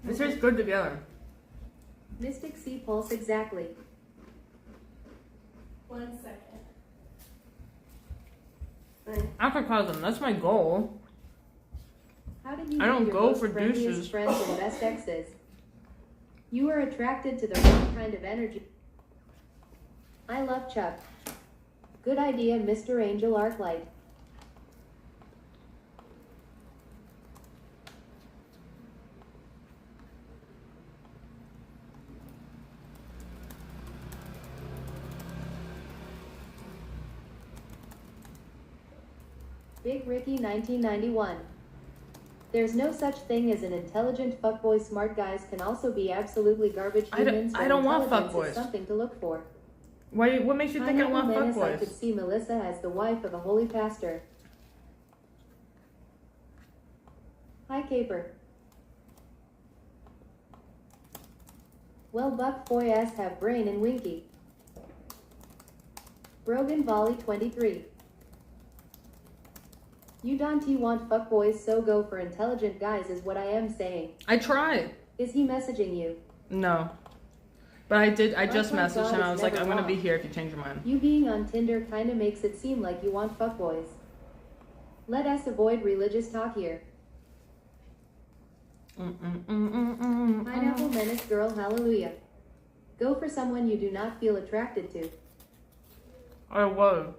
This tastes good together. Mystic C pulse exactly. 1 second. Acrocosm, that's my goal. How did you I get don't your go most for friendliest douches. friends and best exes? You are attracted to the wrong kind of energy. I love Chuck. Good idea, Mr. Angel Arclight. Big Ricky 1991. There's no such thing as an intelligent fuckboy. Smart guys can also be absolutely garbage I don't- humans. I but don't want intelligence fuckboys. is something to look for. Why? What makes you think I want Pineapple Menace, I could fuckboys? see Melissa as the wife of a holy pastor. Hi, Caper. Well, Buck boy ass have brain and winky. Brogan Volley 23. You don't want fuckboys, so go for intelligent guys is what I am saying. I tried. Is he messaging you? No. But I did. I just Oh my messaged God, him. I it's was like, never I'm gonna wrong. be here if you change your mind. You being on Tinder kinda makes it seem like you want fuckboys. Let us avoid religious talk here. Pineapple Menace girl, hallelujah. Go for someone you do not feel attracted to. I was.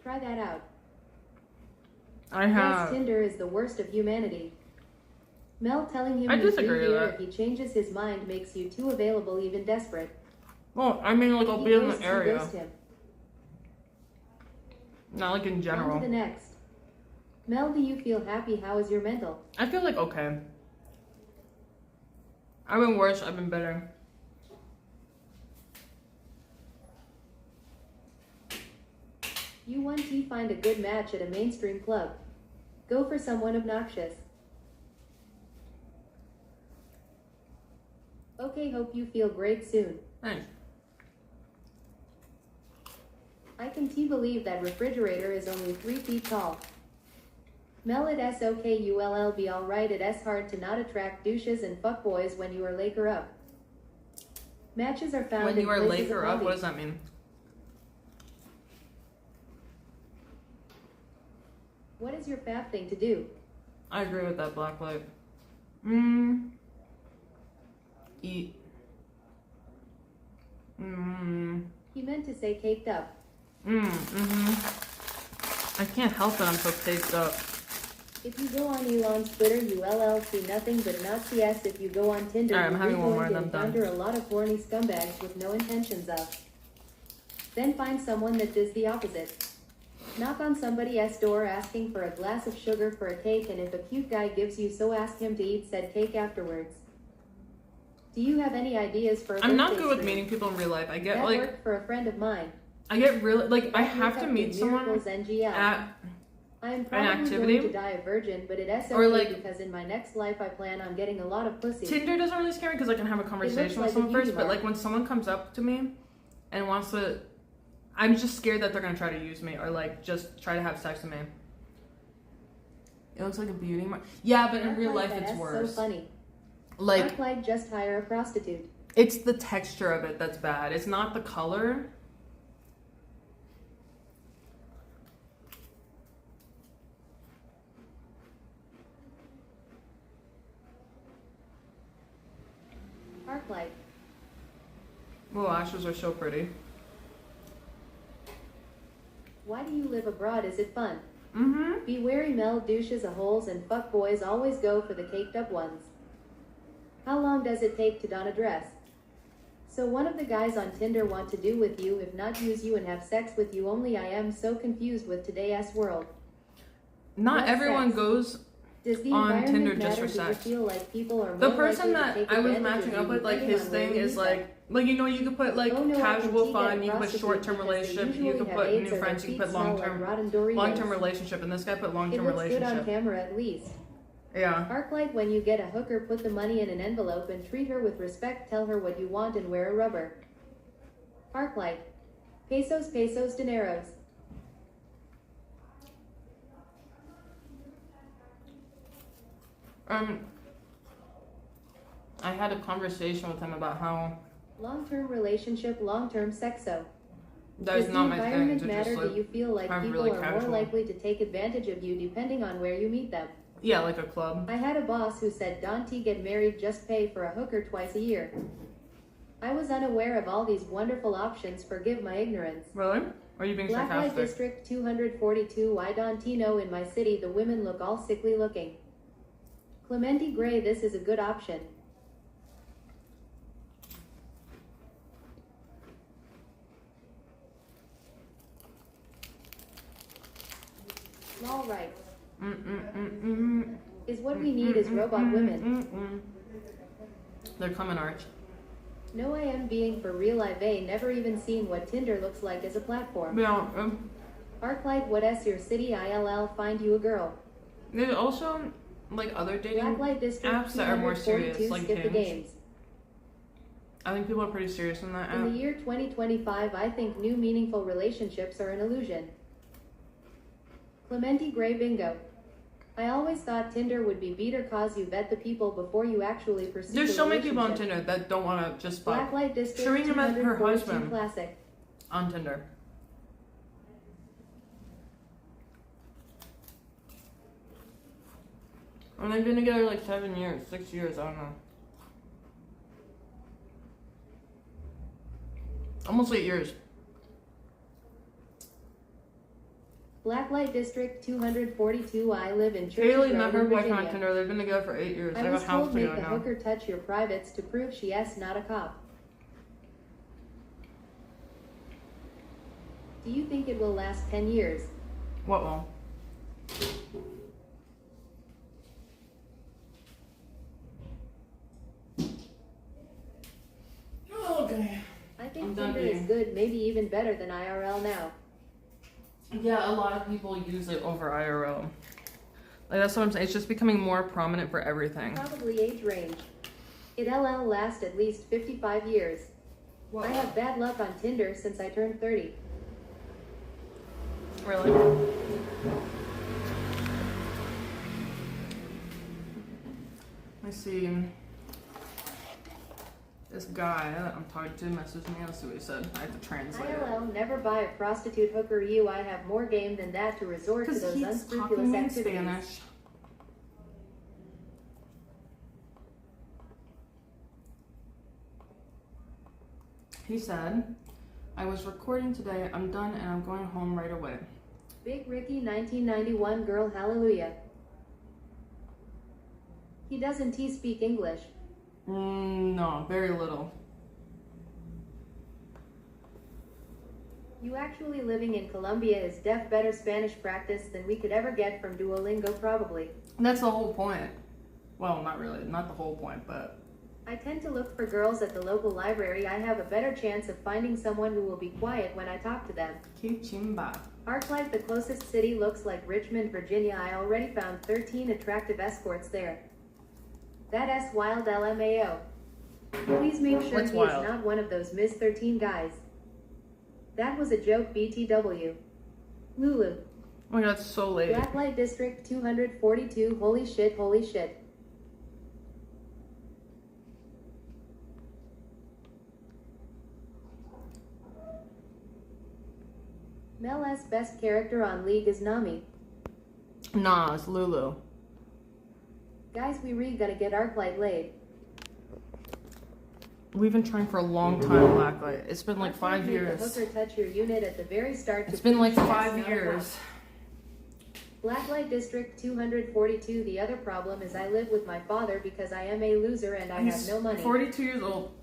Try that out. I Yes, have. Tinder is the worst of humanity. Mel telling him I he's disagree with here that. if he changes his mind makes you too available, even desperate. Well, I mean, like, I'll He be in ghosts, the you area. ghost him. Not like in On general. to the next. Mel, do you feel happy? How is your mental? I feel like okay. I've been worse, I've been better. You 1T find a good match at a mainstream club. Go for someone obnoxious. Okay, hope you feel great soon. Thanks. I can believe that refrigerator is only 3 feet tall. Mel at SOKULL be alright. It S hard to not attract douches and fuckboys when you are Laker up. Matches are found When in you are places Laker of up, what hobbies. does that mean? What is your fab thing to do? I agree with that, Blacklight. Eat. He meant to say caked up. I can't help it, I'm so caked up. If you go on Elon's Twitter, you LL see nothing but Nazi S. If you go on Tinder, Alright, I'm you're having one going more to and I'm done. encounter a lot of horny scumbags with no intentions of. Then find someone that does the opposite. Knock on somebody's door asking for a glass of sugar for a cake, and if a cute guy gives you so, ask him to eat said cake afterwards. Do you have any ideas for a I'm not birthday good with stream? meeting people in real life. I get That like, worked for a friend of mine. I get really, like, I have to Makeup meet with someone Miracles NGL. at, I am probably activity? going to die a virgin, but it's Or, okay like- because in my next life I plan on getting a lot of pussy. Tinder doesn't really scare me because I can have a conversation like with someone a beauty first, but bar. like when someone comes up to me and wants to, I'm just scared that they're gonna try to use me or like just try to have sex with me. It looks like a beauty mark. Yeah, but in Arc real light, life it's that's worse. so funny. Like, Arc light, just hire a prostitute. it's the texture of it that's bad. It's not the color. Arc light. The lashes are so pretty. Why do you live abroad? Is it fun? Mm-hmm. Be wary, Mel douches a holes and fuck boys always go for the caked up ones. How long does it take to don a dress? So one of the guys on Tinder want to do with you, if not use you and have sex with you only. I am so confused with today's world. Not What everyone sex? goes. Does the On environment Tinder matter? just for Do sex. you feel like people are The more person likely that to take I was advantage matching of up you with, like depending his on where thing you is meet like you know you could put like Oh, no, I casual can see fun, that you could put prostitutes short-term because they relationship, you usually could have put AIDS new or their friends, you feet could put smell like long-term rotten Doritos. long-term relationship, and this guy put It long-term looks good on relationship. camera at least. Yeah. Arclight, when you get a hooker, put the money in an envelope and treat her with respect. Tell her what you want and wear a rubber. Arclight. Pesos, pesos, dineros. I had a conversation with him about how Long-term relationship, long-term sexo. that is Does not the my thing environment to matter? just Do like you feel like have people really are casual. more likely to take advantage of you depending on where you meet them? yeah, like a club. I had a boss who said, "Don't get married, just pay for a hooker twice a year." I was unaware of all these wonderful options. Forgive my ignorance. Really? Or are you being Blacklight sarcastic? District 242. I don't know. In my city, the women look all sickly looking. Clementi Gray, this is a good option. All right. Is what we need is robot women. They're coming, Arch. No, I am being for real. I've never even seen what Tinder looks like as a platform. Yeah. Arclight, what S your city? ILL find you a girl. There's also like other dating Blacklight District apps that are more serious, 242. like Skip the Hinge. games. I think people are pretty serious in that In the app. year 2025, I think new meaningful relationships are an illusion. Clementi Gray bingo. I always thought Tinder would be better cause you vet the people before you actually pursue There's the so many people on relationship. Tinder that don't want to just fuck Blacklight District Sharina met her 242 husband. classic. on Tinder. And they've been together like 7 years, 6 years, I don't know. Almost 8 years. Blacklight District 242. I live in Churches Kaylee Road met her in boyfriend Virginia. on Tinder. They've been together for 8 years. They I have was a house told make together the now. hooker touch your privates to prove she is not a cop. Do you think it will last 10 years? What will? done Tinder is eating. good, maybe even better than IRL now. Yeah, a lot of people use it over IRL. Like, that's what I'm saying. It's just becoming more prominent for everything. Probably age range. It LL lasts at least 55 years. I have bad luck on Tinder since I turned 30. Really? I see. This guy that I'm talking to messaged me. Let's see what he said. I have to translate it. IRL, never buy a prostitute hooker you. I have more game than that to resort to Because those he's unscrupulous talking in activities. Spanish. He said, I was recording today. I'm done and I'm going home right away. Big Ricky 1991 girl hallelujah. He doesn't he speak English? No, very little. You actually living in Colombia is def better Spanish practice than we could ever get from Duolingo probably. That's the whole point. Well, not really. Not the whole point, but... I tend to look for girls at the local library. I have a better chance of finding someone who will be quiet when I talk to them. Que chimba. Arclight, the closest city, looks like Richmond, Virginia. I already found 13 attractive escorts there. That S wild LMAO. Please make sure What's he wild? is not one of those Miss 13 guys. That was a joke, BTW. Lulu. Oh my god, it's so late. Blacklight District 242. Holy shit, holy shit. Mel S. best character on League is Nami. Nah, it's Lulu. Guys, we really gotta get Arclight laid. We've been trying for a long time, Blacklight. It's been like 5 Make years. the hooker touch your unit at the very start. It's to been like prove that's 5 not a years. Blacklight District 242. The other problem is I live with my father because I am a loser and I have He's no money. 42 years old.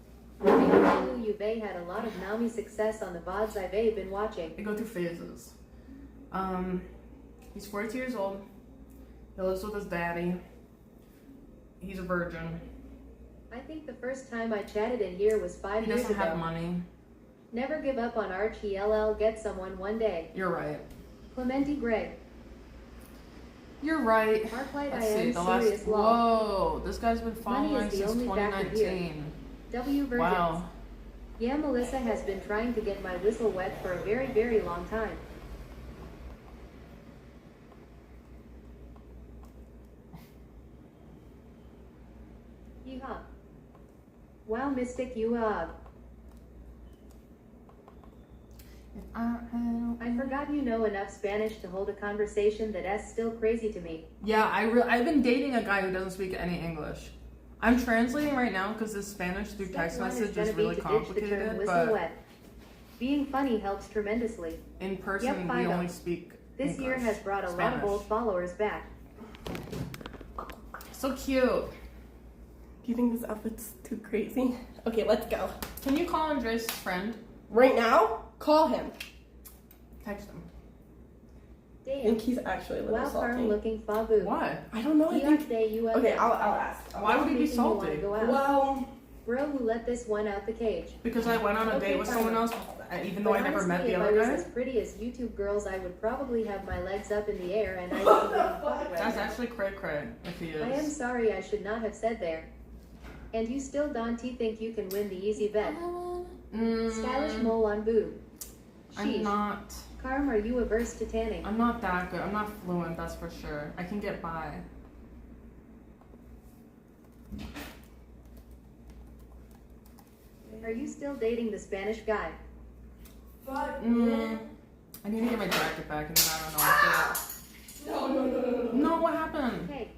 Lulu, you've had a lot of Nami success on the VODs I've been watching. They go through phases. He's 42 years old. He lives with his daddy. He's a virgin. I think the first time I chatted in here was 5 He years doesn't ago. have money. Never give up on Archie LL. Get someone one day. You're right. Clementi Gray. You're right. Arclight, I Let's see, am the last. serious law. Whoa, this guy's been following Money is the since only factor here. 2019. W Virgins. Wow. Yeah, Melissa has been trying to get my whistle wet for a very, very long time. Yeehaw. Wow, Mystic, you I forgot you know enough Spanish to hold a conversation that's still crazy to me. Yeah, I've been dating a guy who doesn't speak any English. I'm translating right now because this Spanish through Step text one message gonna is be really to ditch the term complicated, whistle but wet. Being funny helps tremendously. in person Yep, we Fido. only speak This year English. has brought a lot Spanish. of old followers back. So cute. Do you think this outfit's too crazy? Okay, let's go. Can you call Andres' friend? Right now? Call him. Text him. I Damn. think he's actually a little Wow, farm salty. looking Fabu. Why? I don't know, I think... Okay, I'll ask. Why would he be Making you wanna salty? go out. Well, Bro who let this one out the cage. Because I went on a Okay, date with fine. someone else, even though I never met the if other I was guy. as pretty as YouTube girls, I would probably have my legs up in the air and I would be getting fucked right That's now. actually cray cray if he is. I am sorry, I should not have said there. And you still, Dante, think you can win the easy bet? Stylish mole on boob. I'm Sheesh. not. Carm, are you averse to tanning? I'm not that good. I'm not fluent, that's for sure. I can get by. Are you still dating the Spanish guy? fuck. I need to get my jacket back and then I don't know after that. No, what happened? Hey,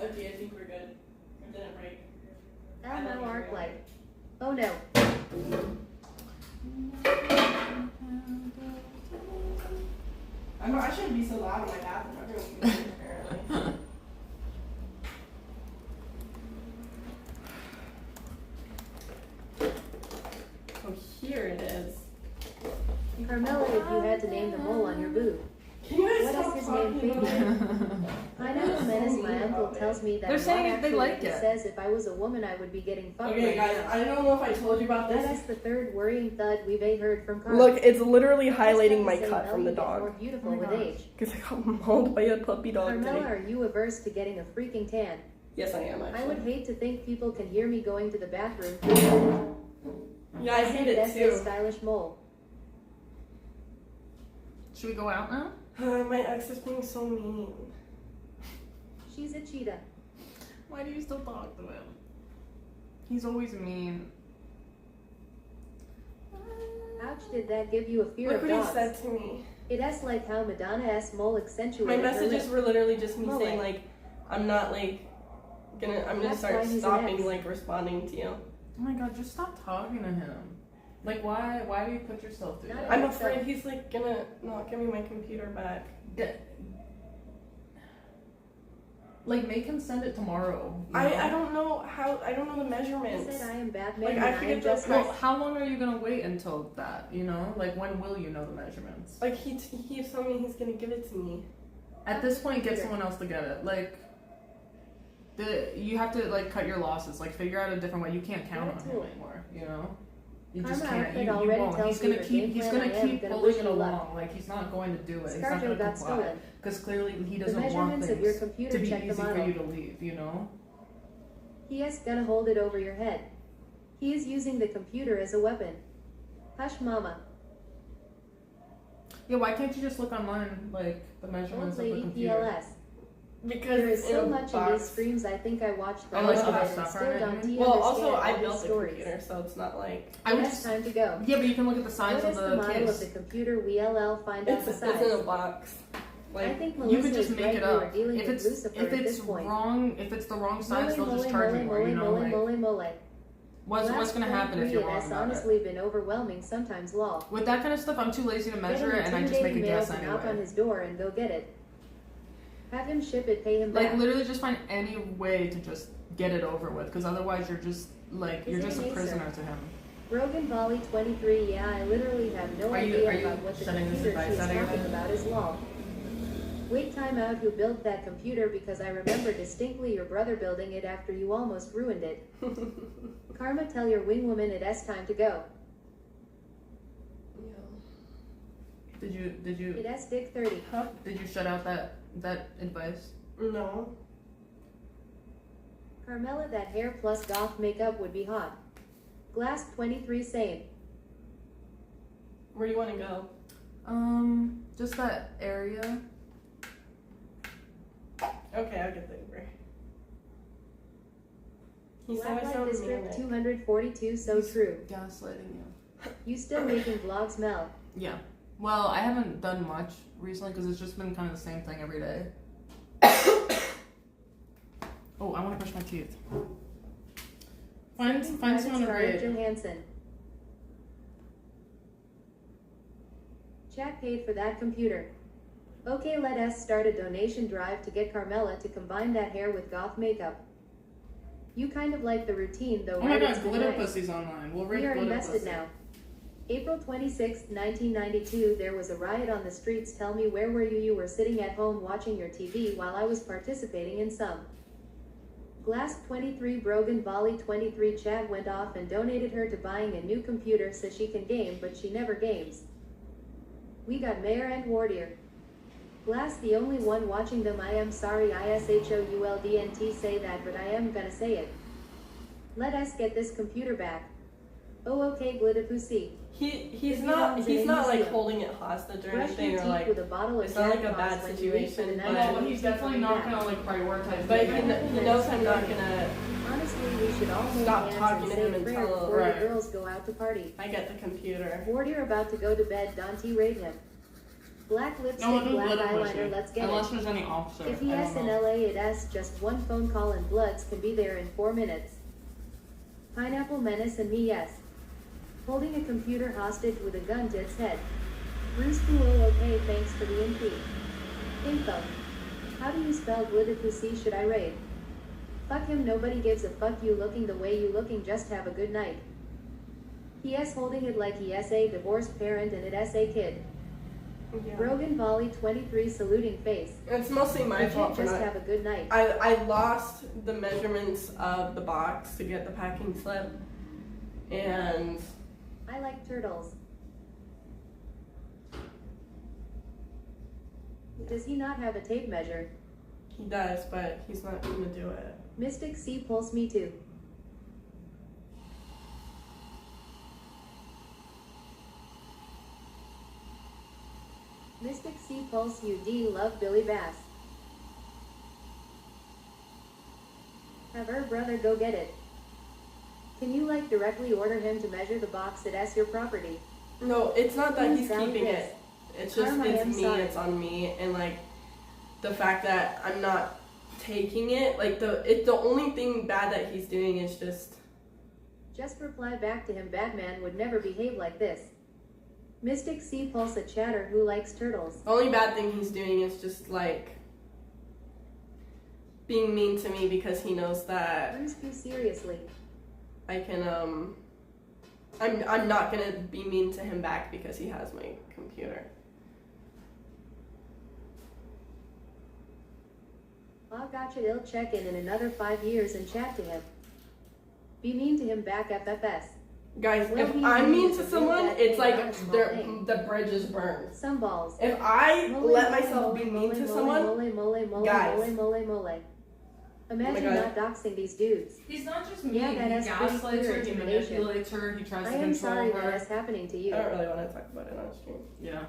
Okay, I think we're good. We're done a break. no arc light. Oh no. I shouldn't be so loud in my bathroom. Everyone can hear me, apparently. Oh, here it is. Carmela, if you had to name the mole on your boob, Can you guys what stop is his name, talking about Fabian? Pineapple Man is my Uncle tells me that They're a lot saying they actually like he it. says if I was a woman I would be getting fucked Okay, right guys, now. I don't know if I told you about this. That's the third worrying thud we've heard from Carl. Look, it's literally highlighting my Say cut Mel, from the you get more dog. beautiful Oh my with gosh. age. Because I got mauled by a puppy dog Carmella, today. are you averse to getting a freaking tan? Yes, I am, I actually. would hate to think people can hear me going to the bathroom. Yeah, I hate it That's a too. stylish mole. Should we go out now? My ex is being so mean. She's a cheetah. Why do you still talk to him? He's always mean. Ouch, did that give you a fear Look of what he dogs? said to me. It's like how Madonna-esque mole My accentuated her messages lip. were literally just me Mullet. saying, like, I'm not, like, I'm gonna That's start why he's an stopping, ex. like, responding to you. Oh my god, just stop talking to him. Like, why do you put yourself through that? I'm afraid he's, like, gonna not give me my computer back. Like, make him send it tomorrow. you I know? don't know how, I don't know the He measurements. said I am Batman Like, and I I am forget just the- Well, how long are you gonna wait until that, you know? Like, when will you know the measurements? Like, he keeps telling me he's gonna give it to me. At this point, get someone else to get it. Like, you have to, like, cut your losses. Like, figure out a different way. You can't count on him anymore, you know? You just Karma can't. outfit You already won't. tells He's gonna you the keep. game He's plan gonna I am keep gonna pulling wish it you luck. along. Like, he's not going to do it. He's not Scarjo going to got comply stolen. because clearly he The doesn't want measurements of your things computer to be check the easy for model. you to leave. You know? He is gonna hold it over your head. He is using the computer as a weapon. Hush, mama. Yeah. Why can't you just look online, like the measurements Old of the lady computer? PLS. Because There is so in a much in box. these streams I think I watched the Oh, whole like of that it and stuff, still right? don't Well, also, understand I all built these the stories. computer, so it's not like... I would It's just. time to go. Yeah, but you can look at the size What of is the the model case. of the computer? We LL find out It's the in a size. box. I Like, think You Melissa could just is make right. it You are up. dealing If with it's Lucifer at this point. wrong, if it's the wrong size, Mole, they'll just mole, charge mole, you more. You know, mole, like mole, mole. what's gonna happen if you're wrong It's about it? honestly been overwhelming sometimes. Lol. With that kind of stuff, I'm too lazy to measure it, and I just make a guess to knock on anyway. his door and go get it. Have him ship it, pay him Like back. literally, just find any way to just get it over with, because otherwise you're just like Is you're it just a an Acer? prisoner to him. Rogan Volley 23. Yeah, I literally have no Are you- idea are you about what the sending this computer advice she is out of your talking head? about is lol. Wait, time out. Who built that computer? Because I remember distinctly your brother building it after you almost ruined it. Karma, tell your wing woman it's time to go. Did you It's Dick 30. did you shut out that advice? no. Carmella, that hair plus goth makeup would be hot. Glass 23 same. Where do you want to go? Just that area. Okay, I'll get the Uber. He said I Black Light sound District manic. 242. So true. Gaslighting you. You still making vlogs, Mel? Yeah. Well, I haven't done much recently because it's just been kind of the same thing every day. Oh, I want to brush my teeth. Find someone to Scarlett rate. Johansson. Chat paid for that computer. Okay, let us start a donation drive to get Carmella to combine that hair with goth makeup. You kind of like the routine, though, Oh my right? god, It's been glitter nice. pussy's online. We'll rate We are glitter invested pussy. now. April 26, 1992, there was a riot on the streets. Tell me, where were you? You were sitting at home watching your TV while I was participating in some. Glass 23 Brogan Volley 23 Chad went off and donated her to buying a new computer so she can game, but she never games. We got Mayor and Wardier. Glass, the only one watching them. I am sorry, ISHOULDNT say that, but I am gonna say it. Let us get this computer back. Oh, okay, glitter pussy. He's If not you don't like see holding it hostage or Brush anything your or teeth like. with a bottle of it's not like a Jack bad Frost when you leave for the situation, night. but- No, You he's keep definitely coming not back. gonna like prioritize. But me. he knows I'm not gonna. Honestly, we should all hold Stop hands talking and to say him a and prayer tell- before right. the girls go out to party. I get the computer. Wardier about to go to bed. Dante rate him. Black lipstick, No, do black glitter eyeliner. pussy. Let's get Unless it. there's any opposite. If he I has don't in know. LA, it has just one phone call and Bloods can be there in 4 minutes. Pineapple Menace and me, yes. Holding a computer hostage with a gun to its head. Bruce Poole, okay, thanks for the MP. Info. How do you spell glitter pussy? Should I raid? Fuck him, nobody gives a fuck. You looking the way you looking, just have a good night. He is holding it like he is a divorced parent and it is a kid. Yeah. Brogan Volley 23 saluting face. It's mostly my Legit, fault for just not. have a good night. I lost the measurements of the box to get the packing slip, and I like turtles. Does he not have a tape measure? he does, but he's not gonna do it. Mystic C pulse me too. Mystic C pulse UD love Billy Bass. Have her brother go get it. Can you like directly order him to measure the box at S your property? No, it's not that Please he's value keeping this. it. It's just Karma, I it's am me. sorry. It's on me, and like the fact that I'm not taking it. Like the only thing bad that he's doing is just. Just reply back to him, Batman would never behave like this. Mystic C pulse a chatter who likes turtles. The only bad thing he's doing is just like being mean to me because he knows that Bruce Q seriously. I can I'm not gonna be mean to him back because he has my computer. I gotcha, he'll check in another 5 years and chat to him. Be mean to him back FFS. Guys, Well, if he I'm mean needs to to someone, do that it's thing, like not a small thing. the bridge is burned. Some balls. If I Mole, let mole, myself mole, be mean mole, to mole, someone, mole, guys. mole. Imagine God. not doxing these dudes. He's not just mean. Yeah, that he has pretty gaslights clear her. He intimidation. manipulates her. He tries I to am control sorry her. that that's happening to I you. don't really want to talk about it on stream. Yeah.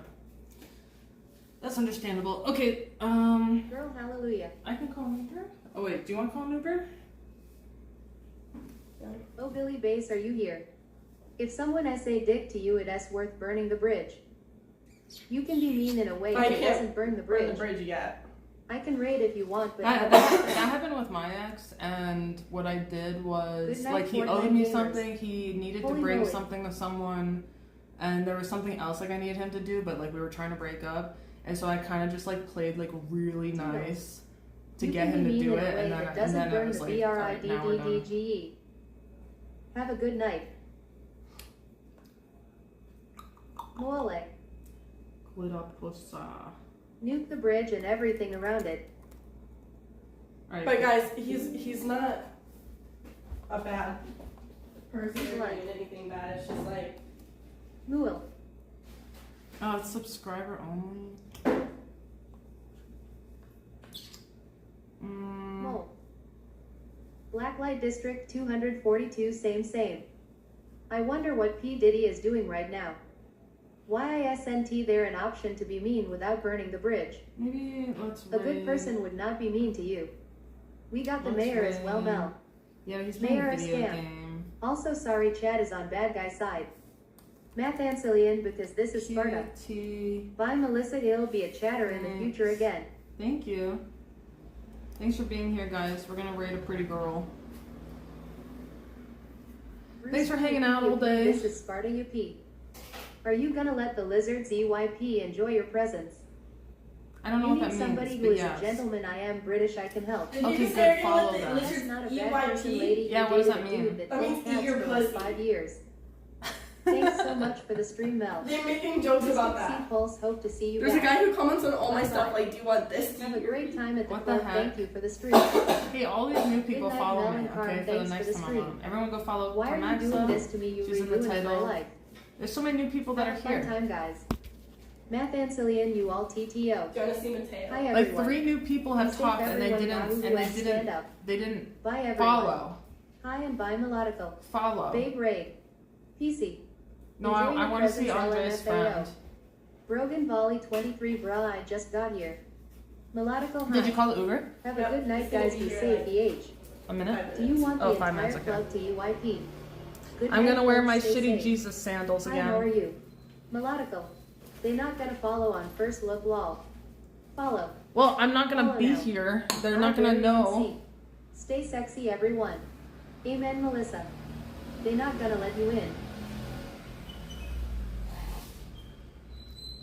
That's understandable. Okay, Girl, hallelujah. I can call an Uber? Oh wait, do you want to call an Uber? Oh, Billy Bass, are you here? If someone I say dick to you, it's worth burning the bridge. You can be mean in a way I that can't doesn't burn the Burn bridge. the bridge yet. I can raid if you want, but That happened with my ex, and what I did was, Good night, like, he Fortnite owed me gamers. something, he needed Holy to bring moly. something to someone, and there was something else, like, I needed him to do, but, like, we were trying to break up, and so I kind of just, like, played, like, really nice to you get can him be to mean do in a it, way and that then doesn't I burn was the like, alright, now we're done. BRIDDDGE. Have a good night. Mole. Quidoplusa. Nuke the bridge and everything around it. Alright. But guys, he's not a bad person or Right. doing anything bad. It's just like Muil. Oh, it's subscriber only. Mole. Blacklight District 242 same. I wonder what P. Diddy is doing right now. Why isn't there an option to be mean without burning the bridge? Maybe let's A good raid- person would not be mean to you. We got the Let's mayor as well, raid- Mel. Yeah, he's playing Mayor a of video Scam. game. Also sorry Chad is on bad guy side. Math Ancillion because this is Sparta. QT. Bye Melissa, he'll be a chatter in the future again. Thank you. Thanks for being here, guys. We're gonna raid a pretty girl. Thanks for hanging out all day. This is Sparta UP. Are you gonna let the lizards EYP enjoy your presence? I don't know You what need that somebody means, who but is yes. a gentleman. I am British, I can help. Did Okay, you good, just say follow let that. the That's lizards not a eat bad person, YP? lady. Yeah, who what does dated that a mean? dude that That means told eat cats your for like pussy. 5 years. Thanks so much for the stream, Mel. They're making jokes about Mystic that. C Pulse, hope to see you There's a back. guy who comments on all my Bye-bye. stuff like, do you want this? Have a great time at the What the club. heck? Thank you for the stream. Hey, all these new people Midnight follow Mel me, and Carm, okay, for the thanks next for the time I'm stream. on. Everyone go follow Why are you doing Carmaxlla. this to me? You She's in the ruined my title. life. There's so many new people that Have are a fun here. time, guys. Math Ancillion, you all TTO. Do you want to see Mateo? Hi Like everyone. 3 new people have Be safe, talked and they everyone. didn't Wahoo, and US, stand up. they didn't Bye everyone. follow. Hi and bye Melodical. Follow. Babe Raid. PC. No, Enjoy I your want to see presence, Andre's LMFAO. friend. Brogan Volley 23 bruh, I just got here. Melodical hi. Did you call Uber? Have Yep, a good night he's gonna guys, be be here safe, in BH. A minute? Do you want Oh, the 5 entire minutes, okay. club to UYP? Good I'm night, gonna wear folks, my stay shitty safe. Jesus sandals Hi, how are again. you? Melodical. They not gonna follow on first look lol. Follow. Well, I'm not gonna Follow be now. here. They're I not gonna barely can know. see. Stay sexy everyone. Amen Melissa. They not gonna let you in.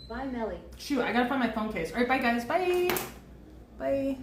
Bye Melly. Shoot, I gotta find my phone case. Alright, bye guys. Bye. Bye.